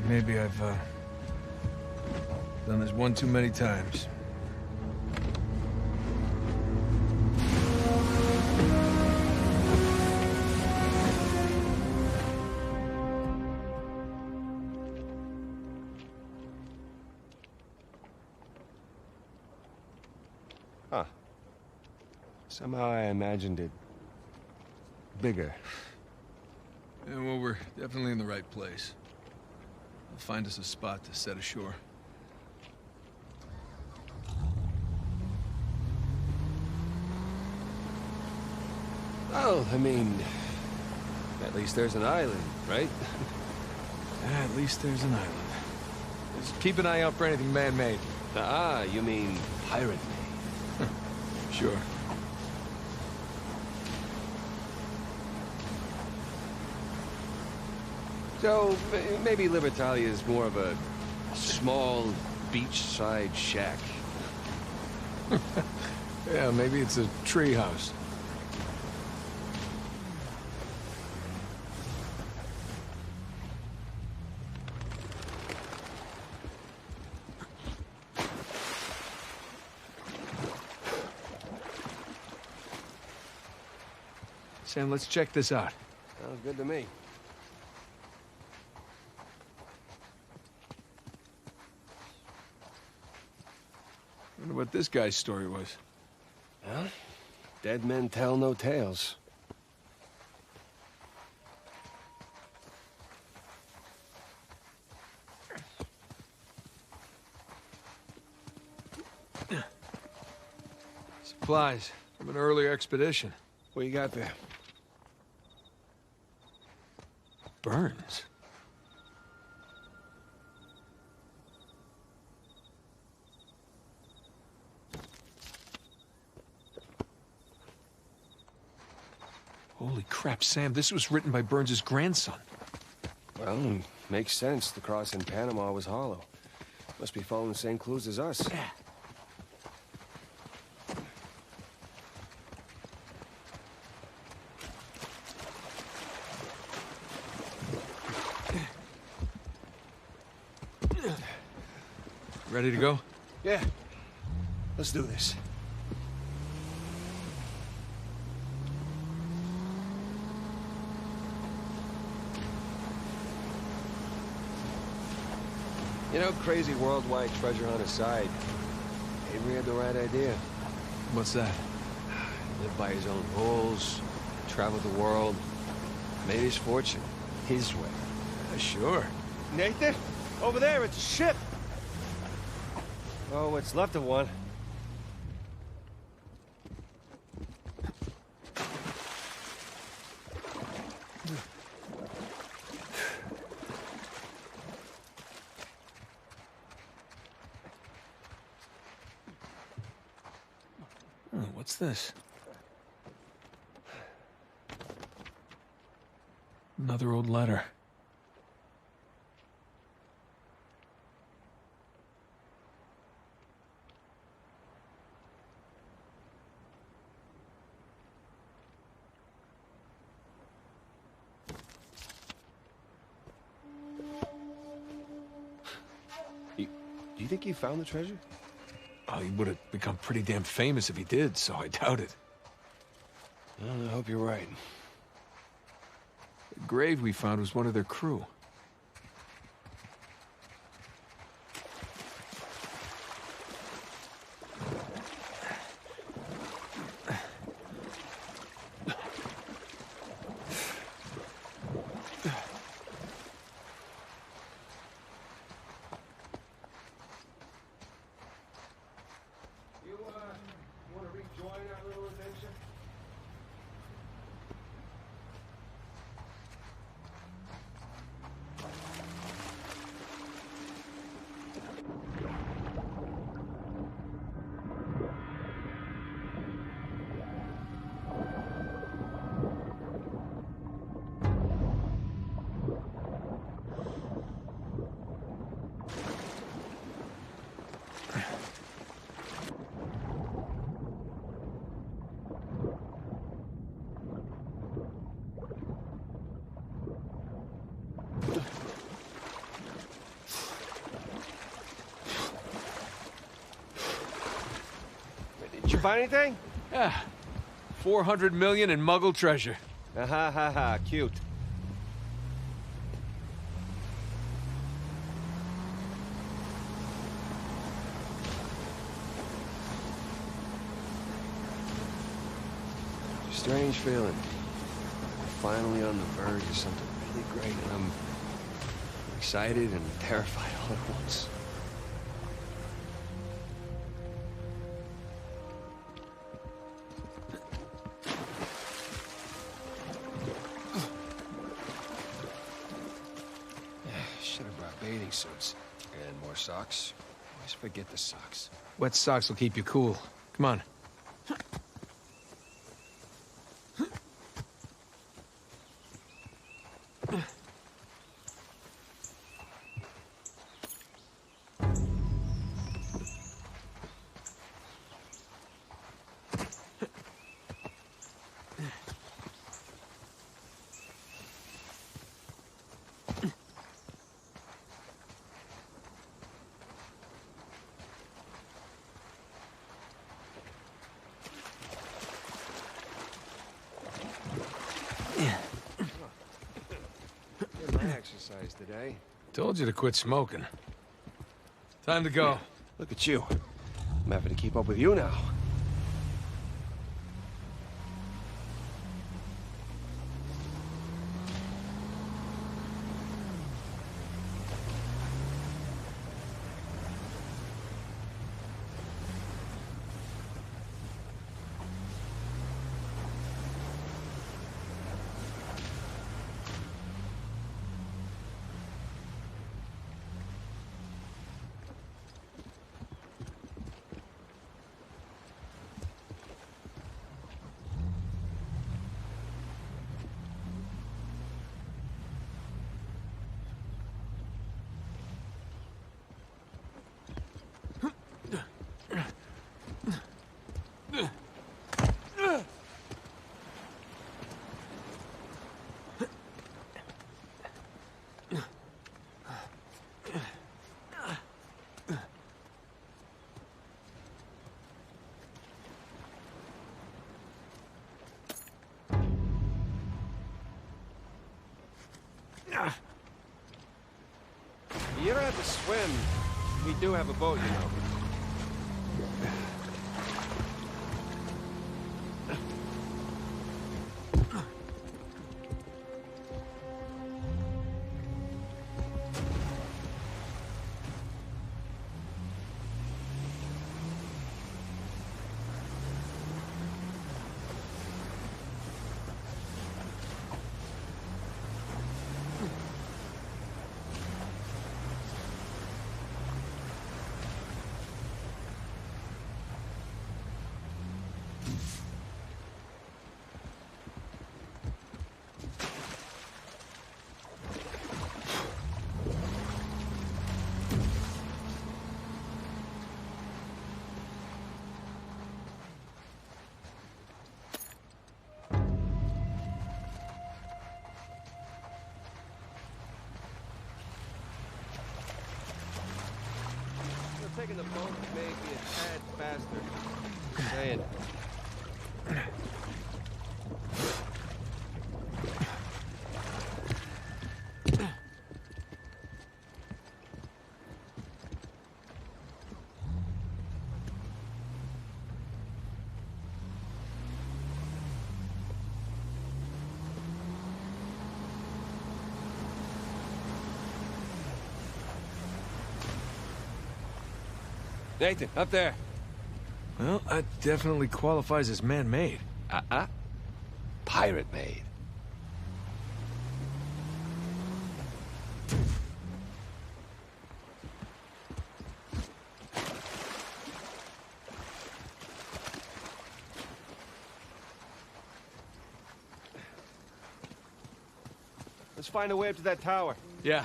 Maybe I've done this one too many times. Huh. Somehow I imagined it bigger. Yeah, well, we're definitely in the right place. find us a spot to set ashore. Well, I mean, at least there's an island, right? At least there's an island. Just keep an eye out for anything man-made. Ah, you mean pirate-made? Sure. So, maybe Libertalia is more of a small beachside shack. Yeah, maybe it's a tree house. Sam, let's check this out. Sounds good to me. Wonder what this guy's story was. Well, dead men tell no tales. Supplies from an earlier expedition. What you got there? Burns. Holy crap, Sam, this was written by Burns' grandson. Well, makes sense. The cross in Panama was hollow. Must be following the same clues as us. Ready to go? Yeah. Let's do this. You know, crazy worldwide treasure hunt aside, Avery had the right idea. What's that? Lived by his own rules, traveled the world, made his fortune his way. Sure. Nathan, over there, it's a ship. Oh, what's left of one. What's this? Another old letter. Do you think he found the treasure? Oh, he would have become pretty damn famous if he did, so I doubt it. Well, I hope you're right. The grave we found was one of their crew. Did you find anything? Yeah. 400 million in Muggle treasure. Ha ha ha, cute. Strange feeling. We're finally on the verge of something really great, and excited and terrified all at once. Should have brought bathing suits. And more socks. Always forget the socks. Wet socks will keep you cool. Come on. Did my exercise today. Told you to quit smoking. Time to go. Look at you. I'm having to keep up with you now. You don't have to swim. We do have a boat, you know. Taking the boat may be a tad faster. Just saying. Nathan, up there. Well, that definitely qualifies as man-made. Pirate-made. Let's find a way up to that tower. Yeah.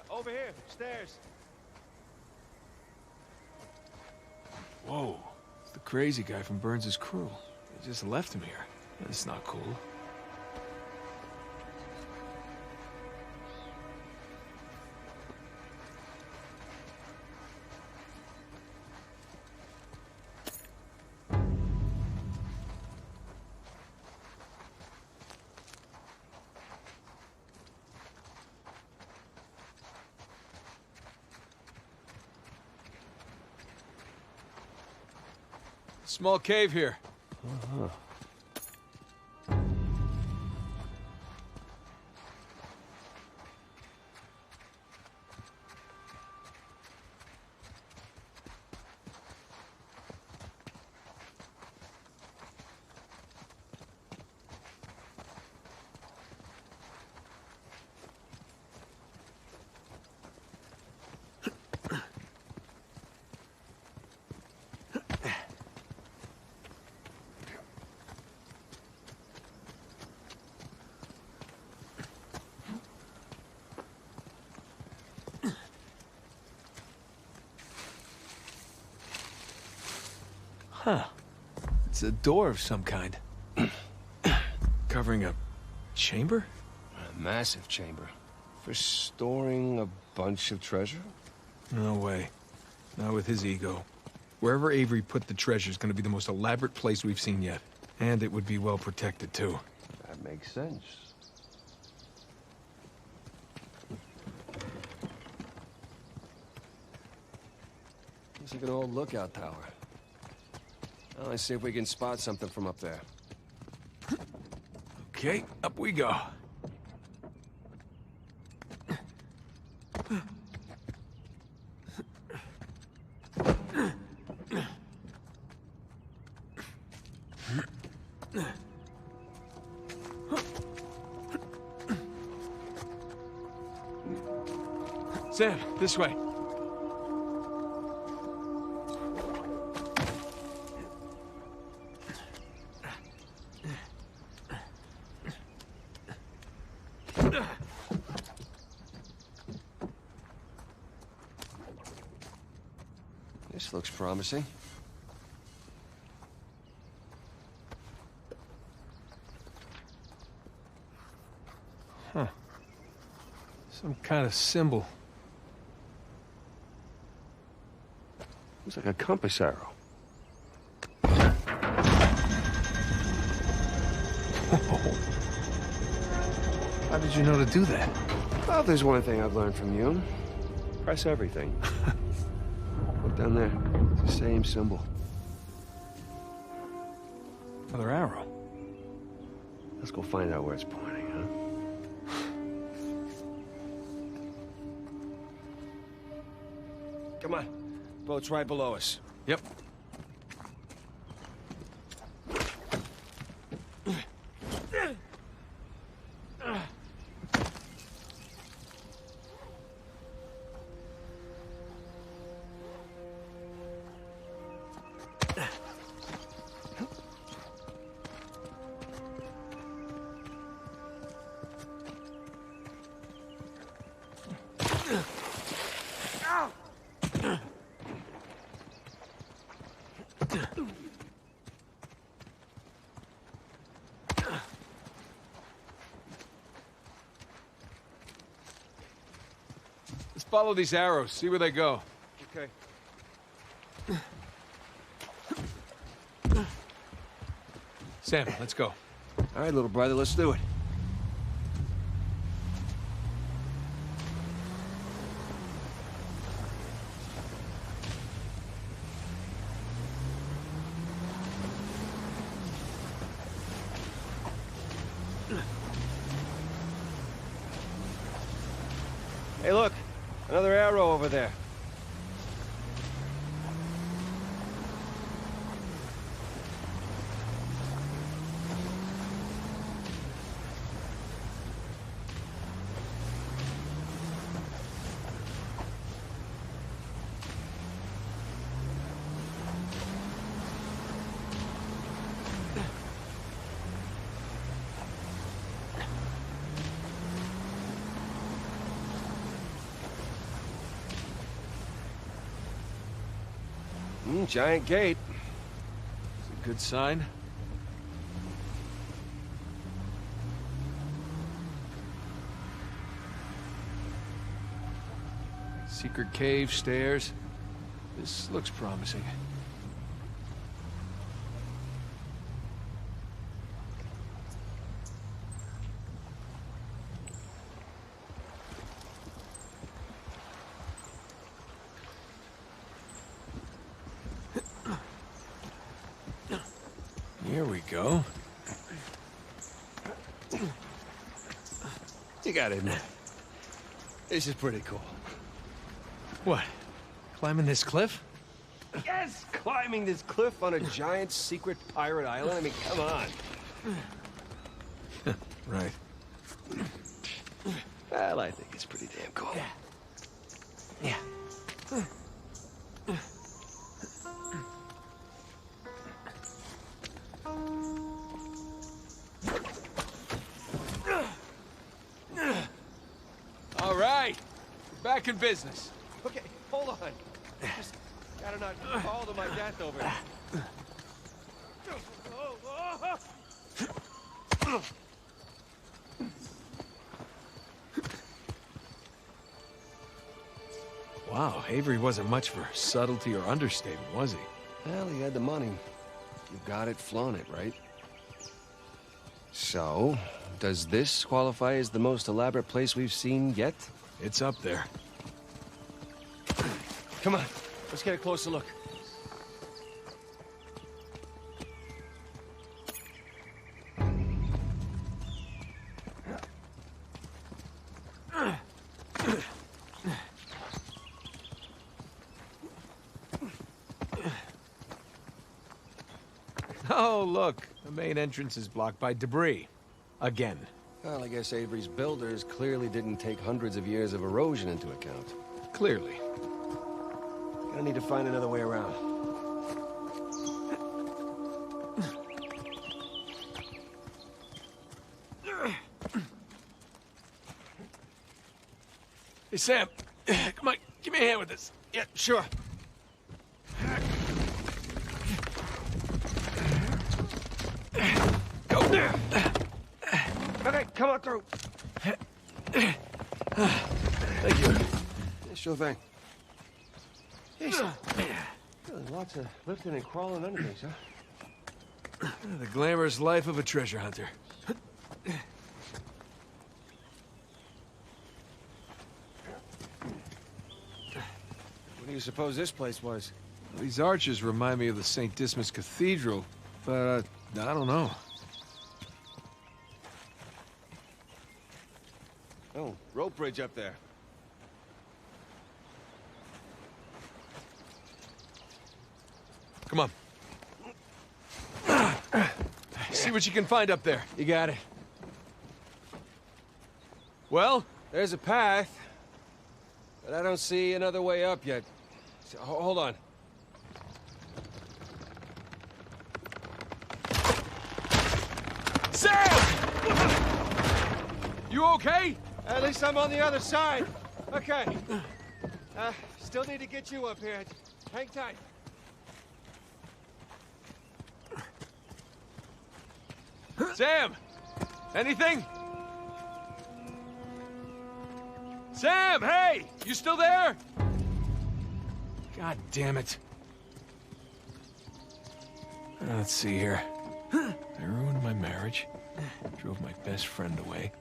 Over here, stairs. Whoa. It's the crazy guy from Burns' crew. They just left him here. That's not cool. Small cave here. Uh-huh. Huh. It's a door of some kind. Covering a chamber? A massive chamber. For storing a bunch of treasure? No way. Not with his ego. Wherever Avery put the treasure is going to be the most elaborate place we've seen yet. And it would be well protected, too. That makes sense. Looks like an old lookout tower. Well, let's see if we can spot something from up there. Okay, up we go. Sam, this way. This looks promising. Huh. Some kind of symbol. Looks like a compass arrow. How did you know to do that? Well, there's one thing I've learned from you. Press everything. Look down there. It's the same symbol. Another arrow. Let's go find out where it's pointing, huh? Come on. Boat's right below us. Yep. Let's follow these arrows, see where they go. Okay. Sam, let's go. All right, little brother, let's do it. Hey, look. Another arrow over there. Giant gate. It's a good sign. Secret cave, stairs. This looks promising. go. You gotta admit, this is pretty cool. What? Climbing this cliff? Yes, climbing this cliff on a giant secret pirate island. I mean, come on. Right. Well, I think it's pretty damn cool. Yeah. All right, back in business. Okay, hold on. Just gotta not fall to my death over it. Wow, Avery wasn't much for subtlety or understatement, was he? Well, he had the money. You got it, flaunt it, right? So, does this qualify as the most elaborate place we've seen yet? It's up there. Come on, let's get a closer look. Oh, look. The main entrance is blocked by debris. Again. Well, I guess Avery's builders clearly didn't take hundreds of years of erosion into account. Clearly. Gonna need to find another way around. Hey, Sam. Come on, give me a hand with this. Yeah, sure. Go there. Okay, come on through. Thank you. Yeah, sure thing. Jeez. Lots of lifting and crawling under things, huh? The glamorous life of a treasure hunter. What do you suppose this place was? These arches remind me of the St. Dismas Cathedral, but I don't know. Oh, rope bridge up there. Come on. See what you can find up there. You got it. Well? There's a path, but I don't see another way up yet. So, hold on. Sam! You okay? At least I'm on the other side. Okay. Still need to get you up here. Hang tight. Sam! Anything? Sam, hey! You still there? God damn it. Let's see here. I ruined my marriage. Drove my best friend away.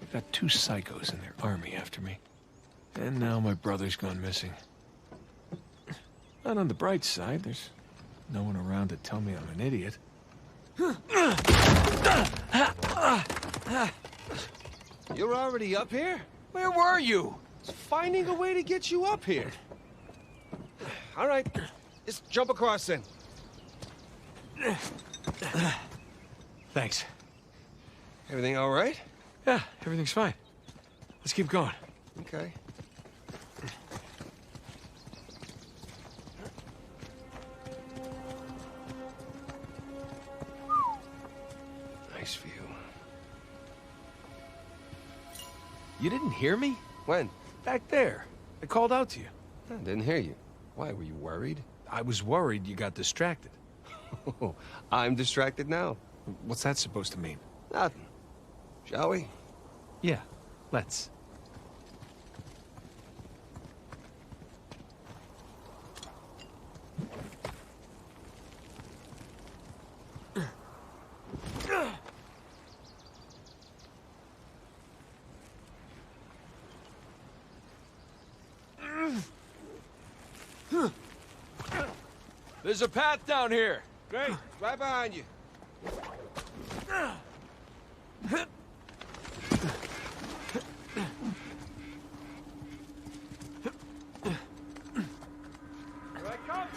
I've got 2 psychos in their army after me. And now my brother's gone missing. But on the bright side, there's no one around to tell me I'm an idiot. You're already up here? Where were you? Finding a way to get you up here. All right, just jump across then. Thanks. Everything all right? Yeah, everything's fine. Let's keep going. Okay. Nice view. You didn't hear me? When? Back there. I called out to you. I didn't hear you. Why, were you worried? I was worried you got distracted. I'm distracted now. What's that supposed to mean? Nothing. Shall we? Yeah, let's. There's a path down here. Great. Right behind you. I come!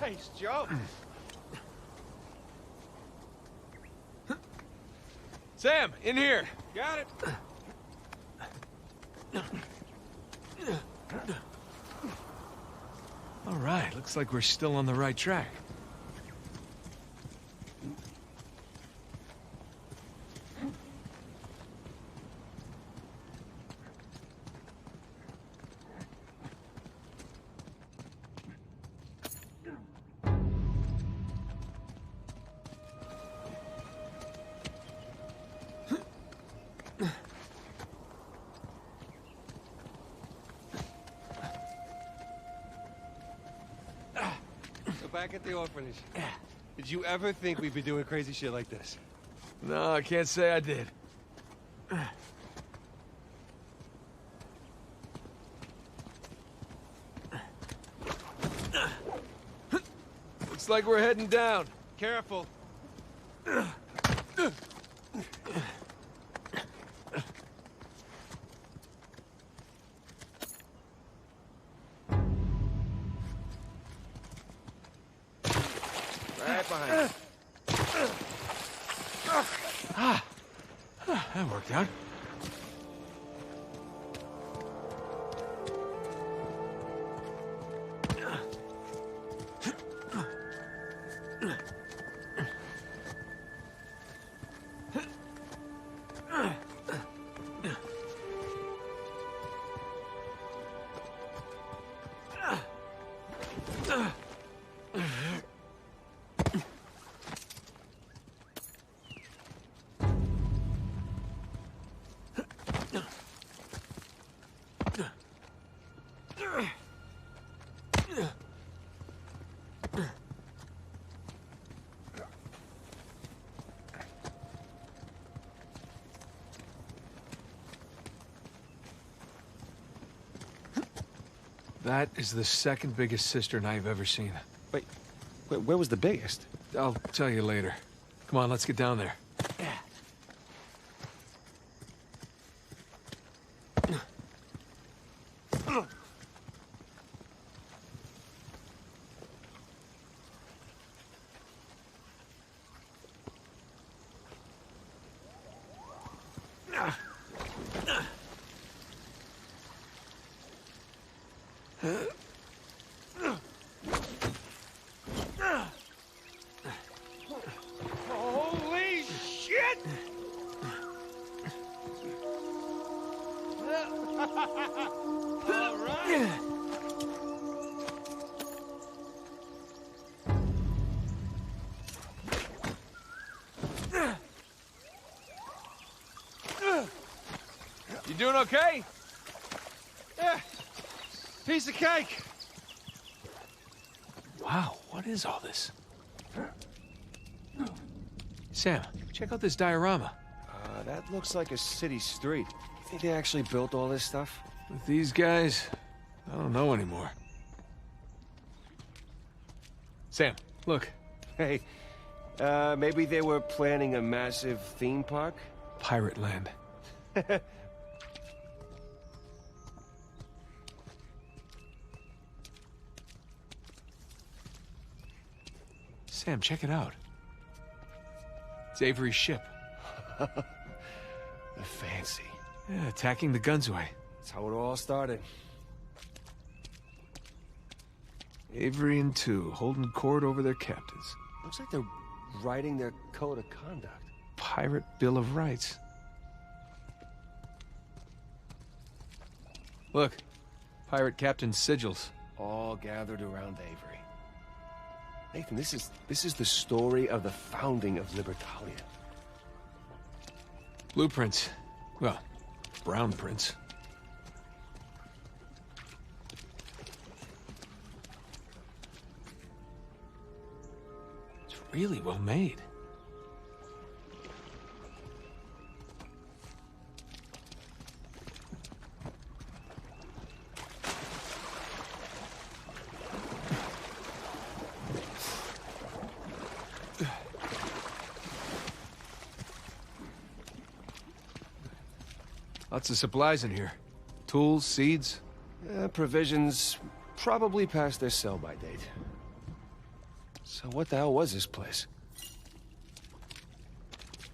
Nice job. Sam, in here. Got it. All right, looks like we're still on the right track. Back at the orphanage. Did you ever think we'd be doing crazy shit like this? No, I can't say I did. Looks like we're heading down. Careful. Right behind you. That worked out. That is the second biggest cistern I've ever seen. Wait, where was the biggest? I'll tell you later. Come on, let's get down there. Holy shit! All right. You doing okay? Yeah. Piece of cake. Wow, what is all this? Sam, check out this diorama. That looks like a city street. You think they actually built all this stuff? With these guys, I don't know anymore. Sam, look. Hey, maybe they were planning a massive theme park? Pirate land. Sam, check it out. It's Avery's ship. Fancy. Yeah, attacking the Gunsway. That's how it all started. Avery and two, holding court over their captains. Looks like they're writing their code of conduct. Pirate Bill of Rights. Look, pirate captain sigils. All gathered around Avery. Nathan, this is the story of the founding of Libertalia. Blueprints. Well, brown prints. really well made. Lots of supplies in here. Tools, seeds. Provisions probably past their sell-by date. So what the hell was this place?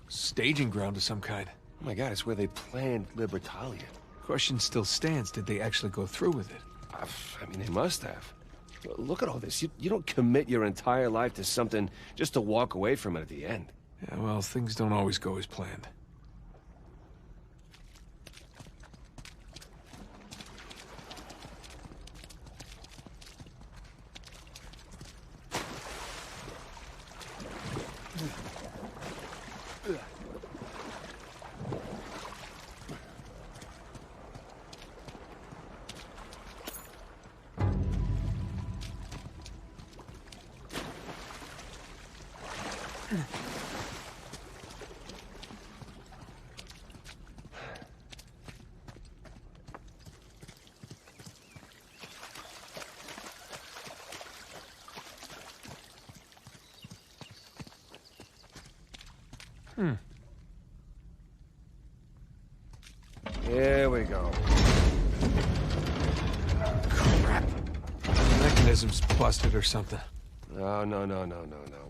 Staging ground of some kind. Oh my god, it's where they planned Libertalia. Question still stands, did they actually go through with it? I mean, they must have. Look at all this. You don't commit your entire life to something just to walk away from it at the end. Yeah, well, things don't always go as planned. Here we go. Crap. The mechanism's busted or something. No.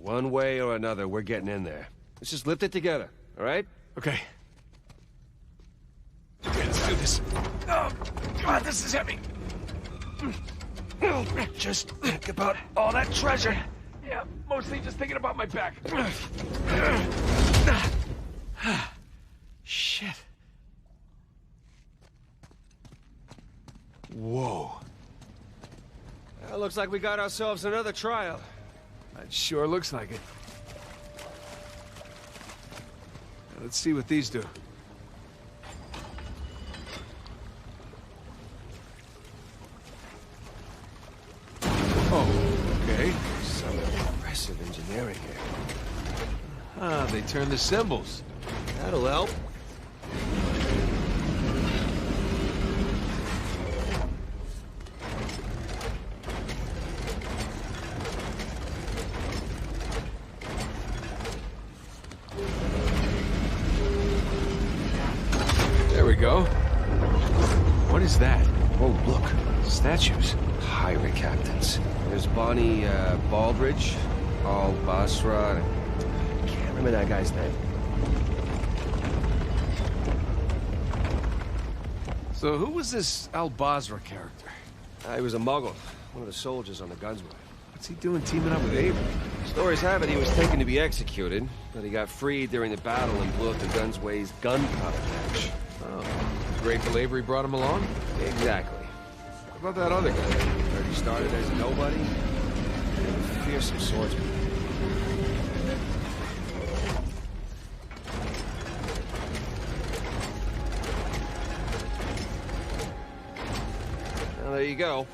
One way or another, we're getting in there. Let's just lift it together, all right? Okay. Okay, let's do this. Oh, God, this is heavy. Just think about all that treasure. Yeah, mostly just thinking about my back. Shit. Whoa. Well, looks like we got ourselves another trial. It sure looks like it. Now, let's see what these do. Oh, okay. Some impressive engineering here. Ah, they turn the symbols. That'll help. Go. What is that? Oh, look. Statues. Pirate captains. There's Bonnie Baldridge, Alcázar. I can't remember that guy's name. So who was this Alcázar character? He was a muggle, one of the soldiers on the Gunsway. What's he doing teaming up with Avery? Stories have it he was taken to be executed, but he got freed during the battle and blew up the Gunsway's gunpowder cache. Oh, grateful Avery brought him along? Exactly. What about that other guy? Heard he started as a nobody. A fearsome swordsman. Well, there you go.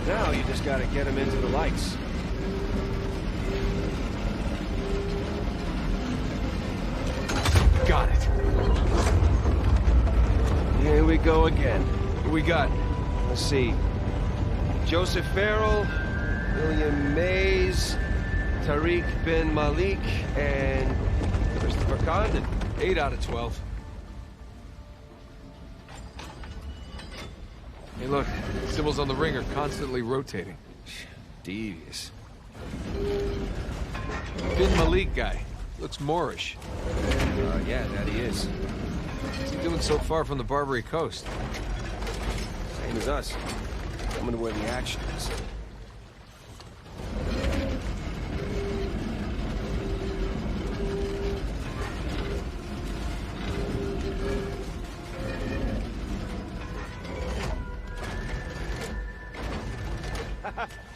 Now you just gotta get him into the lights. Got it. Here we go again. What we got? Let's see. Joseph Farrell, William Mays, Tariq bin Malik, and Christopher Condon. 8 out of 12. Hey, look. Symbols on the ring are constantly rotating. Devious. Bin Malik guy. Looks Moorish. Yeah, that he is. What's he doing so far from the Barbary coast? Same as us. Coming to where the action is.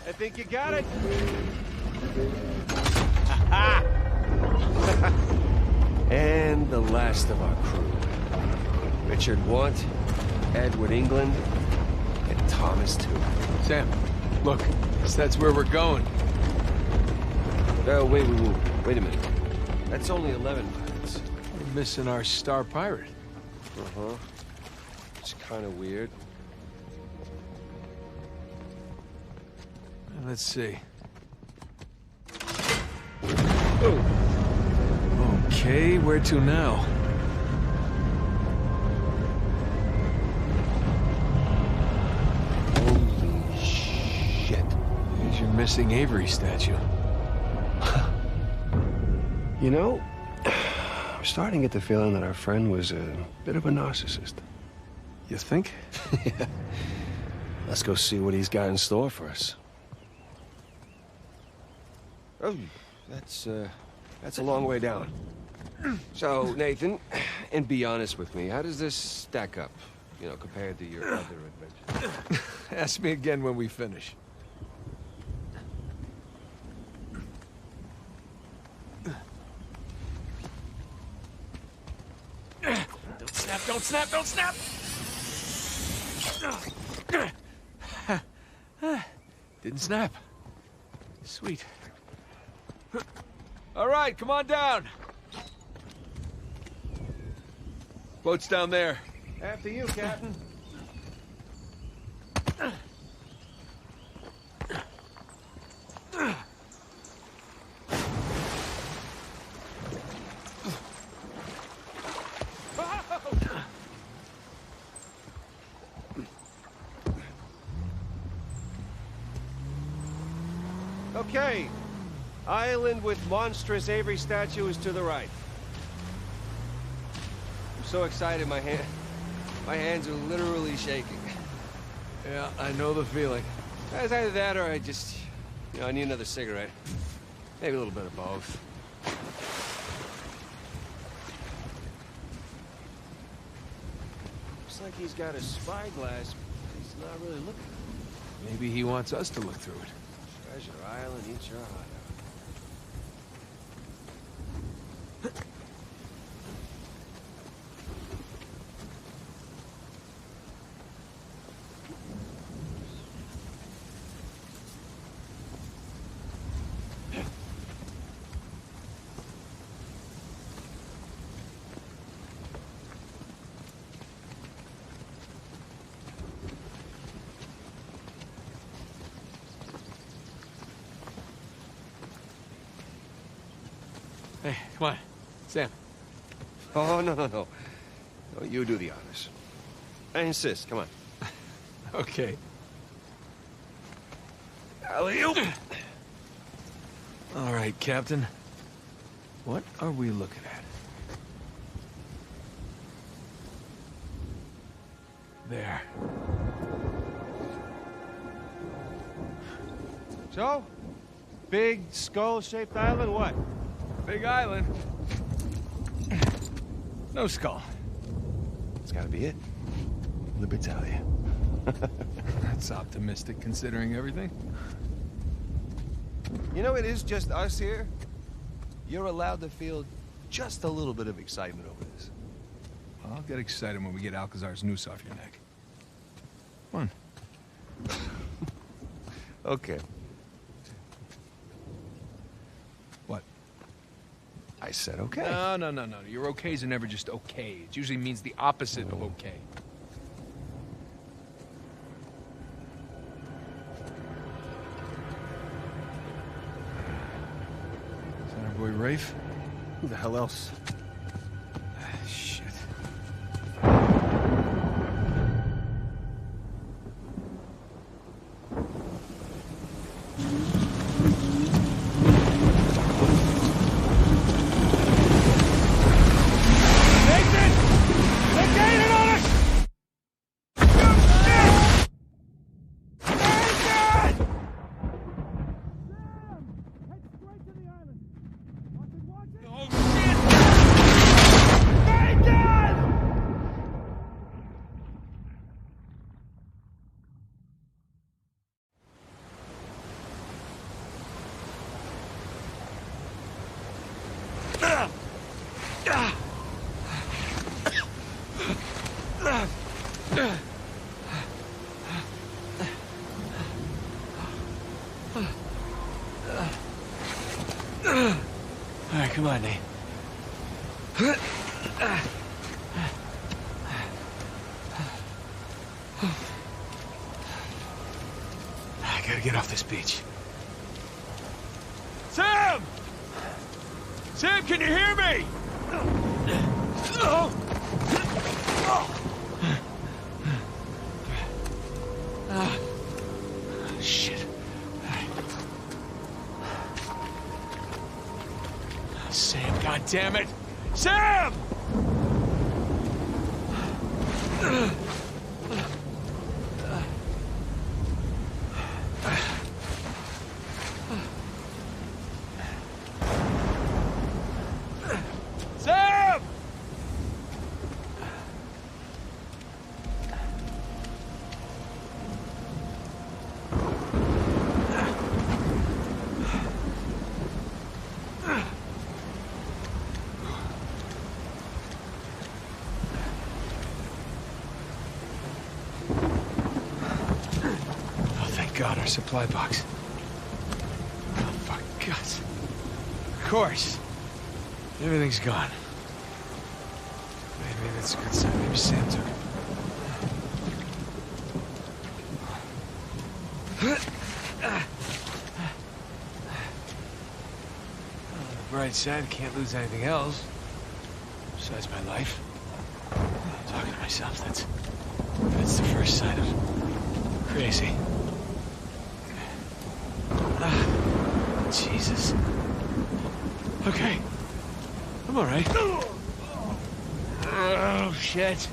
I think you got it. And the last of our crew. Richard Want, Edward England, and Thomas too. Sam, look, that's where we're going. Wait a minute. That's only 11 pirates. We're missing our star pirate. Uh-huh. It's kind of weird. Let's see. Oh. Okay, where to now? Holy shit. There's your missing Avery statue. You know, I'm starting to get the feeling that our friend was a bit of a narcissist. You think? Yeah. Let's go see what he's got in store for us. Oh, that's a long way down. So, Nathan, and be honest with me, how does this stack up, you know, compared to your other adventures? Ask me again when we finish. Don't snap, don't snap! Didn't snap. Sweet. All right, come on down. Boat's down there. After you, Captain. Okay. Island with monstrous Avery statue is to the right. I'm so excited, my hands are literally shaking. Yeah, I know the feeling. It's either that or I just, you know, I need another cigarette. Maybe a little bit of both. Looks like he's got a spyglass, but he's not really looking. Maybe he wants us to look through it. Treasure Island, eat your heart out. Hey, come on. Sam. Oh, no. No, you do the honors. I insist, come on. Okay. Alley-oop! All right, Captain. What are we looking at? There. So? Big skull-shaped island, what? Big island. No skull. It's gotta be it. Libertalia. That's optimistic considering everything. You know, it is just us here. You're allowed to feel just a little bit of excitement over this. Well, I'll get excited when we get Alcázar's noose off your neck. Come on. Okay. What? I said okay. No. Your okays are never just okay. It usually means the opposite of okay. Is that our boy Rafe? Who the hell else? Shit. Come on, Nate. I gotta get off this beach. Sam! Sam, can you hear me? Shit. Sam, goddammit! Sam! Sam! God, our supply box. Oh, for guts. Of course. Everything's gone. Maybe that's a good sign. Maybe Sam took it. On the bright side, can't lose anything else. Besides my life. I'm talking to myself, that's the first sign of crazy. Jesus. Okay. I'm all right. Oh, shit.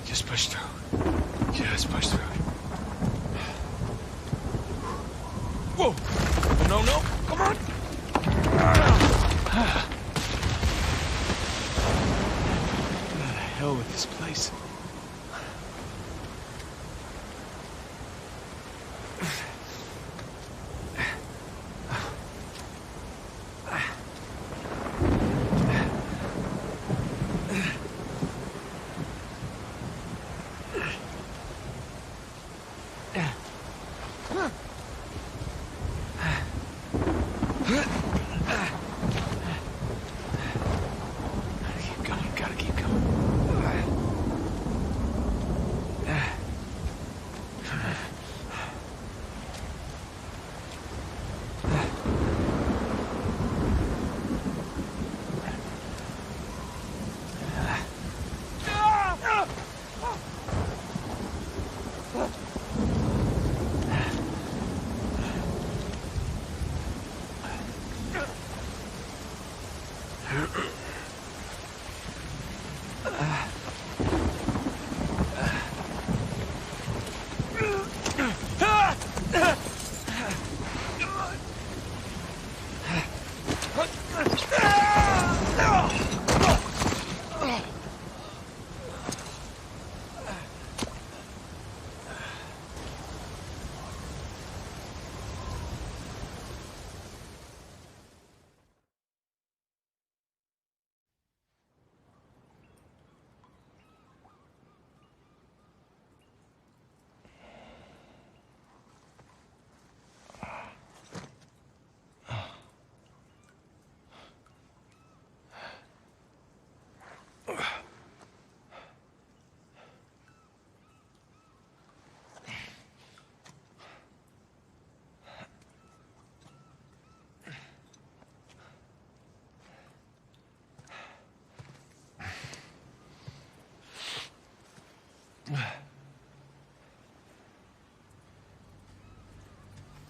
Just push through. Just push through. Whoa! No, no! Come on! What the hell with this place?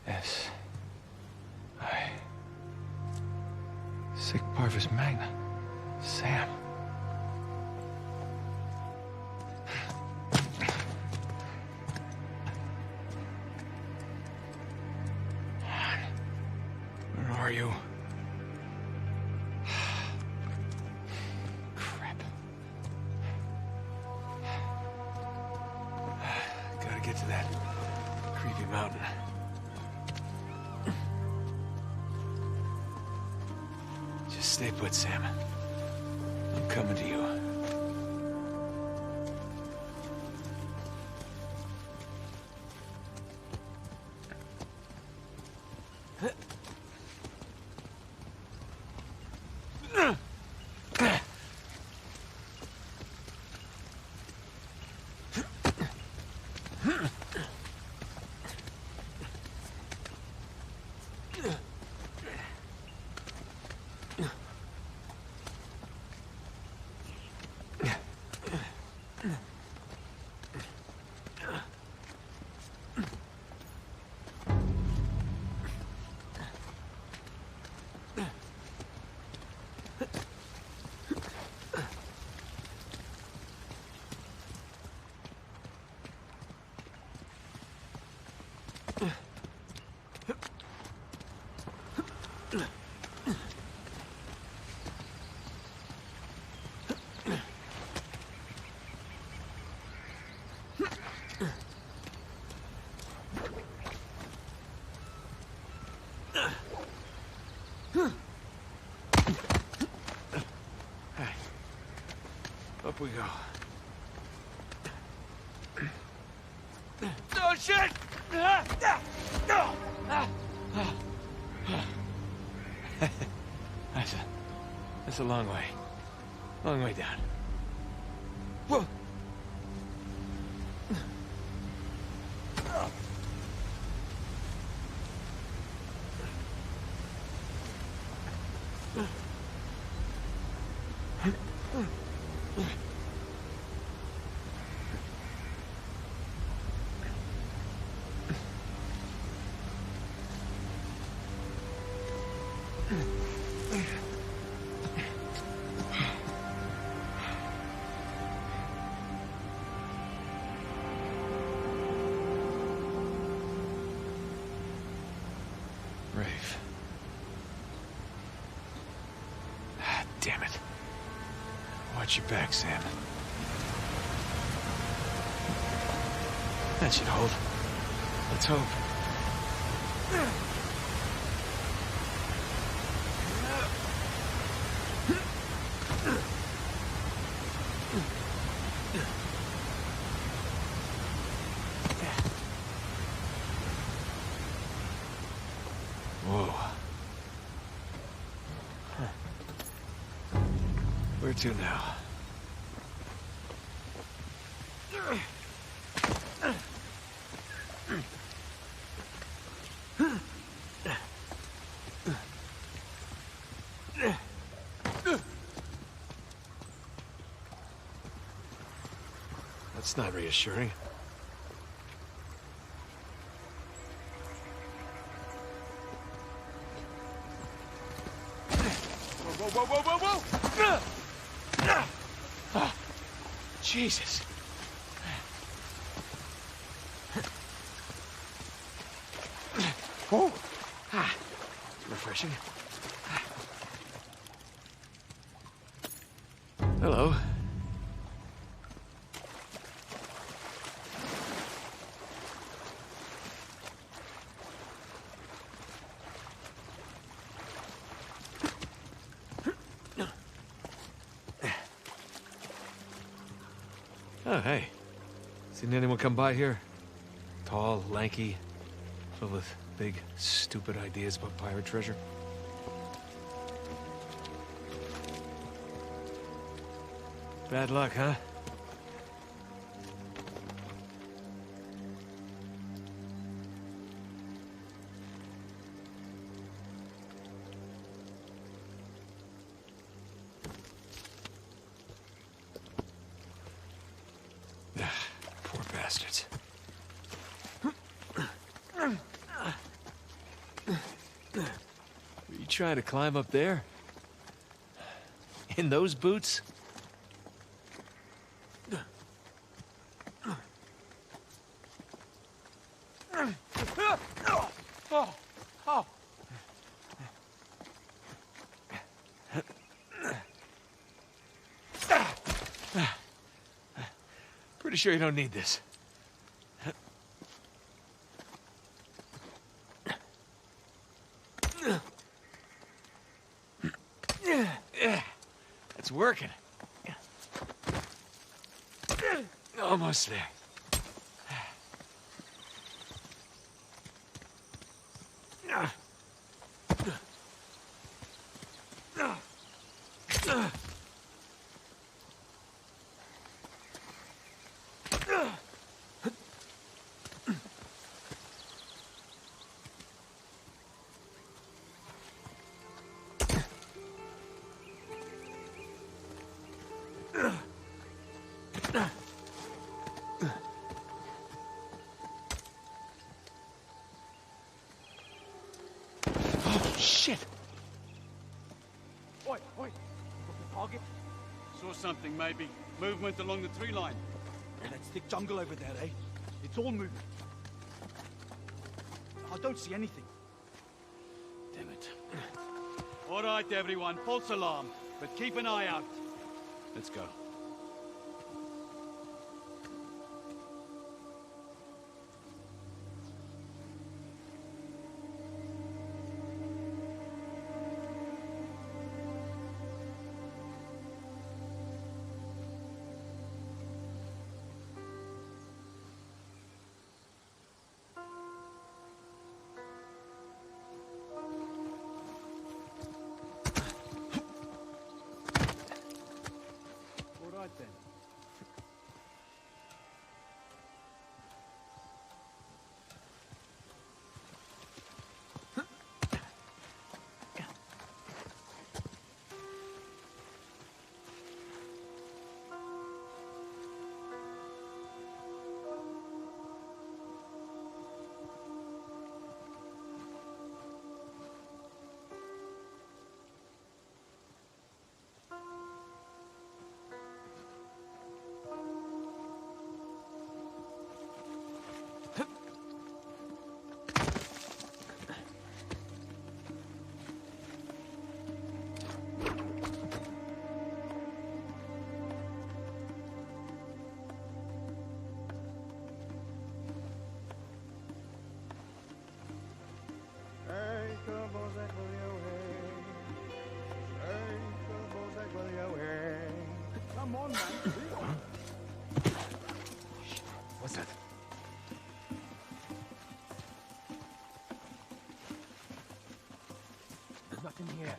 Yes. Sic Parvis Magna. Sam. Where are you? Crap. Gotta get to that creepy mountain. Just stay put, Sam. I'm coming to you. Up we go. Oh, shit! That's a long way. Long way down. Whoa! Rafe. Ah, damn it. Watch your back, Sam. That should hold. Let's hope. Whoa. Where to now? That's not reassuring. Whoa, whoa, whoa, whoa, whoa! Oh, Jesus. Oh, refreshing. Hello. Oh, hey. Seen anyone come by here? Tall, lanky, filled with big, stupid ideas about pirate treasure? Bad luck, huh? Poor bastards. Were you trying to climb up there? In those boots? Pretty sure you don't need this. It's working. Almost there. Shit! Oi, oi! Got the target? Saw something, maybe. Movement along the tree line. Yeah, that thick jungle over there, eh? It's all moving. I don't see anything. Damn it. All right, everyone. False alarm. But keep an eye out. Let's go. Then. Come on, man. What's that? There's nothing here.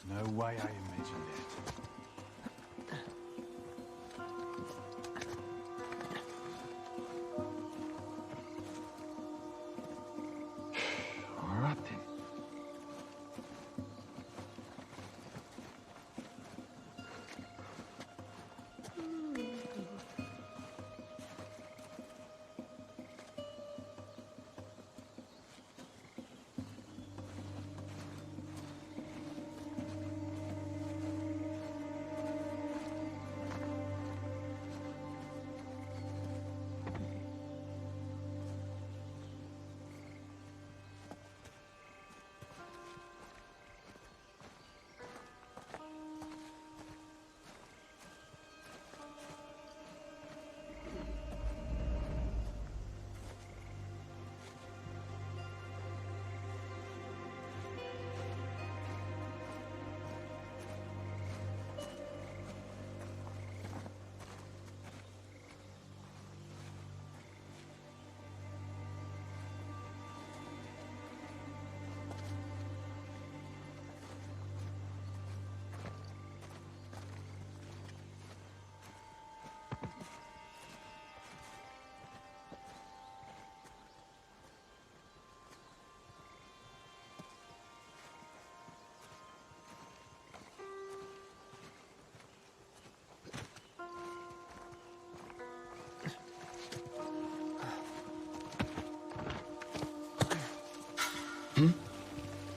No way I imagined it. All right then.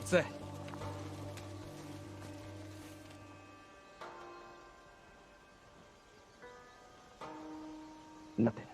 Say. Nothing.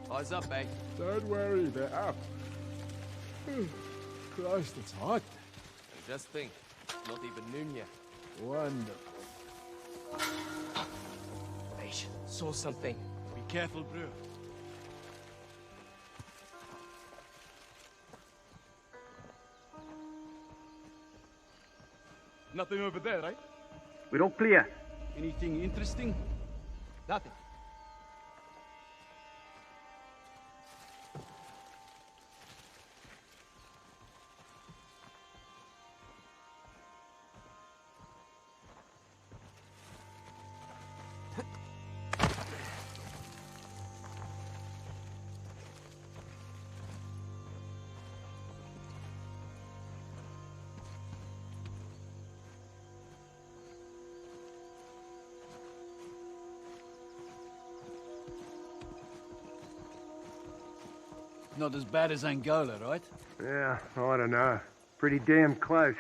Eyes up, mate. Don't worry, they're up. Christ, it's hot. And just think, not even noon yet. Wonderful. Mate, saw something. Be careful, bro. Nothing over there, right? We're all clear. Anything interesting? Nothing. Not as bad as Angola, right? Yeah, I don't know. Pretty damn close.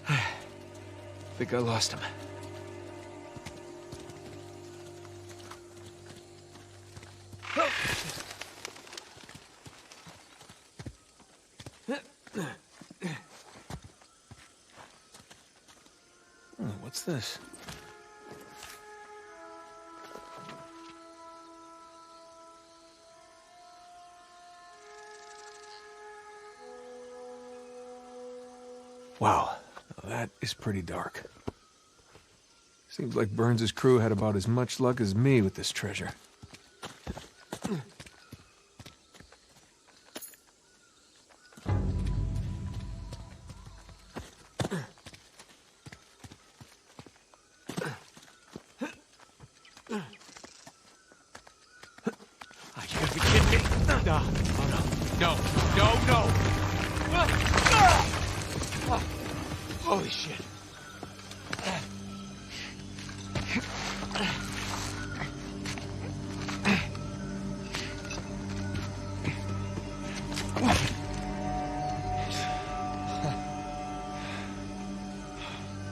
I think I lost him. What's this? Wow, that is pretty dark. Seems like Burns' crew had about as much luck as me with this treasure. No, no, no! Holy shit.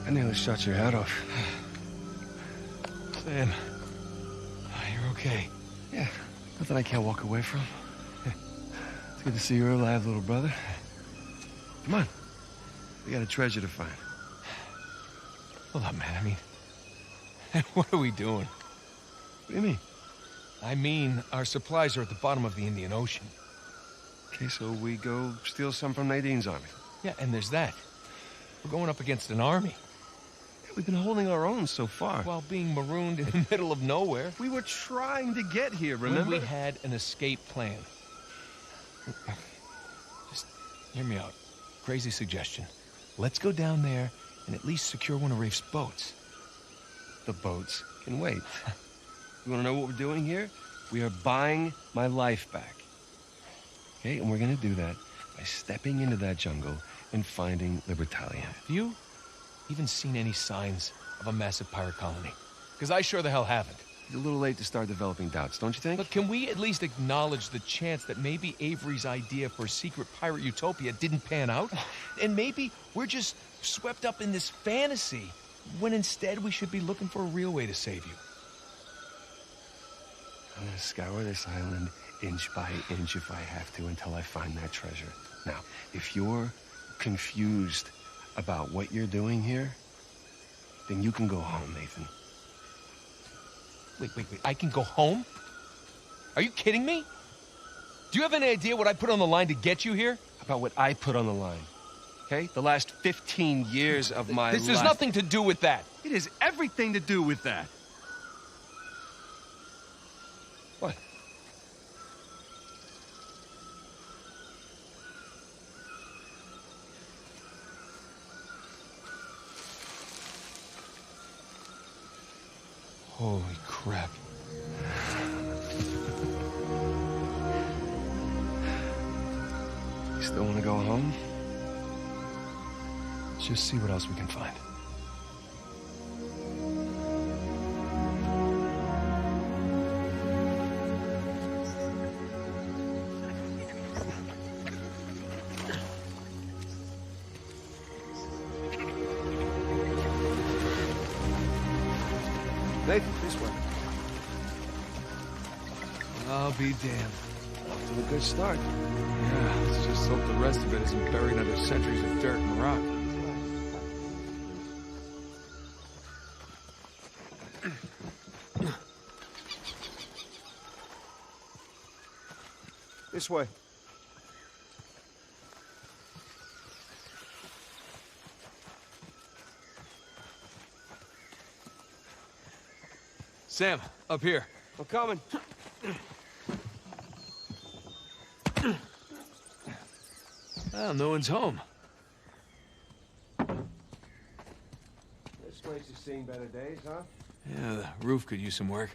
I nearly shot your head off. Sam, you're okay. Yeah, nothing I can't walk away from. It's good to see you're alive, little brother. Come on. We got a treasure to find. Hold up, man. I mean, what are we doing? What do you mean? I mean, our supplies are at the bottom of the Indian Ocean. Okay, so we go steal some from Nadine's army. Yeah, and there's that. We're going up against an army. Yeah, we've been holding our own so far. While being marooned in the middle of nowhere. We were trying to get here, remember? We had an escape plan. Just hear me out. Crazy suggestion. Let's go down there and at least secure one of Rafe's boats. The boats can wait. You want to know what we're doing here? We are buying my life back. Okay, and we're going to do that by stepping into that jungle and finding Libertalia. Have you even seen any signs of a massive pirate colony? Because I sure the hell haven't. It's a little late to start developing doubts, don't you think? But can we at least acknowledge the chance that maybe Avery's idea for a secret pirate utopia didn't pan out? And maybe we're just swept up in this fantasy, when instead we should be looking for a real way to save you. I'm gonna scour this island inch by inch if I have to until I find that treasure. Now, if you're confused about what you're doing here, then you can go home, Nathan. Wait. I can go home? Are you kidding me? Do you have any idea what I put on the line to get you here? About what I put on the line, okay? The last 15 years of my life. This has nothing to do with that. It has everything to do with that. What? Holy crap. You still want to go home? Let's just see what else we can find. Nathan, this way. I'll be damned. Off to a good start. Yeah, let's just hope the rest of it isn't buried under centuries of dirt and rock. This way. Sam, up here. I'm coming. Well, no one's home. This place has seen better days, huh? Yeah, the roof could use some work.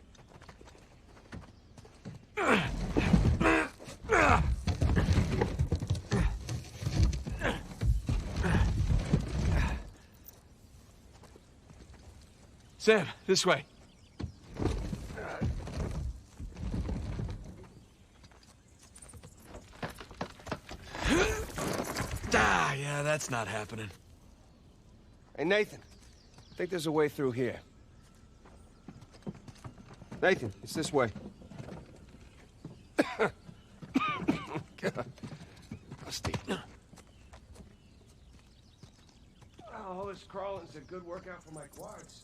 Sam, this way. Yeah, that's not happening. Hey, Nathan. I think there's a way through here. Nathan, it's this way. God. Rusty. Oh, all this crawling's a good workout for my quads.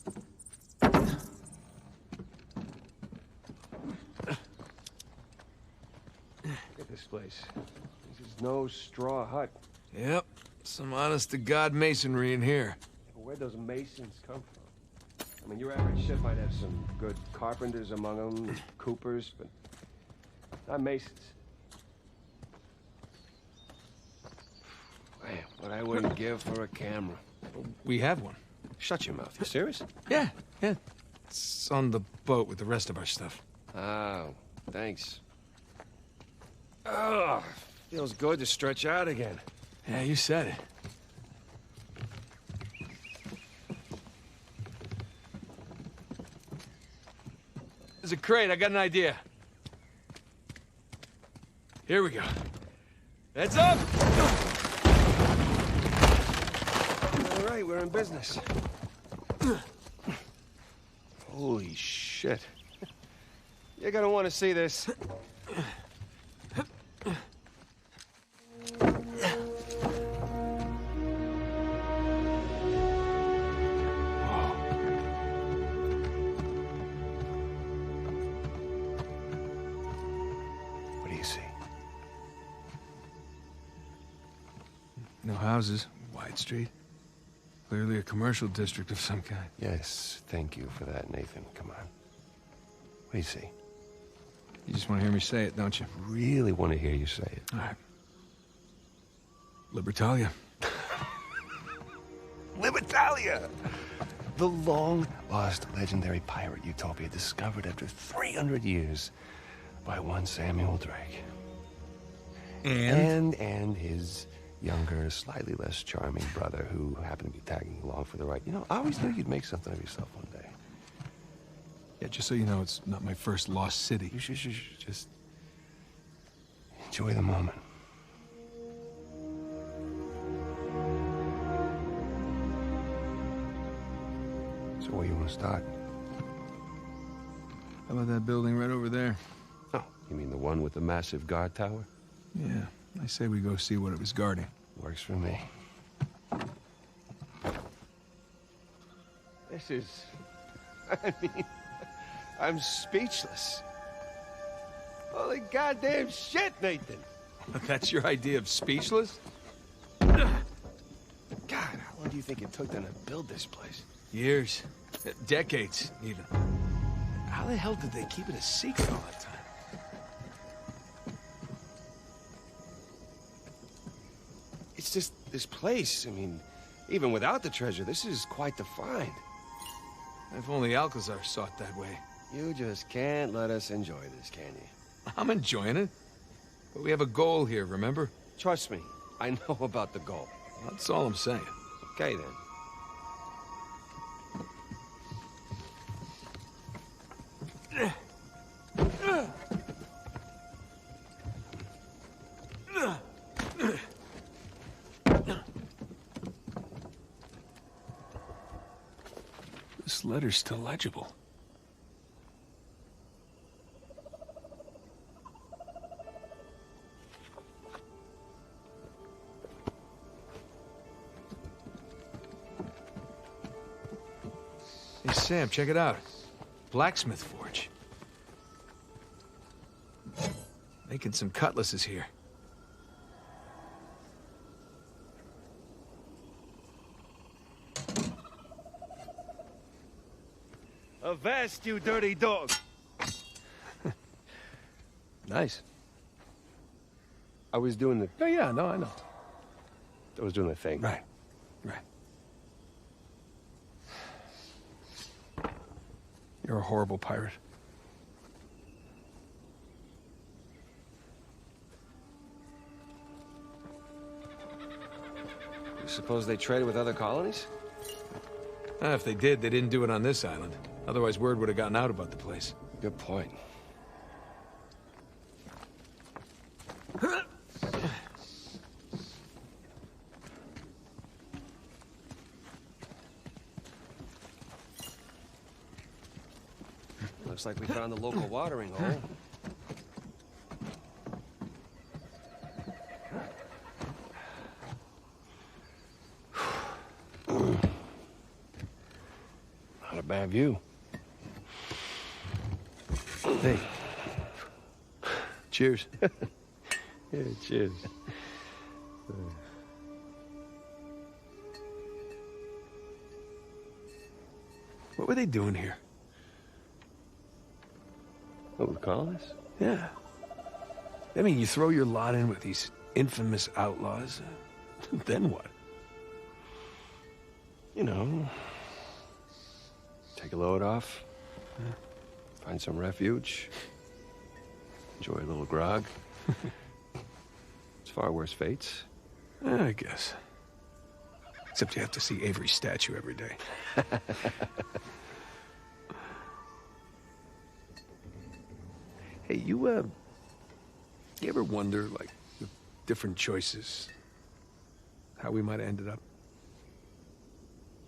Look at this place. This is no straw hut. Yep, some honest-to-God masonry in here. Where'd those masons come from? I mean, your average ship might have some good carpenters among them, coopers, but not masons. Man, what I wouldn't give for a camera. We have one. Shut your mouth. You serious? Yeah. It's on the boat with the rest of our stuff. Oh, thanks. Oh, Feels good to stretch out again. Yeah, you said it. There's a crate. I got an idea. Here we go. Heads up! All right, we're in business. Holy shit. You're gonna want to see this. What do you see? No houses, wide street. Clearly a commercial district of some kind. Yes, thank you for that, Nathan. Come on. What do you see? You just want to hear me say it, don't you? Really want to hear you say it. All right. Libertalia. Libertalia! The long-lost legendary pirate utopia discovered after 300 years by one Samuel Drake. And his younger, slightly less charming brother who happened to be tagging along for the ride. You know, I always knew you'd make something of yourself one day. Yeah, just so you know, it's not my first lost city. You should just enjoy the moment. So where you want to start? How about that building right over there? Oh, you mean the one with the massive guard tower? Yeah, I say we go see what it was guarding. Works for me. This is... I mean... I'm speechless. Holy goddamn shit, Nathan! That's your idea of speechless? God, how long do you think it took them to build this place? Years. Decades, even. How the hell did they keep it a secret all that time? It's just this place. I mean, even without the treasure, this is quite the find. If only Alcázar saw it that way. You just can't let us enjoy this, can you? I'm enjoying it. But we have a goal here, remember? Trust me, I know about the goal. That's all I'm saying. Okay, then. This letter's still legible. Hey, Sam, check it out. Blacksmith forge. Making some cutlasses here. Avast, you dirty dog! Nice. I was doing the... Oh, yeah, no, I know. I was doing the thing. Right, right. You're a horrible pirate. You suppose they traded with other colonies? If they did, they didn't do it on this island. Otherwise, word would have gotten out about the place. Good point. Looks like we found the local watering hole. Not a bad view. Hey. Cheers. Yeah, cheers. What were they doing here? What, the colonists? Yeah. I mean, you throw your lot in with these infamous outlaws, then what? You know, take a load off, find some refuge, enjoy a little grog. It's far worse fates. I guess. Except you have to see Avery's statue every day. Hey, you ever wonder, like, with different choices, how we might have ended up?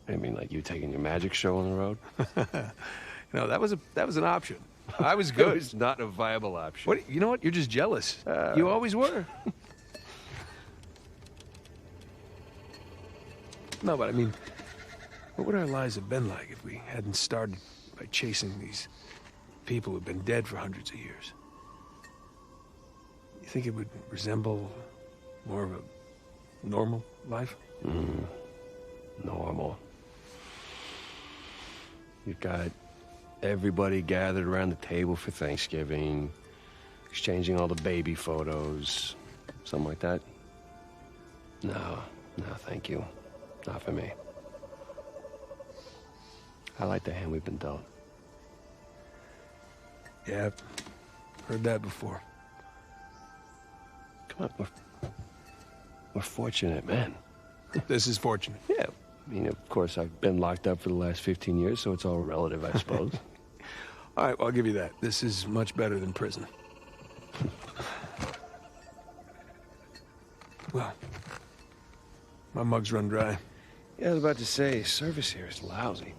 I mean, like you taking your magic show on the road? No, that was an option. I was good. It's not a viable option. What? You know what? You're just jealous. You always were. No, but I mean, what would our lives have been like if we hadn't started by chasing these people who've been dead for hundreds of years? You think it would resemble more of a normal life? Normal. You've got everybody gathered around the table for Thanksgiving, exchanging all the baby photos, something like that. No, thank you. Not for me. I like the hand we've been dealt. Yeah, heard that before. Come on, we're fortunate men. This is fortunate. Yeah. I mean, of course, I've been locked up for the last 15 years, so it's all relative, I suppose. All right, well, I'll give you that. This is much better than prison. Well, my mug's run dry. Yeah, I was about to say, service here is lousy.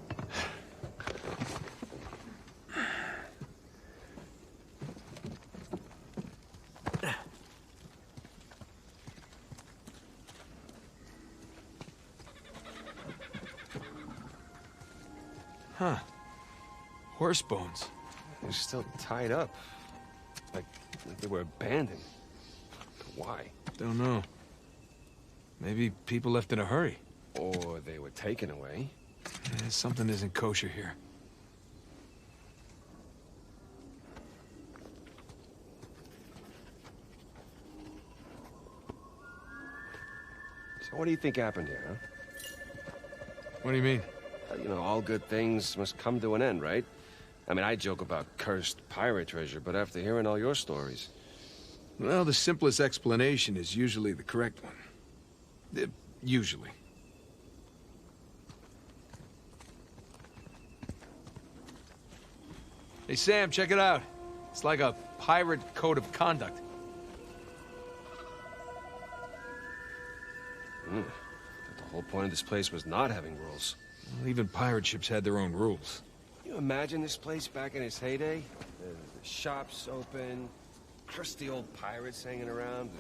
Huh. Horse bones. They're still tied up. Like they were abandoned. But why? Don't know. Maybe people left in a hurry. Or they were taken away. Yeah, something isn't kosher here. So what do you think happened here, huh? What do you mean? You know, all good things must come to an end, right? I mean, I joke about cursed pirate treasure, but after hearing all your stories... Well, the simplest explanation is usually the correct one. Usually. Hey, Sam, check it out. It's like a pirate code of conduct. The whole point of this place was not having rules. Well, even pirate ships had their own rules. Can you imagine this place back in its heyday? The shops open, crusty old pirates hanging around,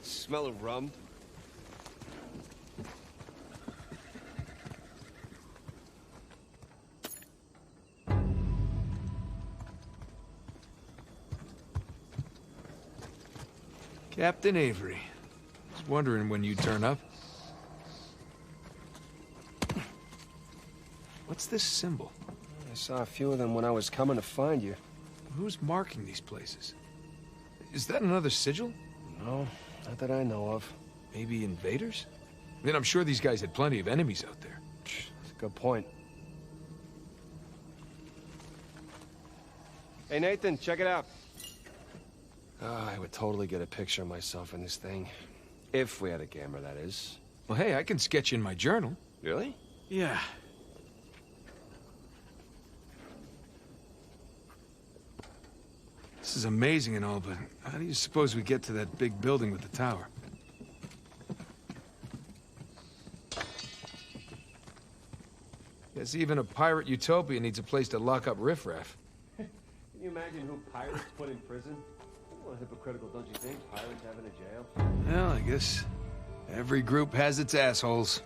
smell of rum. Captain Avery. I was wondering when you'd turn up. What's this symbol? I saw a few of them when I was coming to find you. Who's marking these places? Is that another sigil? No, not that I know of. Maybe invaders? I mean, I'm sure these guys had plenty of enemies out there. That's a good point. Hey, Nathan, check it out. I would totally get a picture of myself in this thing. If we had a camera, that is. Well, hey, I can sketch in my journal. Really? Yeah. This is amazing and all, but how do you suppose we get to that big building with the tower? Guess even a pirate utopia needs a place to lock up riffraff. Can you imagine who pirates put in prison? A little hypocritical, don't you think? Pirates having a jail? Well, I guess every group has its assholes.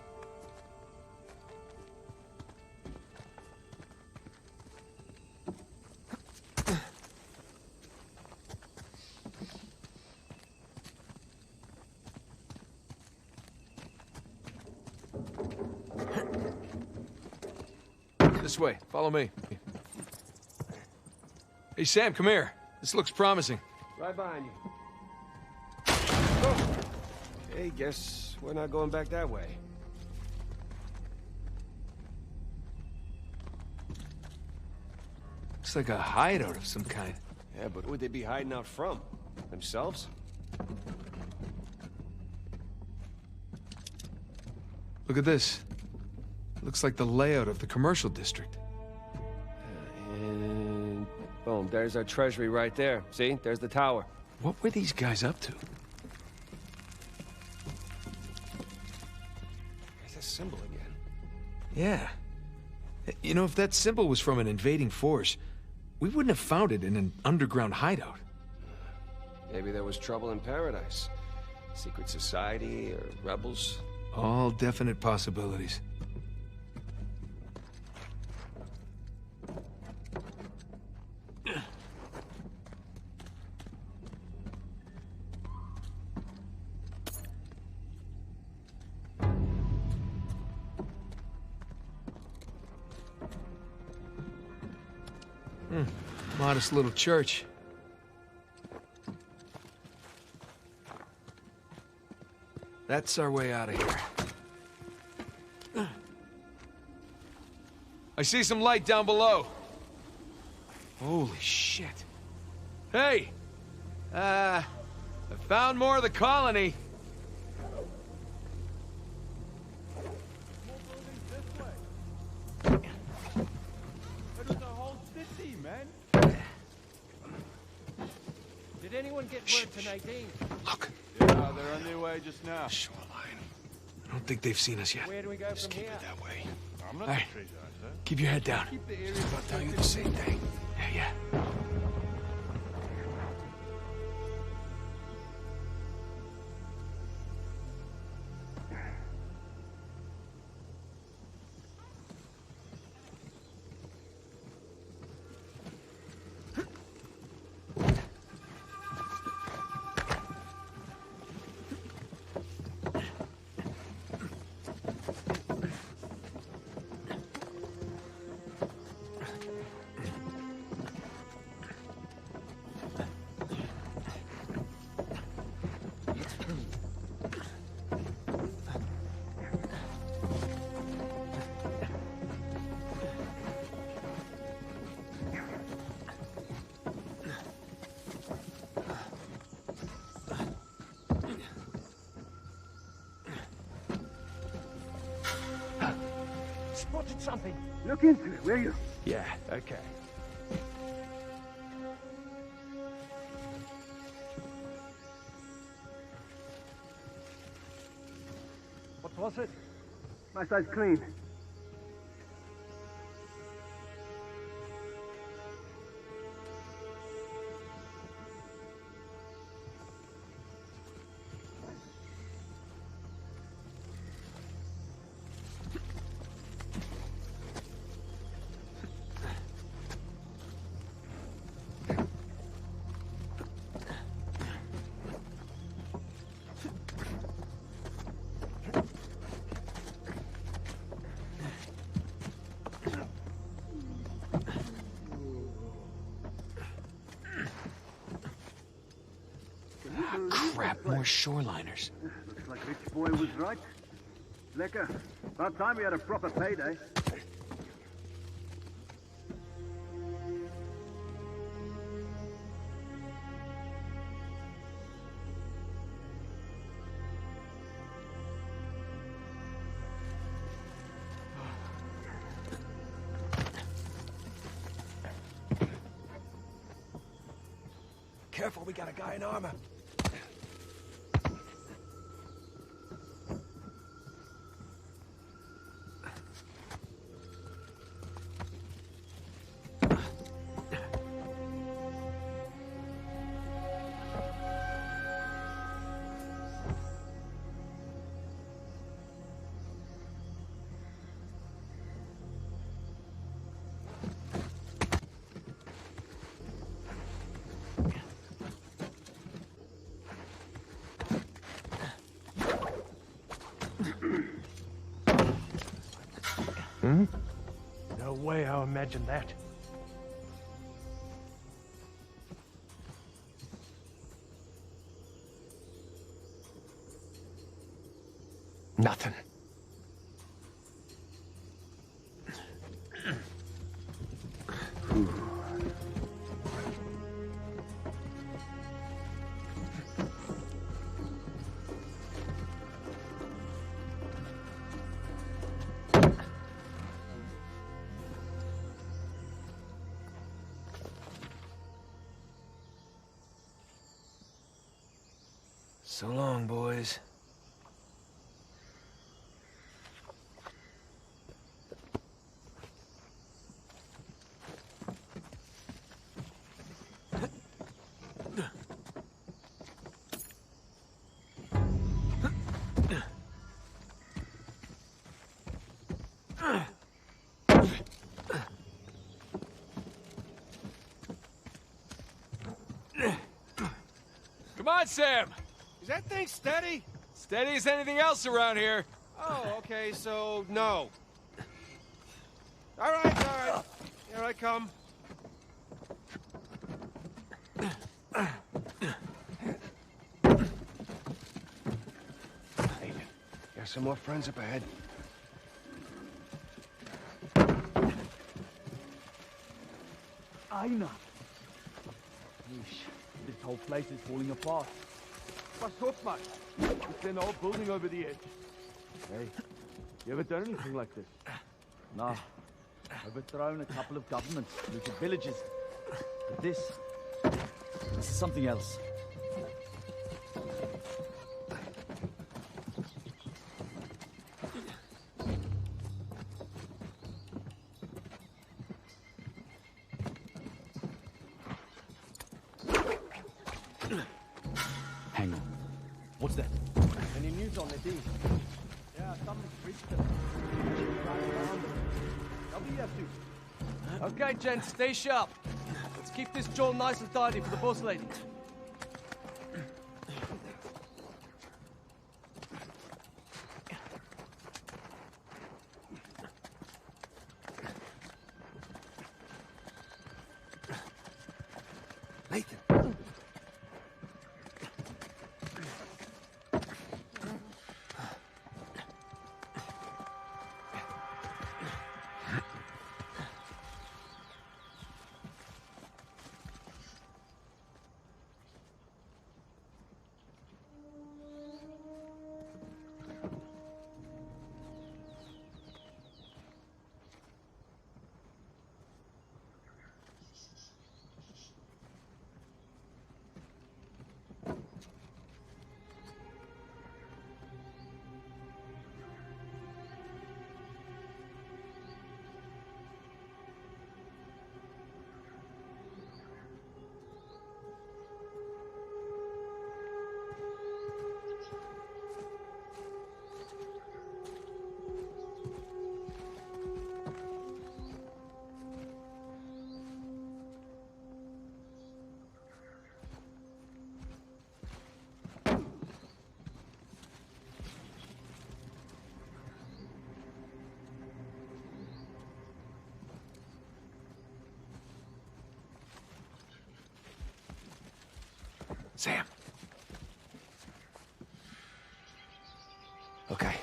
This way. Follow me. Hey, Sam, come here. This looks promising. Right behind you. Oh. Hey, guess we're not going back that way. Looks like a hideout of some kind. Yeah, but who would they be hiding out from? Themselves? Look at this. Looks like the layout of the commercial district. And boom, there's our treasury right there. See? There's the tower. What were these guys up to? There's a symbol again. Yeah. You know, if that symbol was from an invading force, we wouldn't have found it in an underground hideout. Maybe there was trouble in paradise. Secret society or rebels. All definite possibilities. Modest little church. That's our way out of here. I see some light down below. Holy shit. Hey! I found more of the colony. Did anyone get word to Nadine? Look. Yeah, they're on their way just now. Shoreline. I don't think they've seen us yet. Where do we go from here? That way. I'm not Hey, the treasure hunter. keep your head down. Keep the area. I'll tell you the same thing. Yeah. Spotted something. Look into it, will you? Yeah, okay. What was it? My side's clean. Crap, more shoreliners. Looks like Rich Boy was right. Lekker. About time we had a proper payday. Careful, we got a guy in armor. No way I imagined that. Nothing. So long, boys. Come on, Sam! Is that thing steady? Steady as anything else around here. Oh, okay, so no. All right, all right. Here I come. Hey, got some more friends up ahead. Aina! Yeesh, this whole place is falling apart. My Swordmaster! It's an old building over the edge. Hey, you ever done anything like this? Nah. Overthrown a couple of governments, looted villages. But this is something else. Hang on. What's that? Any news on the deed? Yeah, somebody's reached them. Okay, gents, stay sharp. Let's keep this jaw nice and tidy for the boss lady. Sam. Okay.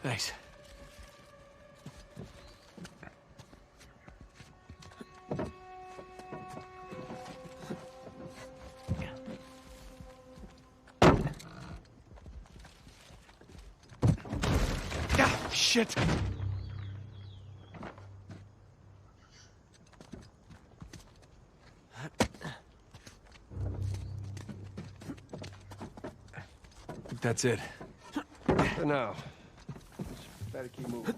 Thanks. Shit! That's it. For now. Better keep moving.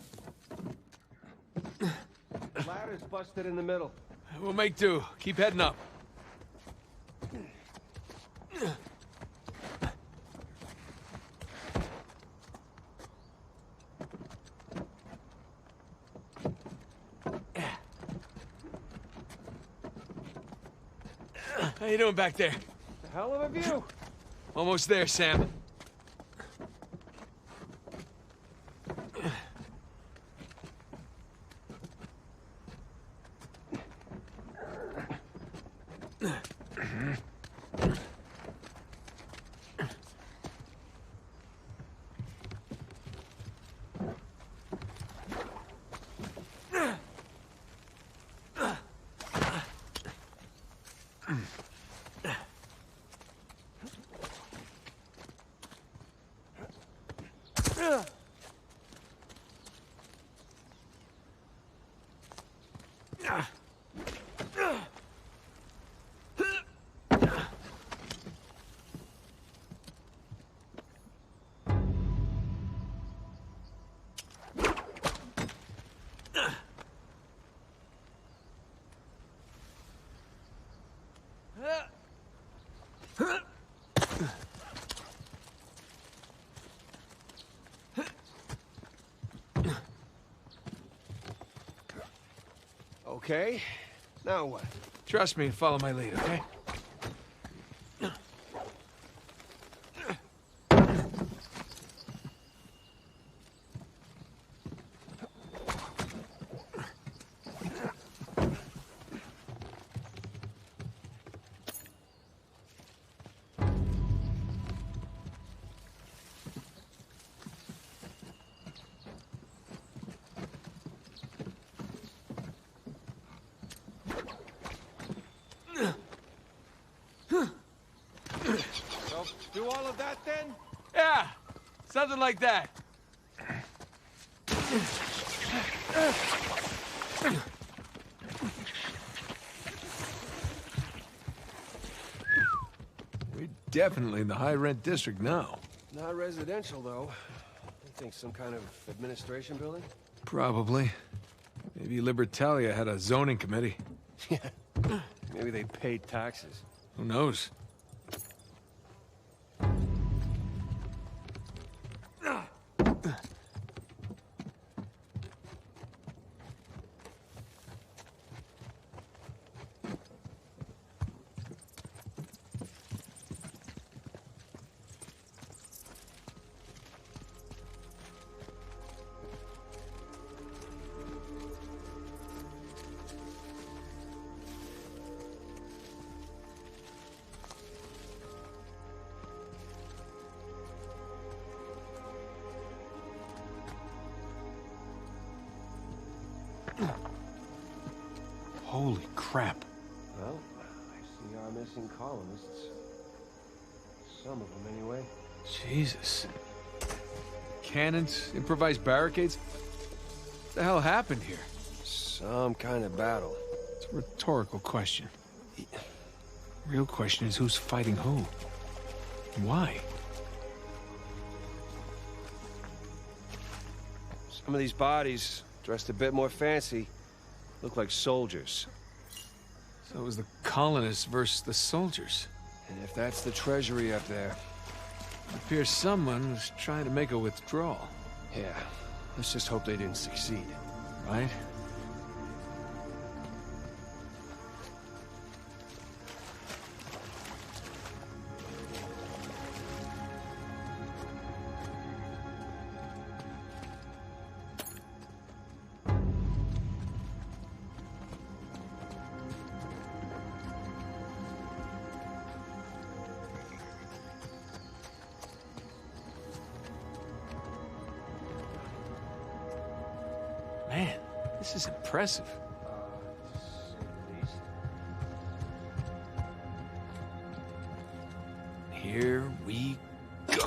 Ladder's busted in the middle. We'll make do. Keep heading up. How you doing back there? The hell of a view. Almost there, Sam. Okay, now what? Trust me and follow my lead, okay? Do all of that then? Yeah, something like that. We're definitely in the high-rent district now. Not residential, though. I think some kind of administration building? Probably. Maybe Libertalia had a zoning committee. Yeah. Maybe they paid taxes. Who knows? Holy crap. Well, I see our missing colonists. Some of them, anyway. Jesus. Cannons, improvised barricades? What the hell happened here? Some kind of battle. It's a rhetorical question. Real question is who's fighting who? And why? Some of these bodies, dressed a bit more fancy, look like soldiers. So it was the colonists versus the soldiers. And if that's the treasury up there... It appears someone was trying to make a withdrawal. Yeah, let's just hope they didn't succeed. Right? Man, this is impressive. Here we go.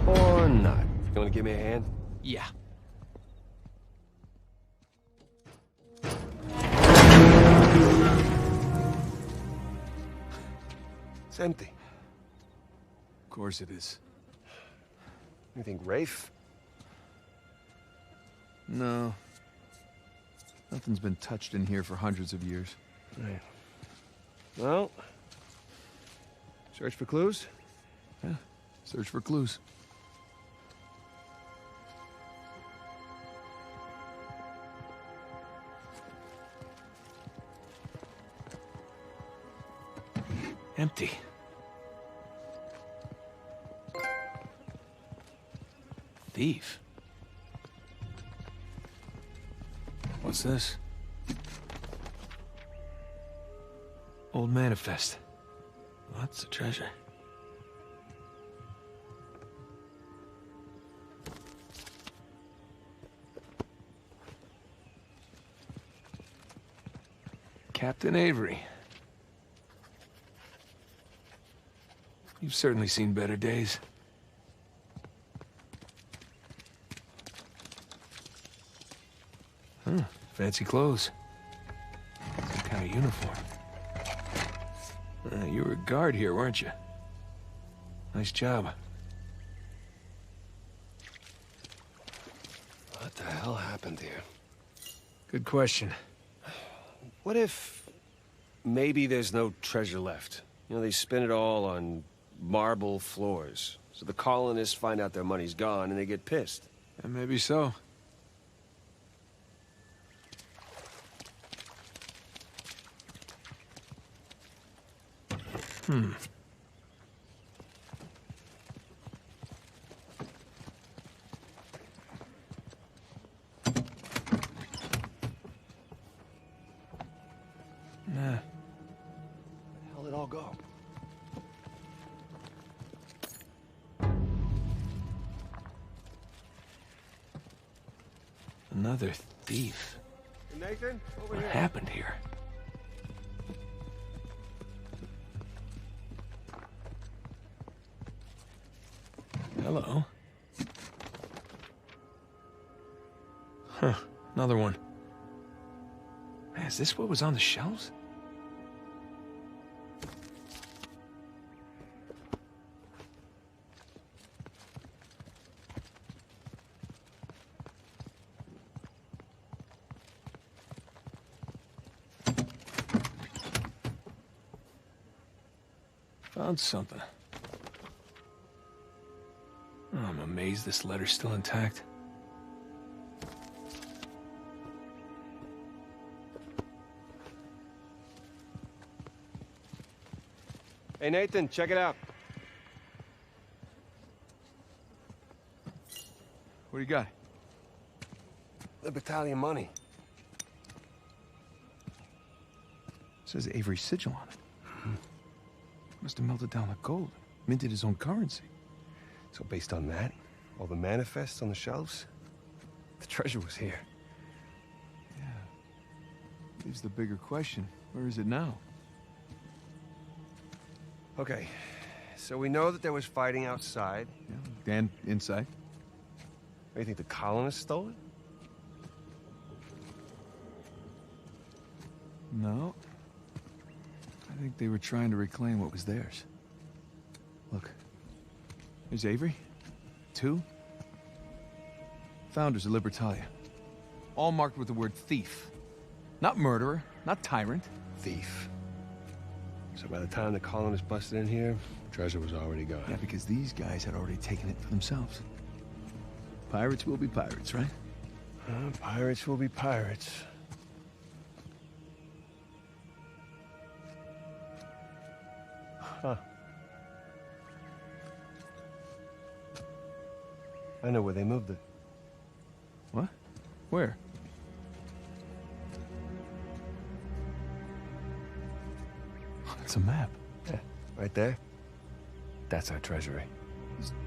Or not. You wanna give me a hand? Yeah. It's empty. Of course it is. You think Rafe? No. Nothing's been touched in here for hundreds of years. Right. Well, search for clues? Yeah, search for clues. Empty. Thief. What's this? Old manifest. Lots of treasure. Captain Avery. You've certainly seen better days. Huh, fancy clothes. Some kind of uniform. You were a guard here, weren't you? Nice job. What the hell happened here? Good question. What if maybe there's no treasure left? You know, they spin it all on marble floors. So the colonists find out their money's gone and they get pissed. And maybe so. Nah. Where the hell did it all go? Another thief. Nathan, over What here. happened here? Hello. Huh, another one. Man, is this what was on the shelves? Found something. Oh, I'm amazed this letter's still intact. Hey, Nathan, check it out. What do you got? Libertalia money. Says Avery's sigil on it. Must have melted down the gold. Minted his own currency. So based on that, all the manifests on the shelves, the treasure was here. Leaves the bigger question. Where is it now? Okay, so we know that there was fighting outside. Yeah, and inside. Do you think the colonists stole it? No. I think they were trying to reclaim what was theirs. Look. There's Avery. 2. Founders of Libertalia. All marked with the word thief. Not murderer, not tyrant. Thief. So by the time the colonists busted in here, treasure was already gone. Yeah, because these guys had already taken it for themselves. Pirates will be pirates, right? Pirates will be pirates. Huh. I know where they moved it. What? Where? It's a map. Yeah, right there. That's our treasury.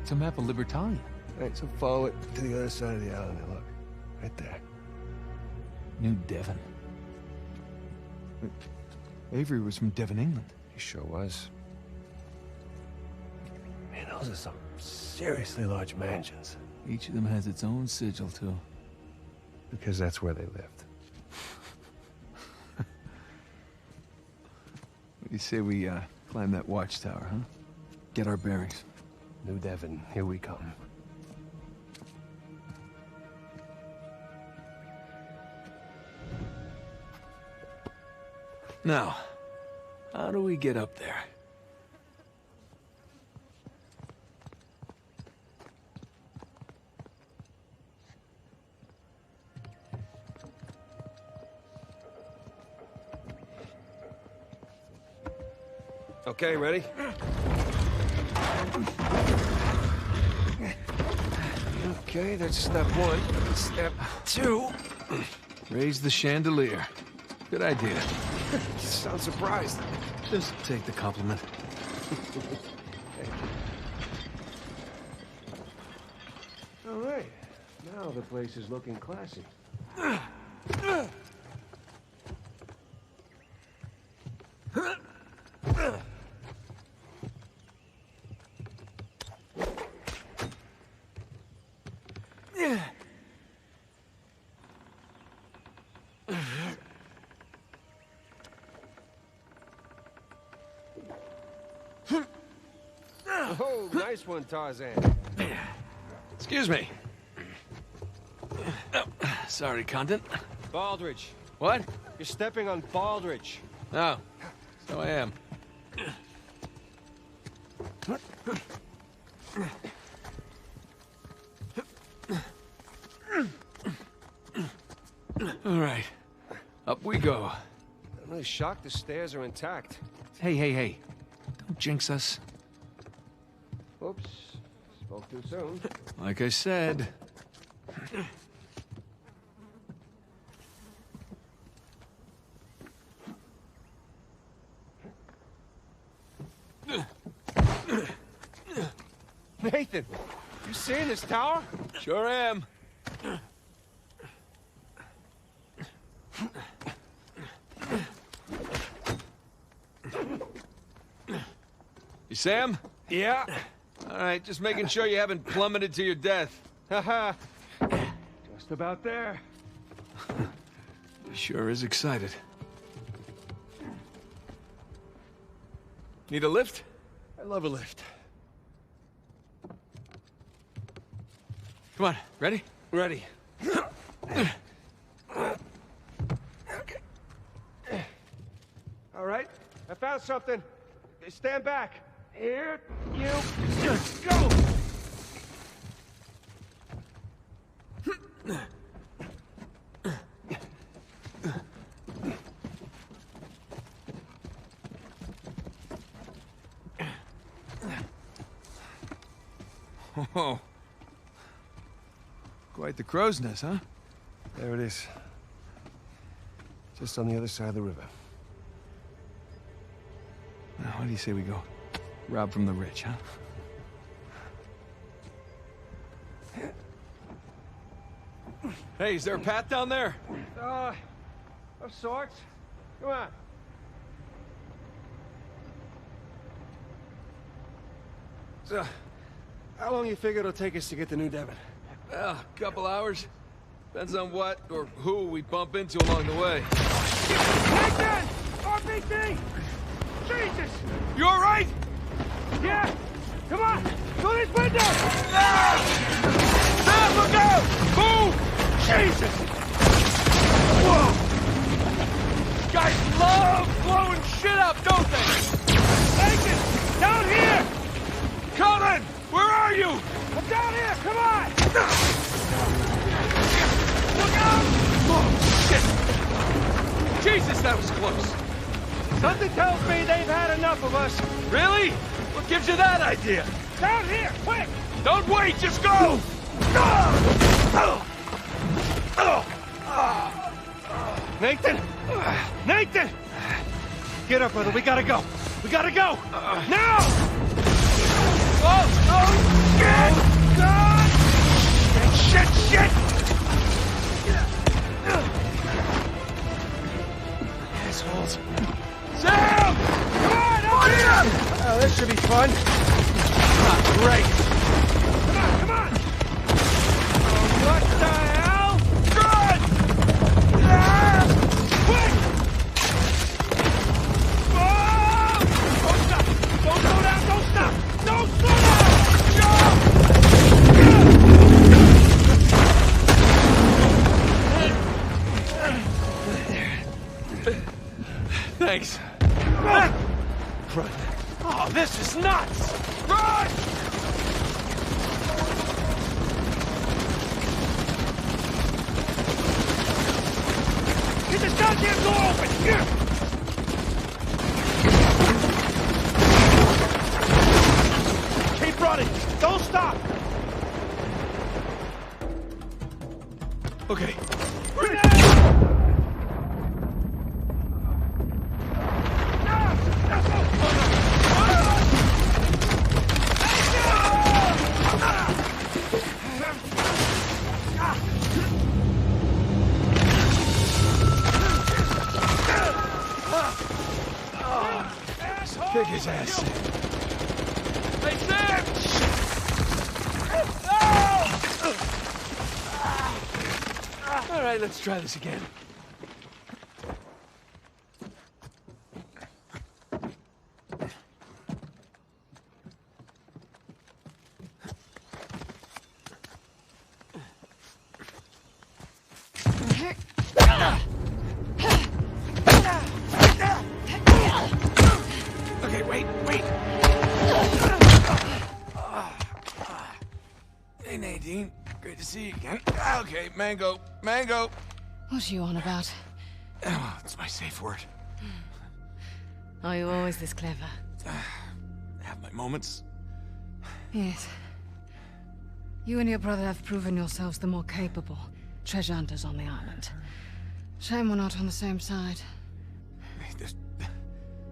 It's a map of Libertalia. Right, so follow it to the other side of the island and look. Right there. New Devon. Avery was from Devon, England. He sure was. Man, those are some seriously large mansions. Each of them has its own sigil, too. Because that's where they lived. What do you say we climb that watchtower, huh? Get our bearings. New Devon, here we come. Now, how do we get up there? Okay, ready? Okay, that's step 1. Step 2. Raise the chandelier. Good idea. You sound surprised. Just take the compliment. All right. Now the place is looking classy. Oh, nice one, Tarzan. Excuse me. Oh, sorry, Condon. Baldridge. What? You're stepping on Baldridge. Oh, so I am. All right, up we go. I'm really shocked the stairs are intact. Hey. Don't jinx us. Oops. Spoke too soon. Like I said. Nathan, you seeing this tower? Sure am. You Sam? Yeah. All right, just making sure you haven't plummeted to your death. Haha. Just about there. He sure is excited. Need a lift? I love a lift. Come on, ready? Ready. All right, I found something. Stand back. Here you go. Oh. Quite the crow's nest, huh? There it is. Just on the other side of the river. Now, what do you say we go? Rob from the rich, huh? Hey, is there a path down there? Of sorts. Come on. So, how long you figure it'll take us to get to New Devon? Well, a couple hours. Depends on what or who we bump into along the way. Hector! RPG! Jesus! You all right? Yeah! Come on! Through this window! Ah! Look out! Move! Jesus! Whoa! Guys love blowing shit up, don't they? Hector! Down here! Colin! Where are you? I'm down here! Come on! Look out! Oh, shit! Jesus, that was close. Something tells me they've had enough of us. Really? What gives you that idea? Down here! Quick! Don't wait, just go! Nathan! Nathan! Get up, brother. We gotta go. We gotta go! Now! Oh, shit! God! Shit! Assholes. Sam! Come on, up here! Oh, this should be fun. Great! Come on! What the hell? Run! Quick! Oh! Don't stop! Don't slow down! Don't stop! Don't slow down! Thanks. Run! Oh, this is nuts! Run! Get this goddamn door open! Here! Keep running! Don't stop! Okay. Kick his ass. Hey, Sam! All right, let's try this again. Nadine. Great to see you again. Okay, mango. Mango. What are you on about? Oh, it's my safe word. Are you always this clever? Have my moments. Yes. You and your brother have proven yourselves the more capable treasure hunters on the island. Shame we're not on the same side. Hey, there's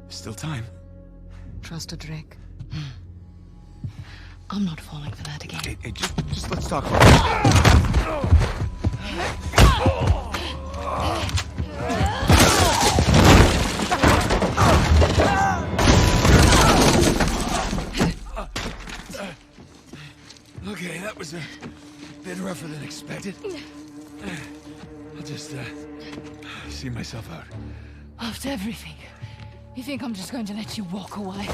still time. Trust a Drake. I'm not falling for that again. Hey, just let's talk about it. Okay, that was a bit rougher than expected. I'll just, see myself out. After everything, you think I'm just going to let you walk away?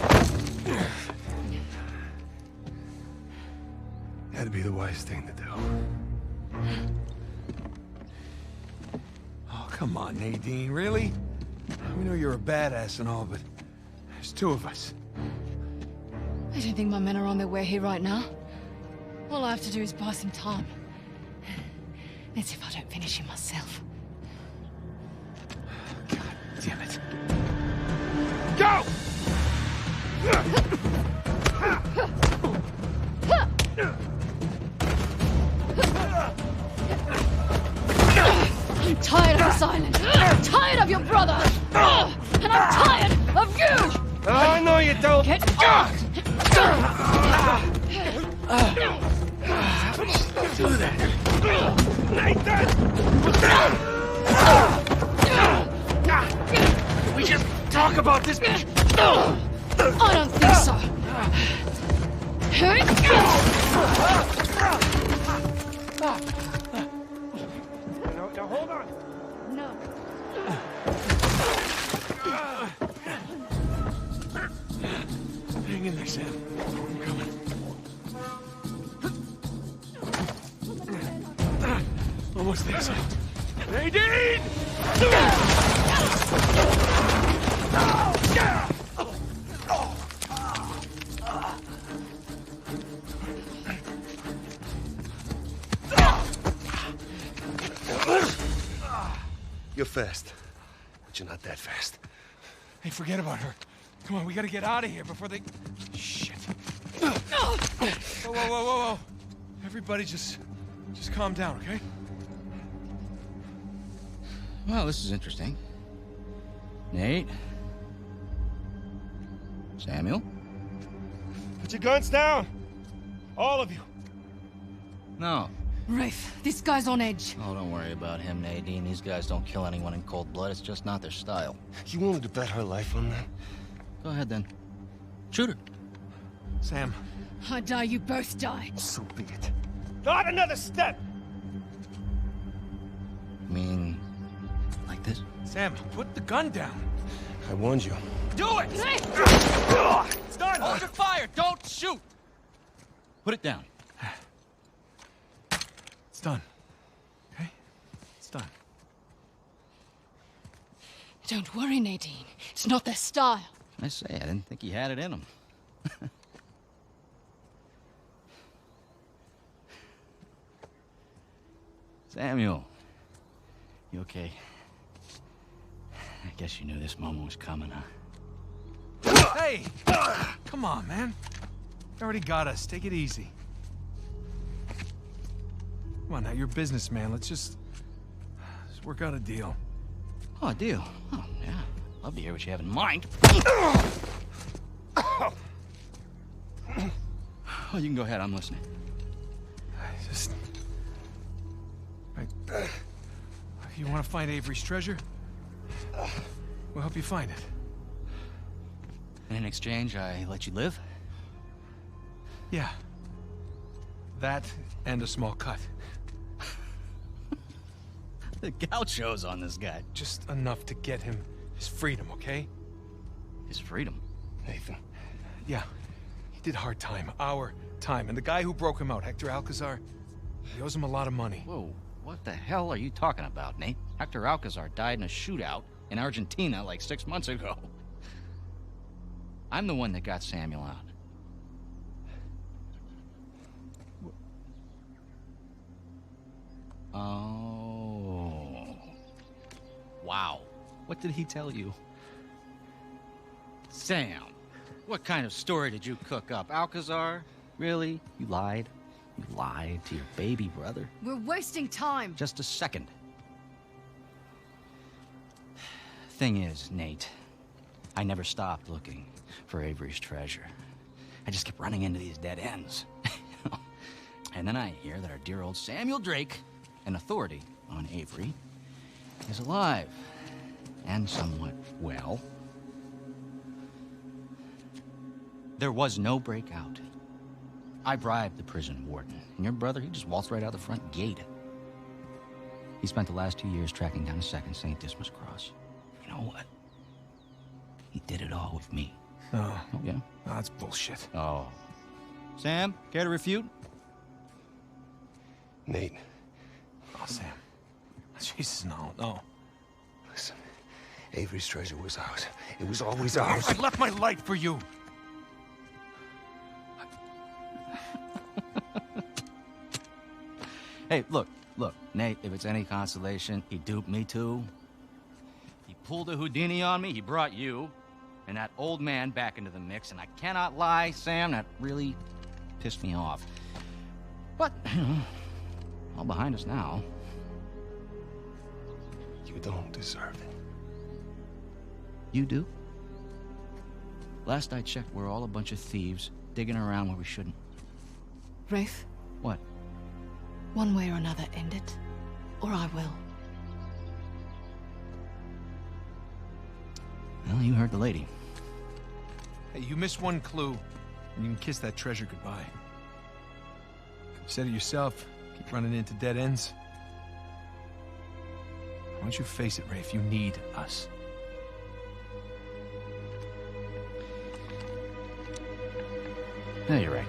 That'd be the wise thing to do. Oh, come on, Nadine, really? We know you're a badass and all, but there's two of us. I don't think my men are on their way here right now. All I have to do is buy some time. Let's see if I don't finish him myself. God damn it. Go! I'm tired of this island. I'm tired of your brother. And I'm tired of you! Oh, no, you don't. Get off! Do that. Can we just talk about this? I don't think so. Now hold on. No. Hang in there, Sam. I'm coming. Almost there, Sam. Nadine! You're fast, but you're not that fast. Hey, forget about her. Come on, we gotta get out of here before they... Shit. Whoa, whoa, whoa, whoa, whoa. Everybody just calm down, okay? Well, this is interesting. Nate? Samuel? Put your guns down. All of you. No. Rafe, this guy's on edge. Oh, don't worry about him, Nadine. These guys don't kill anyone in cold blood. It's just not their style. You wanted to bet her life on that? Go ahead, then. Shoot her. Sam. I die, you both die. So be it. Not another step. I mean, like this? Sam, put the gun down. I warned you. Do it! It's done. Hold your fire! Don't shoot! Put it down. It's done. Okay? It's done. Don't worry, Nadine. It's not their style. I say, I didn't think he had it in him. Samuel. You okay? I guess you knew this moment was coming, huh? Hey! Come on, man. You already got us. Take it easy. Come on now, you're a businessman. Let's just work out a deal. Oh, a deal? Oh, yeah. Love to hear what you have in mind. Oh, you can go ahead. I'm listening. Just... You want to find Avery's treasure? We'll help you find it. And in exchange, I let you live? Yeah. That and a small cut. The gauchos on this guy. Just enough to get him his freedom, okay? His freedom? Nathan. Yeah. He did hard time. Our time. And the guy who broke him out, Hector Alcázar, he owes him a lot of money. Whoa. What the hell are you talking about, Nate? Hector Alcázar died in a shootout in Argentina like 6 months ago. I'm the one that got Samuel out. Oh. Wow. What did he tell you? Sam, what kind of story did you cook up? Alcázar? Really? You lied? You lied to your baby brother? We're wasting time. Just a second. Thing is, Nate, I never stopped looking for Avery's treasure. I just kept running into these dead ends. And then I hear that our dear old Samuel Drake, an authority on Avery, is alive and somewhat well. There was no breakout. I bribed the prison warden, and your brother, he just waltzed right out the front gate. He spent the last 2 years tracking down a second St. Dismas cross. You know what? He did it all with me. Oh. Oh, yeah? Oh, that's bullshit. Oh. Sam, care to refute? Nate. Oh, Sam. Jesus, no. Listen, Avery's treasure was ours. It was always ours. I left my life for you. Hey, look, Nate, if it's any consolation, he duped me too. He pulled a Houdini on me, he brought you and that old man back into the mix, and I cannot lie, Sam, that really pissed me off. But, all behind us now. You don't deserve it. You do? Last I checked, we're all a bunch of thieves digging around where we shouldn't. Rafe? What? One way or another, end it, or I will. Well, you heard the lady. Hey, you missed one clue, and you can kiss that treasure goodbye. You said it yourself, keep running into dead ends. Why don't you face it, Rafe? You need us. Yeah, you're right.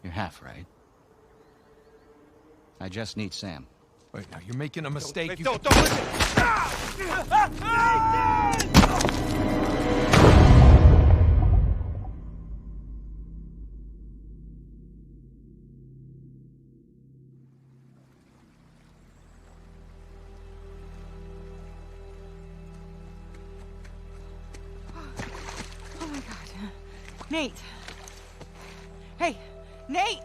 You're half right. I just need Sam. Wait, now you're making a mistake. Wait, don't listen! Oh my God. Nate. Hey, Nate!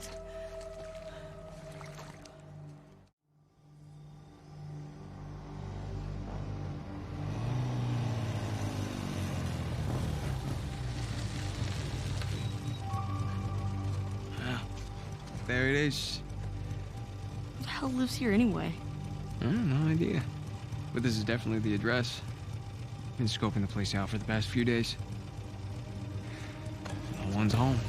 There it is. Who the hell lives here anyway? No idea. But this is definitely the address. Been scoping the place out for the past few days. No one's home.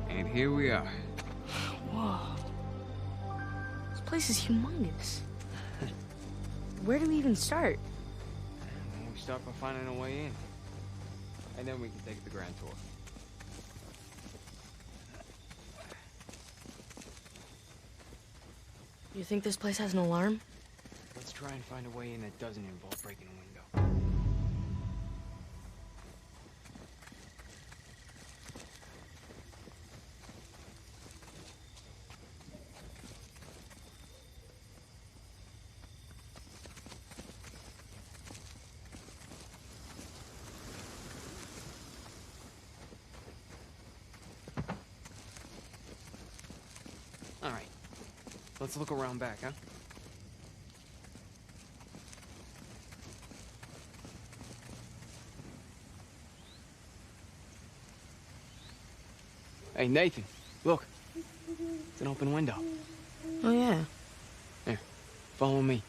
And here we are. Whoa. This place is humongous. Where do we even start? We start by finding a way in. And then we can take the grand tour. You think this place has an alarm? Let's try and find a way in that doesn't involve breaking a window. All right. Let's look around back, huh? Hey, Nathan, look. It's an open window. Oh, yeah. Here, follow me.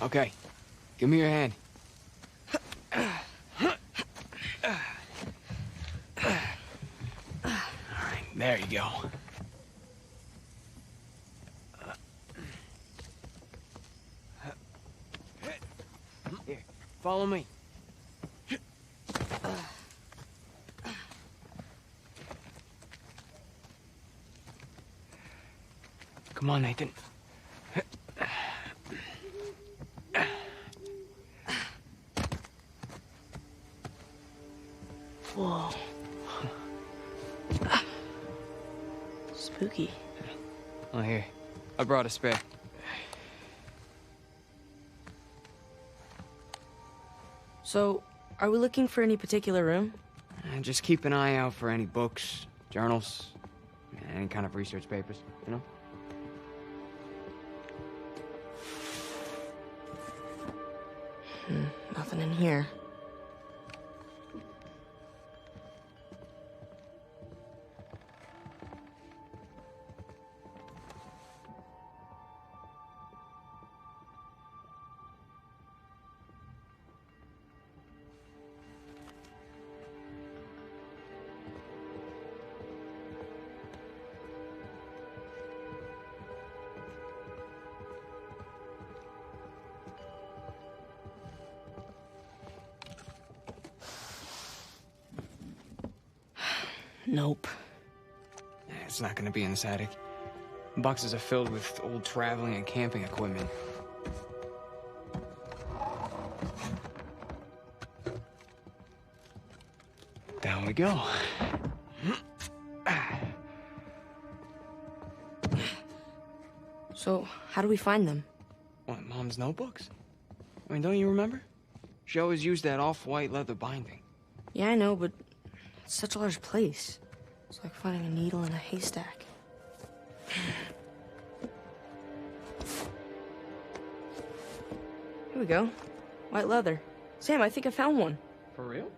Okay, give me your hand. There you go. Here, follow me. Come on, Nathan. Whoa. Spooky. Oh, here. I brought a spare. So, are we looking for any particular room? And just keep an eye out for any books, journals, any kind of research papers, you know? Nothing in here. Nope. It's not gonna be in this attic. Boxes are filled with old traveling and camping equipment. Down we go. So, how do we find them? What, Mom's notebooks? I mean, don't you remember? She always used that off-white leather binding. Yeah, I know, but it's such a large place. It's like finding a needle in a haystack. Here we go. White leather. Sam, I think I found one. For real?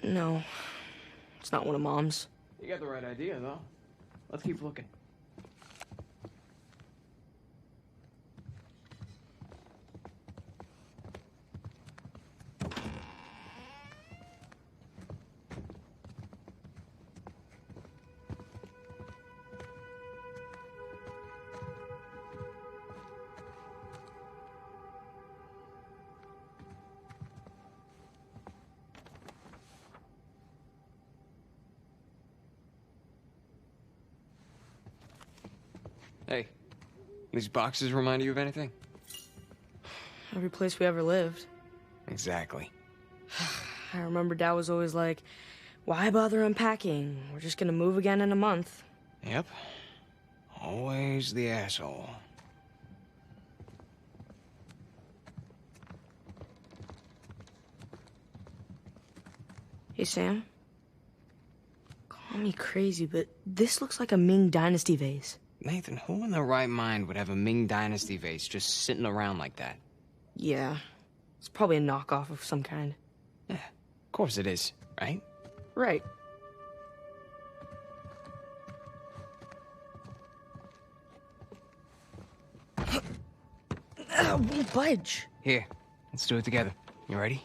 No. It's not one of Mom's. You got the right idea, though. Let's keep looking. Hey, these boxes remind you of anything? Every place we ever lived. Exactly. I remember Dad was always like, why bother unpacking? We're just gonna move again in a month. Yep. Always the asshole. Hey, Sam. Call me crazy, but this looks like a Ming Dynasty vase. Nathan, who in their right mind would have a Ming Dynasty vase just sitting around like that? Yeah. It's probably a knockoff of some kind. Yeah, of course it is, right? Right. Won't budge. Here, let's do it together. You ready?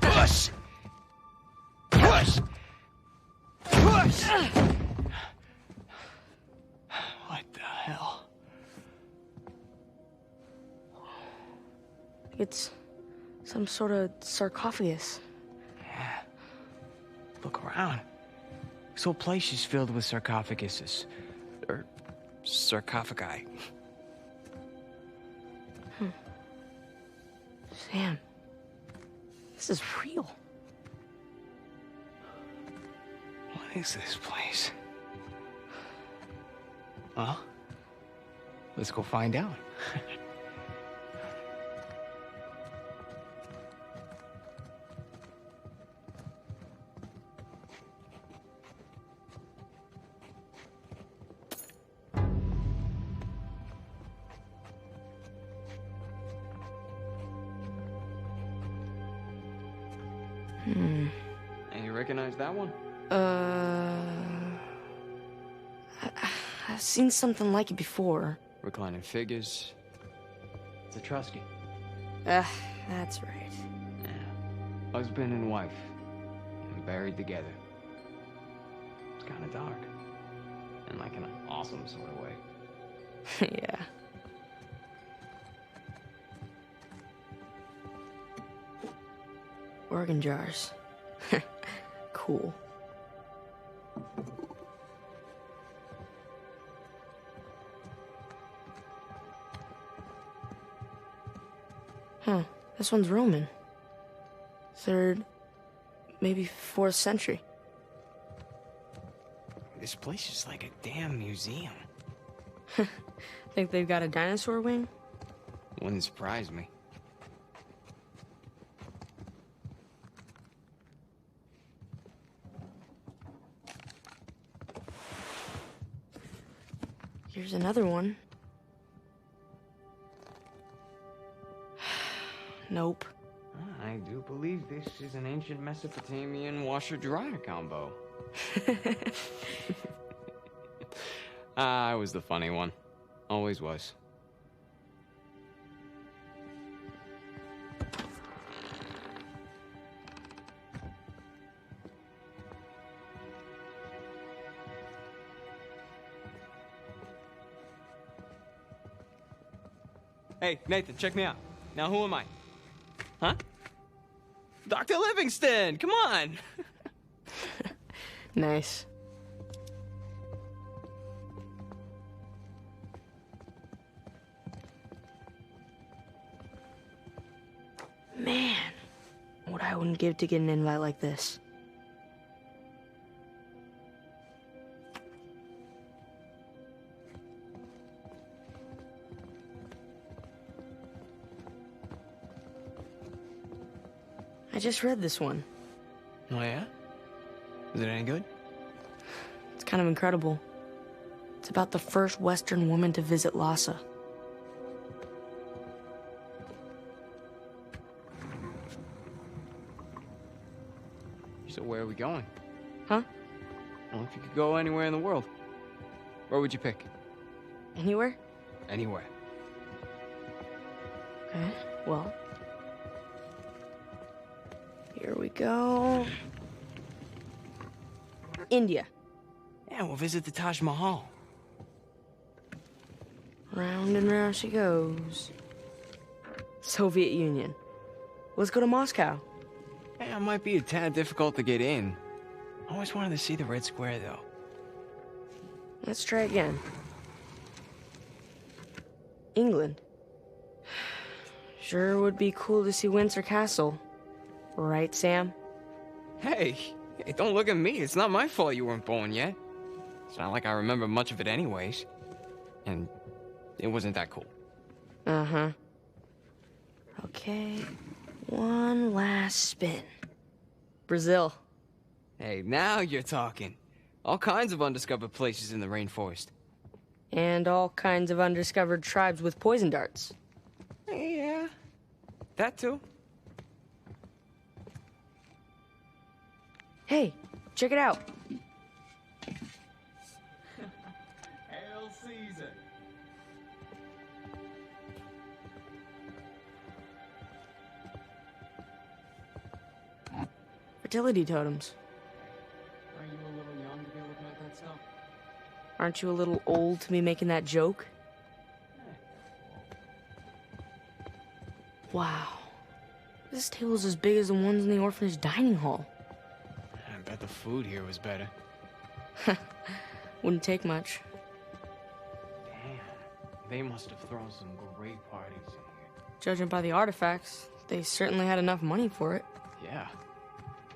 Push! Push! Push! What the hell? It's some sort of sarcophagus. Yeah. Look around. This whole place is filled with sarcophaguses. Or sarcophagi. Sam, this is real. What is this place? Well, let's go find out. And you recognize that one? I've seen something like it before. Reclining figures. It's Etruscan. That's right. Yeah. Husband and wife. And buried together. It's kind of dark. In like an awesome sort of way. Yeah. Organ jars. Cool. Huh, this one's Roman. 3rd, maybe 4th century. This place is like a damn museum. Think they've got a dinosaur wing? Wouldn't surprise me. Here's another one. Nope. I do believe this is an ancient Mesopotamian washer-dryer combo. I was the funny one. Always was. Hey, Nathan, check me out. Now, who am I? Huh? Dr. Livingston, come on! Nice. Man, what I wouldn't give to get an invite like this. I just read this one. Oh, yeah? Is it any good? It's kind of incredible. It's about the first Western woman to visit Lhasa. So where are we going? Huh? Well, if you could go anywhere in the world, where would you pick? Anywhere? Anywhere. Okay, well. Here we go. India. Yeah, we'll visit the Taj Mahal. Round and round she goes. Soviet Union. Let's go to Moscow. Yeah, it might be a tad difficult to get in. I always wanted to see the Red Square, though. Let's try again. England. Sure would be cool to see Windsor Castle. Right, Sam? Hey, don't look at me. It's not my fault you weren't born yet. It's not like I remember much of it anyways. And it wasn't that cool. Uh-huh. Okay, one last spin. Brazil. Hey, now you're talking. All kinds of undiscovered places in the rainforest. And all kinds of undiscovered tribes with poison darts. Yeah, that too. Hey, check it out. Hail Caesar. Fertility totems. Are you a little young to be looking at that stuff? Aren't you a little old to be making that joke? Wow. This table's as big as the ones in the orphanage dining hall. I bet the food here was better. Wouldn't take much. Damn, they must have thrown some great parties in here. Judging by the artifacts, they certainly had enough money for it. Yeah.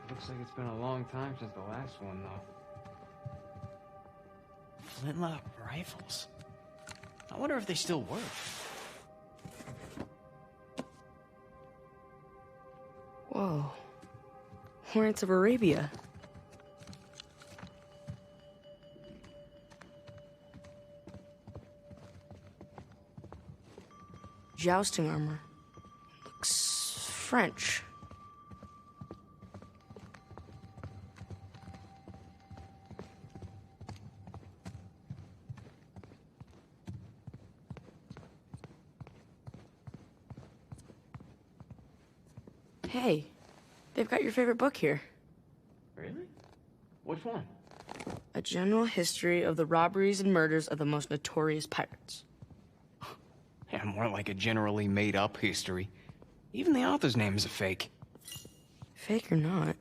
Looks like it's been a long time since the last one, though. Flintlock rifles. I wonder if they still work. Whoa. Lawrence of Arabia. Jousting armor. Looks French. Hey, they've got your favorite book here. Really? Which one? A general history of the robberies and murders of the most notorious pirates. Yeah, more like a generally made-up history. Even the author's name is a fake. Fake or not,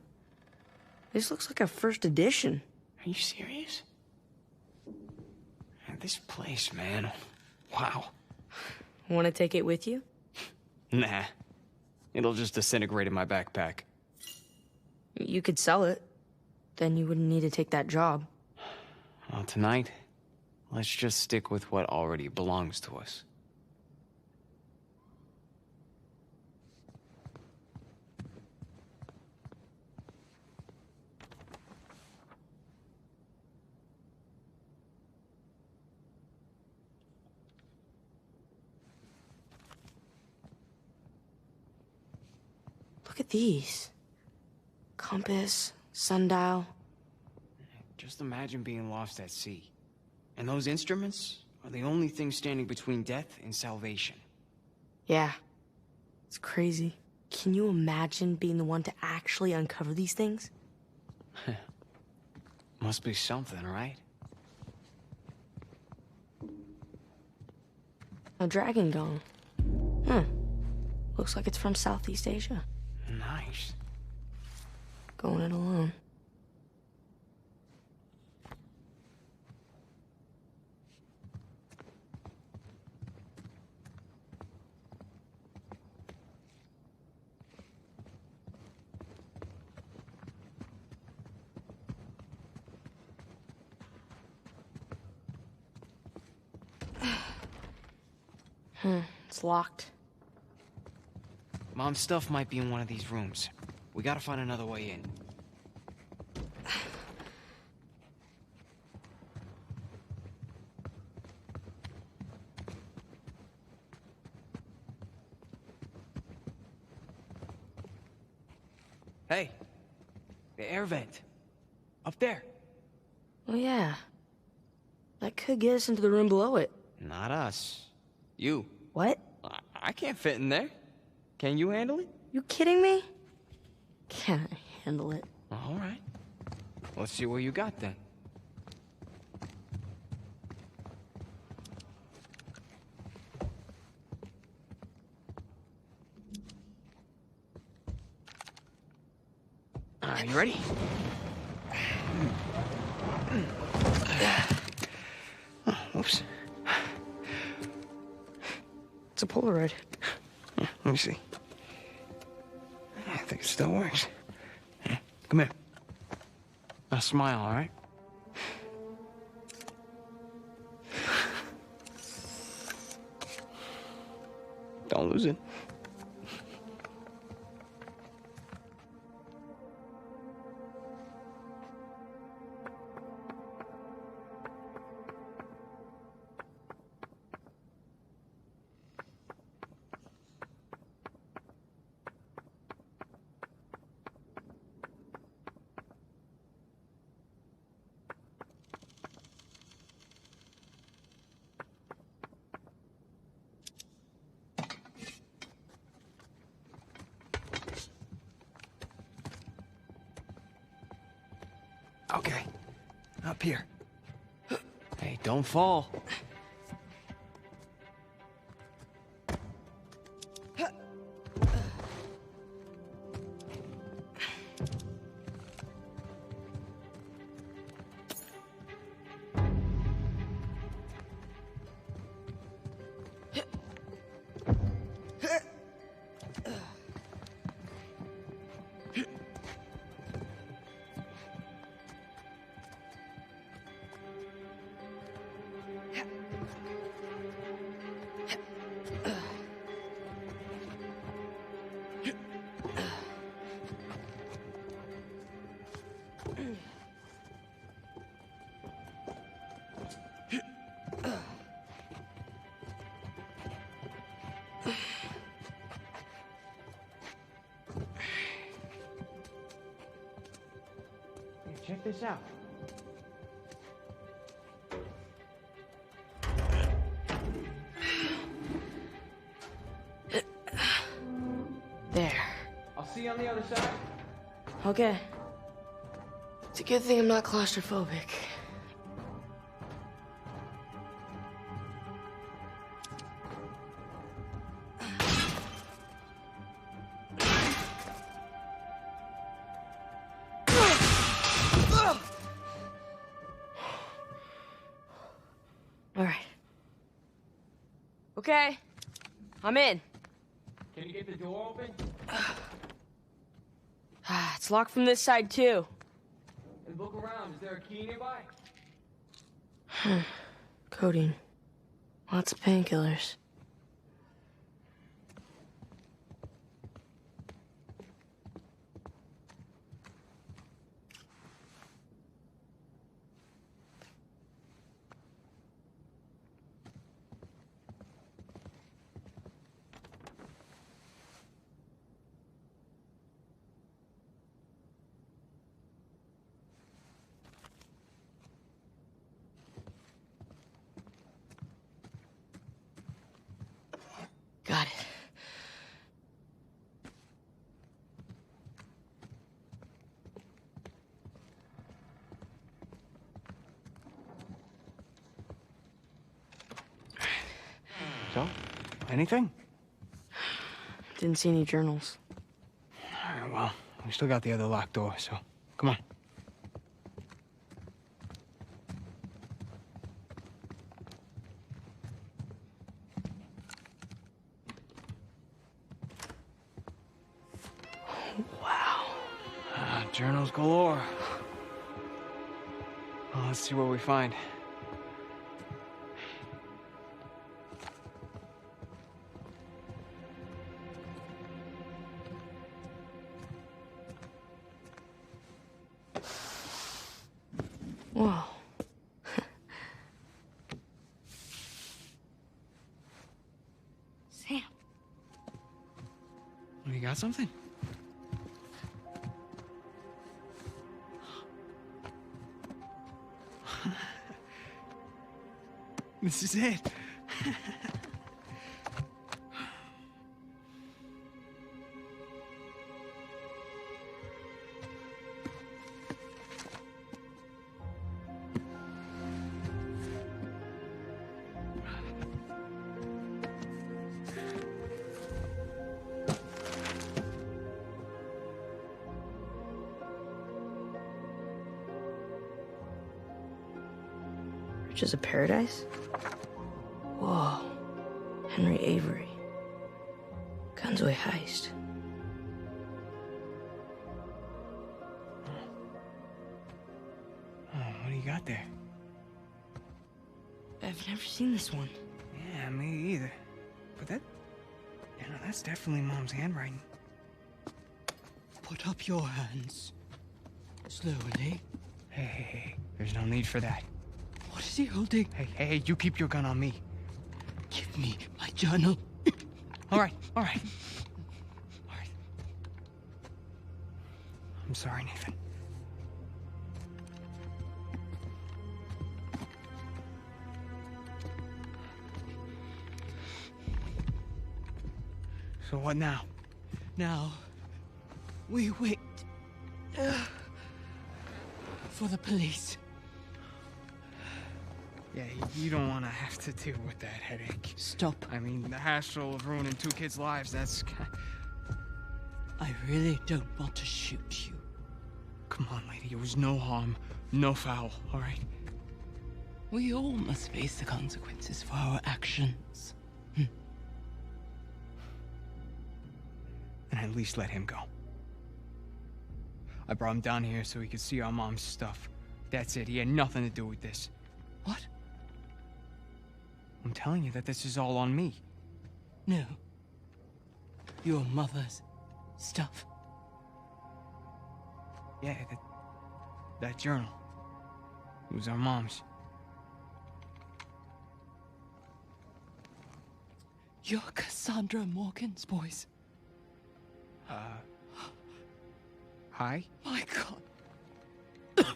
this looks like a first edition. Are you serious? Man, this place, man. Wow. Want to take it with you? Nah. It'll just disintegrate in my backpack. You could sell it. Then you wouldn't need to take that job. Well, tonight, let's just stick with what already belongs to us. Look at these. Compass, sundial. Just imagine being lost at sea. And those instruments are the only thing standing between death and salvation. Yeah. It's crazy. Can you imagine being the one to actually uncover these things? Must be something, right? A dragon gong. Looks like it's from Southeast Asia. Nice. Going it alone. It's locked. Mom's stuff might be in one of these rooms. We gotta find another way in. Hey, the air vent. Up there. Oh yeah. That could get us into the room below it. Not us. You. What? I can't fit in there. Can you handle it? You kidding me? Can I handle it? All right. Let's see what you got then. Are you ready? Oh, oops. It's a Polaroid. Let me see. I think it still works. Come here. Now smile, all right? Don't lose it. Okay, up here. Hey, don't fall. Check this out. There. I'll see you on the other side. Okay. It's a good thing I'm not claustrophobic. All right. Okay. I'm in. Can you get the door open? It's locked from this side, too. And look around. Is there a key nearby? Codeine. Lots of painkillers. Got it. So, anything? Didn't see any journals. All right, well, we still got the other locked door, so come on. Journals galore. Well, let's see what we find. Whoa. Sam. You got something? This is it. Riches of Paradise? Whoa. Henry Avery. Gunsway heist. Oh, what do you got there? I've never seen this one. Yeah, me either. But that... that's definitely Mom's handwriting. Put up your hands. Slowly. Hey. There's no need for that. What is he holding? Hey, you keep your gun on me. Give me my journal. All right. I'm sorry, Nathan. So what now? Now, we wait for the police. Yeah, you don't want to have to deal with that headache. Stop. I mean, the hassle of ruining 2 kids' lives, that's... I really don't want to shoot you. Come on, lady. It was no harm, no foul, all right? We all must face the consequences for our actions. Then at least let him go. I brought him down here so he could see our mom's stuff. That's it. He had nothing to do with this. What? I'm telling you that this is all on me. No. Your mother's stuff. Yeah, that journal. It was our mom's. You're Cassandra Morgan's boys. Hi? My God.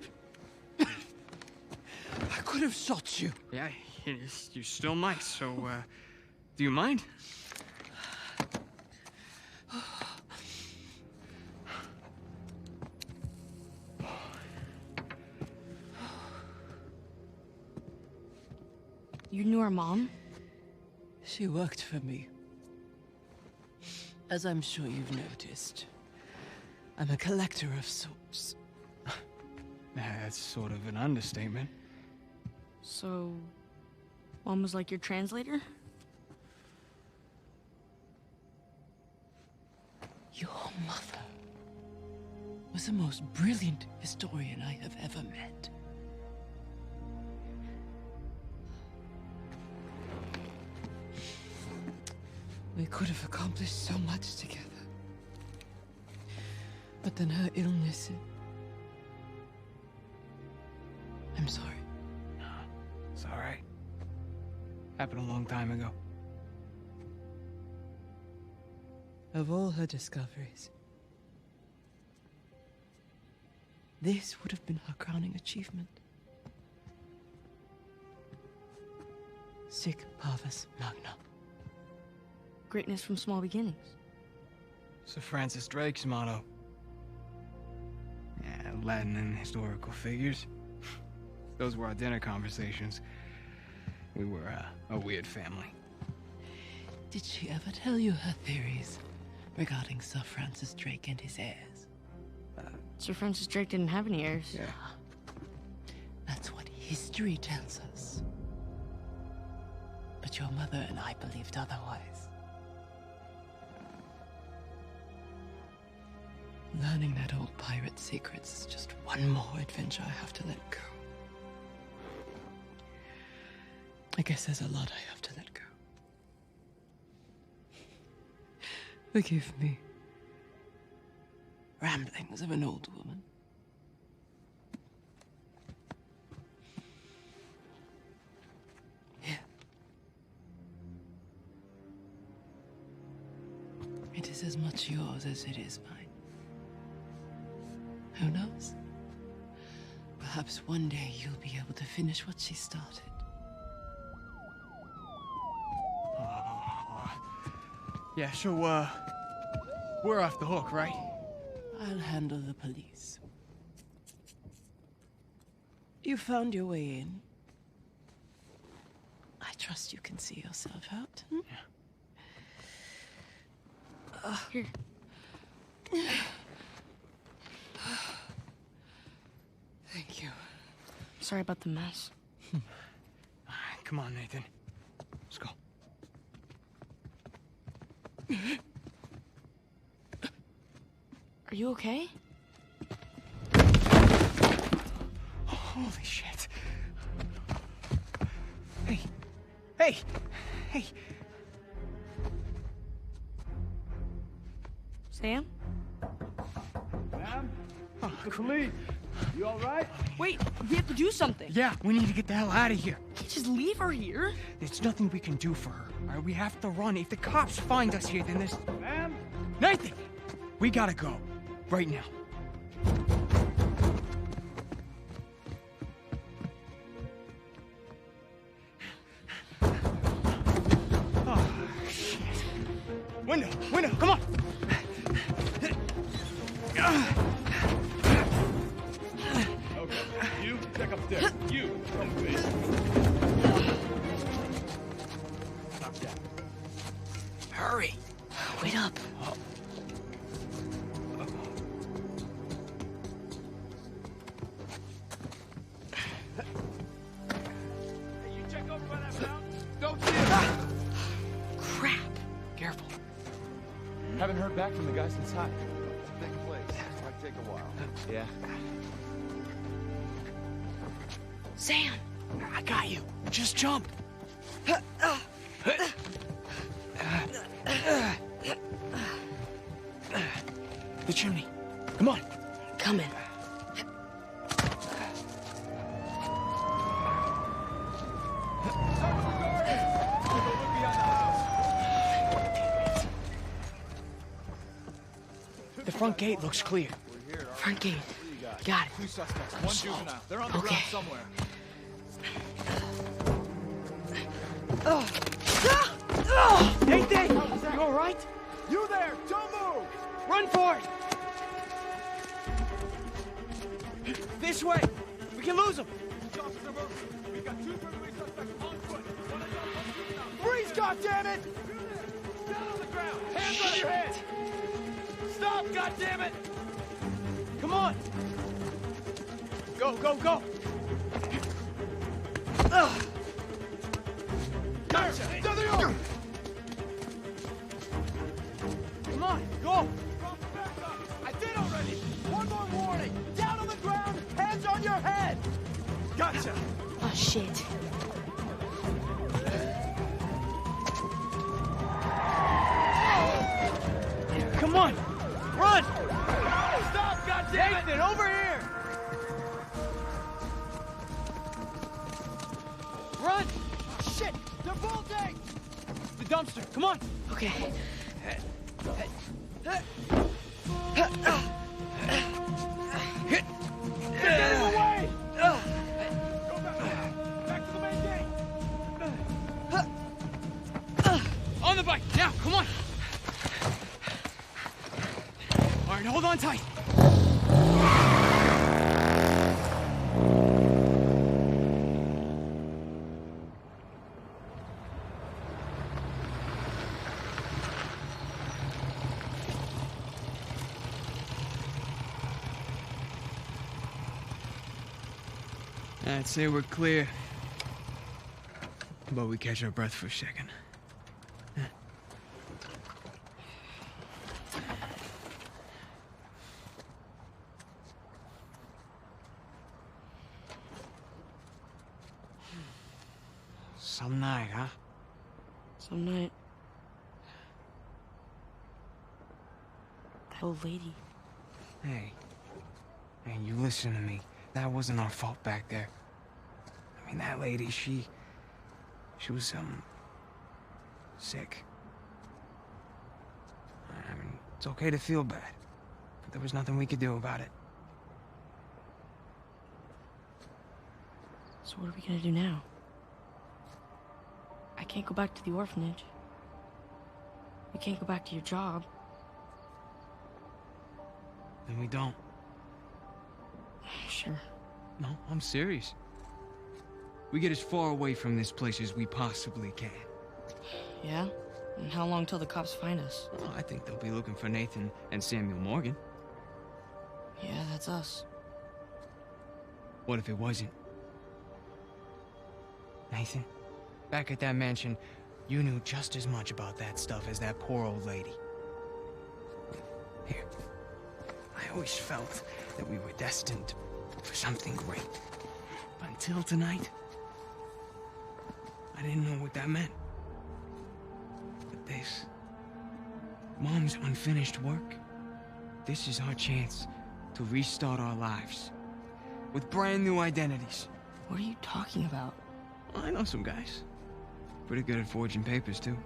I could have shot you. Yeah, you still might, so, do you mind? You knew our mom? She worked for me. As I'm sure you've noticed, I'm a collector of sorts. That's sort of an understatement. So, Mom was like your translator? Your mother was the most brilliant historian I have ever met. We could have accomplished so much together. But then her illness... I'm sorry. No, it's all right. Happened a long time ago. Of all her discoveries, this would have been her crowning achievement. Sic parvis magna. Greatness from small beginnings. Sir Francis Drake's motto. Yeah, Latin and historical figures. Those were our dinner conversations. We were a weird family. Did she ever tell you her theories regarding Sir Francis Drake and his heirs? Sir Francis Drake didn't have any heirs. Yeah. That's what history tells us. But your mother and I believed otherwise. Learning that old pirate's secrets is just one more adventure I have to let go. I guess there's a lot I have to let go. Forgive me. Ramblings of an old woman. Here. It is as much yours as it is mine. Who knows? Perhaps one day you'll be able to finish what she started. Yeah, so, we're off the hook, right? I'll handle the police. You found your way in. I trust you can see yourself out. Hmm? Yeah. Here. Thank you. Sorry about the mess. Come on, Nathan. Let's go. Are you okay? Holy shit. Hey. Hey. Hey. Sam? Ma'am? The police. You all right? Wait, we have to do something. Yeah, we need to get the hell out of here. Can't just leave her here. There's nothing we can do for her. All right, we have to run. If the cops find us here, then there's... Ma'am? Nathan! We gotta go. Right now. Oh, shit. Window! Window! Come on! Okay, you check upstairs. You come with me. Knock down. Hurry! Wait up. Crap! Careful. Haven't heard back from the guys inside. Take a place. Might take a while. Yeah. Sam! I got you. Just jump. The chimney. Come on. Coming. The front gate looks clear. Front gate. Got it. Two suspects, one juvenile. They're on the Okay. ground somewhere. Nathan! You alright? You there! Don't move! Run for it! This way! We can lose him! We got two police suspects on foot. One of them, one juvenile. Freeze, goddammit! Down on the ground! Hands on your head! Stop, goddammit! Come on! Go, go, go! Gotcha! Down the yard! Come on, go! I did already! One more Shit. Come on! Run! Stop, goddammit! Nathan, over here! Run! Shit! They're bolting! The dumpster, come on! Okay. Get away! Go back to the main gate! On the bike, now, come on! All right, hold on tight. I'd say we're clear. But we catch our breath for a second. Some night, huh? Some night. That old lady. Hey. Hey, you listen to me. That wasn't our fault back there. I mean, that lady, she was, sick. I mean, it's okay to feel bad, but there was nothing we could do about it. So what are we gonna do now? I can't go back to the orphanage. You can't go back to your job. Then we don't. Sure. No, I'm serious. We get as far away from this place as we possibly can. Yeah? And how long till the cops find us? Well, I think they'll be looking for Nathan and Samuel Morgan. Yeah, that's us. What if it wasn't? Nathan, back at that mansion, you knew just as much about that stuff as that poor old lady. Here. I always felt that we were destined for something great. But until tonight, I didn't know what that meant. But this, Mom's unfinished work, this is our chance to restart our lives with brand new identities. What are you talking about? I know some guys. Pretty good at forging papers, too.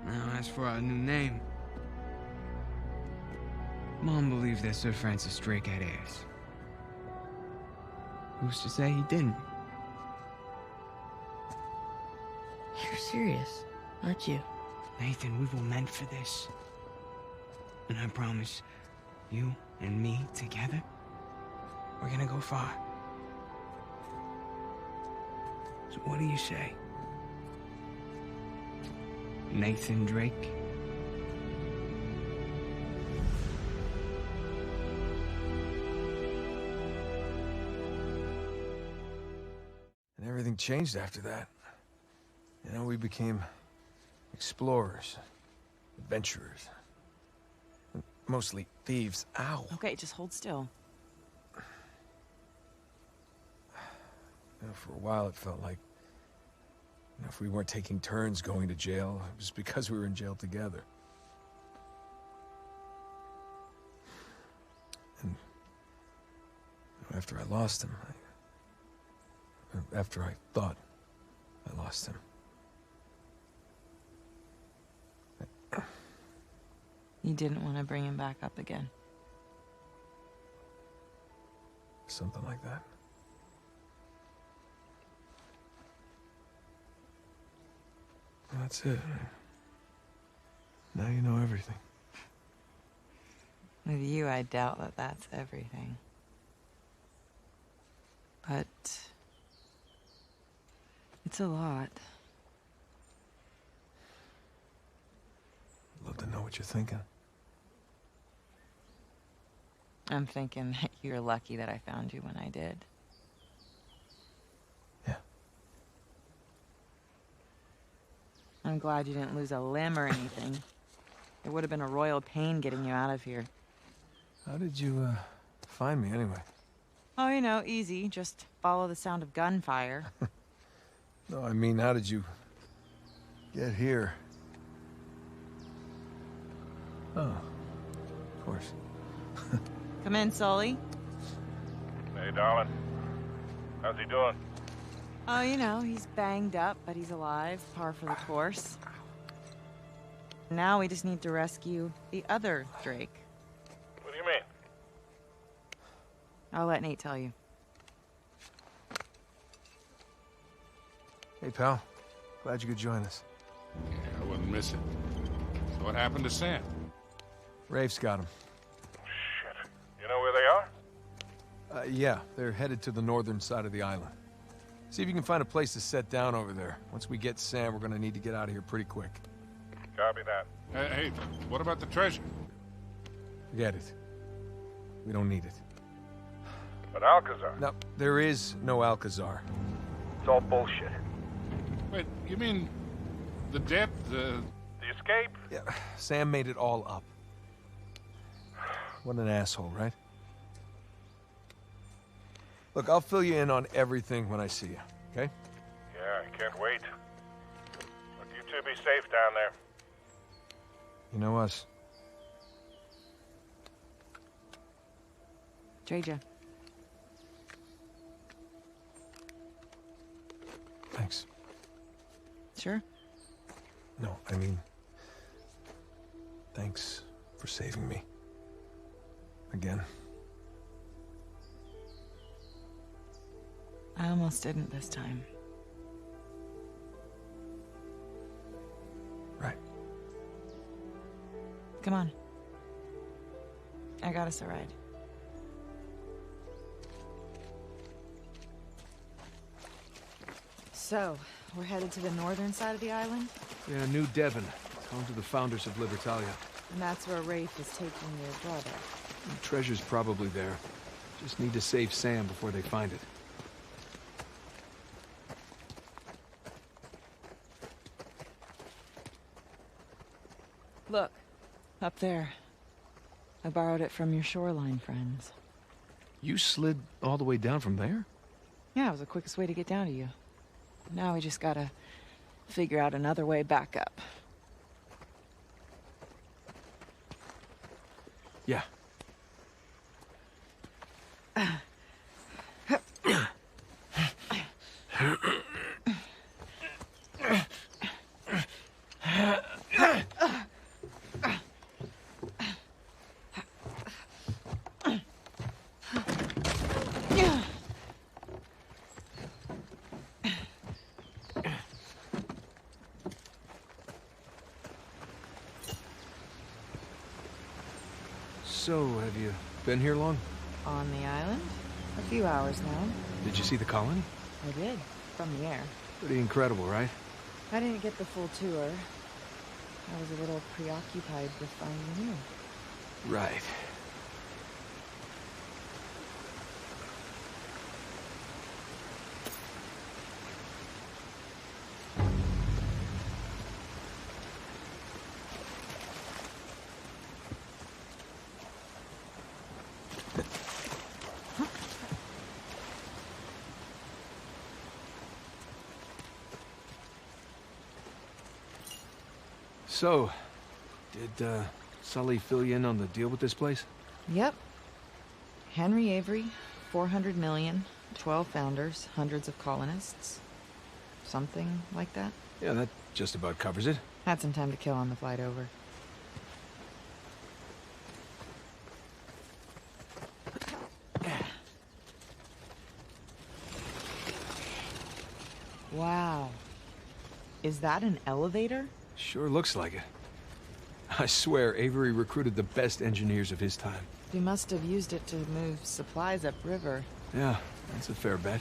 Now, as for our new name, Mom believed that Sir Francis Drake had heirs. Who's to say he didn't? You're serious, aren't you? Nathan, we were meant for this. And I promise, you and me together, we're gonna go far. So what do you say? Nathan Drake? And everything changed after that. You know, we became explorers, adventurers. Mostly thieves. Ow. Okay, just hold still. You know, for a while it felt like, you know, if we weren't taking turns going to jail, it was because we were in jail together. And after I lost him, after I thought I lost him. You didn't want to bring him back up again. Something like that. That's it. Now you know everything. With you, I doubt that that's everything. But it's a lot. I'd love to know what you're thinking. I'm thinking that you're lucky that I found you when I did. Yeah. I'm glad you didn't lose a limb or anything. It would have been a royal pain getting you out of here. How did you, find me anyway? Oh, you know, easy. Just follow the sound of gunfire. No, I mean, how did you get here? Oh, of course. Come in, Sully. Hey, darling. How's he doing? Oh, you know, he's banged up, but he's alive. Par for the course. Now we just need to rescue the other Drake. What do you mean? I'll let Nate tell you. Hey, pal. Glad you could join us. Yeah, I wouldn't miss it. So what happened to Sam? Rafe's got him. Shit. You know where they are? Yeah, they're headed to the northern side of the island. See if you can find a place to set down over there. Once we get Sam, we're gonna need to get out of here pretty quick. Copy that. Hey, what about the treasure? Forget it. We don't need it. But Alcázar? No, there is no Alcázar. It's all bullshit. Wait, you mean the debt, the escape? Yeah, Sam made it all up. What an asshole, right? Look, I'll fill you in on everything when I see you, okay? Yeah, I can't wait. But you two be safe down there. You know us. Treja. Thanks. Sure. No, I mean... thanks for saving me. Again. I almost didn't this time. Right. Come on. I got us a ride. So, we're headed to the northern side of the island? Yeah, New Devon. Home to the founders of Libertalia. And that's where Rafe is taking your brother. The treasure's probably there. Just need to save Sam before they find it. Look, up there. I borrowed it from your shoreline friends. You slid all the way down from there? Yeah, it was the quickest way to get down to you. Now we just gotta figure out another way back up. Yeah. So, have you been here long? On the island? A few hours now. Did you see the colony? I did, from the air. Pretty incredible, right? I didn't get the full tour. I was a little preoccupied with finding you. Right. So, did Sully fill you in on the deal with this place? Yep. Henry Avery, 400 million, 12 founders, hundreds of colonists. Something like that. Yeah, that just about covers it. Had some time to kill on the flight over. Wow. Is that an elevator? Sure looks like it. I swear, Avery recruited the best engineers of his time. He must have used it to move supplies upriver. Yeah, that's a fair bet.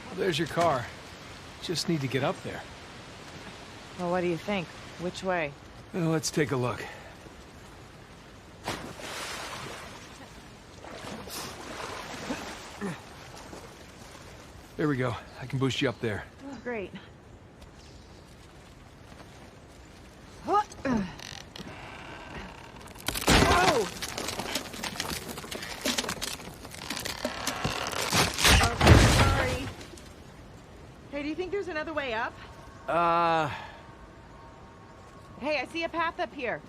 Well, there's your car. Just need to get up there. Well, what do you think? Which way? Well, let's take a look. There we go. I can boost you up there. Oh, great. Whoa! Sorry. Hey, do you think there's another way up? Hey, I see a path up here.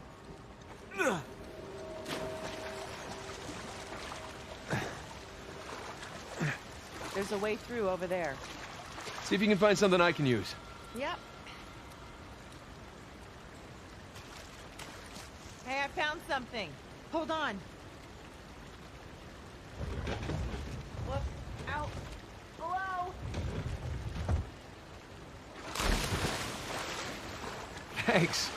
There's a way through over there. See if you can find something I can use. Yep. Hey, I found something. Hold on. Look out. Below. Thanks.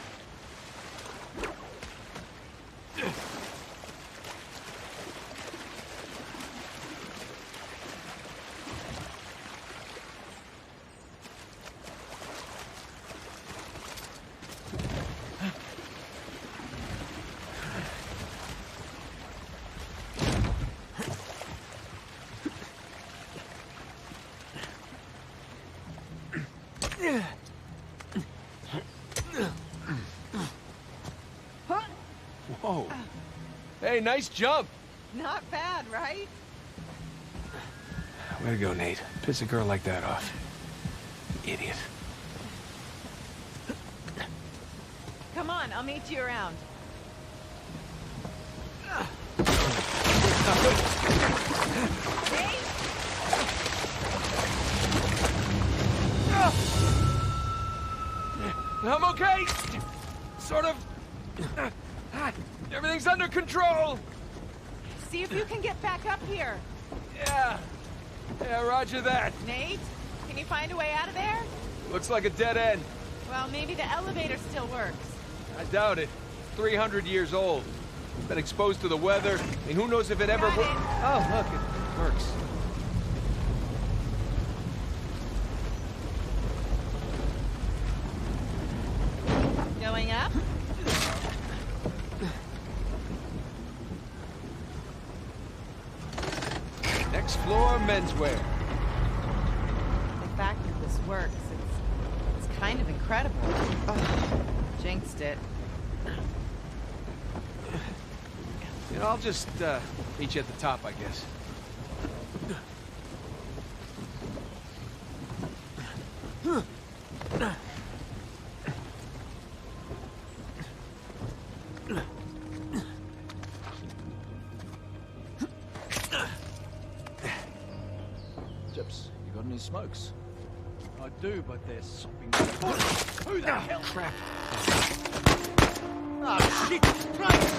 Whoa. Hey, nice jump. Not bad, right? Way to go, Nate. Piss a girl like that off. Idiot. Come on, I'll meet you around. Hey! I'm okay. Sort of. Everything's under control. See if you can get back up here. Yeah. Yeah, roger that. Nate, can you find a way out of there? Looks like a dead end. Well, maybe the elevator still works. I doubt it. 300 years old. Been exposed to the weather. I mean, who knows if it ever... Oh, look, it works. Going up? Next floor, menswear. The fact that this works, it's kind of incredible. Ugh, jinxed it. You know, I'll just meet you at the top, I guess. Chips, you got any smokes? I do, but they're sopping. Who the hell? Crap. Oh, shit! Christ!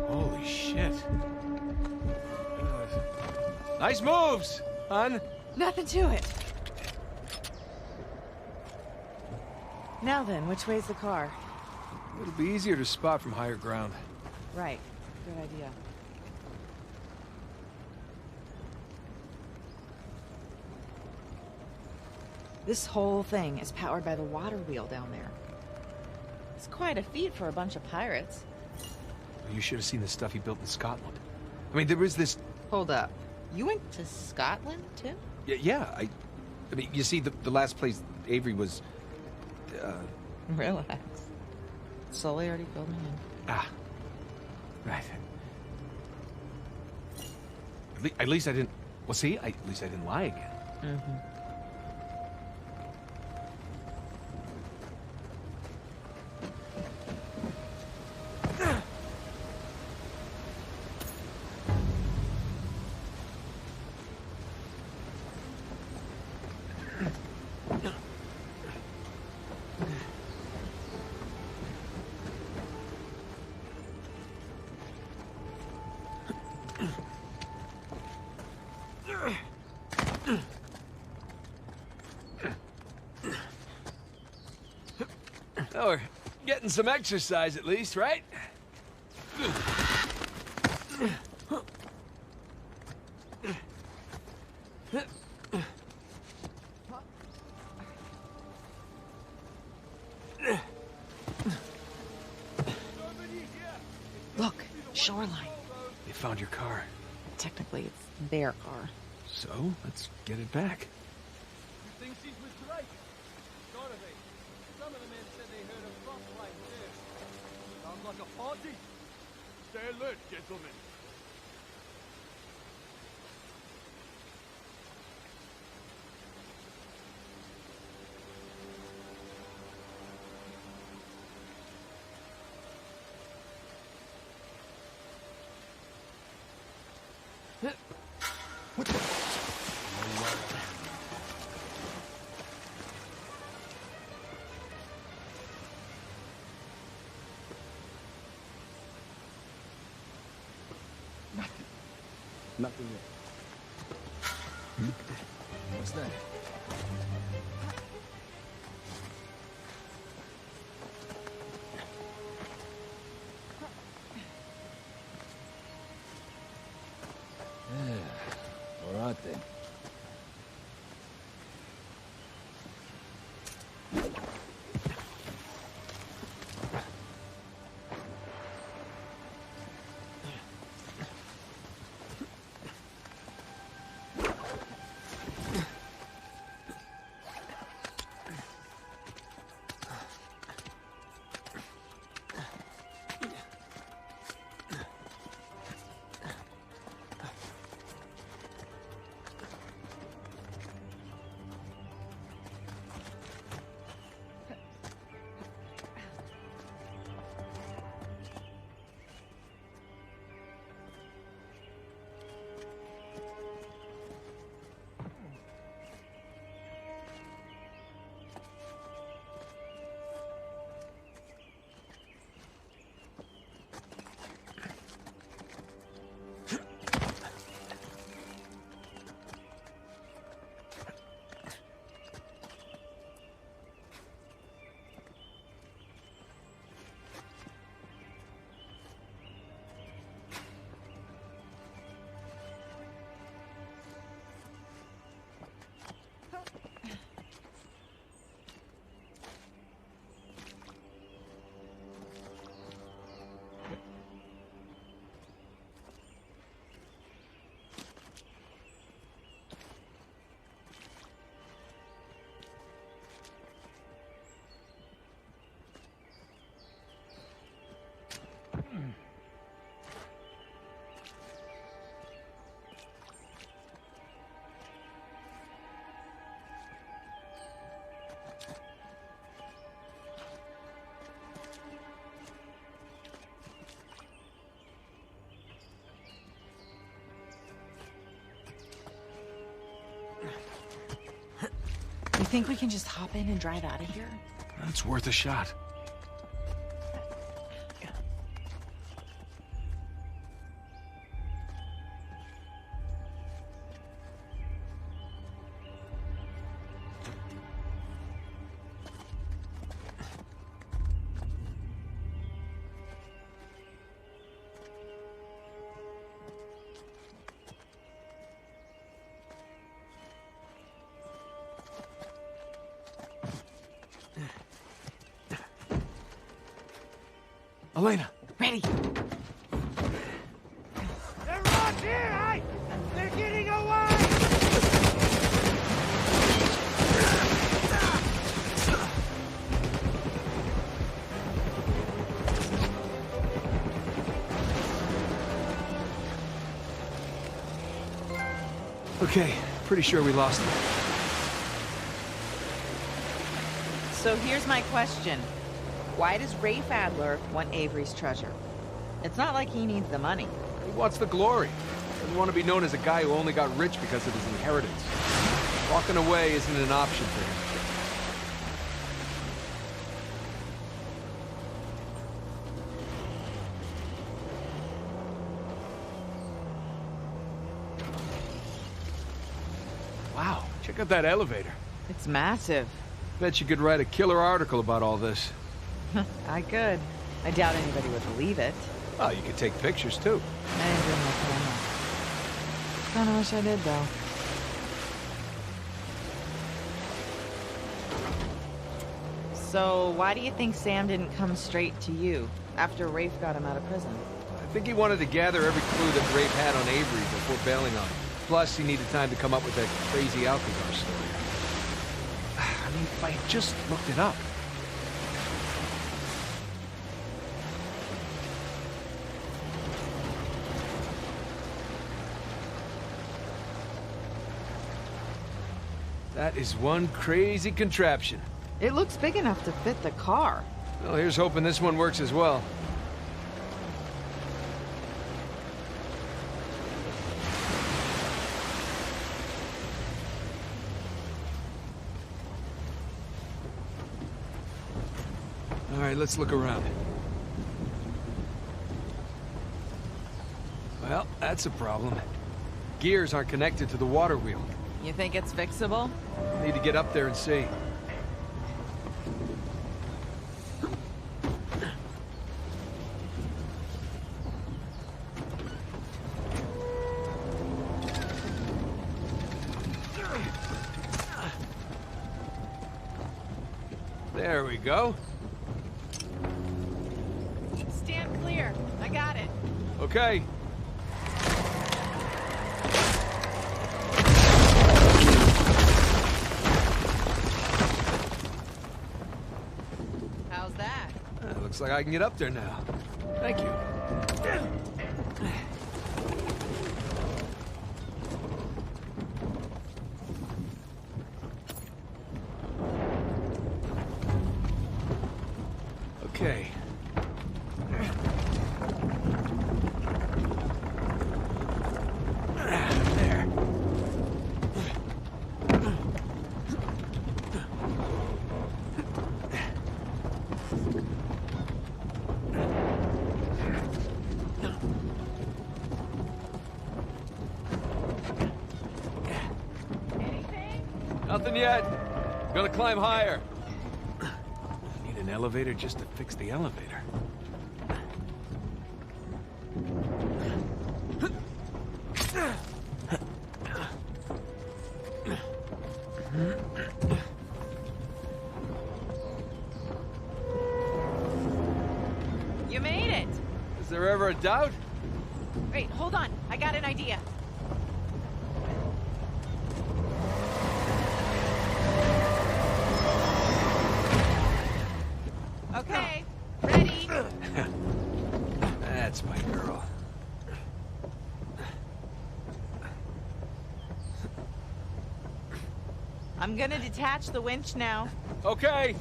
Holy shit. Nice moves, hon. Nothing to it. Now then, which way's the car? It'll be easier to spot from higher ground. Right. Good idea. This whole thing is powered by the water wheel down there. It's quite a feat for a bunch of pirates. You should have seen the stuff he built in Scotland. I mean, there was this... Hold up. You went to Scotland, too? Yeah, I mean, you see, the last place Avery was... Relax. Sully already filled me in. Ah. Right. At least I didn't... Well, see, at least I didn't lie again. Mm-hmm. Oh, we're getting some exercise at least, right? Look, shoreline. If found your car. Technically, it's their car. So, let's get it back. You think she's with Drake? Gotta be. Some of the men said they heard a cross playing too. Sounds like a party. Stay alert, gentlemen. What the? Nothing there. What's that? All right then. You think we can just hop in and drive out of here? That's worth a shot. Elena! Ready! They're right here, eh? They're getting away! Okay, pretty sure we lost them. So here's my question. Why does Rafe Adler want Avery's treasure? It's not like he needs the money. He wants the glory. Doesn't want to be known as a guy who only got rich because of his inheritance. Walking away isn't an option for him. Wow, check out that elevator. It's massive. Bet you could write a killer article about all this. I could. I doubt anybody would believe it. Oh, you could take pictures too. I didn't bring my camera. Kinda wish I did, though. So, why do you think Sam didn't come straight to you after Rafe got him out of prison? I I think he wanted to gather every clue that Rafe had on Avery before bailing on him. Plus, he needed time to come up with that crazy Alcázar story. I mean, if I had just looked it up. That is one crazy contraption. It looks big enough to fit the car. Well, here's hoping this one works as well. All right, let's look around. Well, that's a problem. Gears aren't connected to the water wheel. You think it's fixable? Need to get up there and see. There we go. Stand clear. I got it. Okay. How's that? Looks like I can get up there now. Thank you. Okay. There. Nothing yet. Gonna climb higher. Need an elevator just to fix the elevator. You made it! Is there ever a doubt? Wait, hold on. I got an idea. Okay, ready? That's my girl. I'm gonna detach the winch now. Okay.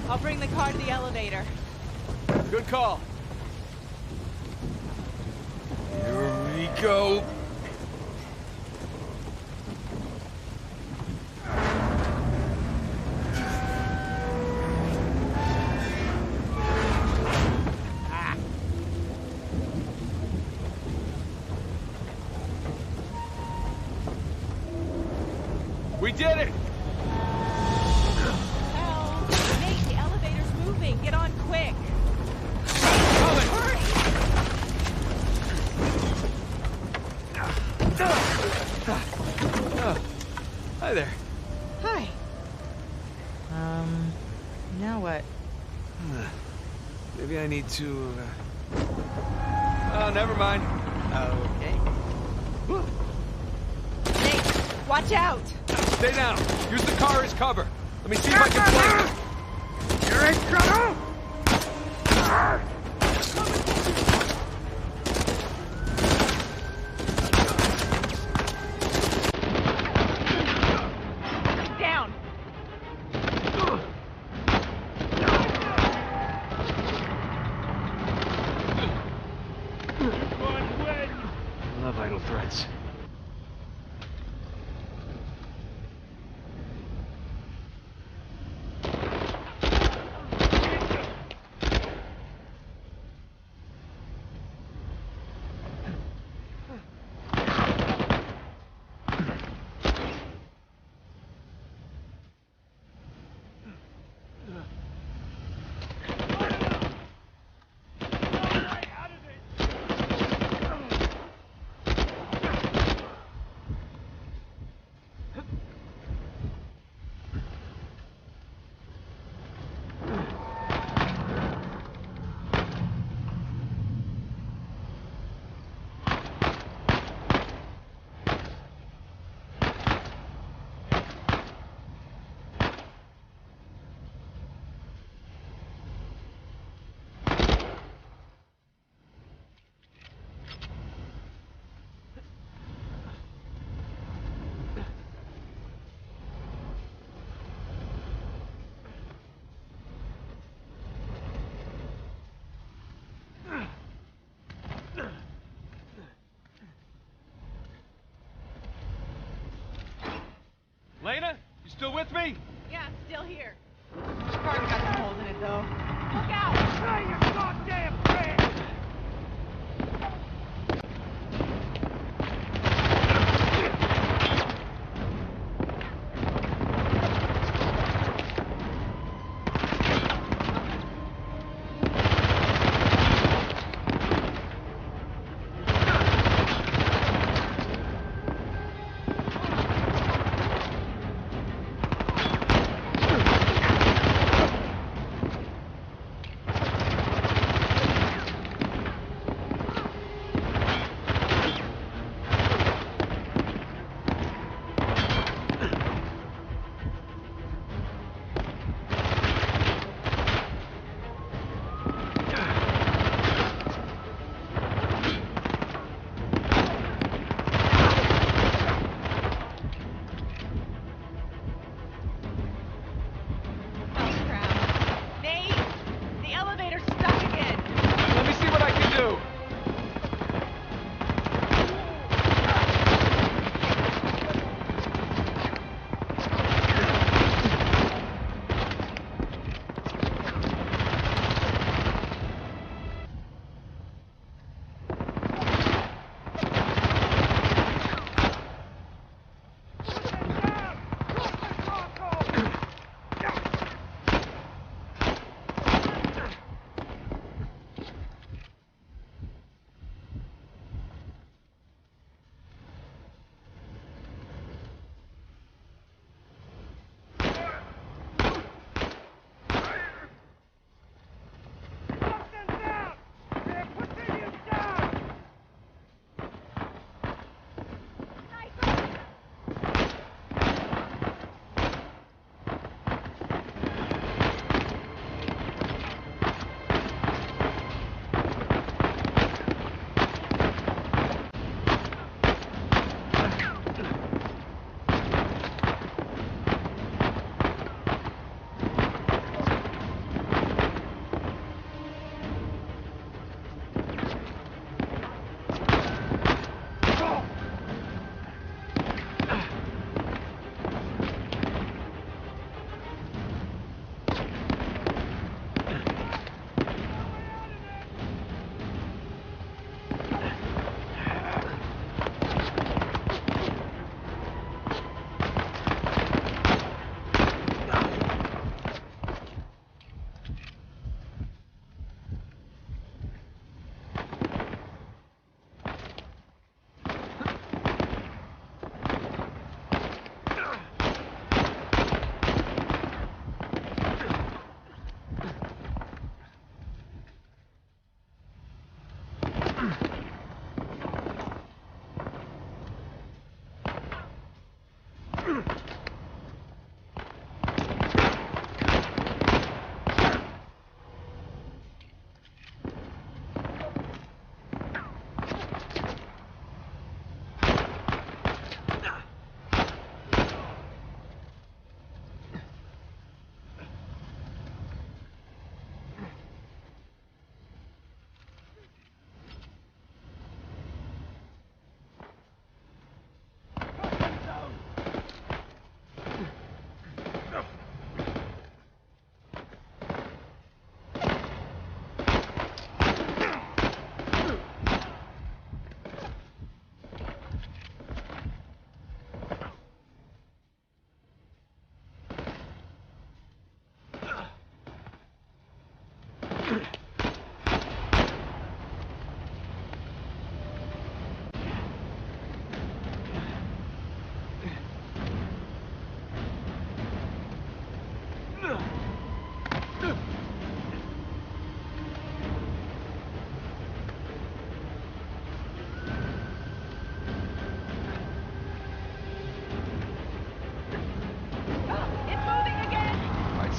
I'll bring the car to the elevator. Good call. Here we go. We did it! Hell, Nate, the elevator's moving. Get on quick. Hi there. Hi. Now what? Maybe I need to, Oh, never mind. Okay. Nate, watch out! Stay down. Use the car as cover. Let me see if I can flank. You're in trouble! Down! I love idle threats. Elena, you still with me? Yeah, I'm still here. Car's got some holes in it, though. Look out! Try your goddamn best!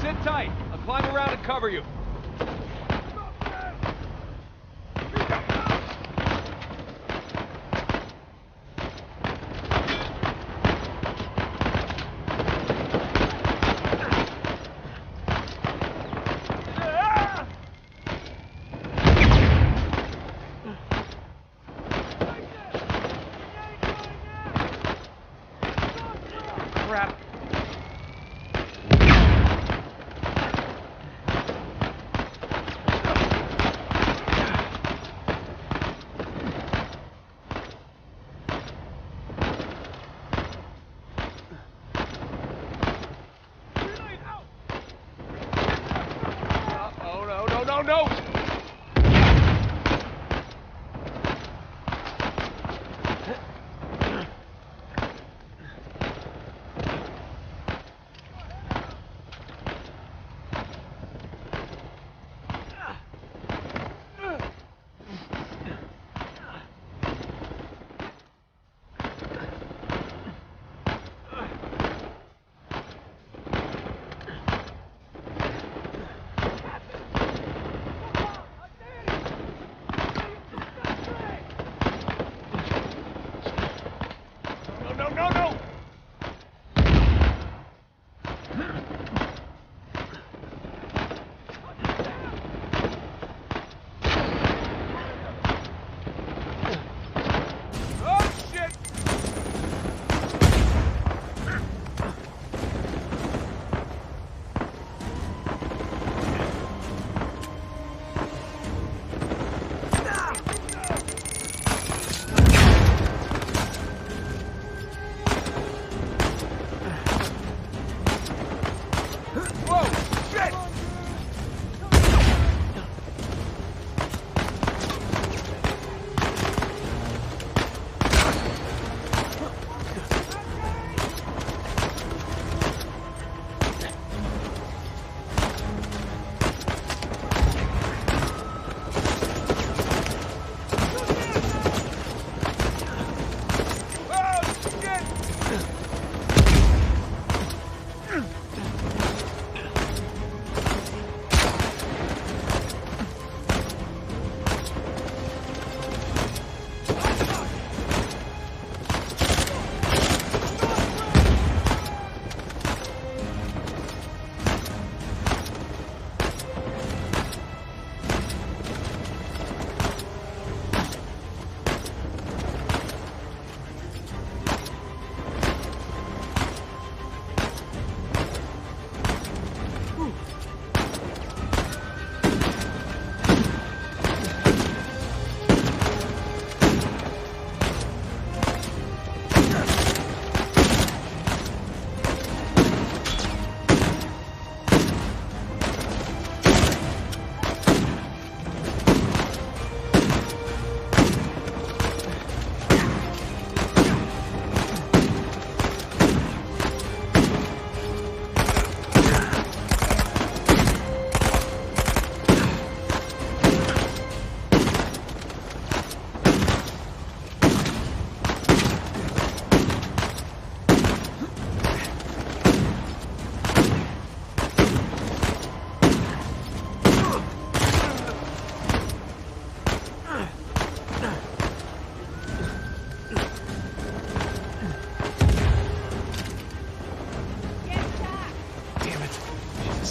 Sit tight. I'll climb around and cover you. Crap. no!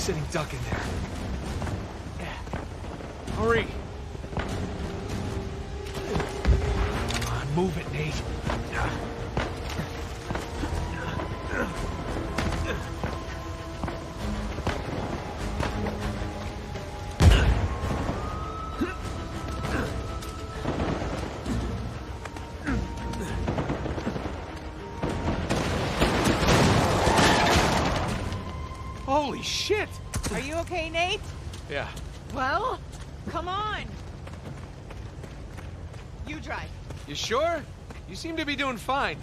sitting duck in there. Hurry! Come on, move it, Nate. Holy shit! Are you okay, Nate? Yeah. Well, come on. You drive. You sure? You seem to be doing fine.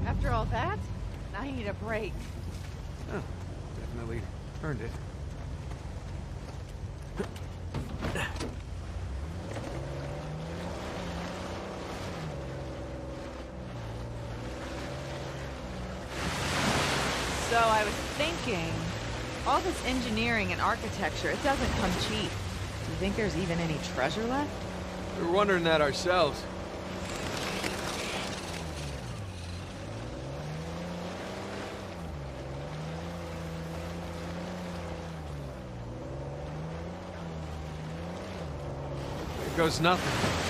After all that, I need a break. Oh, definitely earned it. So I was thinking, all this engineering and architecture, it doesn't come cheap. Do you think there's even any treasure left? We were wondering that ourselves. There goes nothing.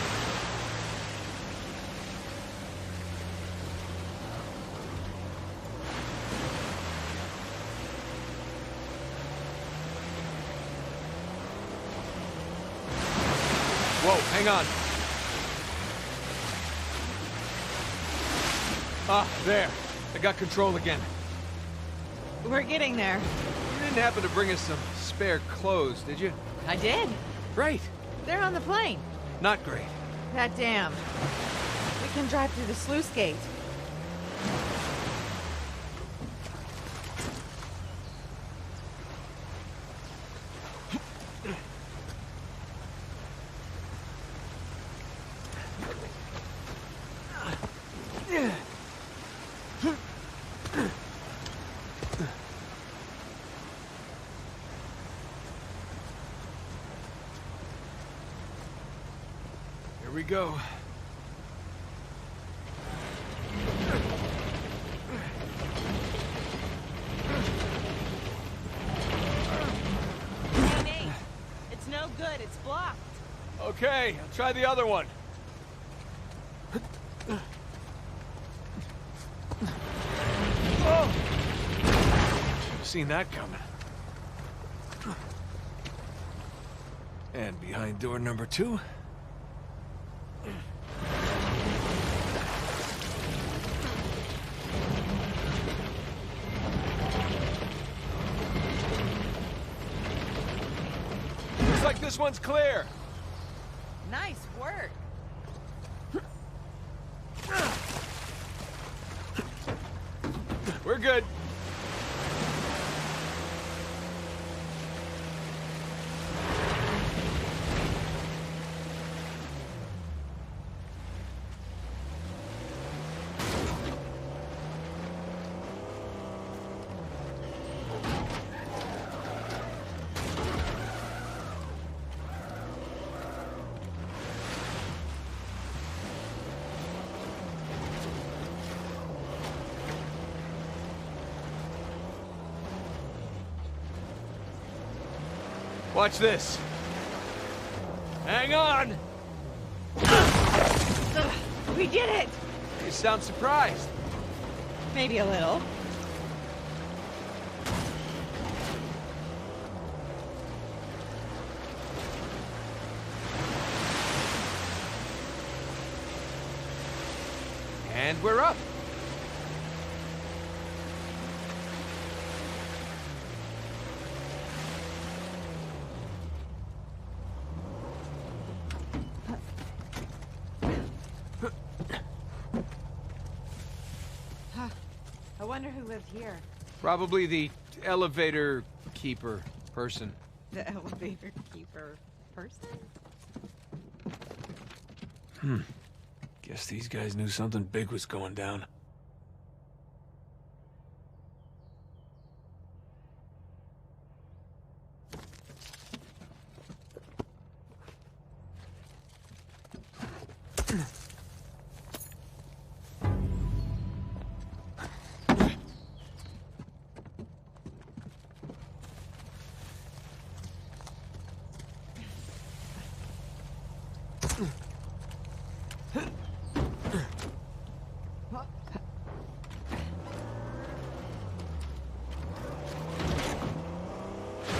Whoa, hang on. Ah, there. I got control again. We're getting there. You didn't happen to bring us some spare clothes, did you? I did. Great. They're on the plane. Not great. That damn. We can drive through the sluice gate. Here we go. Hey, Nate. It's no good. It's blocked. Okay, I'll try the other one. Seen that coming. And behind door number 2. Looks like this one's clear. Nice work. We're good. Watch this. Hang on. We did it! You sound surprised. Maybe a little. And we're up. I wonder who lived here. Probably the elevator keeper person. The elevator keeper person? Guess these guys knew something big was going down.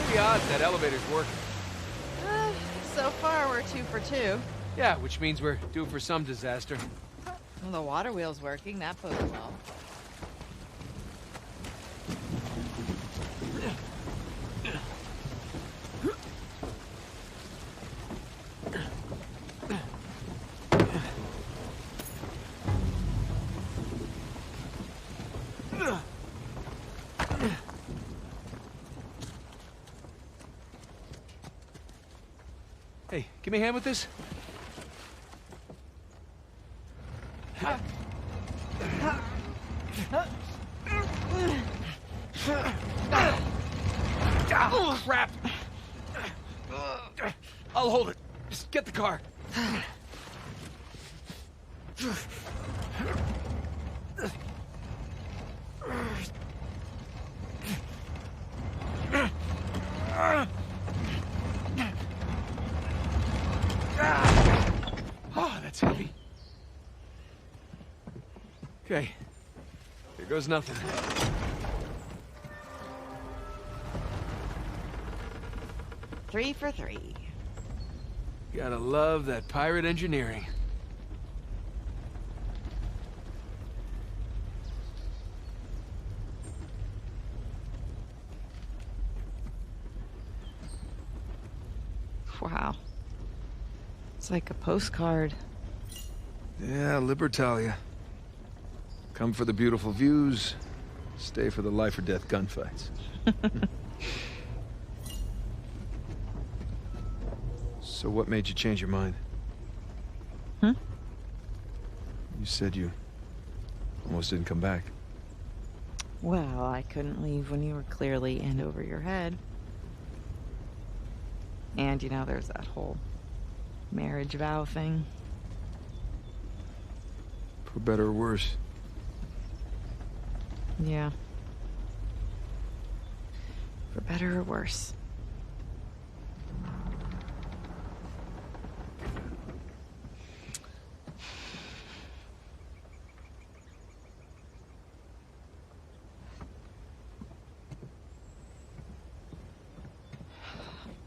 Pretty odd that elevator's working. So far, we're 2 for 2. Yeah, which means we're due for some disaster. Well, the water wheel's working. That bodes well. Hey, give me a hand with this. Oh, crap! I'll hold it. Just get the car. Oh, that's heavy. Okay. Here goes nothing. Three for 3. Gotta love that pirate engineering. Wow. It's like a postcard. Yeah, Libertalia. Come for the beautiful views, stay for the life or death gunfights. So what made you change your mind? Hmm? You said you almost didn't come back. Well, I couldn't leave when you were clearly in over your head. And, you know, there's that whole marriage vow thing. For better or worse. Yeah. For better or worse.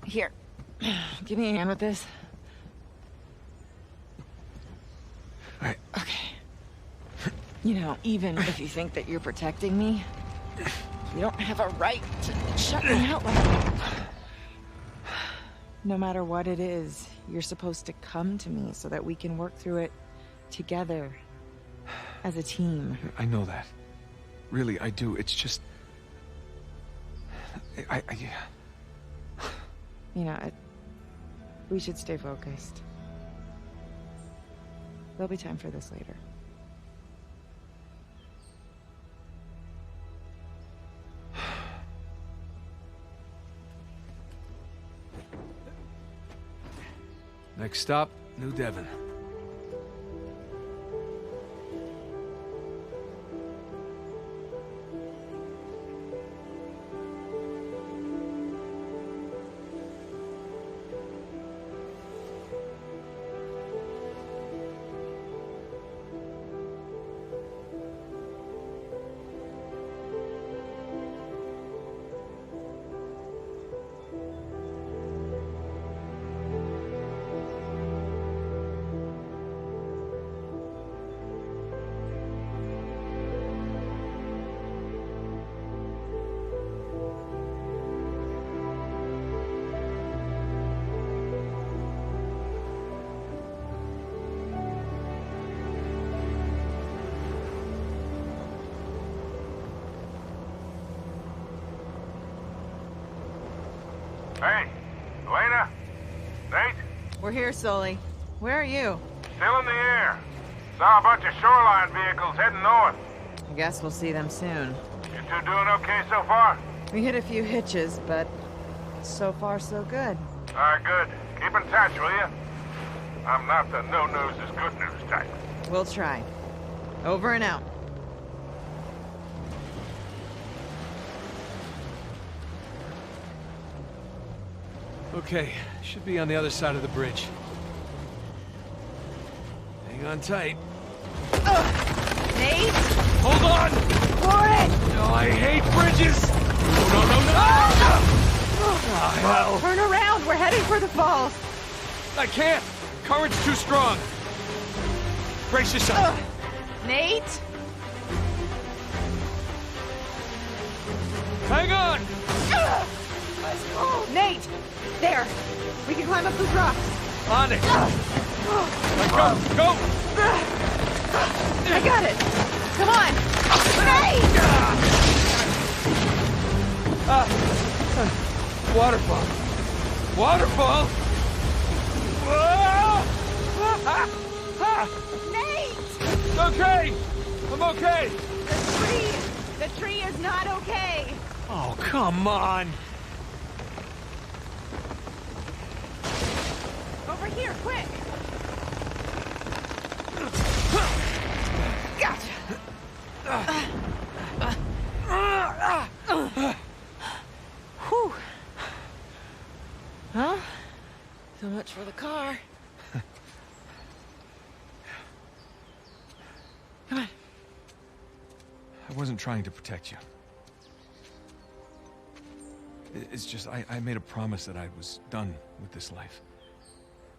Here. Give me a hand with this. Right. Okay. You know, even if you think that you're protecting me, you don't have a right to shut me out like that. No matter what it is, you're supposed to come to me so that we can work through it together as a team. I know that. Really, I do. It's just... You know, we should stay focused. There'll be time for this later. Next stop, New Devon. Hey, Elena? Nate? We're here, Sully. Where are you? Still in the air. Saw a bunch of shoreline vehicles heading north. I guess we'll see them soon. You two doing okay so far? We hit a few hitches, but so far so good. Alright, good. Keep in touch, will you? I'm not the no news is good news type. We'll try. Over and out. Okay, should be on the other side of the bridge. Hang on tight. Nate? Hold on! For it! No, I hate bridges! No! Hell! Turn around! We're heading for the falls! I can't! Current's too strong! Brace yourself! Nate? Hang on! Nate! There! We can climb up those rocks! On it! Go! Go! I got it! Come on! Nate! Waterfall! Waterfall! Nate! It's okay! I'm okay! The tree is not okay! Oh, come on! Over here, quick! Gotcha! Whew. Huh? So much for the car. Come on. I wasn't trying to protect you. It's just, I made a promise that I was done with this life.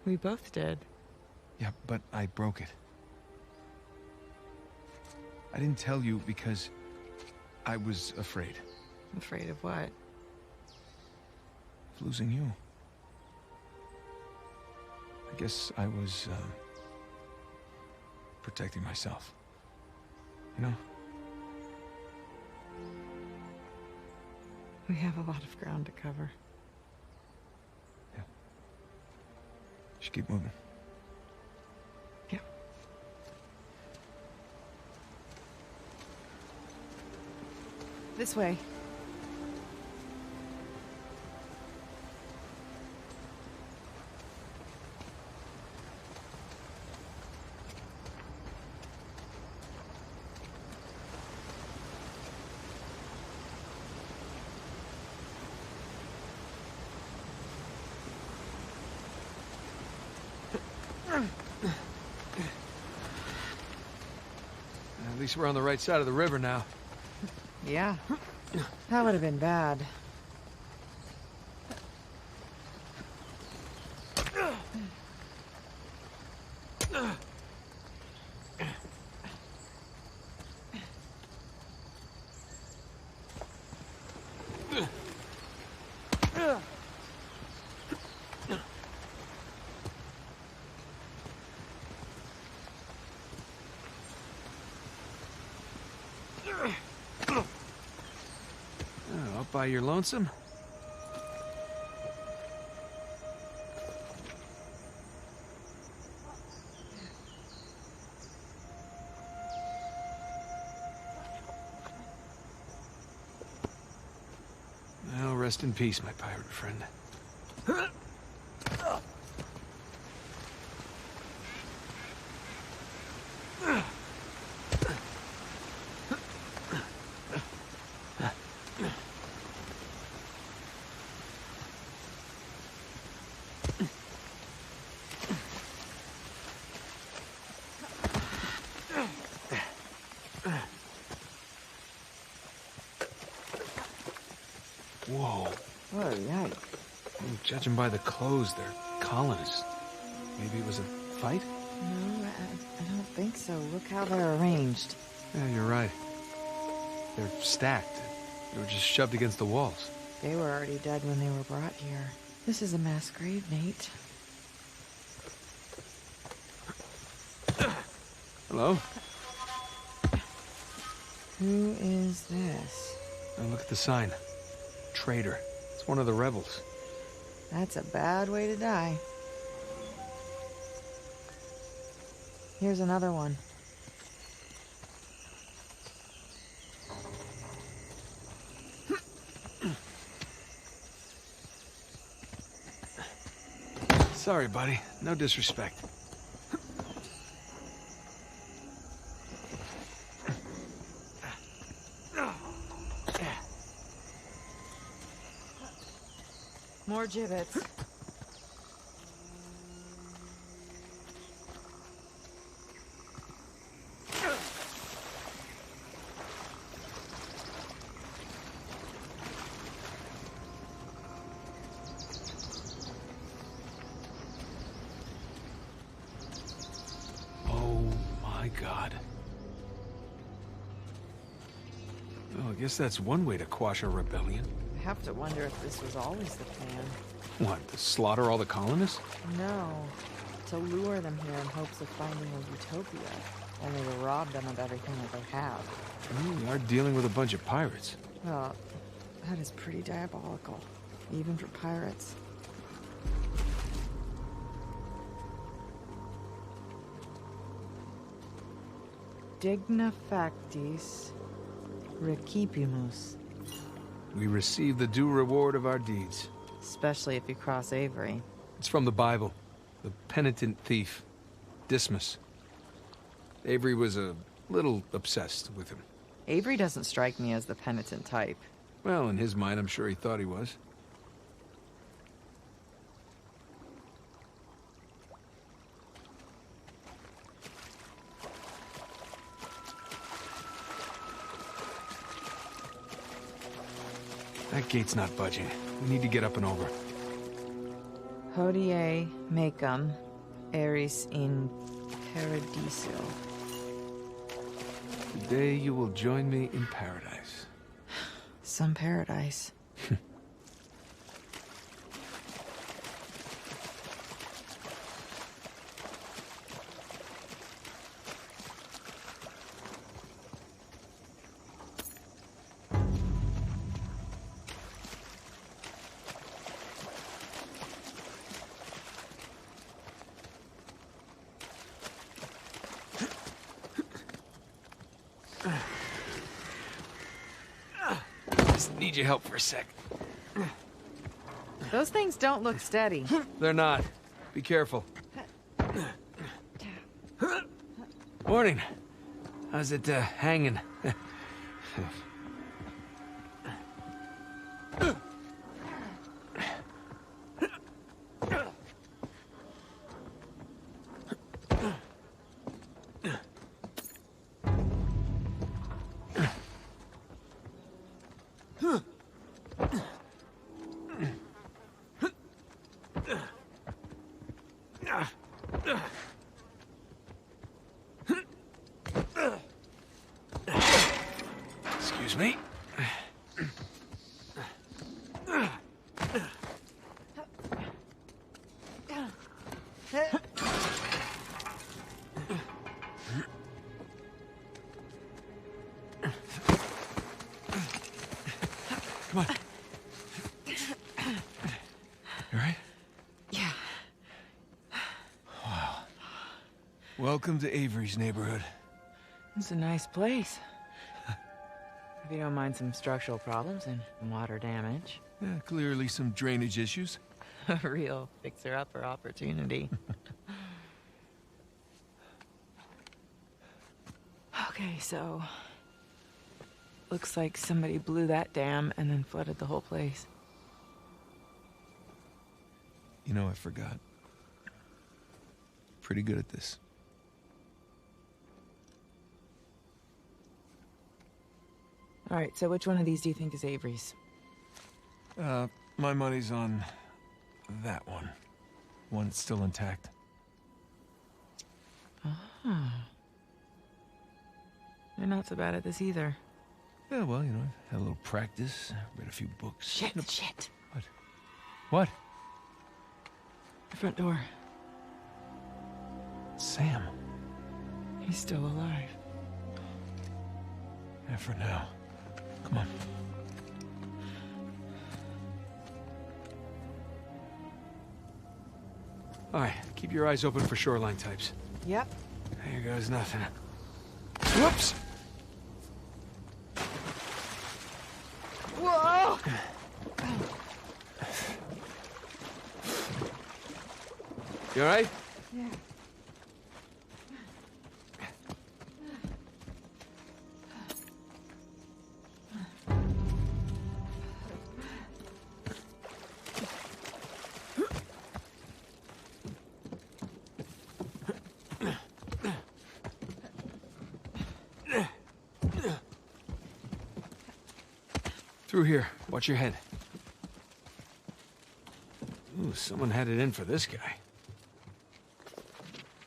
We both did. Yeah, but I broke it. I didn't tell you because I was afraid. Afraid of what? Of losing you. I guess I was, protecting myself. You know? We have a lot of ground to cover. Should keep moving. Yeah. This way. At least we're on the right side of the river now. Yeah. That would have been bad. Up by your lonesome? Well, rest in peace, my pirate friend. Whoa. Oh, yikes. Judging by the clothes, they're colonists. Maybe it was a fight? No, I don't think so. Look how they're arranged. Yeah, you're right. They're stacked. They were just shoved against the walls. They were already dead when they were brought here. This is a mass grave, Nate. Hello? Who is this? Now look at the sign. Traitor. It's one of the rebels. That's a bad way to die. Here's another one. Sorry, buddy. No disrespect. More gibbets. Oh my God. Well, I guess that's one way to quash a rebellion. I have to wonder if this was always the plan. What, to slaughter all the colonists? No. To lure them here in hopes of finding a utopia. Only to rob them of everything that they have. We are dealing with a bunch of pirates. Well, that is pretty diabolical. Even for pirates. Digna factis recipimus. We receive the due reward of our deeds. Especially if you cross Avery. It's from the Bible. The penitent thief. Dismas. Avery was a little obsessed with him. Avery doesn't strike me as the penitent type. Well, in his mind, I'm sure he thought he was. That gate's not budging. We need to get up and over. Hodie mecum eris in paradiso. Today you will join me in paradise. Some paradise. need your help for a sec. Those things don't look steady. They're not. Be careful. Morning. How's it, hanging? Excuse me. Come on. You all right? Yeah. Wow. Welcome to Avery's neighborhood. It's a nice place. If you don't mind some structural problems and water damage. Yeah, clearly some drainage issues. A real fixer-upper opportunity. Okay, so... looks like somebody blew that dam and then flooded the whole place. You know, I forgot. Pretty good at this. All right, so which one of these do you think is Avery's? My money's on that one. One that's still intact. Ah. You're not so bad at this either. Yeah, well, you know, I've had a little practice, read a few books. Shit, shit. What? What? The front door. Sam. He's still alive. Yeah, for now. Come on. All right, keep your eyes open for shoreline types. Yep. Here goes nothing. Whoops! Whoa! You all right? Yeah. Through here. Watch your head. Ooh, someone had it in for this guy.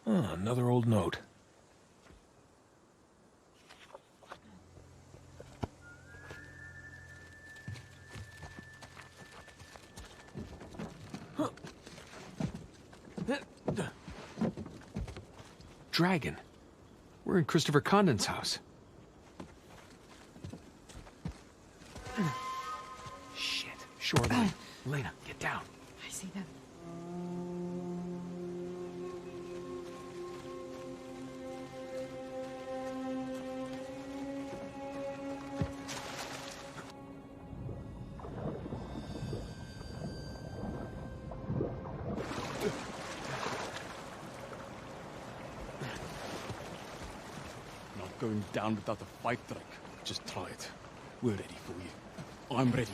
Oh, another old note. Dragon. We're in Christopher Condon's house. Shit. Shoreline. Elena, get down. I see them. Not going down without a fight, Drake. Just try it. We're ready for you. I'm ready.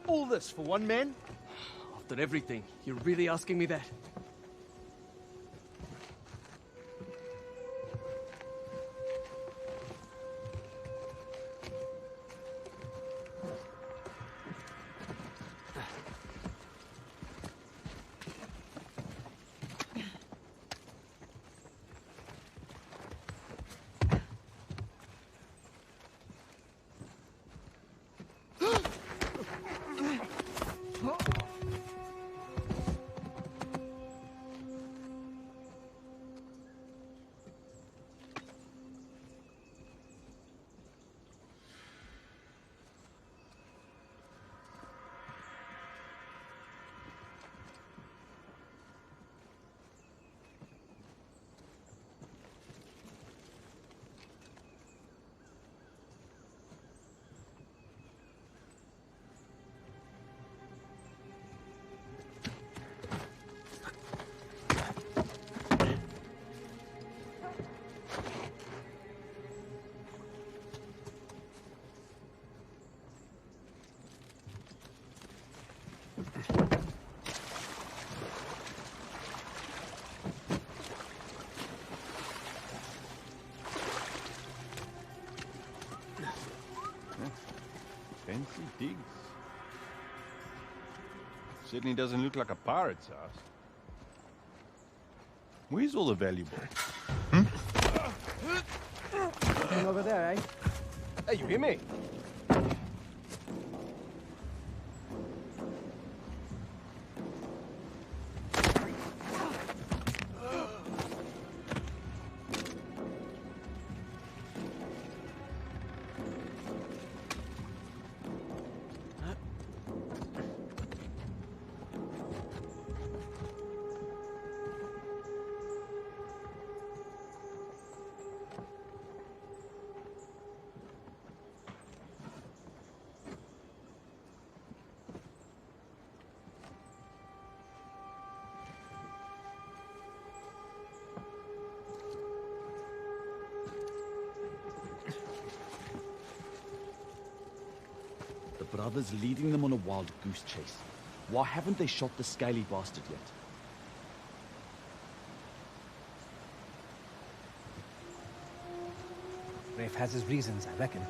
All this for one man? After everything, you're really asking me that? Fancy digs. Certainly doesn't look like a pirate's house. Where's all the valuable? Nothing over there, eh? Hey, you hear me? The brothers leading them on a wild goose chase. Why haven't they shot the scaly bastard yet? Rafe has his reasons, I reckon.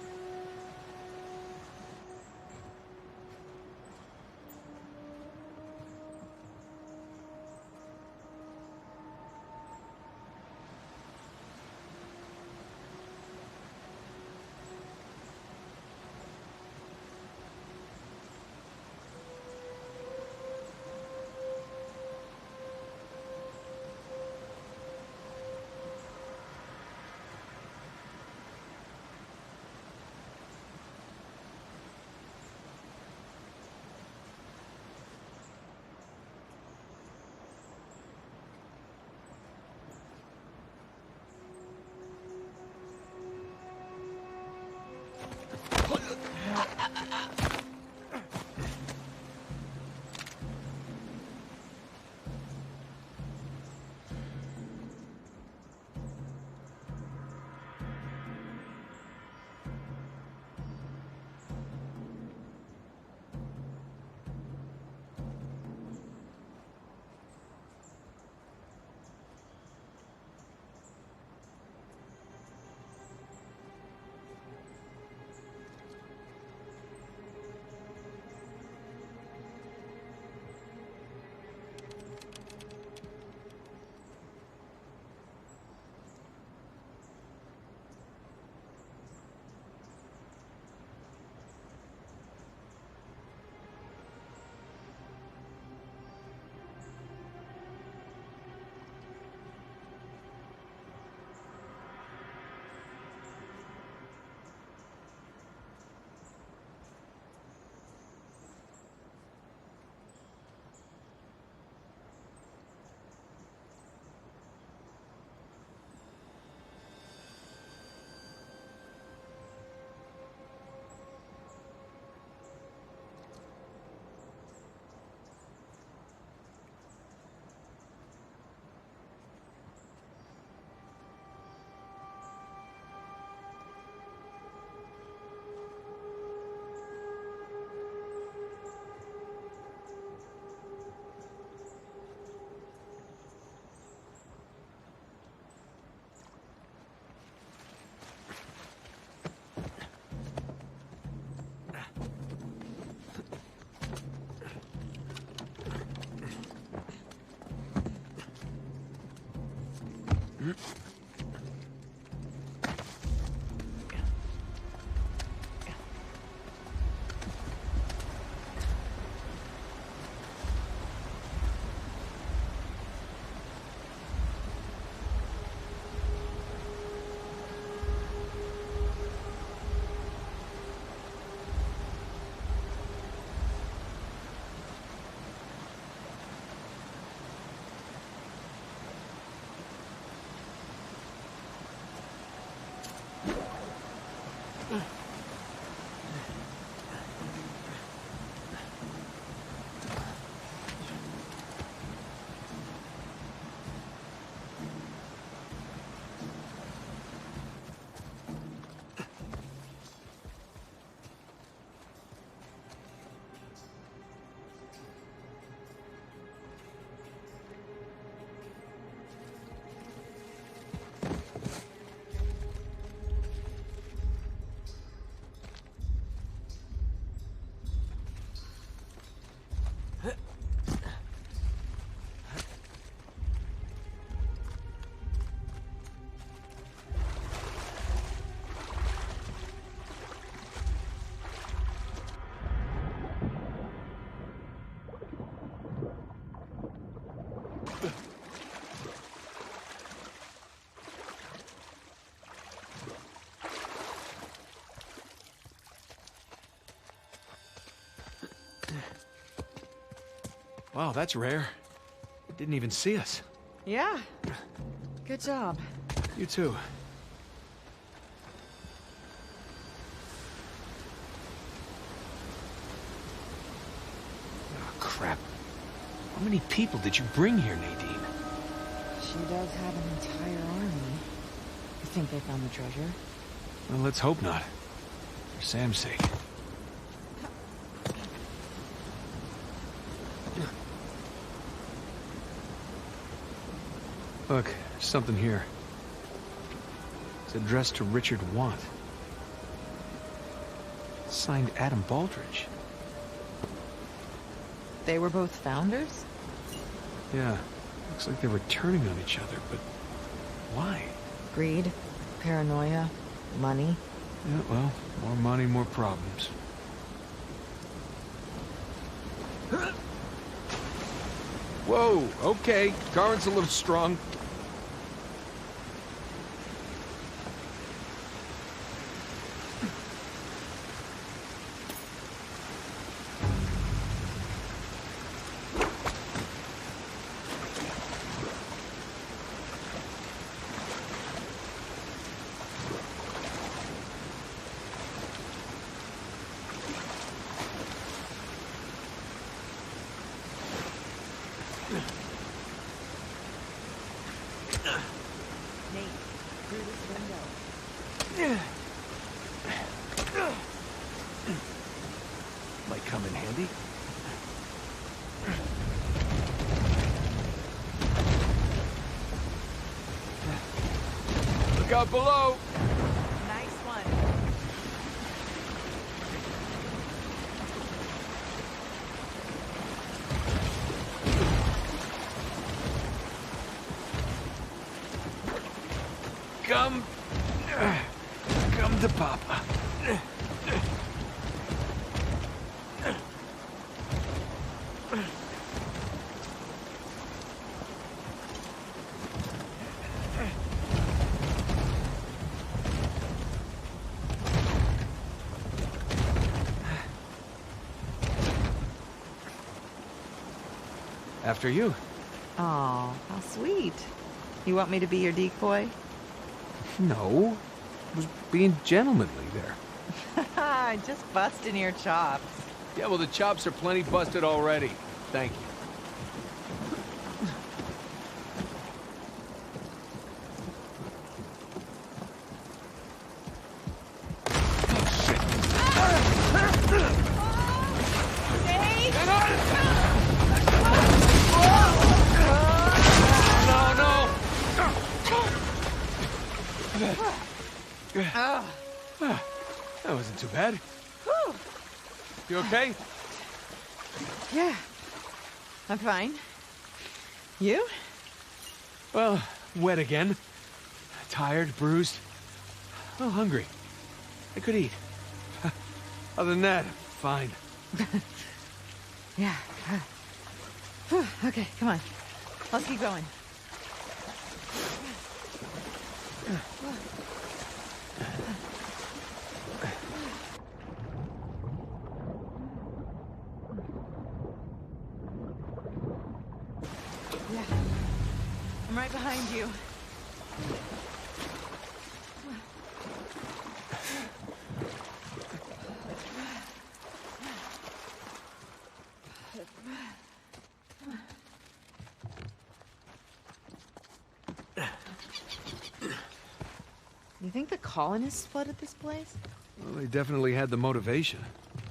Wow, that's rare. It didn't even see us. Yeah. Good job. You too. Oh, crap. How many people did you bring here, Nadine? She does have an entire army. You think they found the treasure? Well, let's hope not. For Sam's sake. Look, there's something here. It's addressed to Richard Want. It's signed Adam Baldridge. They were both founders? Yeah, looks like they were turning on each other, but why? Greed, paranoia, money. Yeah, well, more money, more problems. Whoa, okay. Current's a little strong. Might come in handy. Look out below! Nice one. Come to Papa. After you. Oh, how sweet. You want me to be your decoy? No. I was being gentlemanly there. Just busting your chops. Yeah, well, the chops are plenty busted already. Thank you. That wasn't too bad. You okay? Yeah. I'm fine. You? Well, wet again. Tired, bruised. Well, hungry. I could eat. Other than that, fine. Yeah. Okay, come on. Let's keep going. Yeah. I'm right behind you. You think the colonists flooded this place? Well, they definitely had the motivation.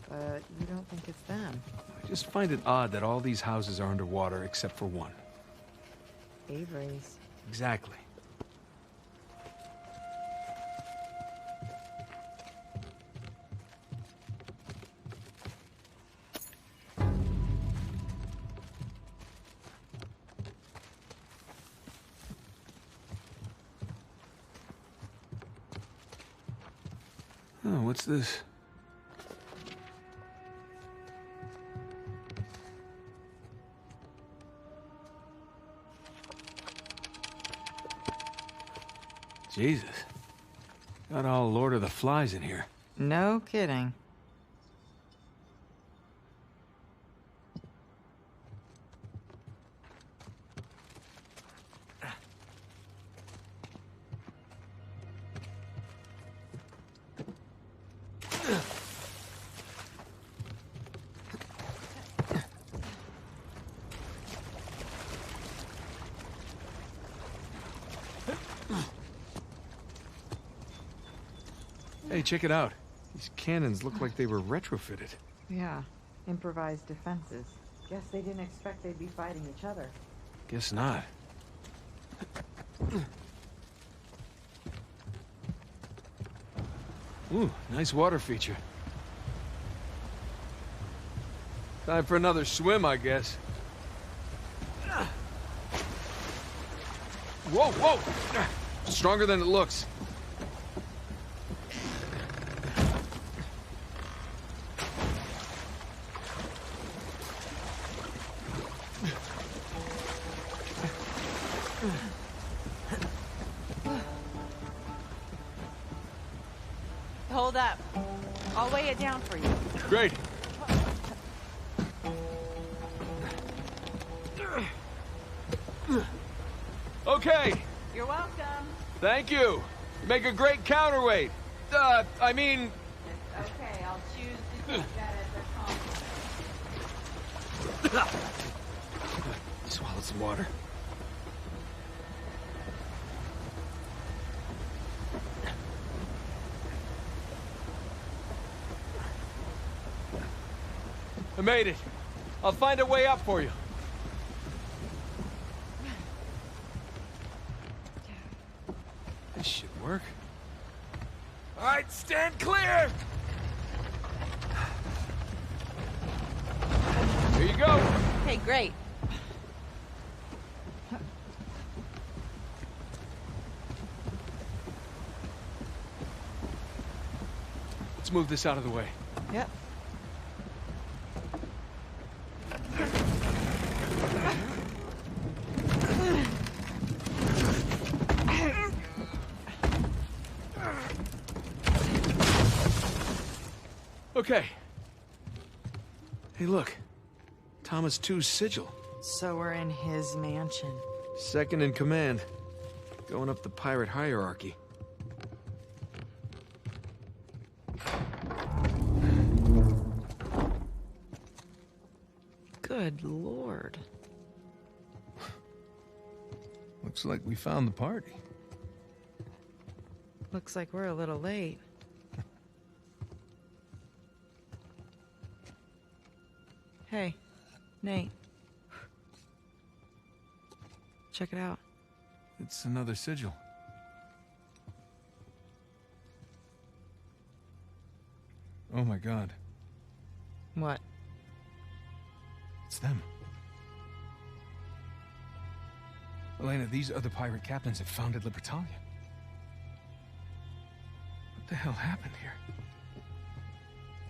But you don't think it's them? I just find it odd that all these houses are underwater except for one. Avery's. Exactly. Oh, what's this? Jesus. Got all Lord of the Flies in here. No kidding. Hey, check it out. These cannons look like they were retrofitted. Yeah, improvised defenses. Guess they didn't expect they'd be fighting each other. Guess not. Ooh, nice water feature. Time for another swim, I guess. Whoa, whoa! Stronger than it looks. Hold up. I'll weigh it down for you. Great. Okay. You're welcome. Thank you. You make a great counterweight. I mean... Okay, I'll choose to take that as a compliment. Swallow some water. I made it. I'll find a way up for you. This should work. All right, stand clear! Here you go. Okay, great. Let's move this out of the way. Yep. Okay. Hey, look. Thomas II's sigil. So we're in his mansion. Second in command. Going up the pirate hierarchy. Good lord. Looks like we found the party. Looks like we're a little late. Hey, Nate. Check it out. It's another sigil. Oh my god. What? It's them. Elena, these other pirate captains have founded Libertalia. What the hell happened here?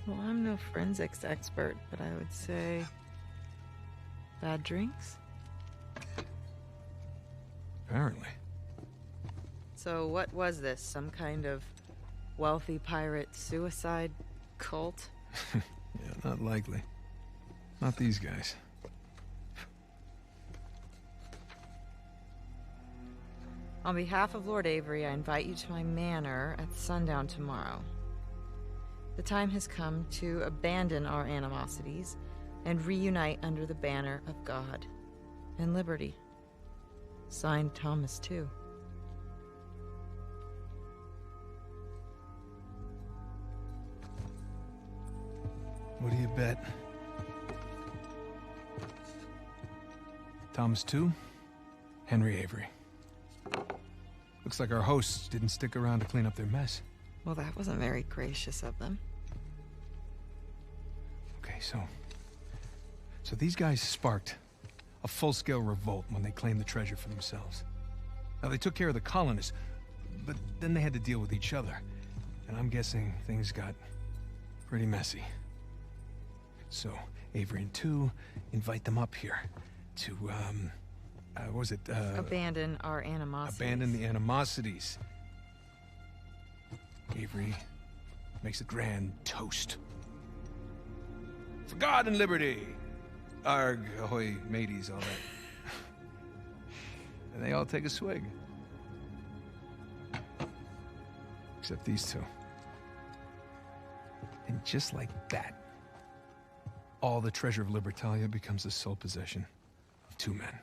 Well, I'm no forensics expert, but I would say... bad drinks? Apparently. So what was this? Some kind of wealthy pirate suicide cult? Yeah, not likely. Not these guys. On behalf of Lord Avery, I invite you to my manor at sundown tomorrow. The time has come to abandon our animosities and reunite under the banner of God and liberty. Signed, Thomas II. What do you bet? Thomas II, Henry Avery. Looks like our hosts didn't stick around to clean up their mess. Well, that wasn't very gracious of them. Okay, so these guys sparked a full-scale revolt when they claimed the treasure for themselves. Now, they took care of the colonists, but then they had to deal with each other. And I'm guessing things got pretty messy. So, Avery and II invite them up here to, what was it? Abandon our animosities. Abandon the animosities. Avery makes a grand toast. For God and liberty! Arg, ahoy, mateys, all that. And they all take a swig. Except these two. And just like that, all the treasure of Libertalia becomes the sole possession of two men.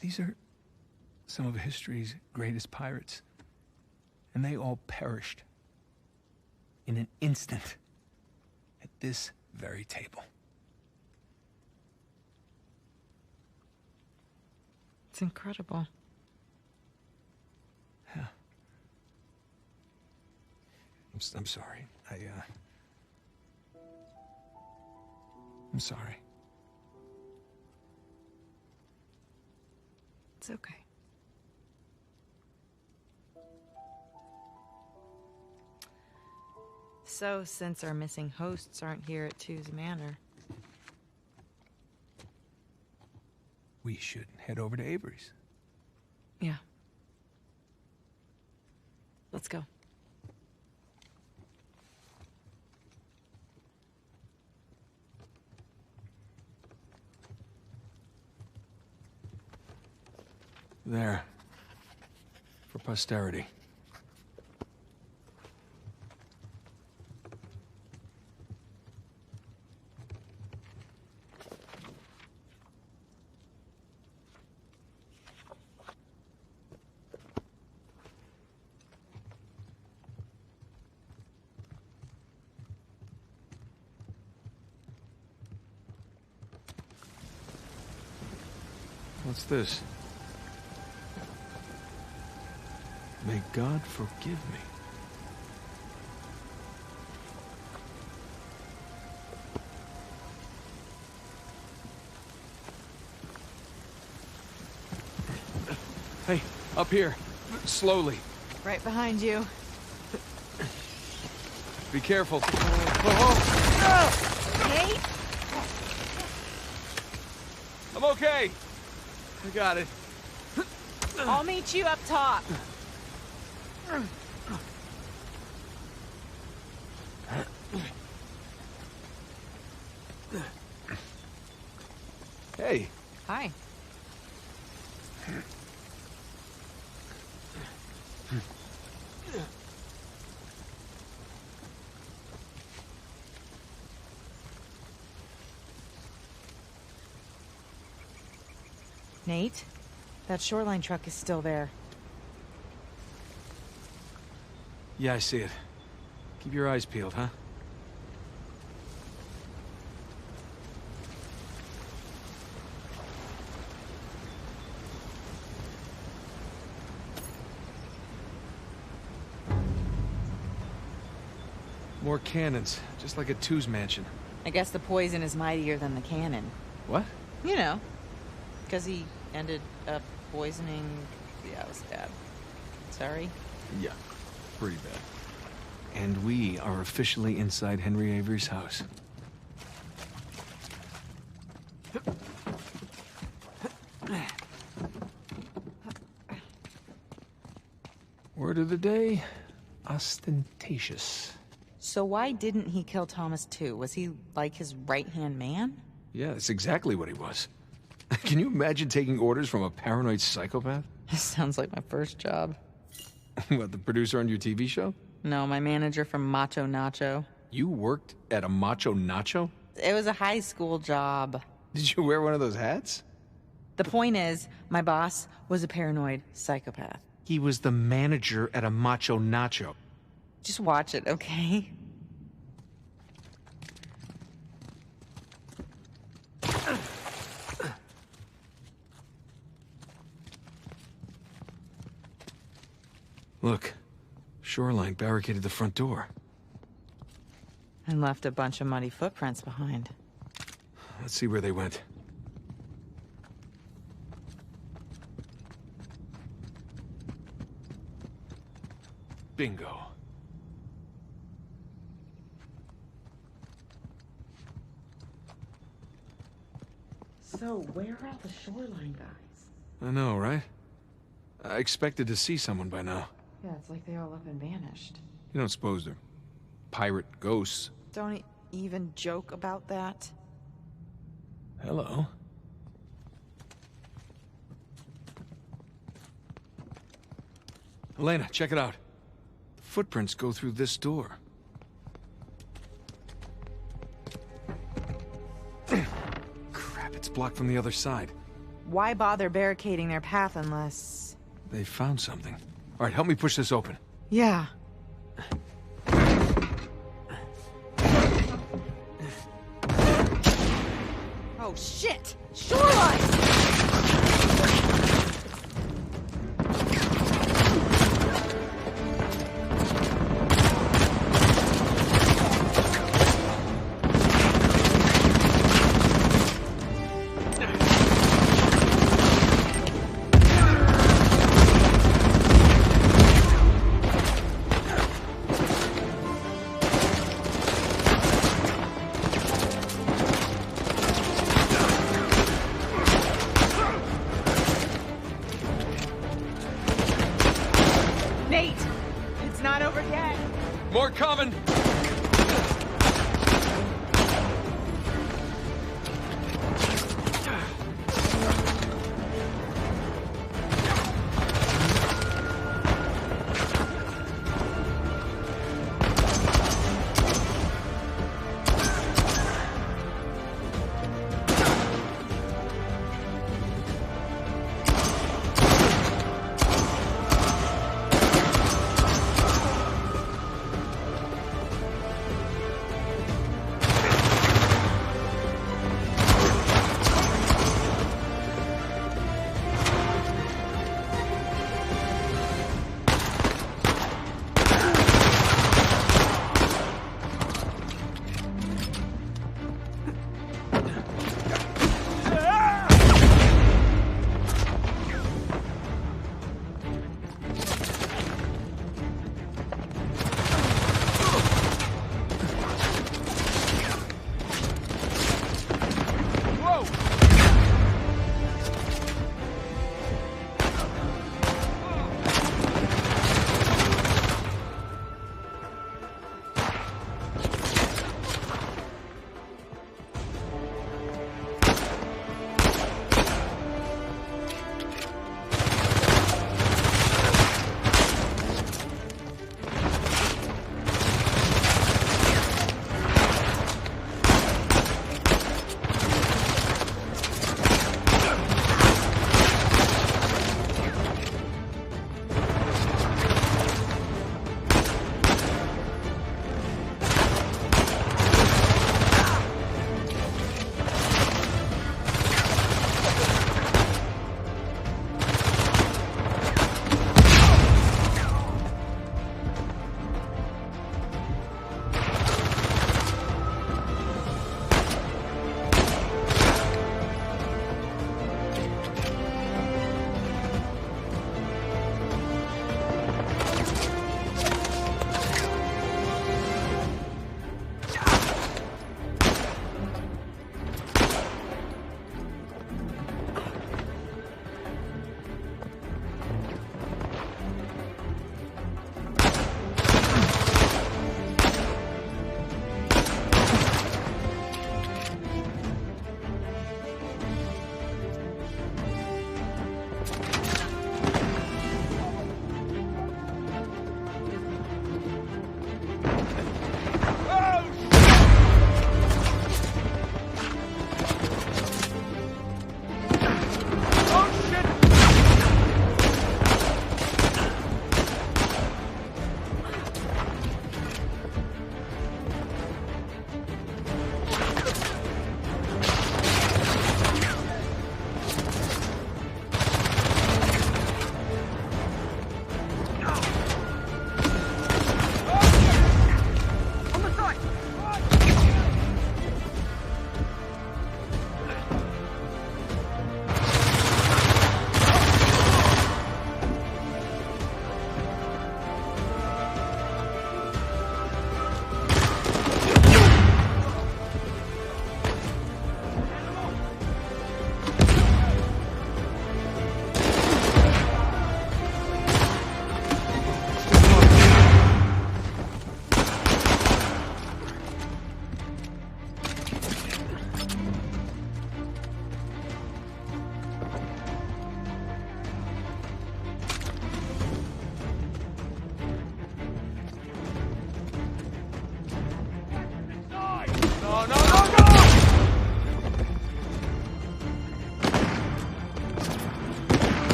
These are some of history's greatest pirates. And they all perished in an instant at this very table. It's incredible. Yeah. I'm sorry. I'm sorry. It's okay. So, since our missing hosts aren't here at Two's Manor, We should head over to Avery's. yeah. Let's go. There. For posterity. What's this? May God forgive me. Hey, up here. Slowly. Right behind you. Be careful. Nate? I'm okay. I got it. I'll meet you up top. Hey. Hi. Nate, that shoreline truck is still there. Yeah, I see it. Keep your eyes peeled, huh? More cannons, just like a Two's mansion. I guess the poison is mightier than the cannon. What? You know, because he ended up poisoning... Yeah, it was bad. Sorry. Yeah, pretty bad. And we are officially inside Henry Avery's house. Word of the day, ostentatious. So why didn't he kill Thomas too? Was he like his right-hand man? Yeah, that's exactly what he was. Can you imagine taking orders from a paranoid psychopath? Sounds like my first job. What, the producer on your TV show? No, my manager from Macho Nacho. You worked at a Macho Nacho? It was a high school job. Did you wear one of those hats? The point is, my boss was a paranoid psychopath. He was the manager at a Macho Nacho. Just watch it, okay? Look, shoreline barricaded the front door. And left a bunch of muddy footprints behind. Let's see where they went. Bingo. So, where are all the shoreline guys? I know, right? I expected to see someone by now. Yeah, it's like they all up and vanished. You don't suppose they're pirate ghosts? Don't even joke about that. Hello. Elena, check it out. The footprints go through this door. Crap, it's blocked from the other side. Why bother barricading their path unless... They found something. All right, help me push this open. Yeah. Oh, shit! Shoreline! More coming!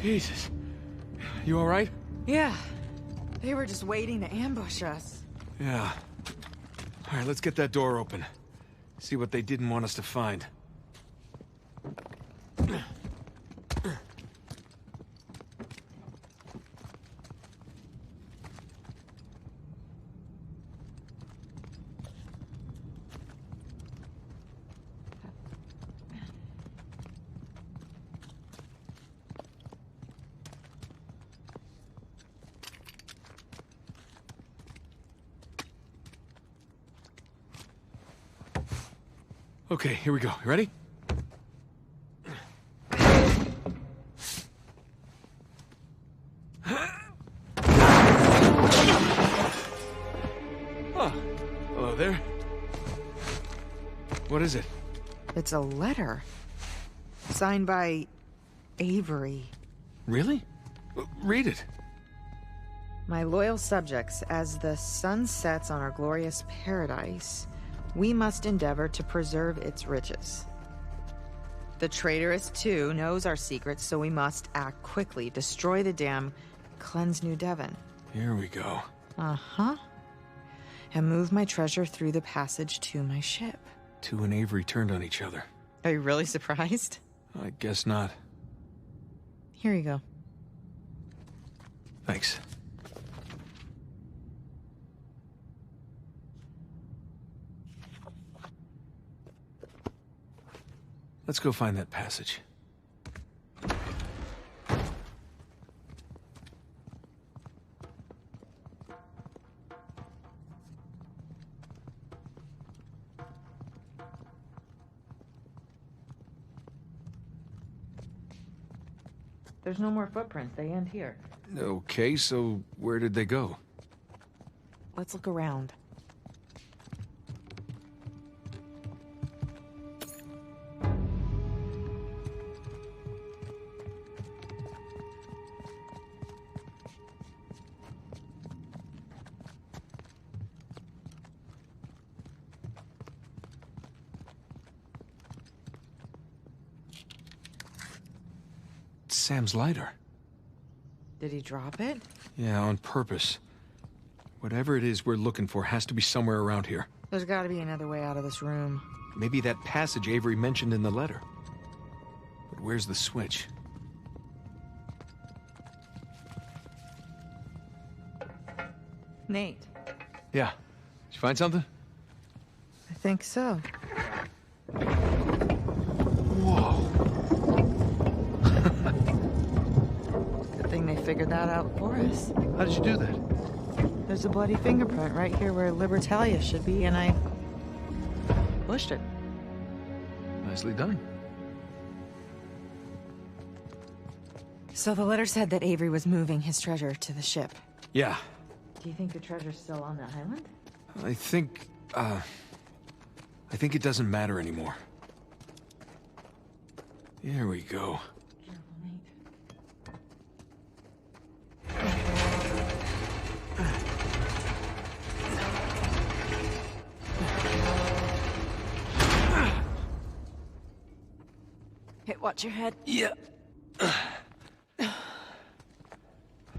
Jesus. You all right? Yeah. They were just waiting to ambush us. Yeah. All right, let's get that door open. See what they didn't want us to find. Okay, here we go. You ready? Oh, hello there. What is it? It's a letter. Signed by Avery. Really? Read it. My loyal subjects, as the sun sets on our glorious paradise, we must endeavor to preserve its riches. The traitorous, too, knows our secrets, so we must act quickly, destroy the dam, cleanse New Devon. Here we go. Uh-huh. And move my treasure through the passage to my ship. Tu and Avery turned on each other. Are you really surprised? I guess not. Here you go. Thanks. Let's go find that passage. There's no more footprints. They end here. Okay, so where did they go? Let's look around. Sam's lighter. Did he drop it? Yeah, on purpose. Whatever it is we're looking for has to be somewhere around here. There's gotta be another way out of this room. Maybe that passage Avery mentioned in the letter. But where's the switch? Nate. Yeah. Did you find something? I think so. Whoa. Good thing they figured that out for us. How did you do that? There's a bloody fingerprint right here where Libertalia should be, and I pushed it. Nicely done. So the letter said that Avery was moving his treasure to the ship. Yeah. Do you think the treasure's still on the island? I think it doesn't matter anymore. Here we go. Hey, watch your head. Yeah.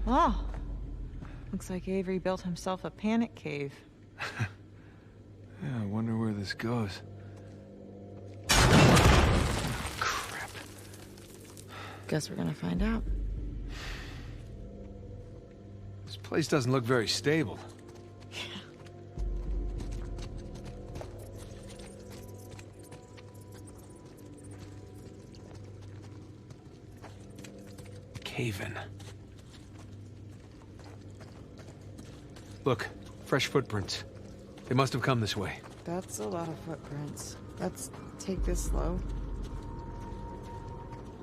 Oh. Looks like Avery built himself a panic cave. Yeah, I wonder where this goes. Crap. Guess we're gonna find out. This place doesn't look very stable. Cave-in. Look, fresh footprints. They must have come this way. That's a lot of footprints. Let's take this slow.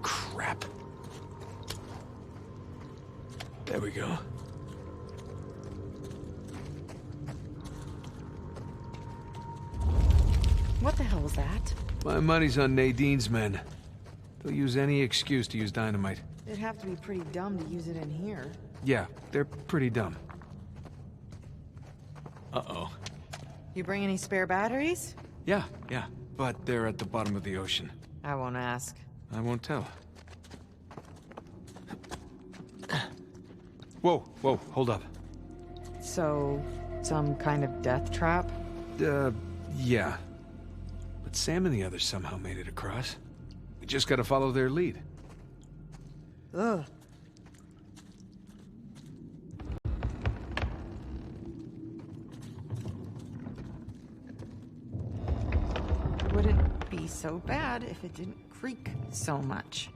Crap. There we go. What the hell was that? My money's on Nadine's men. They'll use any excuse to use dynamite. They'd have to be pretty dumb to use it in here. Yeah, they're pretty dumb. Uh-oh. You bring any spare batteries? Yeah, but they're at the bottom of the ocean. I won't ask. I won't tell. Whoa, whoa, hold up. So, some kind of death trap? Yeah. But Sam and the others somehow made it across. We just gotta follow their lead. Ugh. Wouldn't be so bad if it didn't creak so much.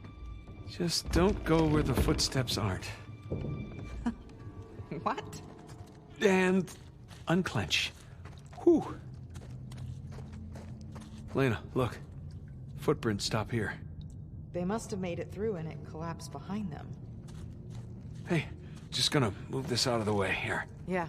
Just don't go where the footsteps aren't. What? And unclench. Whew. Lena, look. Footprints stop here. They must have made it through and it collapsed behind them. Hey, just gonna move this out of the way here. Yeah.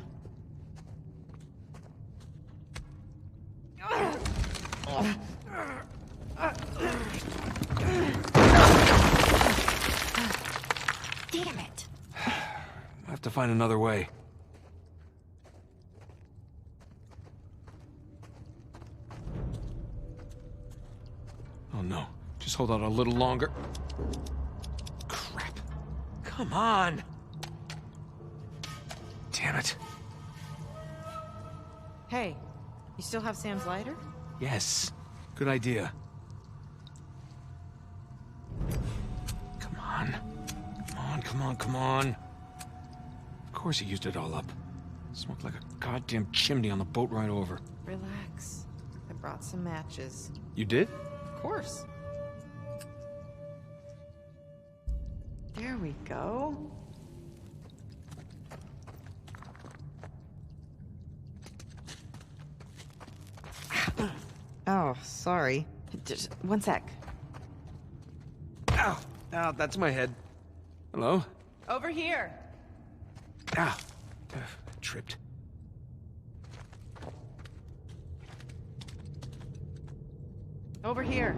Damn it. I have to find another way. Oh no. Just hold out a little longer. Crap. Come on. Damn it. Hey, you still have Sam's lighter? Yes. Good idea. Come on. Come on, come on, come on. Of course he used it all up. Smoked like a goddamn chimney on the boat ride over. Relax. I brought some matches. You did? Of course. There we go. Oh, sorry. Just one sec. Ow! Ow, that's my head. Hello? Over here. Ow. Tripped. Over here.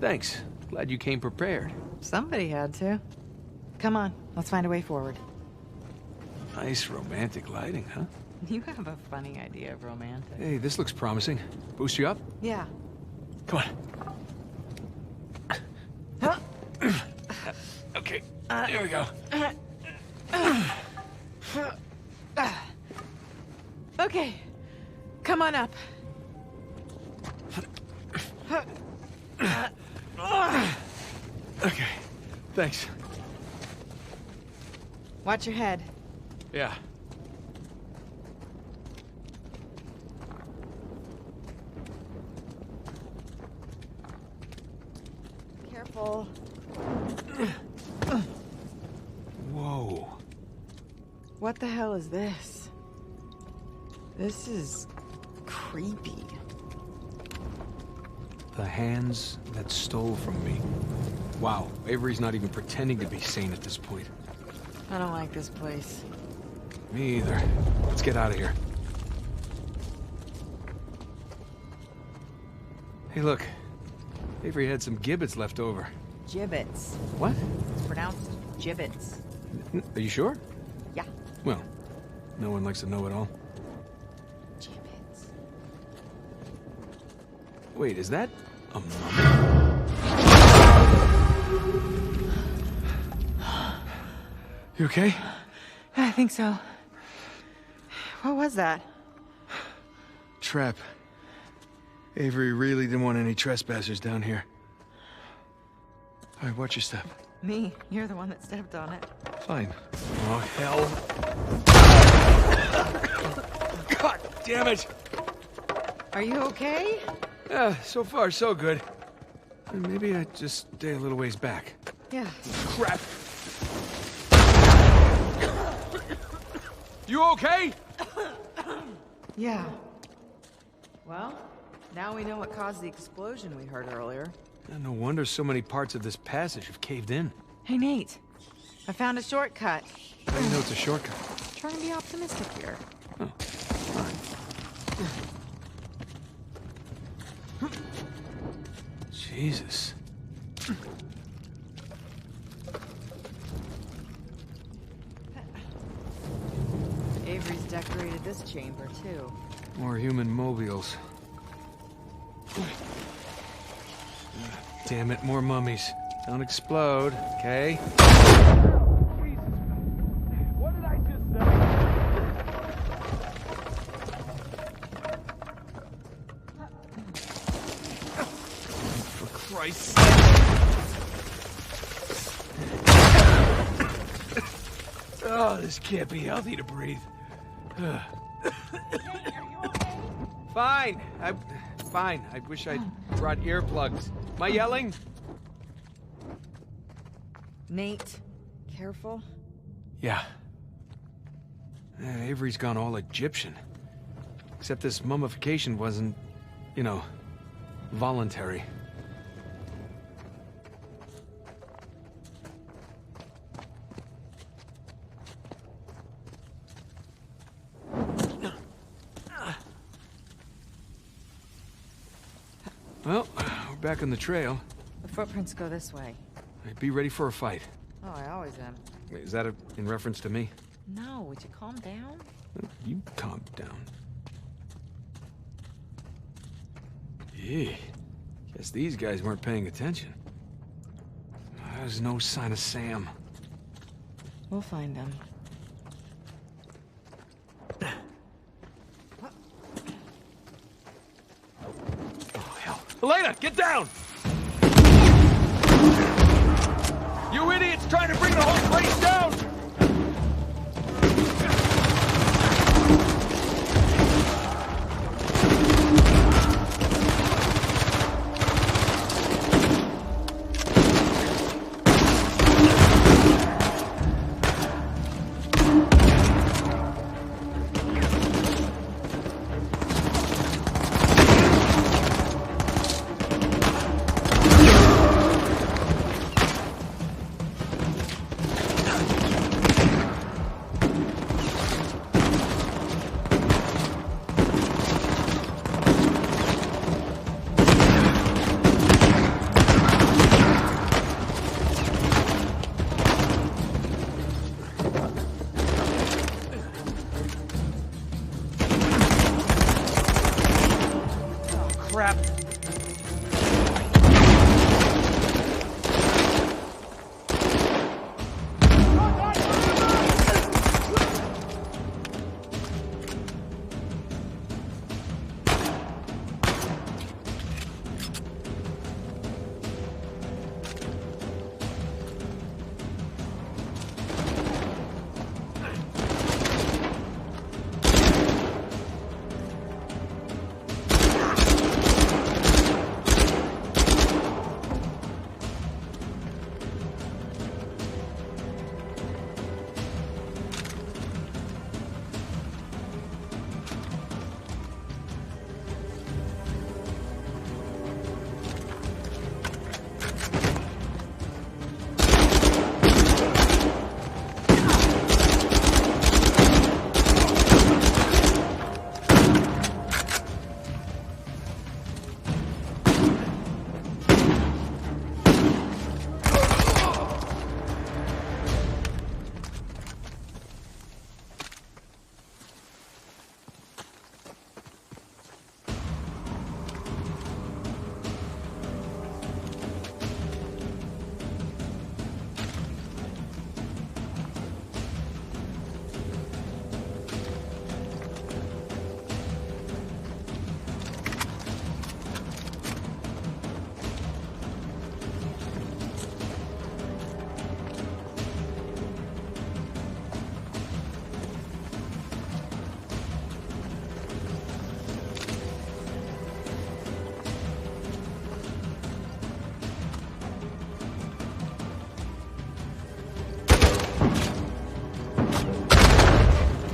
Thanks. Glad you came prepared. Somebody had to. Come on, let's find a way forward. Nice romantic lighting, huh? You have a funny idea of romantic. Hey, this looks promising. Boost you up? Yeah. Come on. Huh? Okay, there we go. Okay, come on up. Okay, thanks. Watch your head. Yeah. Careful. Whoa. What the hell is this? This is creepy. The hands that stole from me. Wow, Avery's not even pretending to be sane at this point. I don't like this place. Me either. Let's get out of here. Hey, look. Avery had some gibbets left over. Gibbets. What? It's pronounced gibbets. Are you sure? Yeah. Well, no one likes to know it all. Gibbets. Wait, is that a mummy? You okay? I think so. What was that? Trap. Avery really didn't want any trespassers down here. All right, watch your step. Me. You're the one that stepped on it. Fine. Oh, hell. God damn it! Are you okay? Yeah, so far so good. Maybe I just stay a little ways back. Yeah. Crap. You okay? Yeah. Well, now we know what caused the explosion we heard earlier. No wonder so many parts of this passage have caved in. Hey, Nate. I found a shortcut. How do you know it's a shortcut? Trying to be optimistic here. Oh, fine. Jesus. Avery's decorated this chamber, too. More human mobiles. damn it, more mummies. Don't explode, okay? What did I just say? For Christ's sake. Oh, this can't be healthy to breathe. Fine. Fine. I wish I'd brought earplugs. Am I yelling? Nate, careful. Yeah. Avery's gone all Egyptian. Except this mummification wasn't, you know, voluntary. Well, we're back on the trail. The footprints go this way. Be ready for a fight. Oh, I always am. Wait, is that in reference to me? No, would you calm down? You calm down. Yeah. Guess these guys weren't paying attention. There's no sign of Sam. We'll find them. Oh, hell. Elena, get down! You idiots trying to bring the whole place down!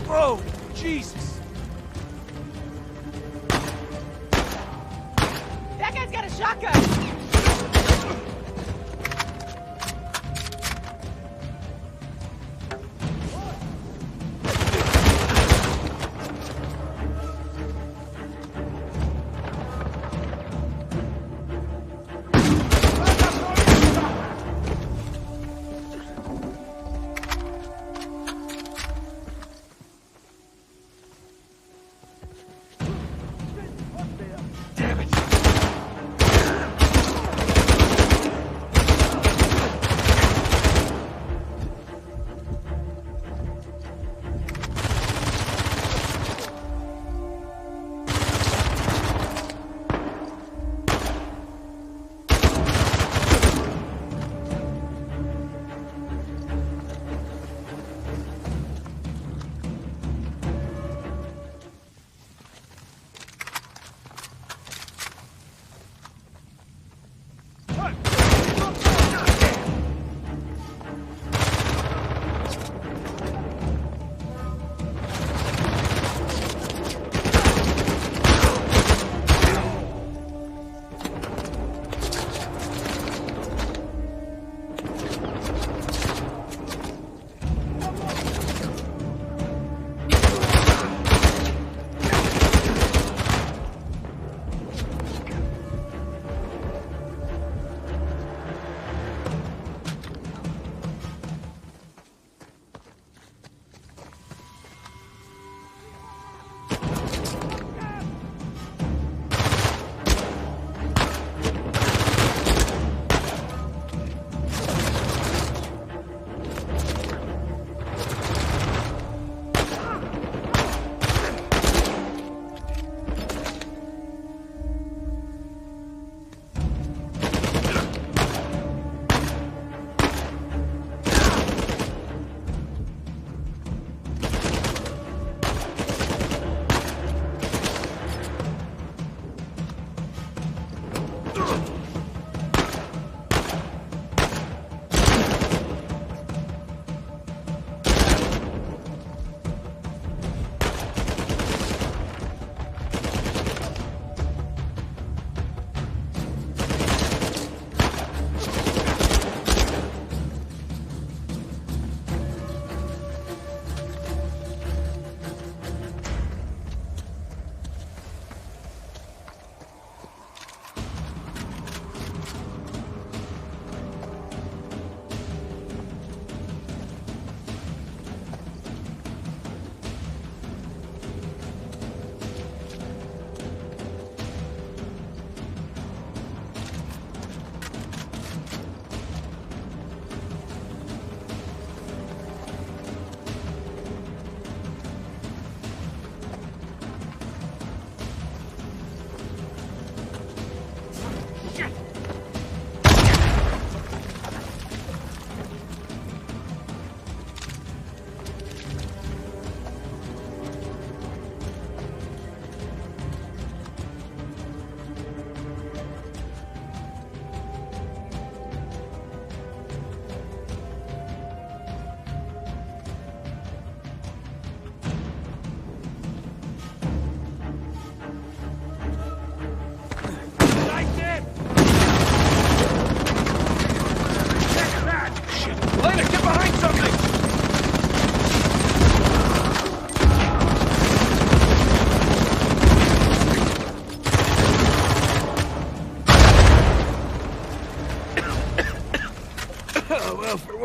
Oh, Jesus! That guy's got a shotgun!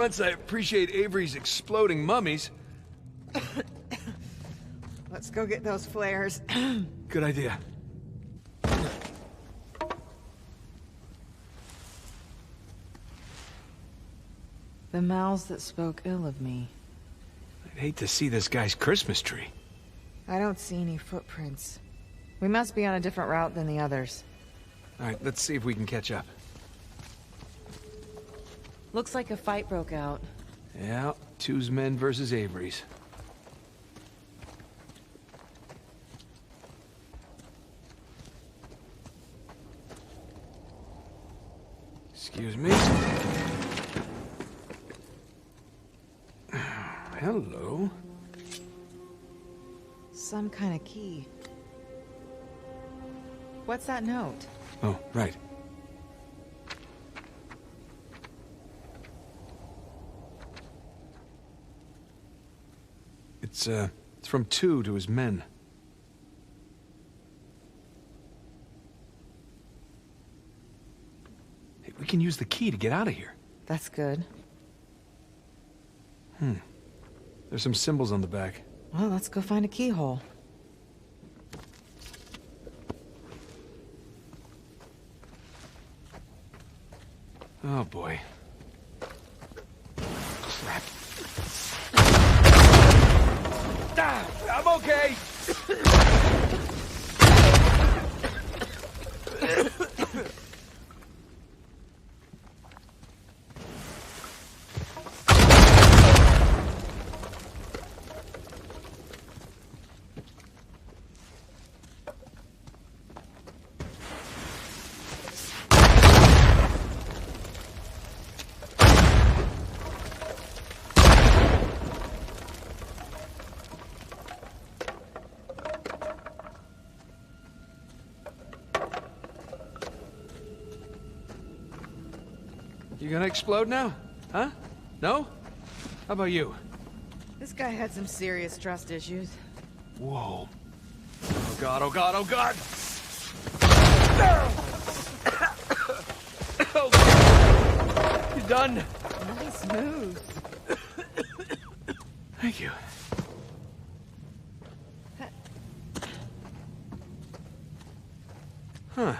once I appreciate Avery's exploding mummies. Let's go get those flares. Good idea. The mouths that spoke ill of me. I'd hate to see this guy's Christmas tree. I don't see any footprints. We must be on a different route than the others. All right, let's see if we can catch up. Looks like a fight broke out. Yeah, two's men versus Avery's. Excuse me. Hello. Some kind of key. What's that note? Oh, right. It's from two to his men. Hey, we can use the key to get out of here. That's good. There's some symbols on the back. Well, let's go find a keyhole. Oh, boy. Crap. Ah, I'm okay! You gonna explode now? Huh? No? How about you? This guy had some serious trust issues. Whoa. Oh god, oh god, oh god! You done? Nice moves. Thank you. Huh.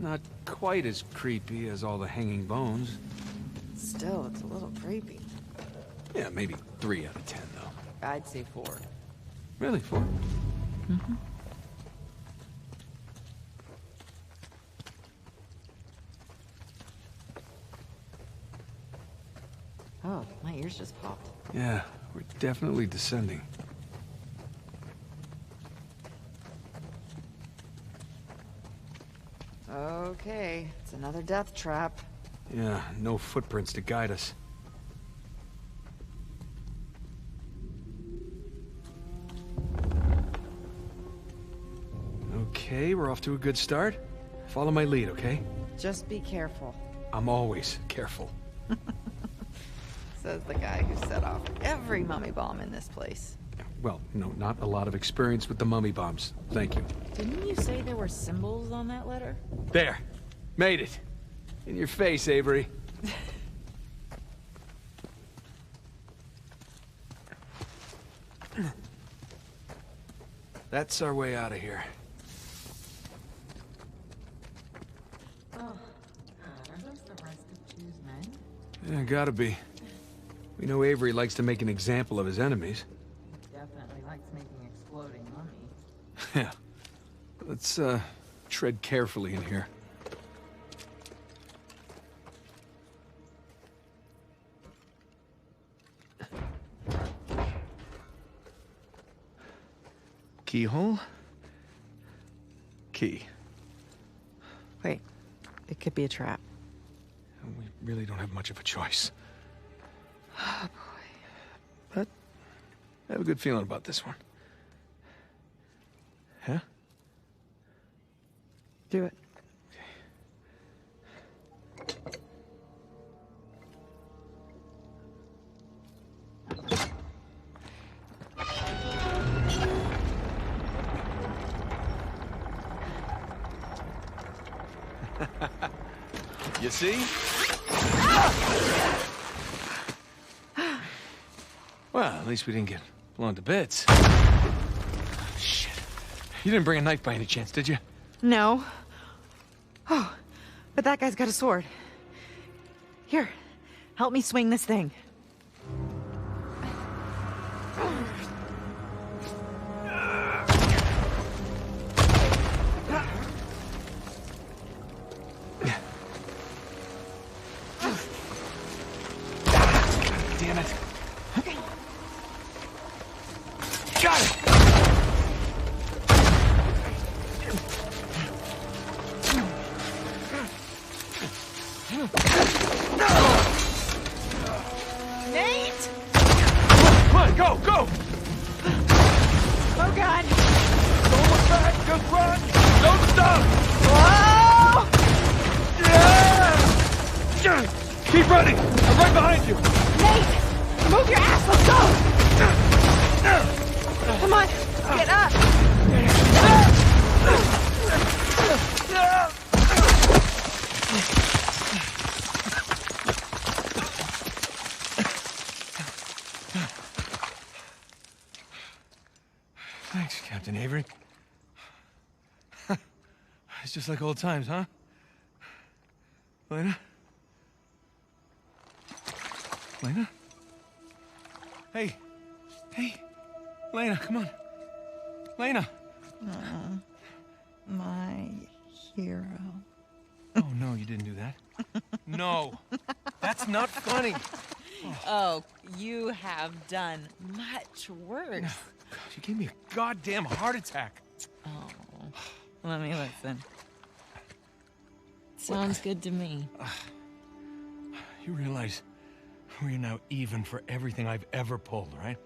Not quite as creepy as all the hanging bones. Still, it's a little creepy. Yeah, maybe 3 out of 10, though. I'd say 4. Really, 4? Mm-hmm. Oh, my ears just popped. Yeah, we're definitely descending. Okay, it's another death trap. Yeah, no footprints to guide us. Okay, we're off to a good start. Follow my lead, okay? Just be careful. I'm always careful. Says the guy who set off every mummy bomb in this place. Well, no, not a lot of experience with the mummy bombs. Thank you. Didn't you say there were symbols on that letter? There. Made it. In your face, Avery. That's our way out of here. Oh, are those the rest of Two's men? Yeah, gotta be. We know Avery likes to make an example of his enemies. Definitely likes making exploding mummies. Yeah. Let's, tread carefully in here. Keyhole? Key. Wait, it could be a trap. We really don't have much of a choice. Oh, boy. But I have a good feeling about this one. Huh? Do it. You see? Well, at least we didn't get blown to bits. Shit. You didn't bring a knife by any chance, did you? No. Oh, but that guy's got a sword. Here, help me swing this thing. Damn it. Got it! Nate! Come on, go, go! Oh, God! Don't look back, just run! Don't stop! Whoa! Yeah! Keep running! I'm right behind you! Nate! Move your ass, let's go! Come on, get up! Thanks, Captain Avery. It's just like old times, huh? Lena? Lena? Hey! Hey! Lena, come on! Lena! My hero. Oh, no, you didn't do that. No! That's not funny! Oh, you have done much worse. God, you gave me a goddamn heart attack. Oh, let me listen. Sounds good to me. You realize we're now even for everything I've ever pulled, right?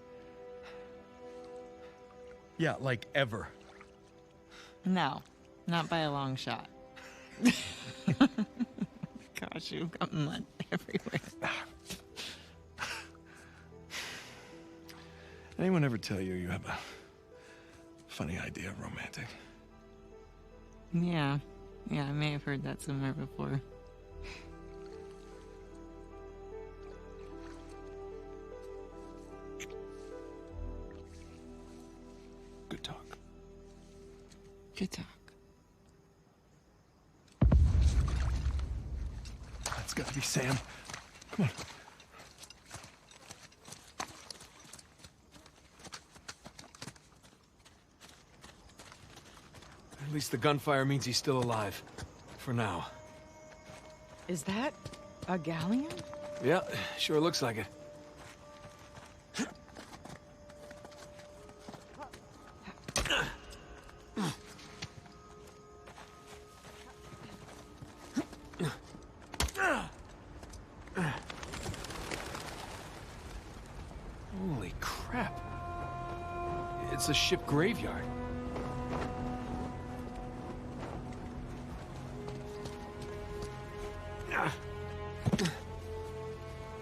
Yeah, like ever. No, not by a long shot. Gosh, you've got mud everywhere. Anyone ever tell you you have a funny idea of romantic? Yeah, I may have heard that somewhere before. Good talk. Good talk. That's gotta be Sam. Come on. At least the gunfire means he's still alive. For now. Is that a galleon? Yeah, sure looks like it. Holy crap. It's a ship graveyard.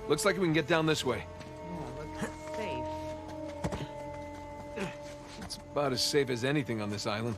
Looks like we can get down this way. Looks safe. It's about as safe as anything on this island.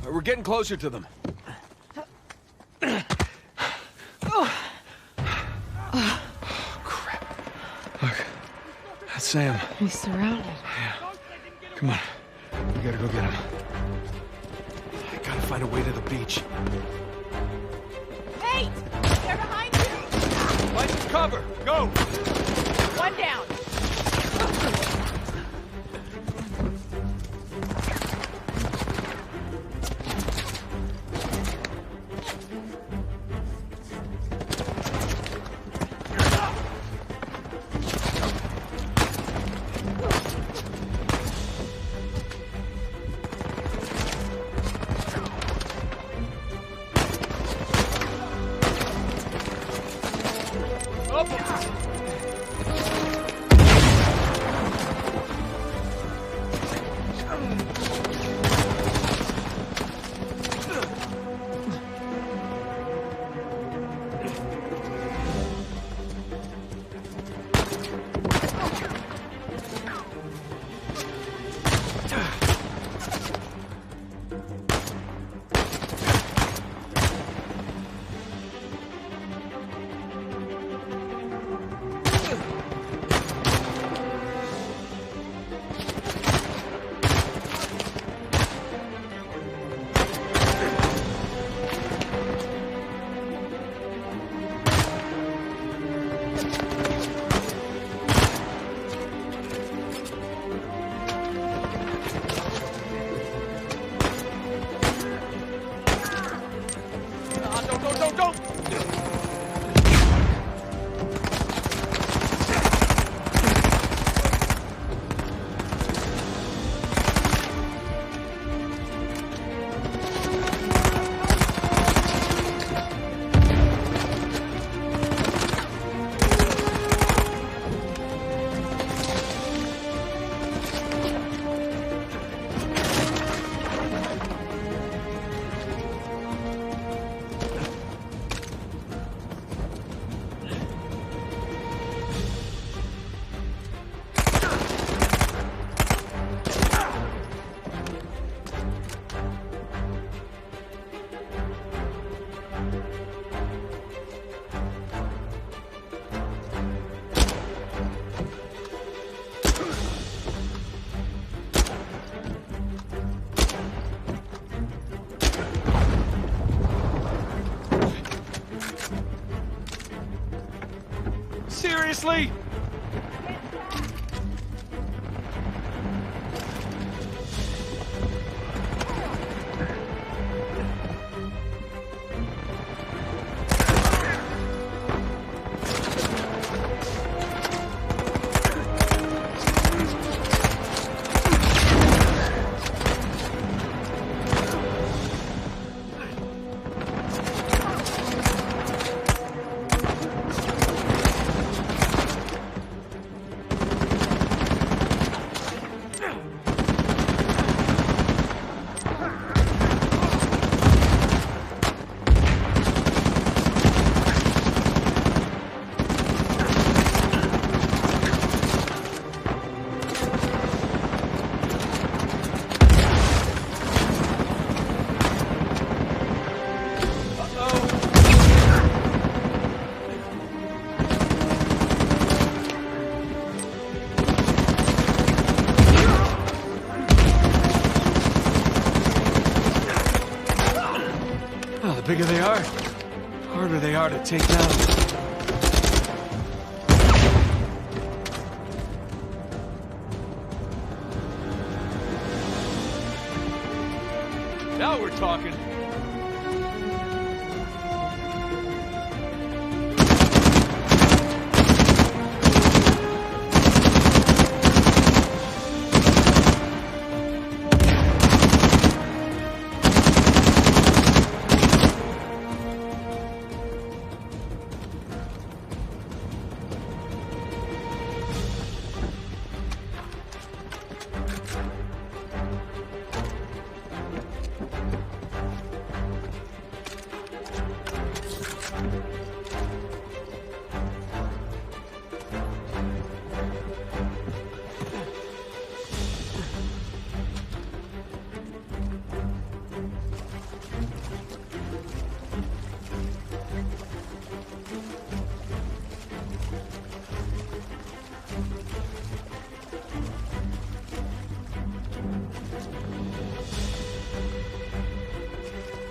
We're getting closer to them. Oh, crap. Look, that's Sam. He's surrounded. Yeah. Come on. We gotta go get him. I gotta find a way to the beach. Hey! They're behind you! Find some cover! Go! One down! Seriously? The bigger they are, the harder they are to take down. Now we're talking.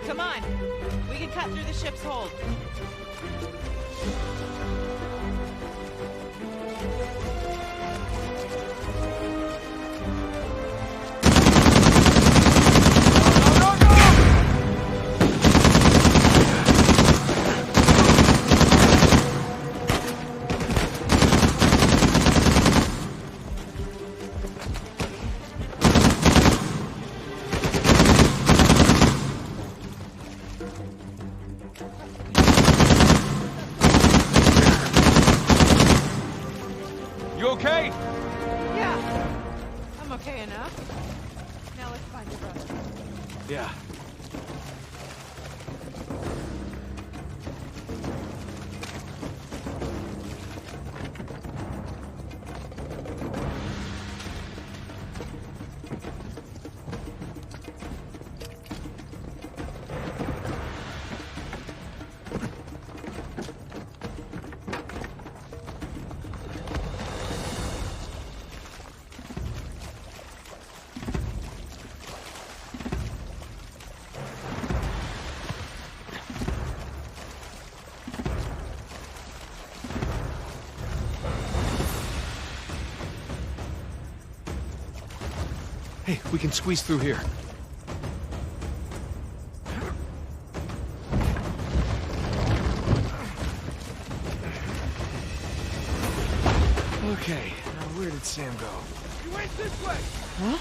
Come on. We can cut through the ship's hold. okay? Yeah. I'm okay enough. Now let's find your brother. Yeah. Hey, we can squeeze through here. Okay, now where did Sam go? You went this way! Huh?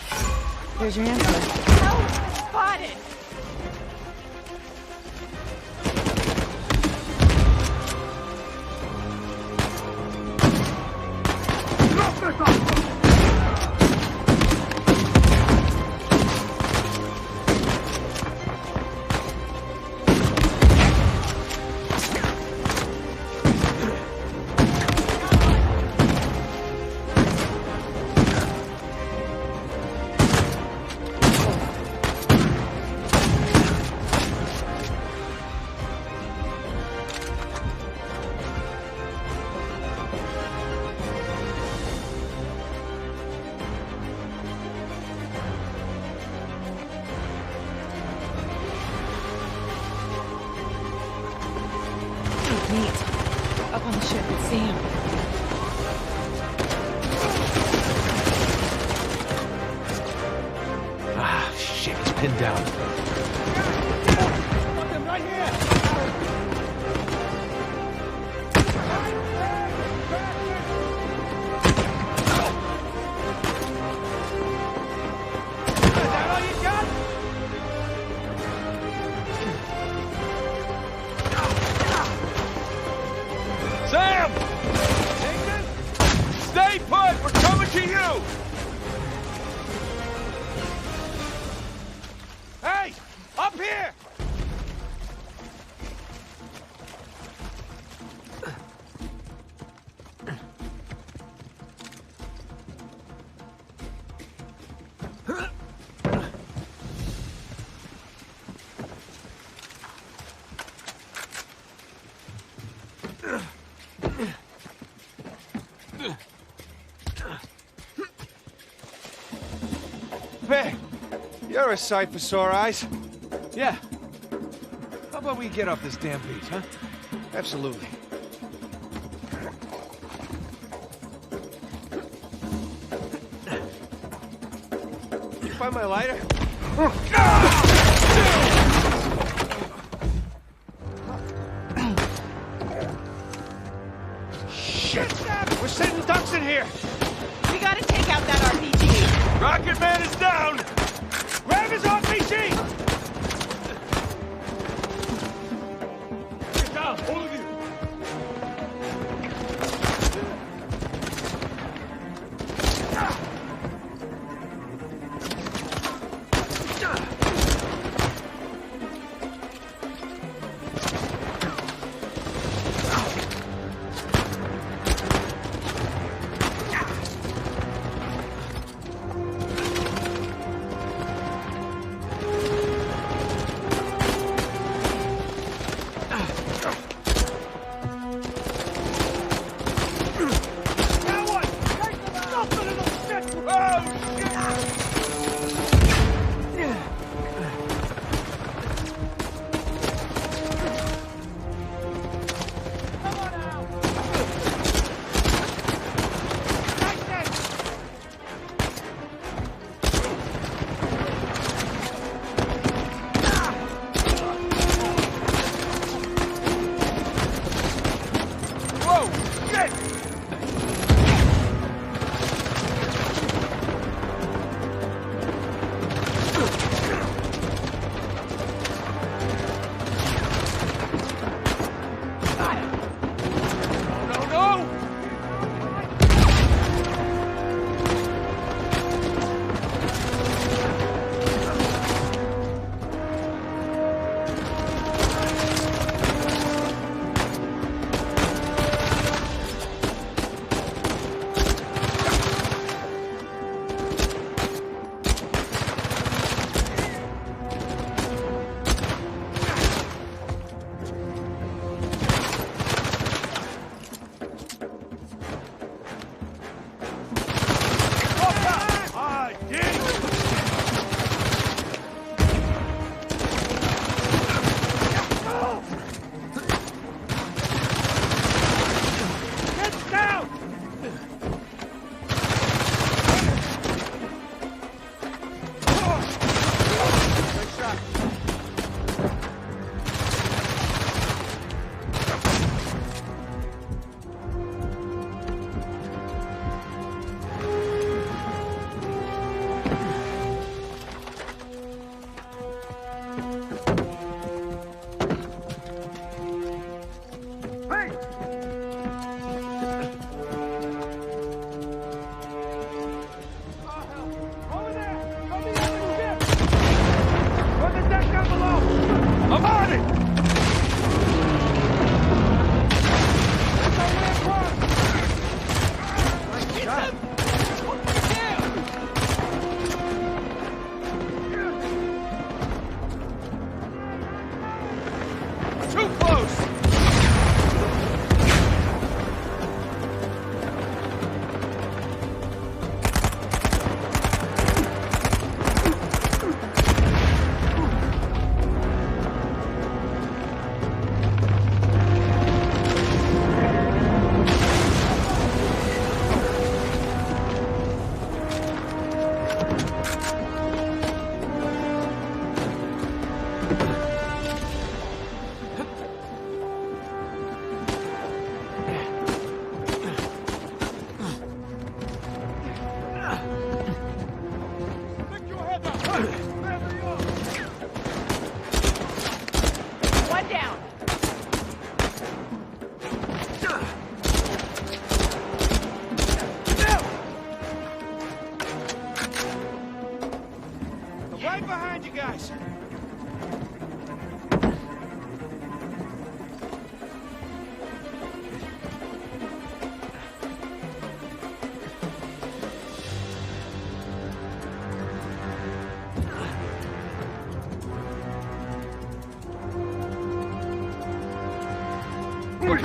Here's your answer. Oh, spotted! Up on the ship with Sam. Ah, shit, he's pinned down. Got them right here! Is that all you got? Sam! Stay put! We're coming to you! Hey! Up here! Man, you're a sight for sore eyes. Yeah. How about we get off this damn beach, huh? Absolutely. You find my lighter? Shit! We're sitting ducks in here! We gotta take out that RPG! Rocket Man is down! Grab his RPG! Get down, all of you!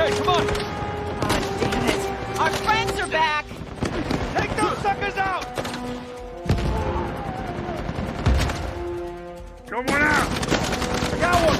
Okay, come on. Damn it. Our friends are back. Take those suckers out! Someone out! I got one!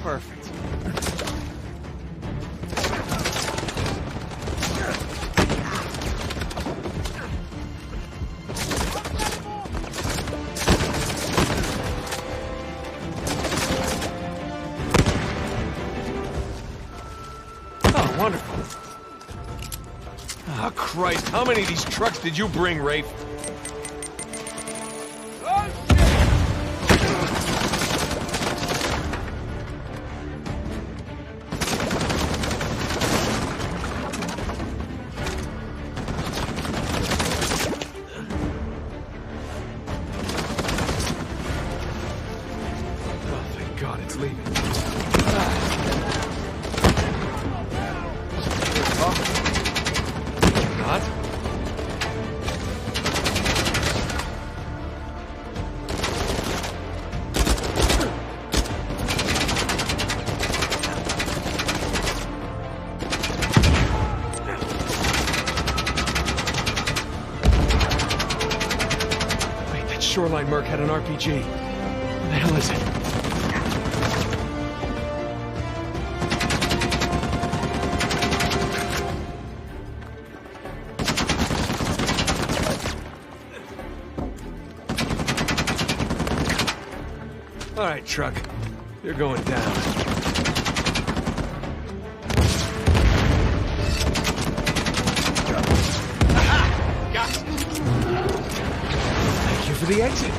Perfect. Oh, wonderful. Oh, Christ, how many of these trucks did you bring, Rafe? Shoreline Merc had an RPG. What the hell is it? All right, truck. You're going down. For the exit.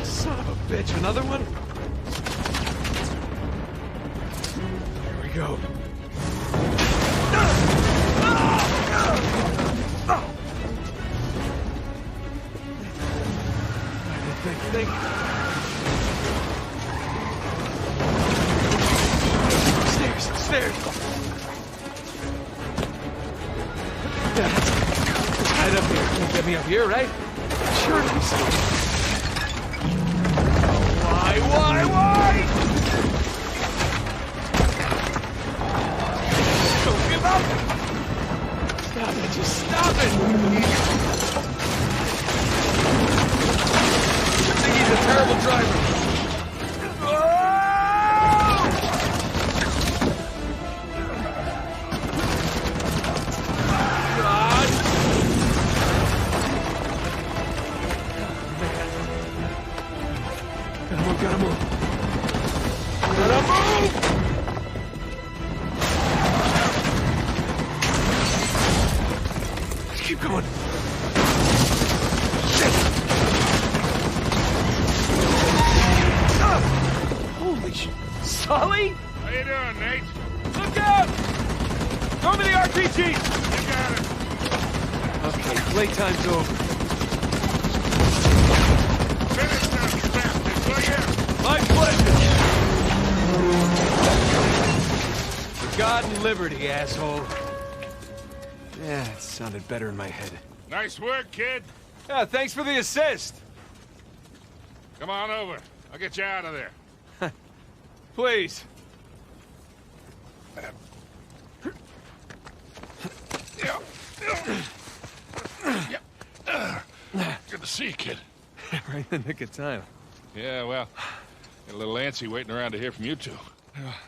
Son of a bitch, another one? Here we go. Think. Stairs. Right up here. You get me up here, right? Sure it is. Why? Don't give up! Stop it, just stop it! I think he's a terrible driver. Gotta move. Let's keep going. Shit! Sully? How you doing, Nate? Look out! Throw me the RPG! You got it. Okay, playtime's over. Finish them, you bastards, will you? My pleasure! For God and liberty, asshole. Yeah, it sounded better in my head. Nice work, kid. Yeah, thanks for the assist. Come on over. I'll get you out of there. Please. Good to see you, kid. Right in the nick of time. Yeah, well, get a little antsy waiting around to hear from you two.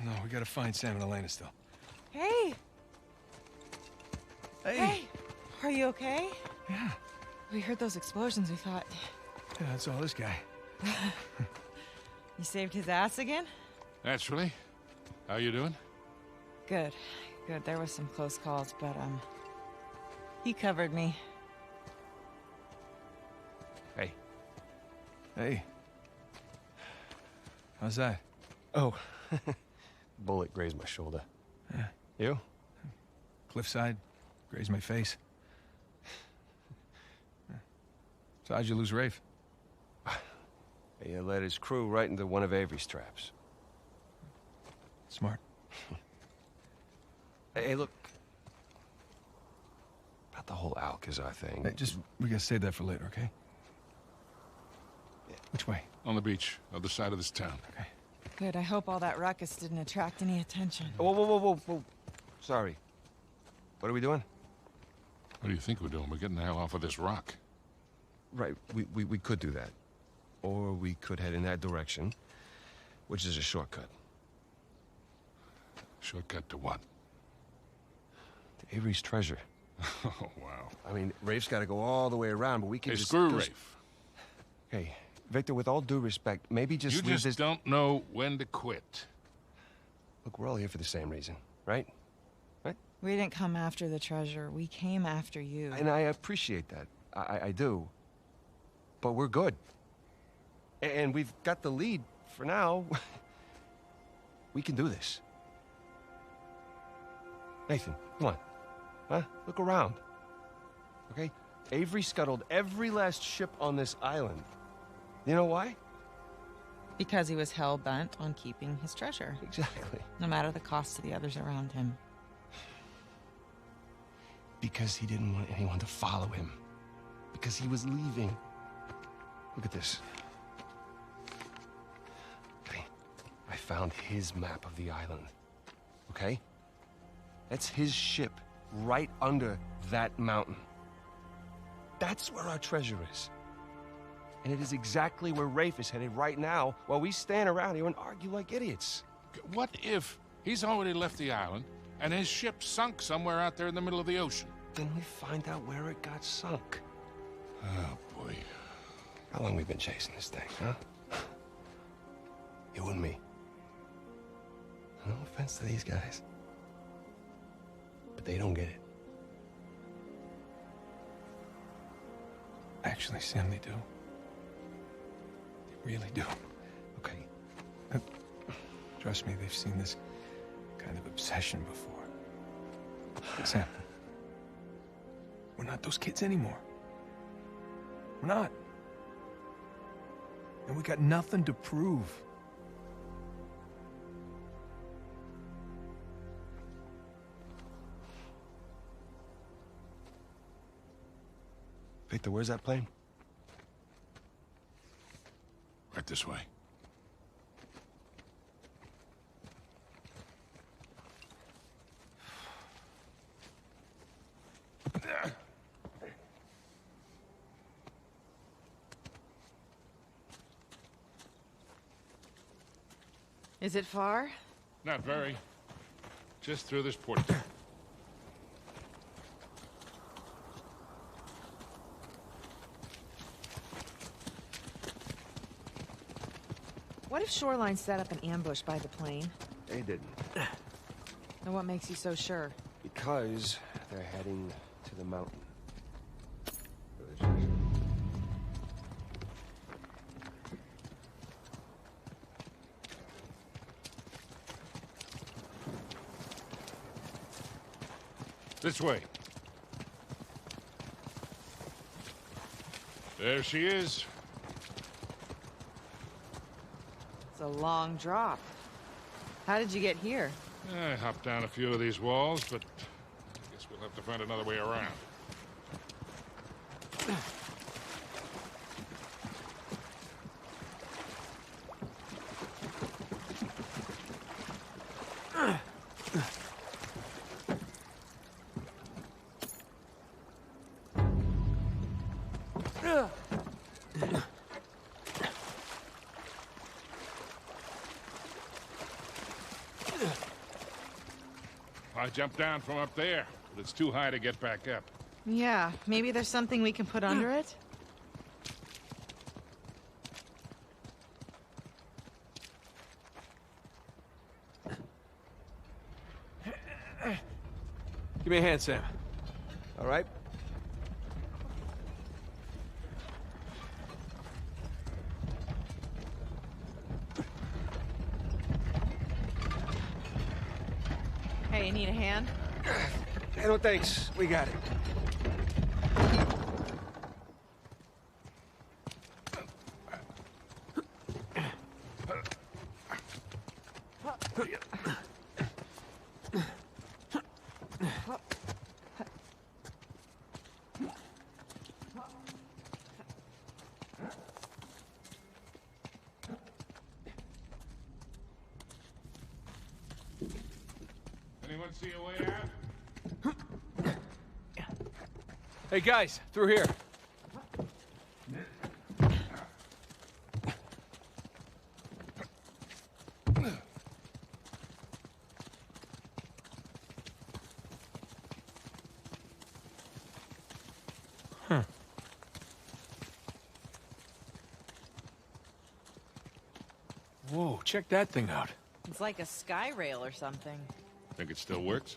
No, we gotta find Sam and Elena still. Hey! Hey! Hey! Are you okay? Yeah. We heard those explosions, we thought... Yeah, that's all this guy. You saved his ass again? Naturally. How you doing? Good. Good. There was some close calls, but, he covered me. Hey. Hey. How's that? Oh. Bullet grazed my shoulder. Yeah. You? Cliffside. Grazed my face. So how'd you lose Rafe? He led his crew right into one of Avery's traps. Smart. Hey, look. About the whole Alcázar thing. Hey, we gotta save that for later, okay? Yeah. Which way? On the beach, other side of this town. Okay. Good. I hope all that ruckus didn't attract any attention. Whoa. Sorry. What are we doing? What do you think we're doing? We're getting the hell off of this rock. Right, we could do that. Or we could head in that direction, which is a shortcut. Shortcut to what? To Avery's treasure. Oh, wow. I mean, Rafe's got to go all the way around, but we can just... screw Rafe. Hey, Victor, with all due respect, maybe just You leave just this... don't know when to quit. Look, we're all here for the same reason, right? Right? We didn't come after the treasure. We came after you. And I appreciate that. I do. But we're good. And we've got the lead for now. We can do this. Nathan, come on. Huh? Look around. Okay? Avery scuttled every last ship on this island. You know why? Because he was hell-bent on keeping his treasure. Exactly. No matter the cost to the others around him. Because he didn't want anyone to follow him. Because he was leaving. Look at this. Okay. I found his map of the island. Okay? That's his ship right under that mountain. That's where our treasure is. And it is exactly where Rafe is headed right now while we stand around here and argue like idiots. What if he's already left the island and his ship sunk somewhere out there in the middle of the ocean? Then we find out where it got sunk. Oh, boy. How long we been chasing this thing, huh? You and me. No offense to these guys. But they don't get it. Actually, Sam, they do. They really do. Okay. Trust me, they've seen this kind of obsession before. Sam, we're not those kids anymore. We're not. And we got nothing to prove. Victor, where's that plane? Right this way. Is it far? Not very. Just through this port. What if Shoreline set up an ambush by the plane? They didn't. And what makes you so sure? Because they're heading to the mountain. This way. There she is. It's a long drop. How did you get here? I hopped down a few of these walls, but I guess we'll have to find another way around. I jumped down from up there, but it's too high to get back up. Yeah, maybe there's something we can put under it? Give me a hand, Sam. All right. Hey, you need a hand? Hey, no thanks. We got it. Anyone see a way out? Hey, guys, through here. Huh. Whoa, check that thing out. It's like a sky rail or something. Think it still works?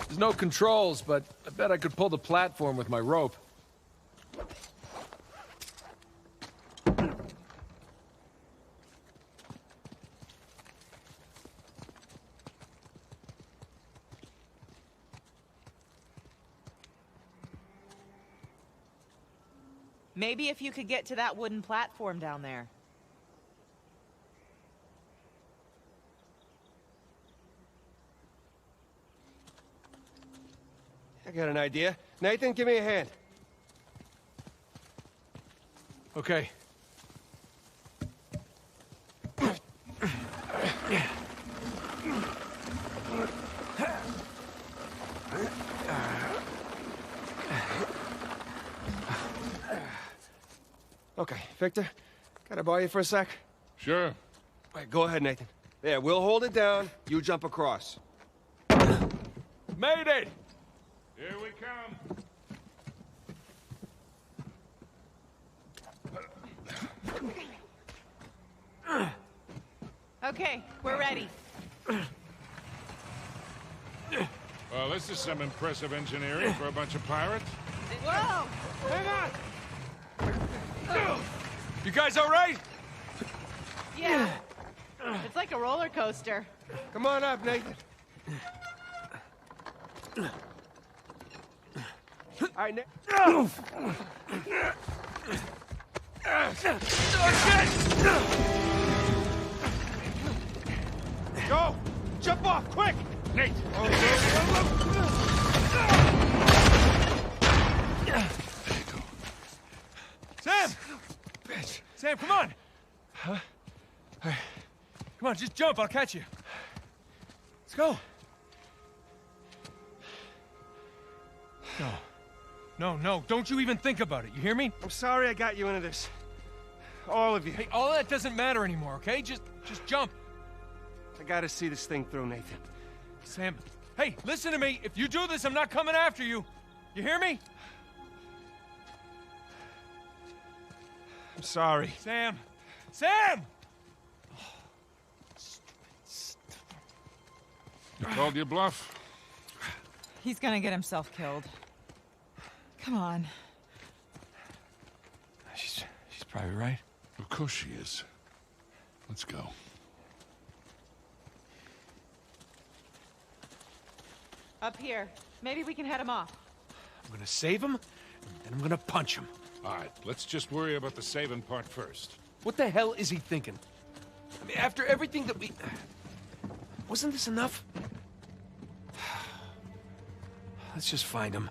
There's no controls, but I bet I could pull the platform with my rope. Maybe if you could get to that wooden platform down there. I got an idea. Nathan, give me a hand. Okay. Okay, Victor, can I borrow you for a sec? Sure. All right, go ahead, Nathan. There, we'll hold it down. You jump across. Made it! Here we come. Okay, we're ready. Well, this is some impressive engineering for a bunch of pirates. Whoa! Hang on! You guys all right? Yeah. It's like a roller coaster. Come on up, Nathan. All right, Go! Jump off, quick! Nate! Sam! Sam, come on! Huh? Come on, just jump, I'll catch you. Let's go. No, don't you even think about it, you hear me? I'm sorry I got you into this. All of you. Hey, all that doesn't matter anymore, okay? Just jump. I gotta see this thing through, Nathan. Sam, Hey, listen to me. If you do this, I'm not coming after you. You hear me? I'm sorry. Sam! Sam! You called your bluff? He's gonna get himself killed. Come on. She's probably right. Of course she is. Let's go. Up here. Maybe we can head him off. I'm gonna save him, and I'm gonna punch him. All right, let's just worry about the saving part first. What the hell is he thinking? I mean, after everything that we... Wasn't this enough? Let's just find him.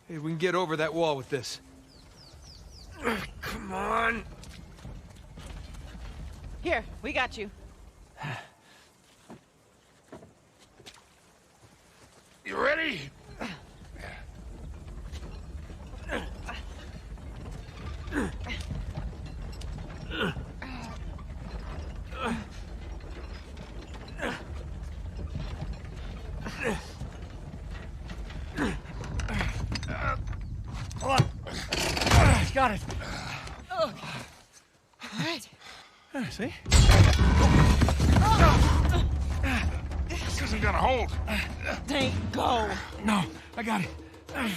Hey, we can get over that wall with this. Come on. Here, we got you. You ready? Got it. All right. See? This isn't gonna hold. Tank, go. No, I got it. God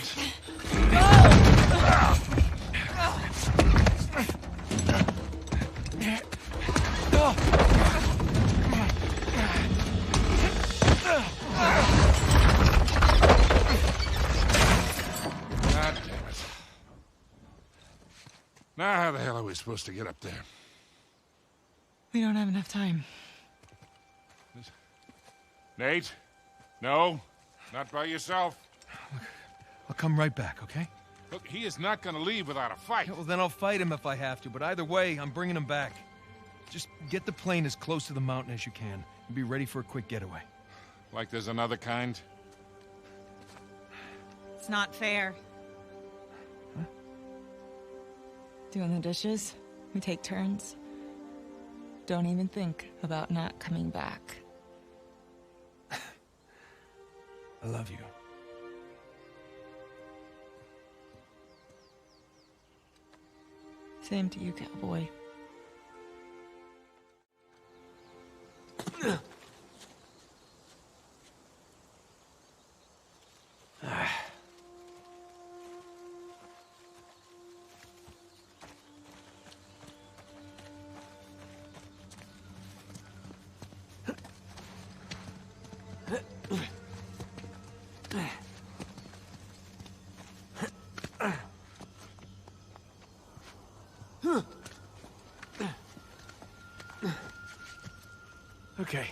damn it. Now how the hell are we supposed to get up there? We don't have enough time. Nate? No, not by yourself. I'll come right back, okay? Look, he is not gonna leave without a fight. Well, then I'll fight him if I have to, but either way, I'm bringing him back. Just get the plane as close to the mountain as you can, and be ready for a quick getaway. Like there's another kind? It's not fair. Huh? Doing the dishes, we take turns. Don't even think about not coming back. I love you. Same to you, cowboy. Okay.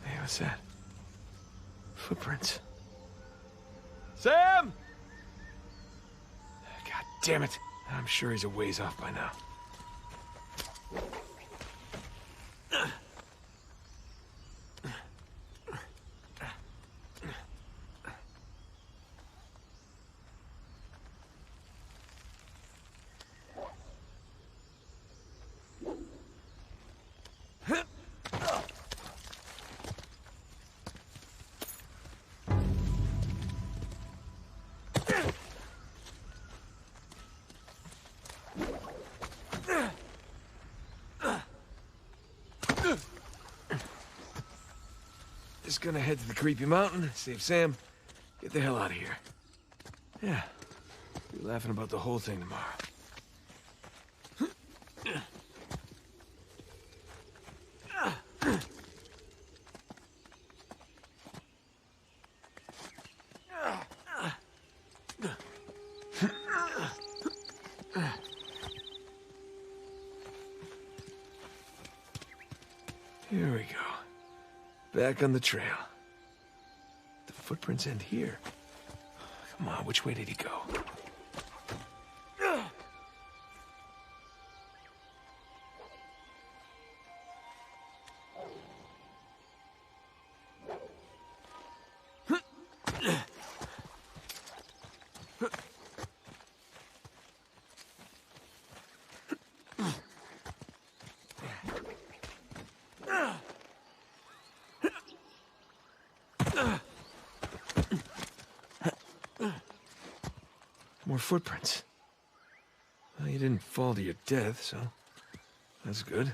Hey, what's that? Footprints. Sam! God damn it. I'm sure he's a ways off by now. gonna head to the creepy mountain, save Sam, get the hell out of here. Yeah, be laughing about the whole thing tomorrow. Here we go. Back on the trail. The footprints end here. Come on, which way did he go? More footprints. Well, you didn't fall to your death, so that's good.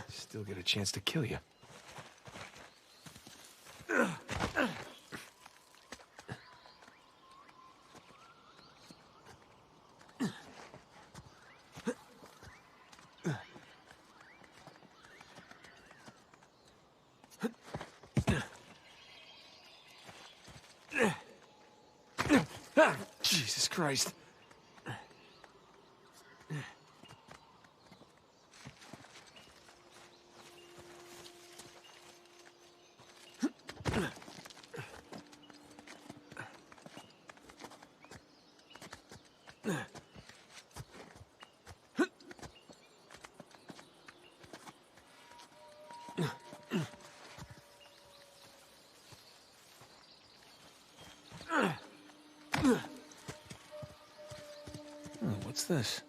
Still get a chance to kill you. Jesus Christ. What's this?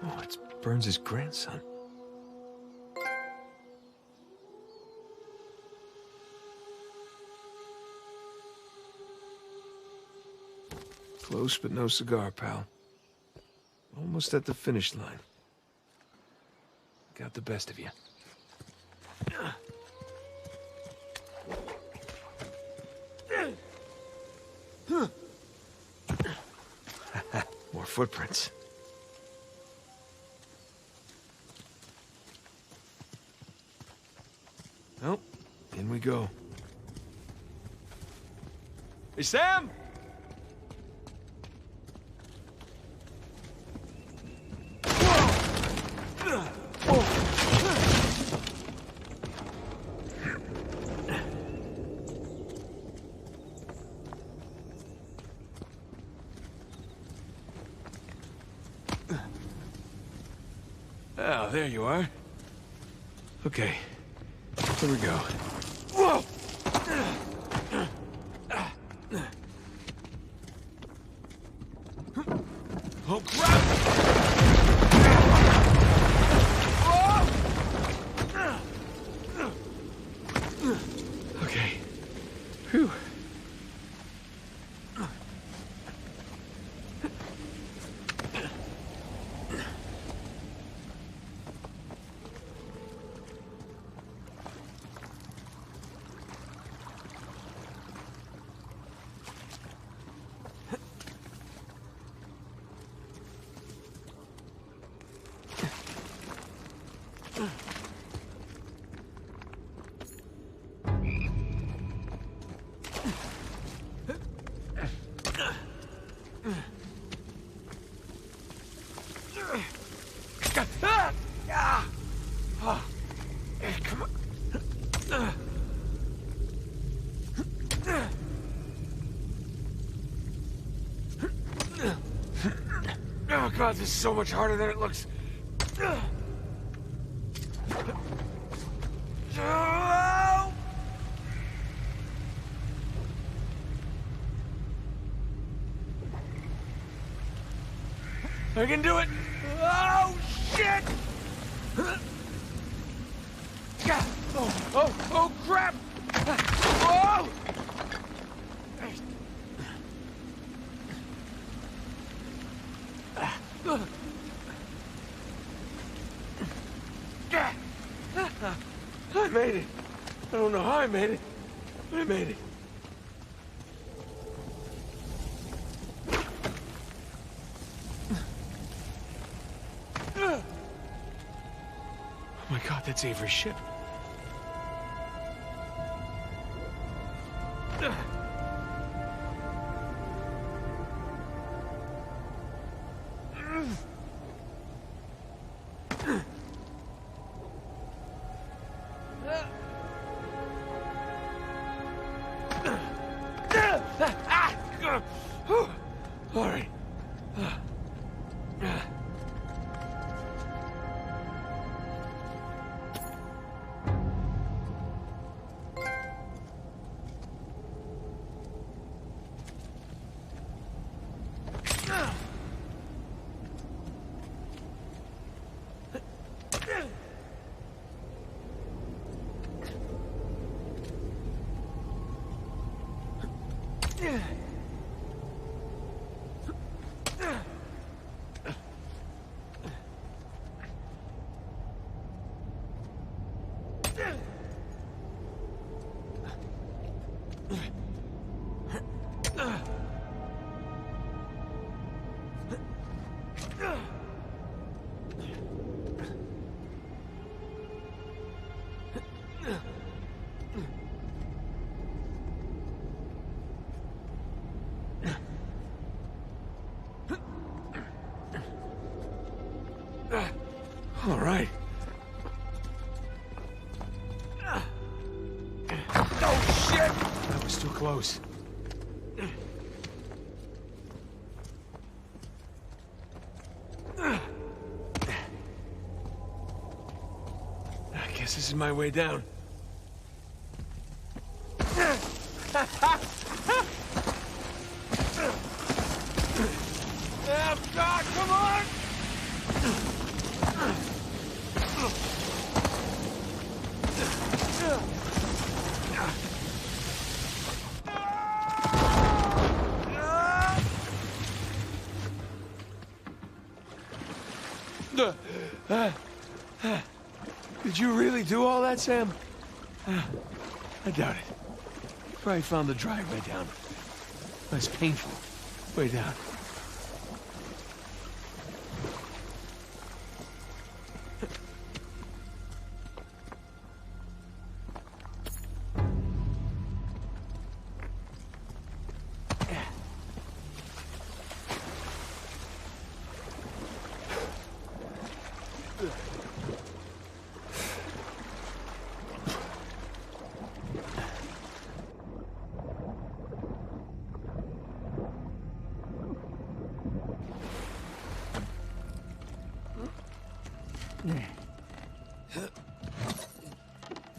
Oh, it's Burns' grandson. Close but no cigar, pal. Almost at the finish line. Got the best of you. More footprints. Oh, in we go. Hey, Sam! Oh, there you are. Okay, here we go. Whoa! Oh, crap! Okay. Phew. Oh God, this is so much harder than it looks. I can do it! Oh, shit! Oh, crap! Oh! don't know how I made it, but I made it. Oh my God, that's Avery's ship. All right. All right. Oh, shit! That was too close. I guess this is my way down. Oh, God, come on! Did you really do all that, Sam? I doubt it. You probably found the dry way down. That's painful. Way down.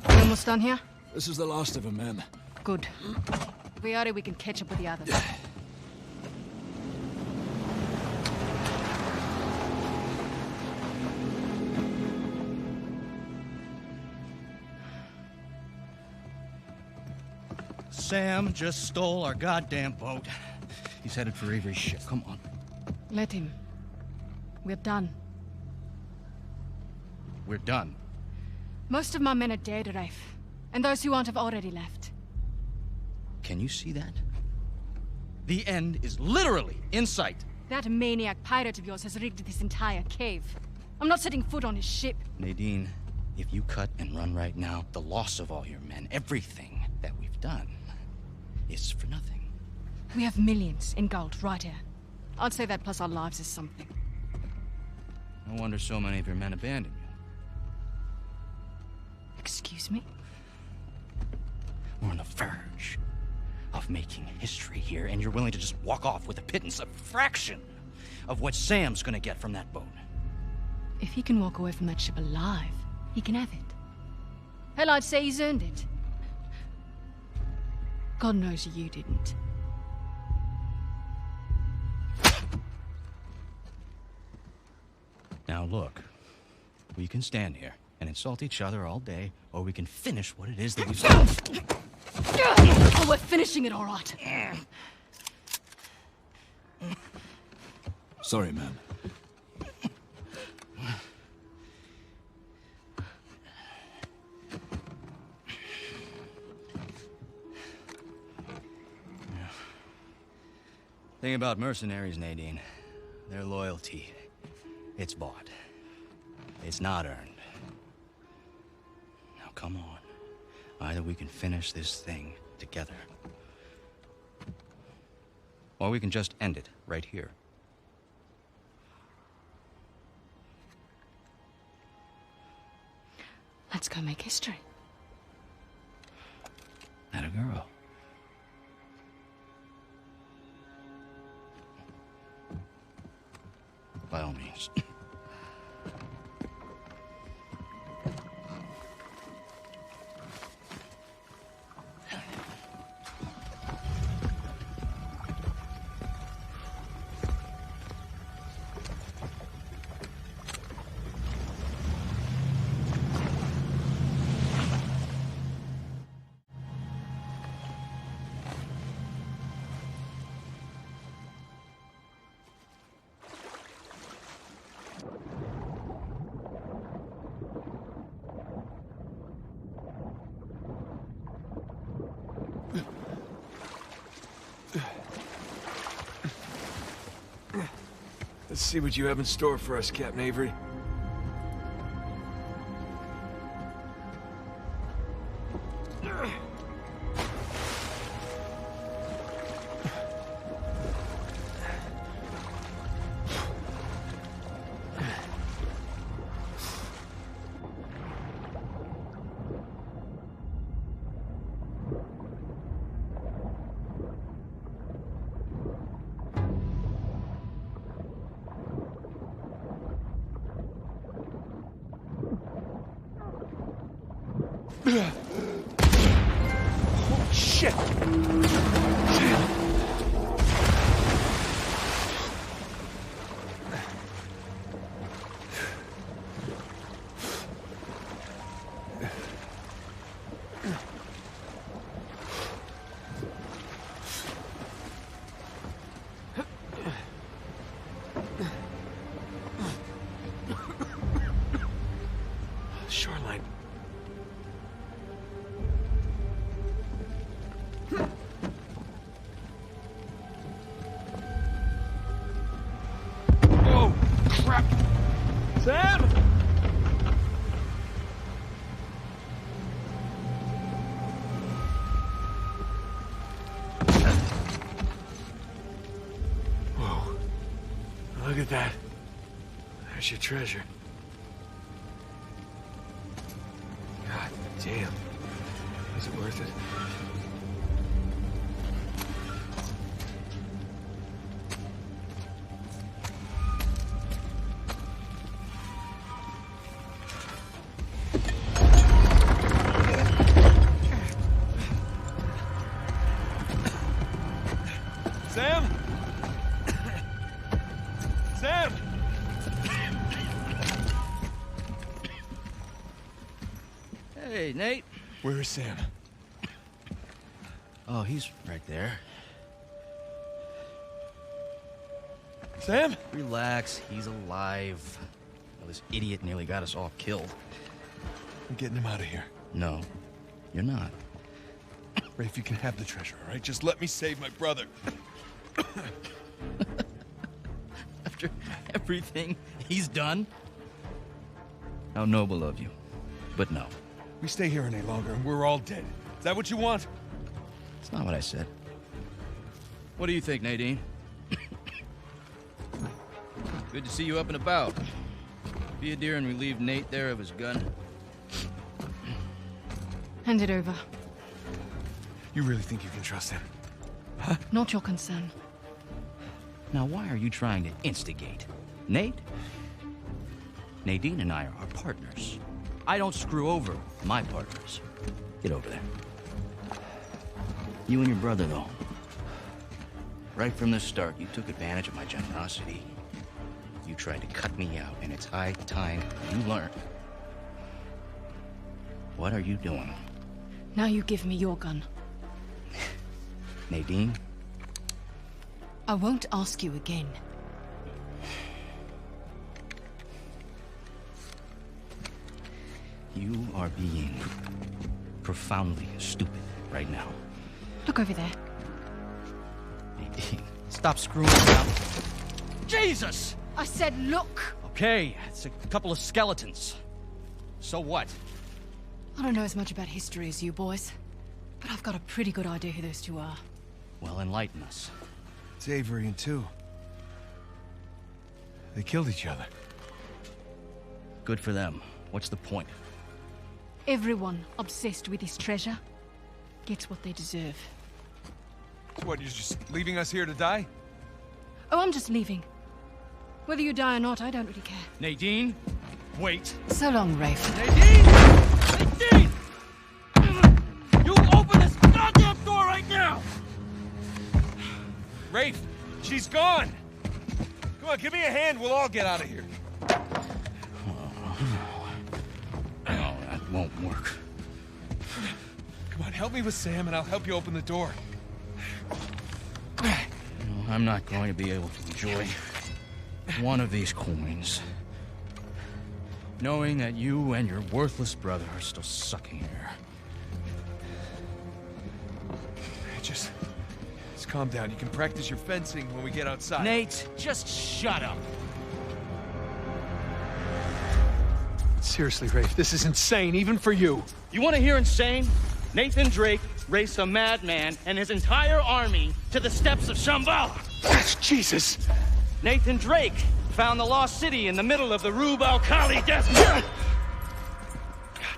Almost done here? This is the last of them, ma'am. Good. If we are ready, we can catch up with the others. Sam just stole our goddamn boat. He's headed for Avery's ship. Come on. Let him. We're done. We're done. Most of my men are dead, Rafe. And those who aren't have already left. Can you see that? The end is literally in sight. That maniac pirate of yours has rigged this entire cave. I'm not setting foot on his ship. Nadine, if you cut and run right now, the loss of all your men, everything that we've done, is for nothing. We have millions in gold right here. I'd say that plus our lives is something. No wonder so many of your men abandoned you. Excuse me? We're on the verge of making history here, and you're willing to just walk off with a pittance, a fraction of what Sam's gonna get from that boat. If he can walk away from that ship alive, he can have it. Hell, I'd say he's earned it. God knows you didn't. Now look, we can stand here and insult each other all day, or we can finish what it is that we've started. Oh, we're finishing it all right. Sorry, ma'am. Thing about mercenaries, Nadine, their loyalty, it's bought. It's not earned. Now come on. Either we can finish this thing together, or we can just end it right here. Let's go make history. Not a girl. By all means. Let's see what you have in store for us, Captain Avery. Oh, shit! Shoreline. Oh, crap! Sam! Whoa. Look at that. There's your treasure. God damn. Was it worth it? Sam? Sam! Hey, Nate. Where is Sam? Oh, he's right there. Sam? Relax, he's alive. Well, this idiot nearly got us all killed. I'm getting him out of here. No, you're not. Rafe, you can have the treasure, all right? Just let me save my brother. After everything he's done? How noble of you. But no. We stay here any longer and we're all dead. Is that what you want? It's not what I said. What do you think, Nadine? Good to see you up and about. Be a dear and relieve Nate there of his gun. Hand it over. You really think you can trust him? Not your concern. Now, why are you trying to instigate? Nate? Nadine and I are partners. I don't screw over my partners. Get over there. You and your brother, though. Right from the start, you took advantage of my generosity. You tried to cut me out, and it's high time you learn. What are you doing? Now you give me your gun. Nadine? I won't ask you again. You are being profoundly stupid right now. Look over there. Nadine, Stop screwing around. Jesus! I said look! Okay, it's a couple of skeletons. So what? I don't know as much about history as you boys, but I've got a pretty good idea who those two are. Well, enlighten us. It's Avery and two. They killed each other. Good for them. What's the point? Everyone obsessed with this treasure gets what they deserve. So what, you're just leaving us here to die? Oh, I'm just leaving. Whether you die or not, I don't really care. Nadine, wait. So long, Rafe. Nadine! Nadine! You open this goddamn door right now! Rafe, she's gone! Come on, give me a hand, we'll all get out of here. No, that won't work. Come on, help me with Sam and I'll help you open the door. No, I'm not going to be able to enjoy one of these coins, knowing that you and your worthless brother are still sucking air. Just calm down. You can practice your fencing when we get outside. Nate, just shut up. Seriously, Rafe, this is insane, even for you. You want to hear insane? Nathan Drake raced a madman and his entire army to the steppes of Shambhala. Jesus! Nathan Drake found the lost city in the middle of the Rub al-Khali desert. God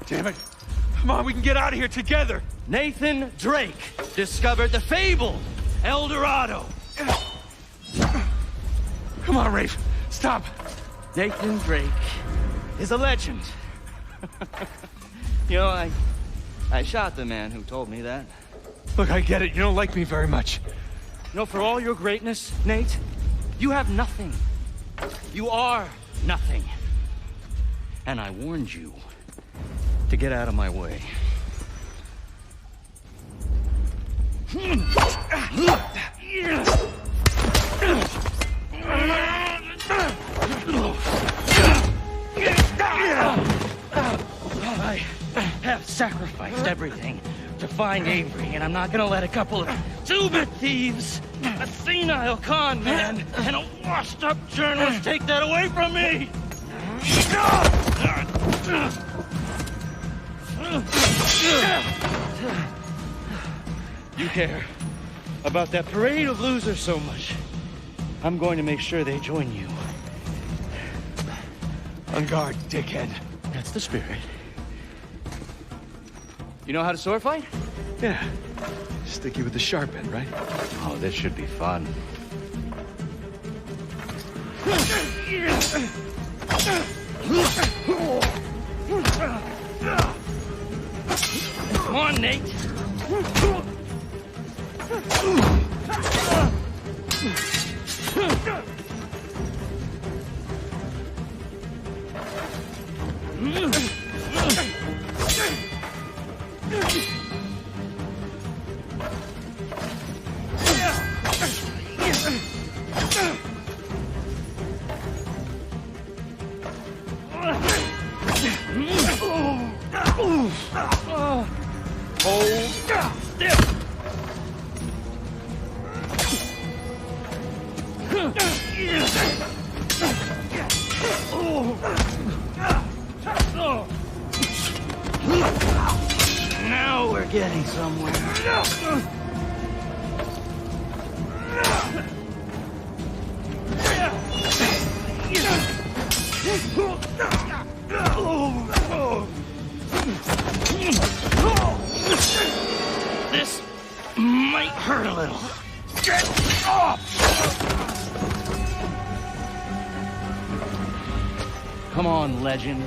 damn it. Come on, we can get out of here together. Nathan Drake discovered the fabled El Dorado. Come on, Rafe. Stop. Nathan Drake is a legend. You know, I shot the man who told me that. Look, I get it. You don't like me very much. You know, for all your greatness, Nate, you have nothing. You are nothing. And I warned you to get out of my way. I have sacrificed everything to find Avery, and I'm not gonna let a couple of two-bit thieves, a senile con man, and a washed-up journalist take that away from me! You care about that parade of losers so much. I'm going to make sure they join you. On guard, dickhead. That's the spirit. You know how to sword fight? Yeah. Sticky with the sharp end, right? Oh, this should be fun. Come on, Nate. Hold stiff. Now we're getting somewhere. This might hurt a little. Get off! Come on, legend.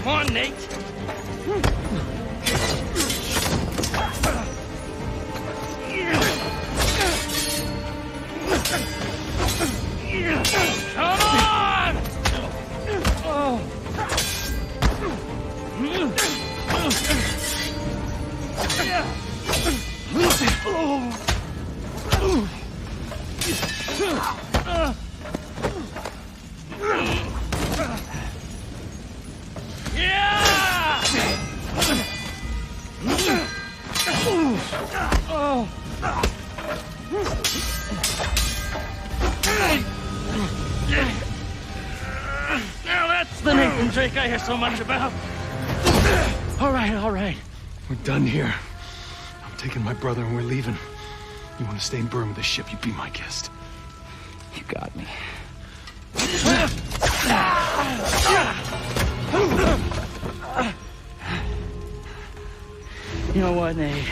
Come on, Nate. Come on! Now that's the Nathan Drake I hear so much about. All right. We're done here. I'm taking my brother and we're leaving. You want to stay and burn with the ship, you be my guest. You got me. You know what, Nate?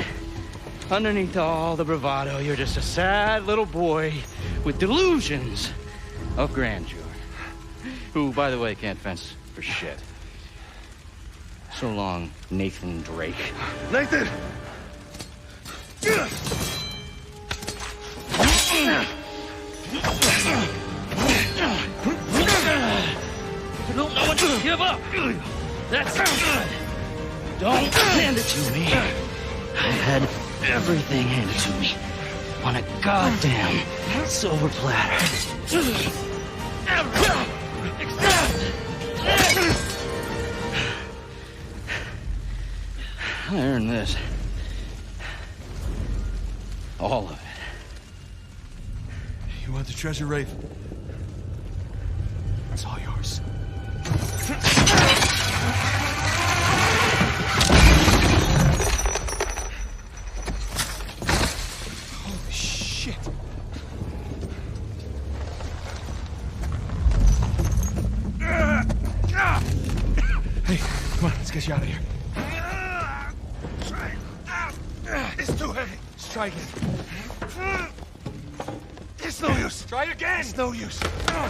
Underneath all the bravado, you're just a sad little boy with delusions of grandeur. Who, by the way, can't fence for shit. So long, Nathan Drake. Nathan! If you don't know when to give up, that's good. Don't hand it to me. I had everything handed to me on a goddamn silver platter. I earned this. All of it. You want the treasure, Rafe? It's all yours. Holy shit. Hey, come on, let's get you out of here. It's too heavy. Let's try again. It's no use. Try again. It's no use. Come on.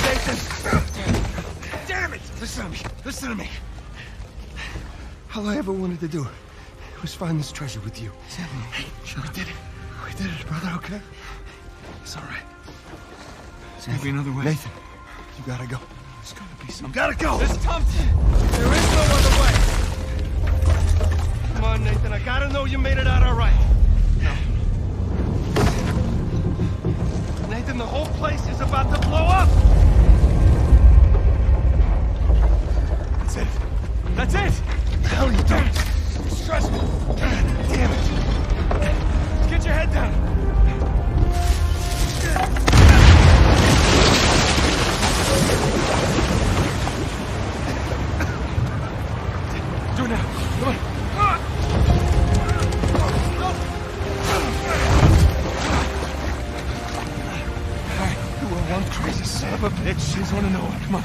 Nathan. Damn it. Listen to me. All I ever wanted to do was find this treasure with you. We did it. We did it, brother, okay? It's all right. There's gotta be another way. Nathan, you gotta go. There's gotta be some. You gotta go. This Thompson. There is no other way. Come on, Nathan. I gotta know you made it out all right. No. Nathan, the whole place is about to blow up. That's it. That's it. Hell, you don't. Stress me. Damn it. Get your head down. Do it now. Come on. You are one crazy son of a bitch. I just want to know it. Come on.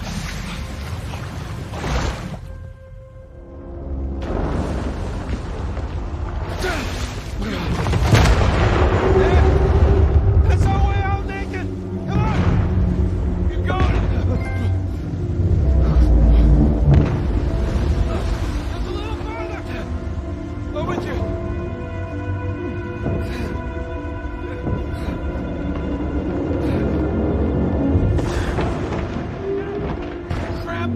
That's our way out, Nathan. Come on. Keep going. Just a little further. Go with you. Crap.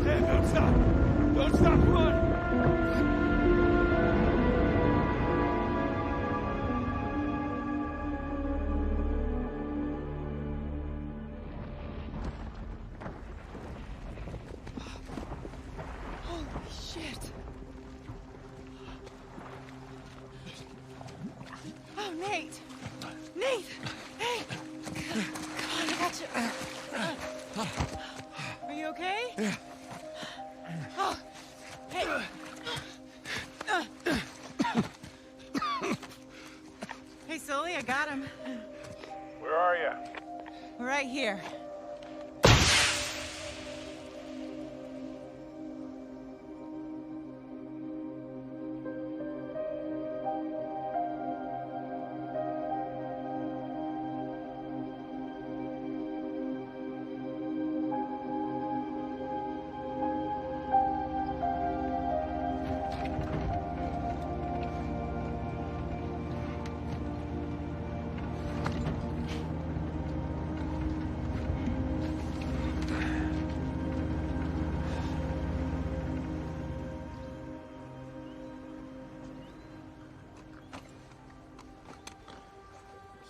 Dan, don't stop. Don't stop. Come on. Holy shit. Oh, Nate. Nate. Hey. Come on, I got you. Are you okay? Yeah. Oh. Hey. Hey, Sully, I got him. Where are you? We're right here.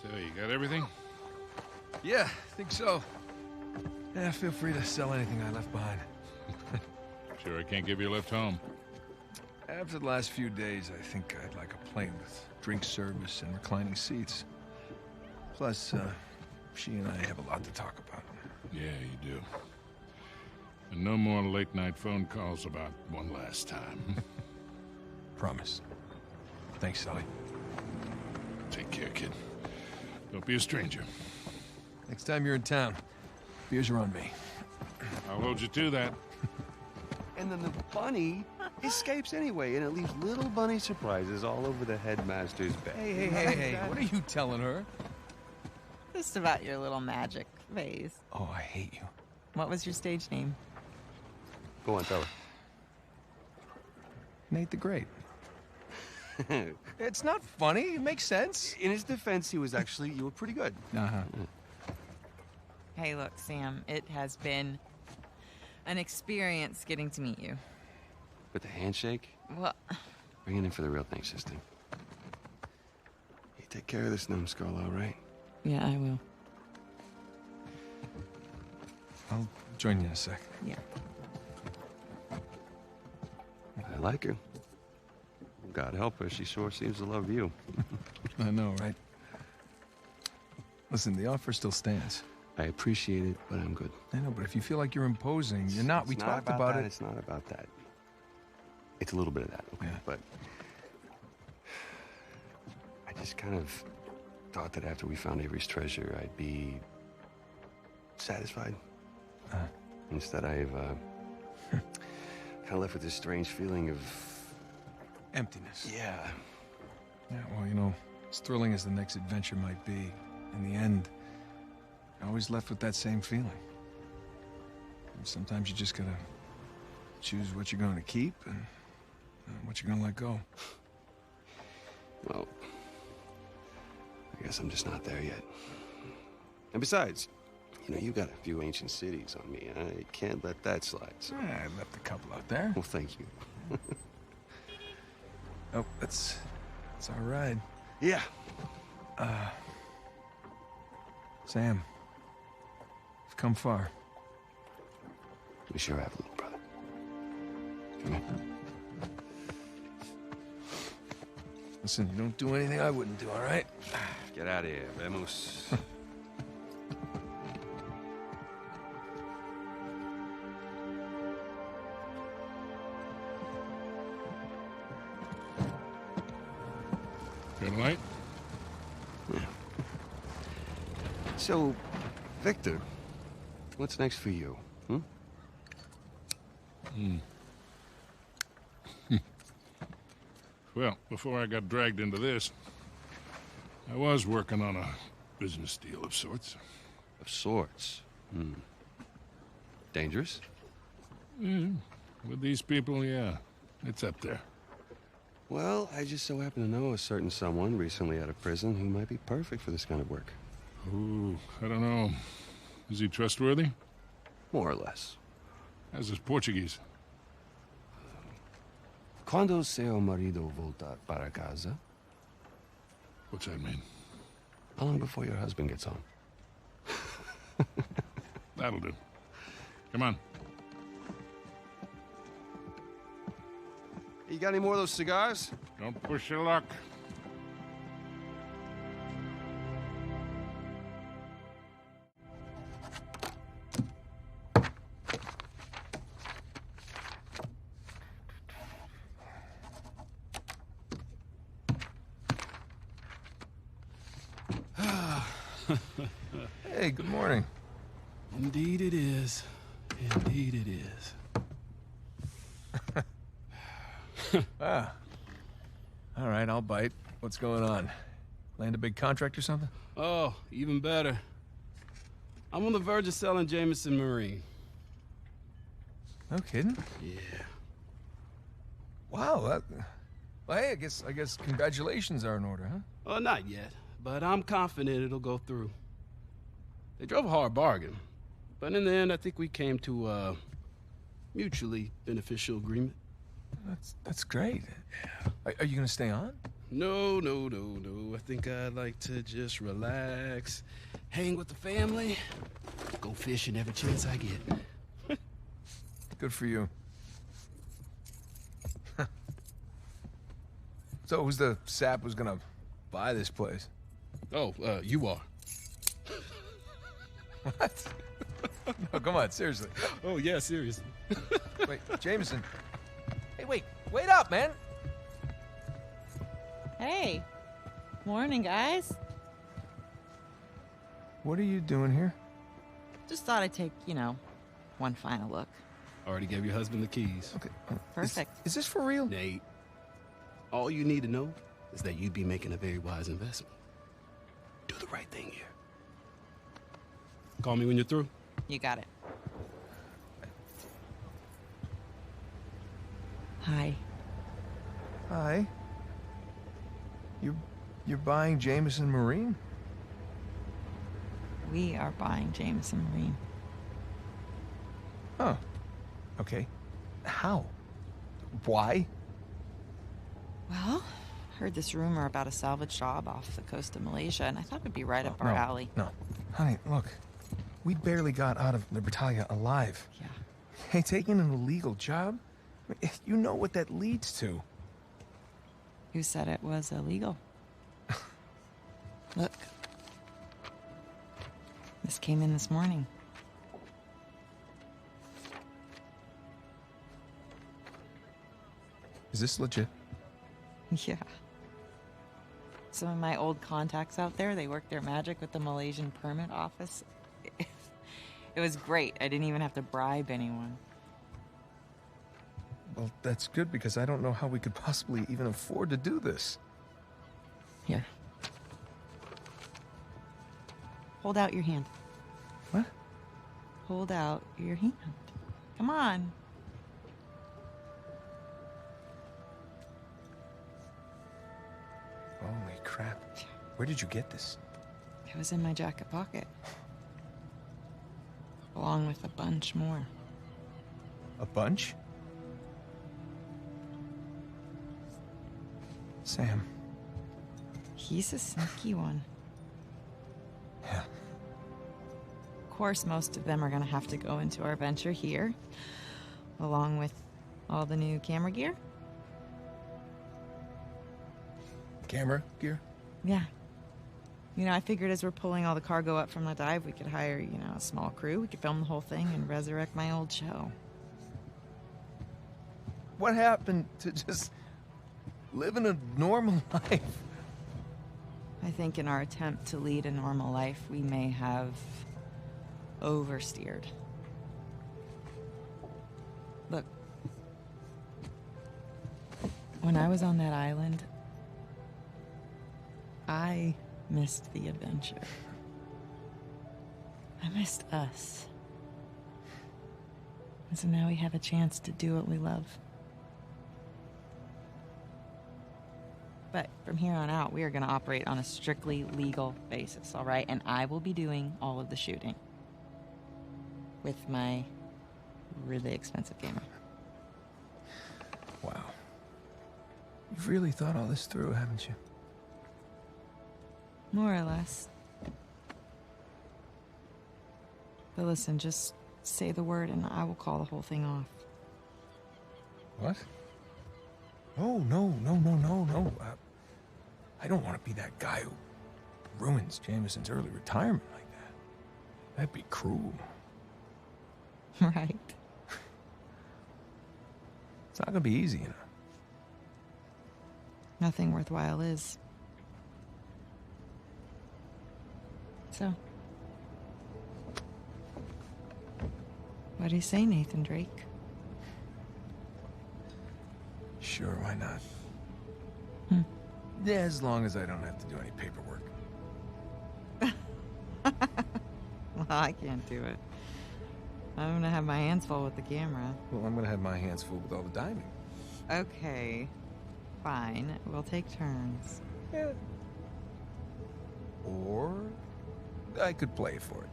So, you got everything? Yeah, I think so. Yeah, feel free to sell anything I left behind. Sure I can't give you a lift home? After the last few days, I think I'd like a plane with drink service and reclining seats. Plus, she and I have a lot to talk about. Yeah, you do. And no more late-night phone calls about one last time. Promise. Thanks, Sully. Take care, kid. Don't be a stranger. Next time you're in town, beers are on me. I'll hold you to that. And then the bunny escapes anyway, and it leaves little bunny surprises all over the headmaster's bed. Hey, what are you telling her? Just about your little magic phase. Oh, I hate you. What was your stage name? Go on, tell her. Nate the Great. It's not funny. It makes sense. In his defense, you were pretty good. Uh-huh. Hey, look, Sam, it has been an experience getting to meet you. With the handshake? Well... Bring it in for the real thing, sister. You take care of this numbskull, all right? Yeah, I will. I'll join you in a sec. Yeah. I like her. God help her, she sure seems to love you. I know, right? Listen, the offer still stands. I appreciate it, but I'm good. I know, but if you feel like you're imposing, you're not. We talked about it. It's not about that. It's a little bit of that, okay? Yeah. But I just kind of thought that after we found Avery's treasure, I'd be satisfied. Instead, I've kind of left with this strange feeling of emptiness. Yeah. Yeah, well, you know, as thrilling as the next adventure might be, in the end, you're always left with that same feeling. And sometimes you just gotta choose what you're going to keep and what you're going to let go. Well, I guess I'm just not there yet. And besides, you know, you got a few ancient cities on me. I can't let that slide. So. Yeah, I left a couple out there. Well, thank you. Oh, that's our ride. Yeah. Sam, we've come far. We sure have, little brother. Come here. Listen, you don't do anything I wouldn't do, all right? Get out of here, vamos. Good night. Yeah. So, Victor, what's next for you? Well, before I got dragged into this, I was working on a business deal of sorts. Of sorts? Dangerous? With these people, yeah. It's up there. Well, I just so happen to know a certain someone recently out of prison who might be perfect for this kind of work. Ooh, I don't know. Is he trustworthy? More or less. How's his Portuguese? Quando seu marido volta para casa? What's that mean? How long before your husband gets home? That'll do. Come on. You got any more of those cigars? Don't push your luck. Hey, good morning. Indeed it is. Indeed it is. Ah. All right, I'll bite. What's going on? Land a big contract or something? Oh, even better. I'm on the verge of selling Jameson Marine. No kidding? Yeah. Wow, that... Well, hey, I guess congratulations are in order, huh? Oh, not yet, but I'm confident it'll go through. They drove a hard bargain, but in the end, I think we came to a mutually beneficial agreement. That's great. Are you gonna stay on? No. I think I'd like to just relax, hang with the family, go fishing every chance I get. Good for you. So who's the sap who's gonna buy this place? Oh, you are. What? No, come on, seriously. Oh, yeah, seriously. Wait, Jameson. Hey, wait up, man. Hey. Morning, guys. What are you doing here? Just thought I'd take, one final look. Already gave your husband the keys. Okay. Perfect. Is this for real? Nate, all you need to know is that you'd be making a very wise investment. Do the right thing here. Call me when you're through. You got it. Hi. Hi. You're buying Jameson Marine? We are buying Jameson Marine. Huh. Okay. How? Why? Well, heard this rumor about a salvage job off the coast of Malaysia, and I thought it'd be right up our alley. No. Honey, look. We barely got out of Libertalia alive. Yeah. Hey, taking an illegal job? You know what that leads to. Who said it was illegal? Look. This came in this morning. Is this legit? Yeah. Some of my old contacts out there, they work their magic with the Malaysian permit office. It was great. I didn't even have to bribe anyone. Well, that's good because I don't know how we could possibly even afford to do this. Here. Hold out your hand. What? Hold out your hand. Come on. Holy crap. Where did you get this? It was in my jacket pocket. Along with a bunch more. A bunch? Sam. He's a sneaky one. Yeah. Of course, most of them are going to have to go into our venture here, along with all the new camera gear. Camera gear? Yeah. I figured as we're pulling all the cargo up from the dive, we could hire, a small crew. We could film the whole thing and resurrect my old show. What happened to just living a normal life? I think in our attempt to lead a normal life, we may have oversteered. Look, when I was on that island, I missed the adventure. I missed us. And so now we have a chance to do what we love. But from here on out, we are going to operate on a strictly legal basis, all right? And I will be doing all of the shooting. With my really expensive camera. Wow. You've really thought all this through, haven't you? More or less. But listen, just say the word and I will call the whole thing off. What? Oh, no. I don't want to be that guy who ruins Jameson's early retirement like that. That'd be cruel. Right. It's not gonna be easy, Nothing worthwhile is. So, what do you say, Nathan Drake? Sure, why not? Yeah, as long as I don't have to do any paperwork. Well, I can't do it. I'm gonna have my hands full with the camera. Well, I'm gonna have my hands full with all the diving. Okay. Fine. We'll take turns. Yeah. Or I could play for it.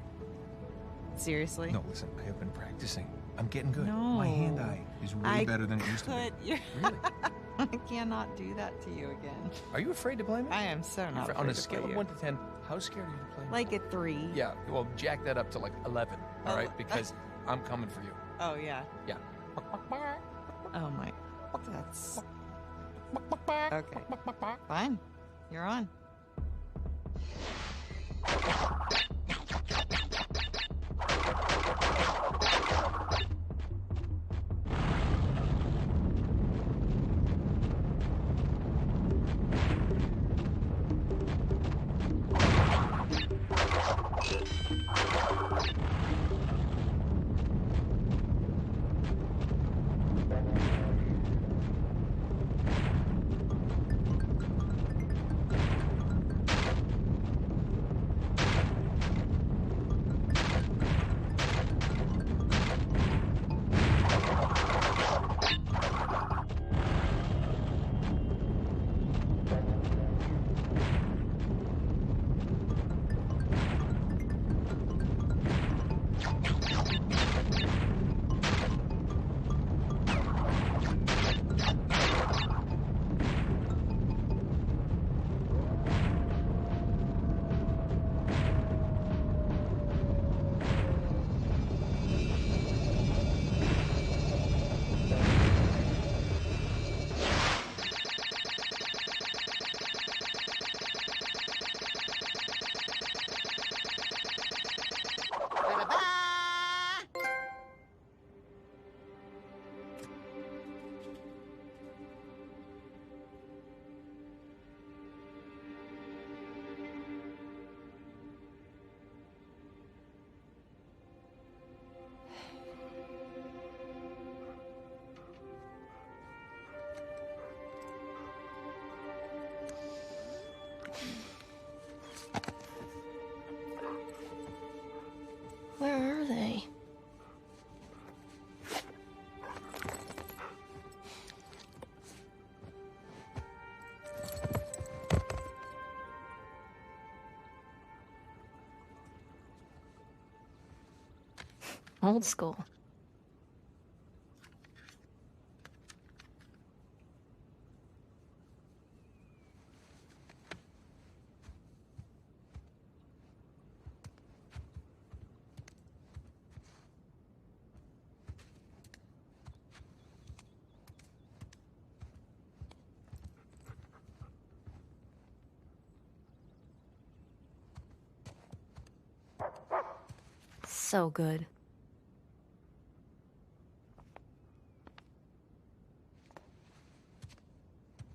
Seriously? No, listen, I have been practicing. I'm getting good. No. My hand-eye is way better than it used to be. You're... Really? I cannot do that to you again. Are you afraid to play me? I am so not On afraid a to scale play of you. 1 to 10, how scared are you to play me? Like a 3. Yeah, well, jack that up to like 11, all right? Because I'm coming for you. Oh, yeah. Yeah. Oh, my. That's... Okay. Fine. You're on. Where are they? Old school. So good.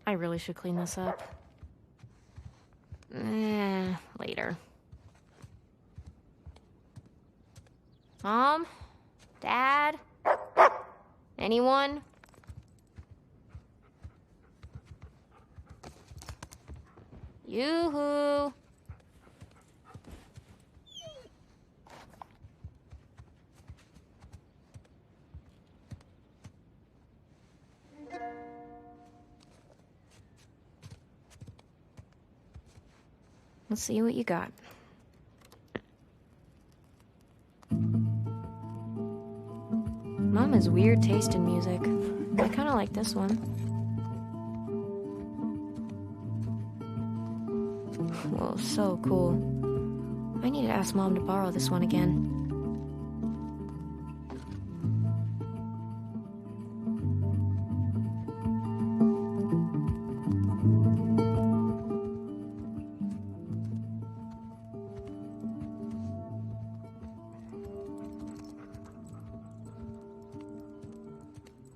I really should clean this up. Later. Mom? Dad? Anyone? Yoo-hoo! Let's see what you got. Mom has weird taste in music. I kind of like this one. Whoa, so cool. I need to ask Mom to borrow this one again.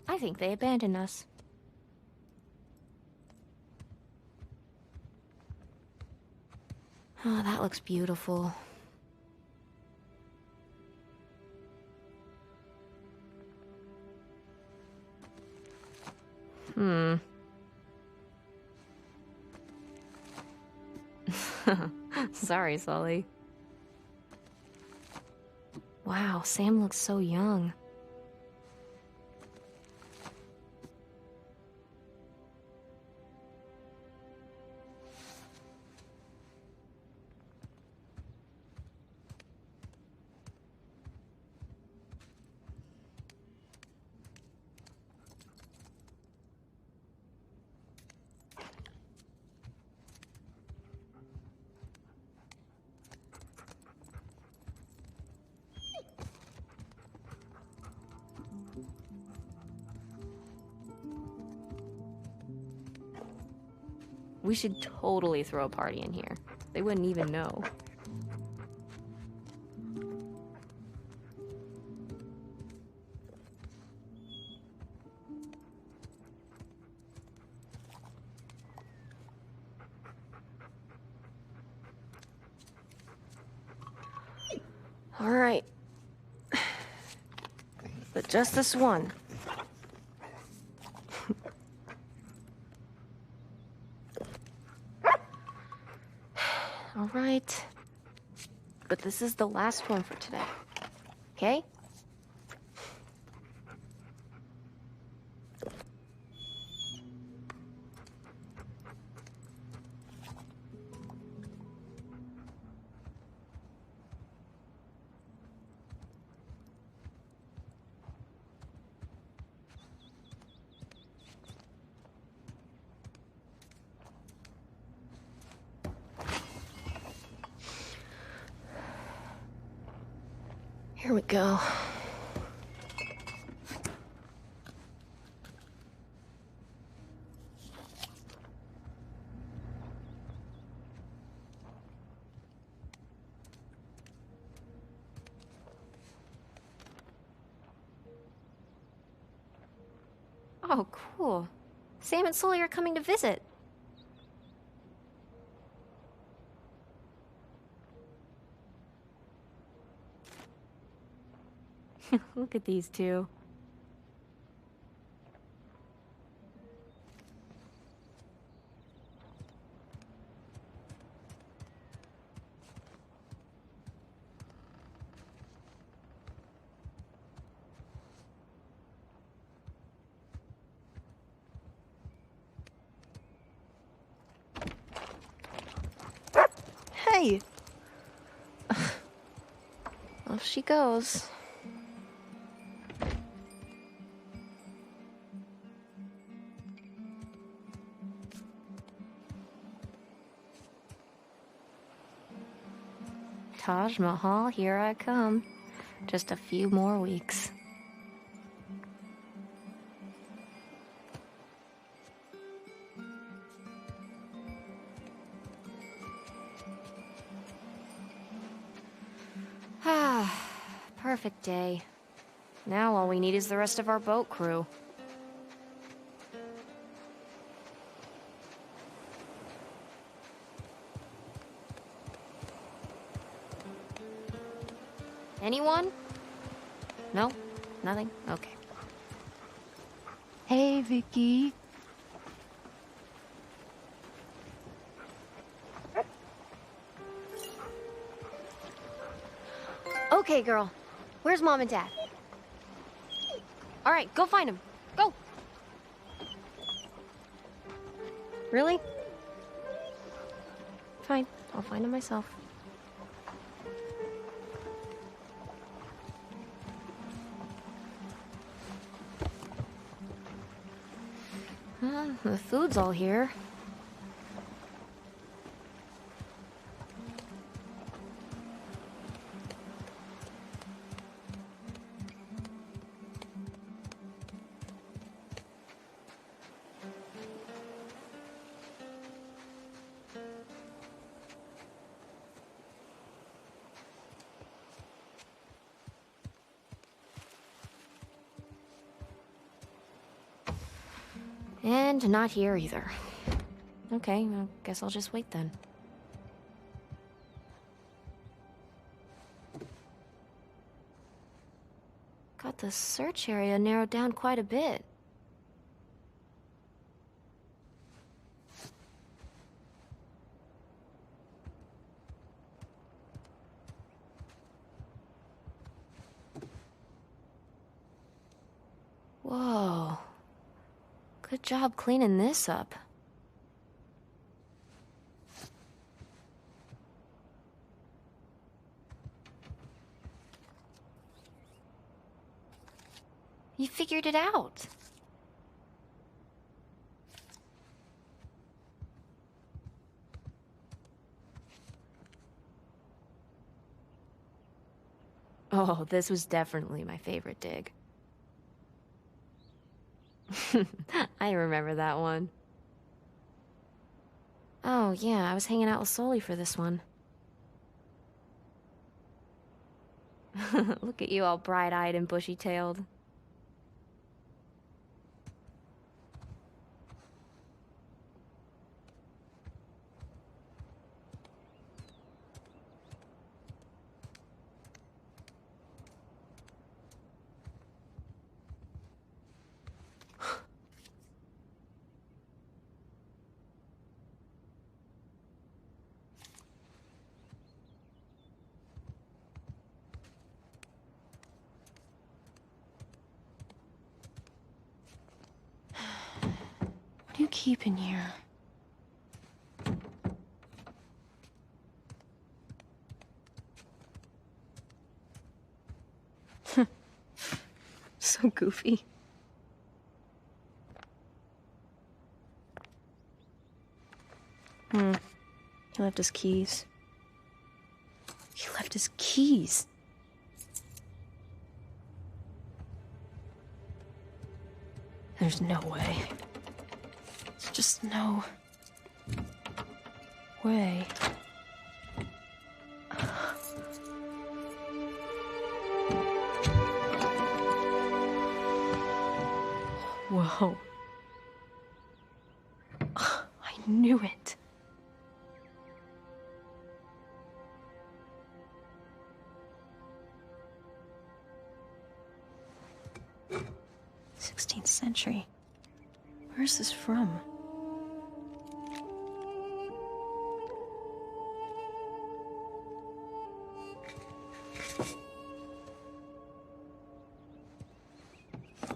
I think they abandoned us. Oh, that looks beautiful. Sorry, Sully. Wow, Sam looks so young. We should totally throw a party in here. They wouldn't even know. All right. But just this one. All right. But this is the last one for today. Okay? Here we go. Oh, cool. Sam and Sully are coming to visit. Look at these two. Hey! Off she goes. Taj Mahal, here I come. Just a few more weeks. Ah, perfect day. Now all we need is the rest of our boat crew. Anyone? No? Nothing? Okay. Hey, Vicky. Okay, girl. Where's Mom and Dad? All right, go find them. Go! Really? Fine, I'll find them myself. The food's all here. And not here either. Okay, I guess I'll just wait then. Got the search area narrowed down quite a bit. Whoa. Good job cleaning this up. You figured it out. Oh, this was definitely my favorite dig. I remember that one. Oh, yeah, I was hanging out with Sully for this one. Look at you all bright-eyed and bushy-tailed. What do you keep in here? So goofy. He left his keys. He left his keys. There's no way. There's just no way. Whoa. I knew it. '16th century. Where is this from?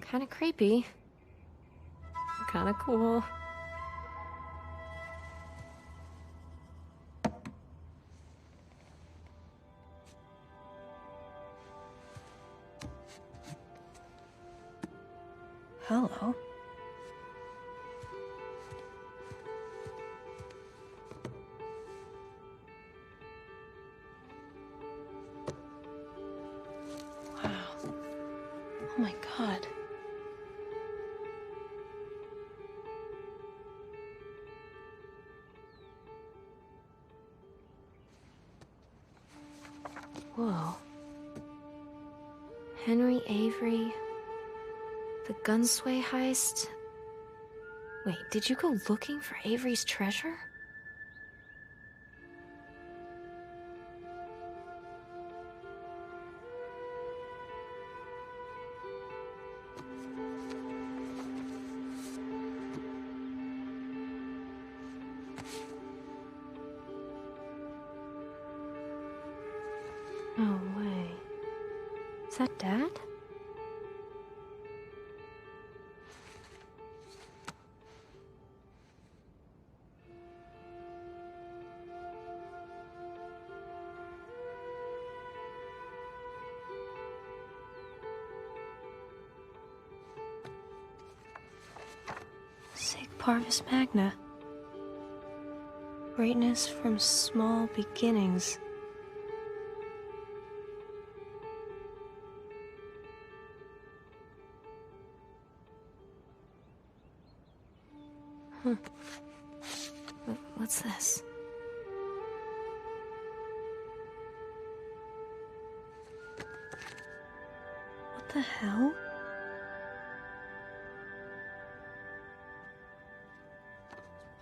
Kind of creepy. Kind of cool. Hello. Wow. Oh my God. Whoa. Henry Avery. The Gunsway heist? Wait, did you go looking for Avery's treasure? No way. Is that Dad? Parvis Magna. Greatness from small beginnings. Huh. What's this? What the hell?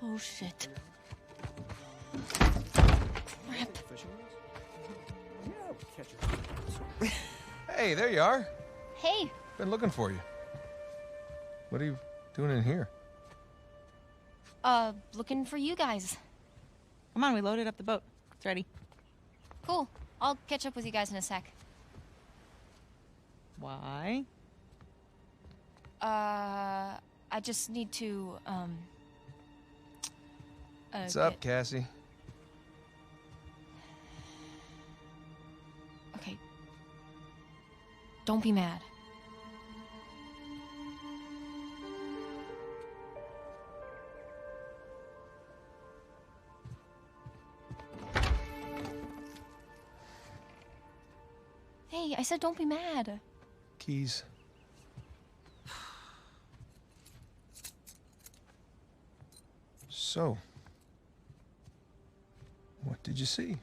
Oh shit. Crap. Hey, there you are. Hey. Been looking for you. What are you doing in here? Looking for you guys. Come on, we loaded up the boat. It's ready. Cool. I'll catch up with you guys in a sec. Why? I just need to, What's up, Cassie? Okay. Don't be mad. Hey, I said don't be mad. Keys. So, What did you see?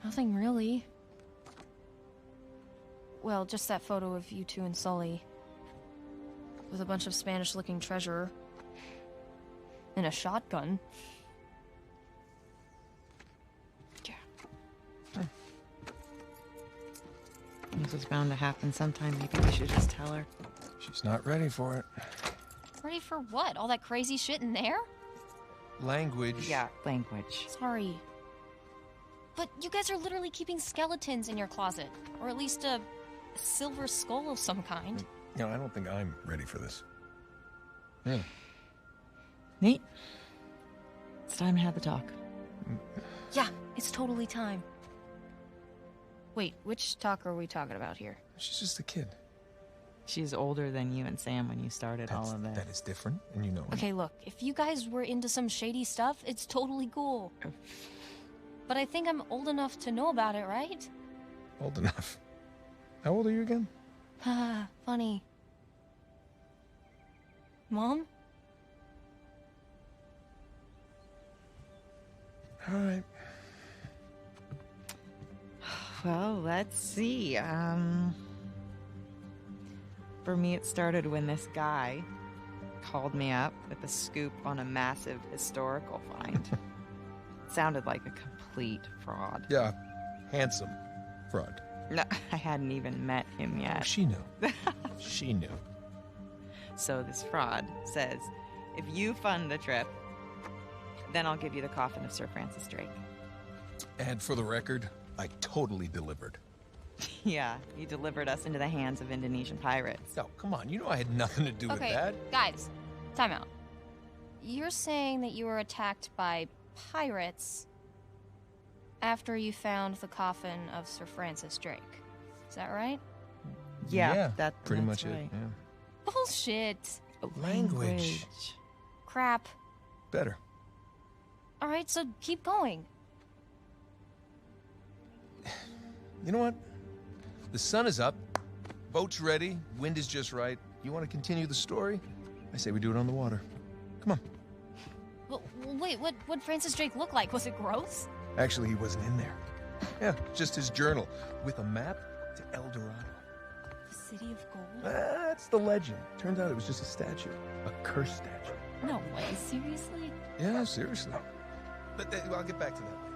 Nothing really. Well, just that photo of you two and Sully. With a bunch of Spanish-looking treasure. And a shotgun. This was bound to happen sometime. Maybe we should just tell her. She's not ready for it. Ready for what? All that crazy shit in there? Language. Yeah, language. Sorry. But you guys are literally keeping skeletons in your closet. Or at least a silver skull of some kind. You know, I don't think I'm ready for this. Yeah. Nate, it's time to have the talk. Yeah, it's totally time. Wait, which talk are we talking about here? She's just a kid. She's older than you and Sam when you started all of this. That is different, and you know it. Okay, look, if you guys were into some shady stuff, it's totally cool. But I think I'm old enough to know about it, right? Old enough. How old are you again? Haha, funny. Mom? All right. Well, let's see. For me, it started when this guy called me up with a scoop on a massive historical find. It sounded like a complete fraud. Yeah, handsome fraud. No, I hadn't even met him yet. Oh, she knew. She knew. So this fraud says, if you fund the trip, then I'll give you the coffin of Sir Francis Drake. And for the record, I totally delivered. Yeah, you delivered us into the hands of Indonesian pirates. Oh, come on. You know I had nothing to do with that. Guys, time out. You're saying that you were attacked by pirates after you found the coffin of Sir Francis Drake. Is that right? Yeah, pretty that's much right. it. Yeah. Bullshit. Language. Crap. Better. All right, so keep going. You know what? The sun is up. Boat's ready. Wind is just right. You want to continue the story? I say we do it on the water. Come on. Well, wait, what'd Francis Drake look like? Was it gross? Actually, he wasn't in there. Yeah, just his journal with a map to El Dorado. The City of Gold? That's the legend. Turns out it was just a statue. A cursed statue. No way, seriously? Yeah, seriously. But I'll get back to that later.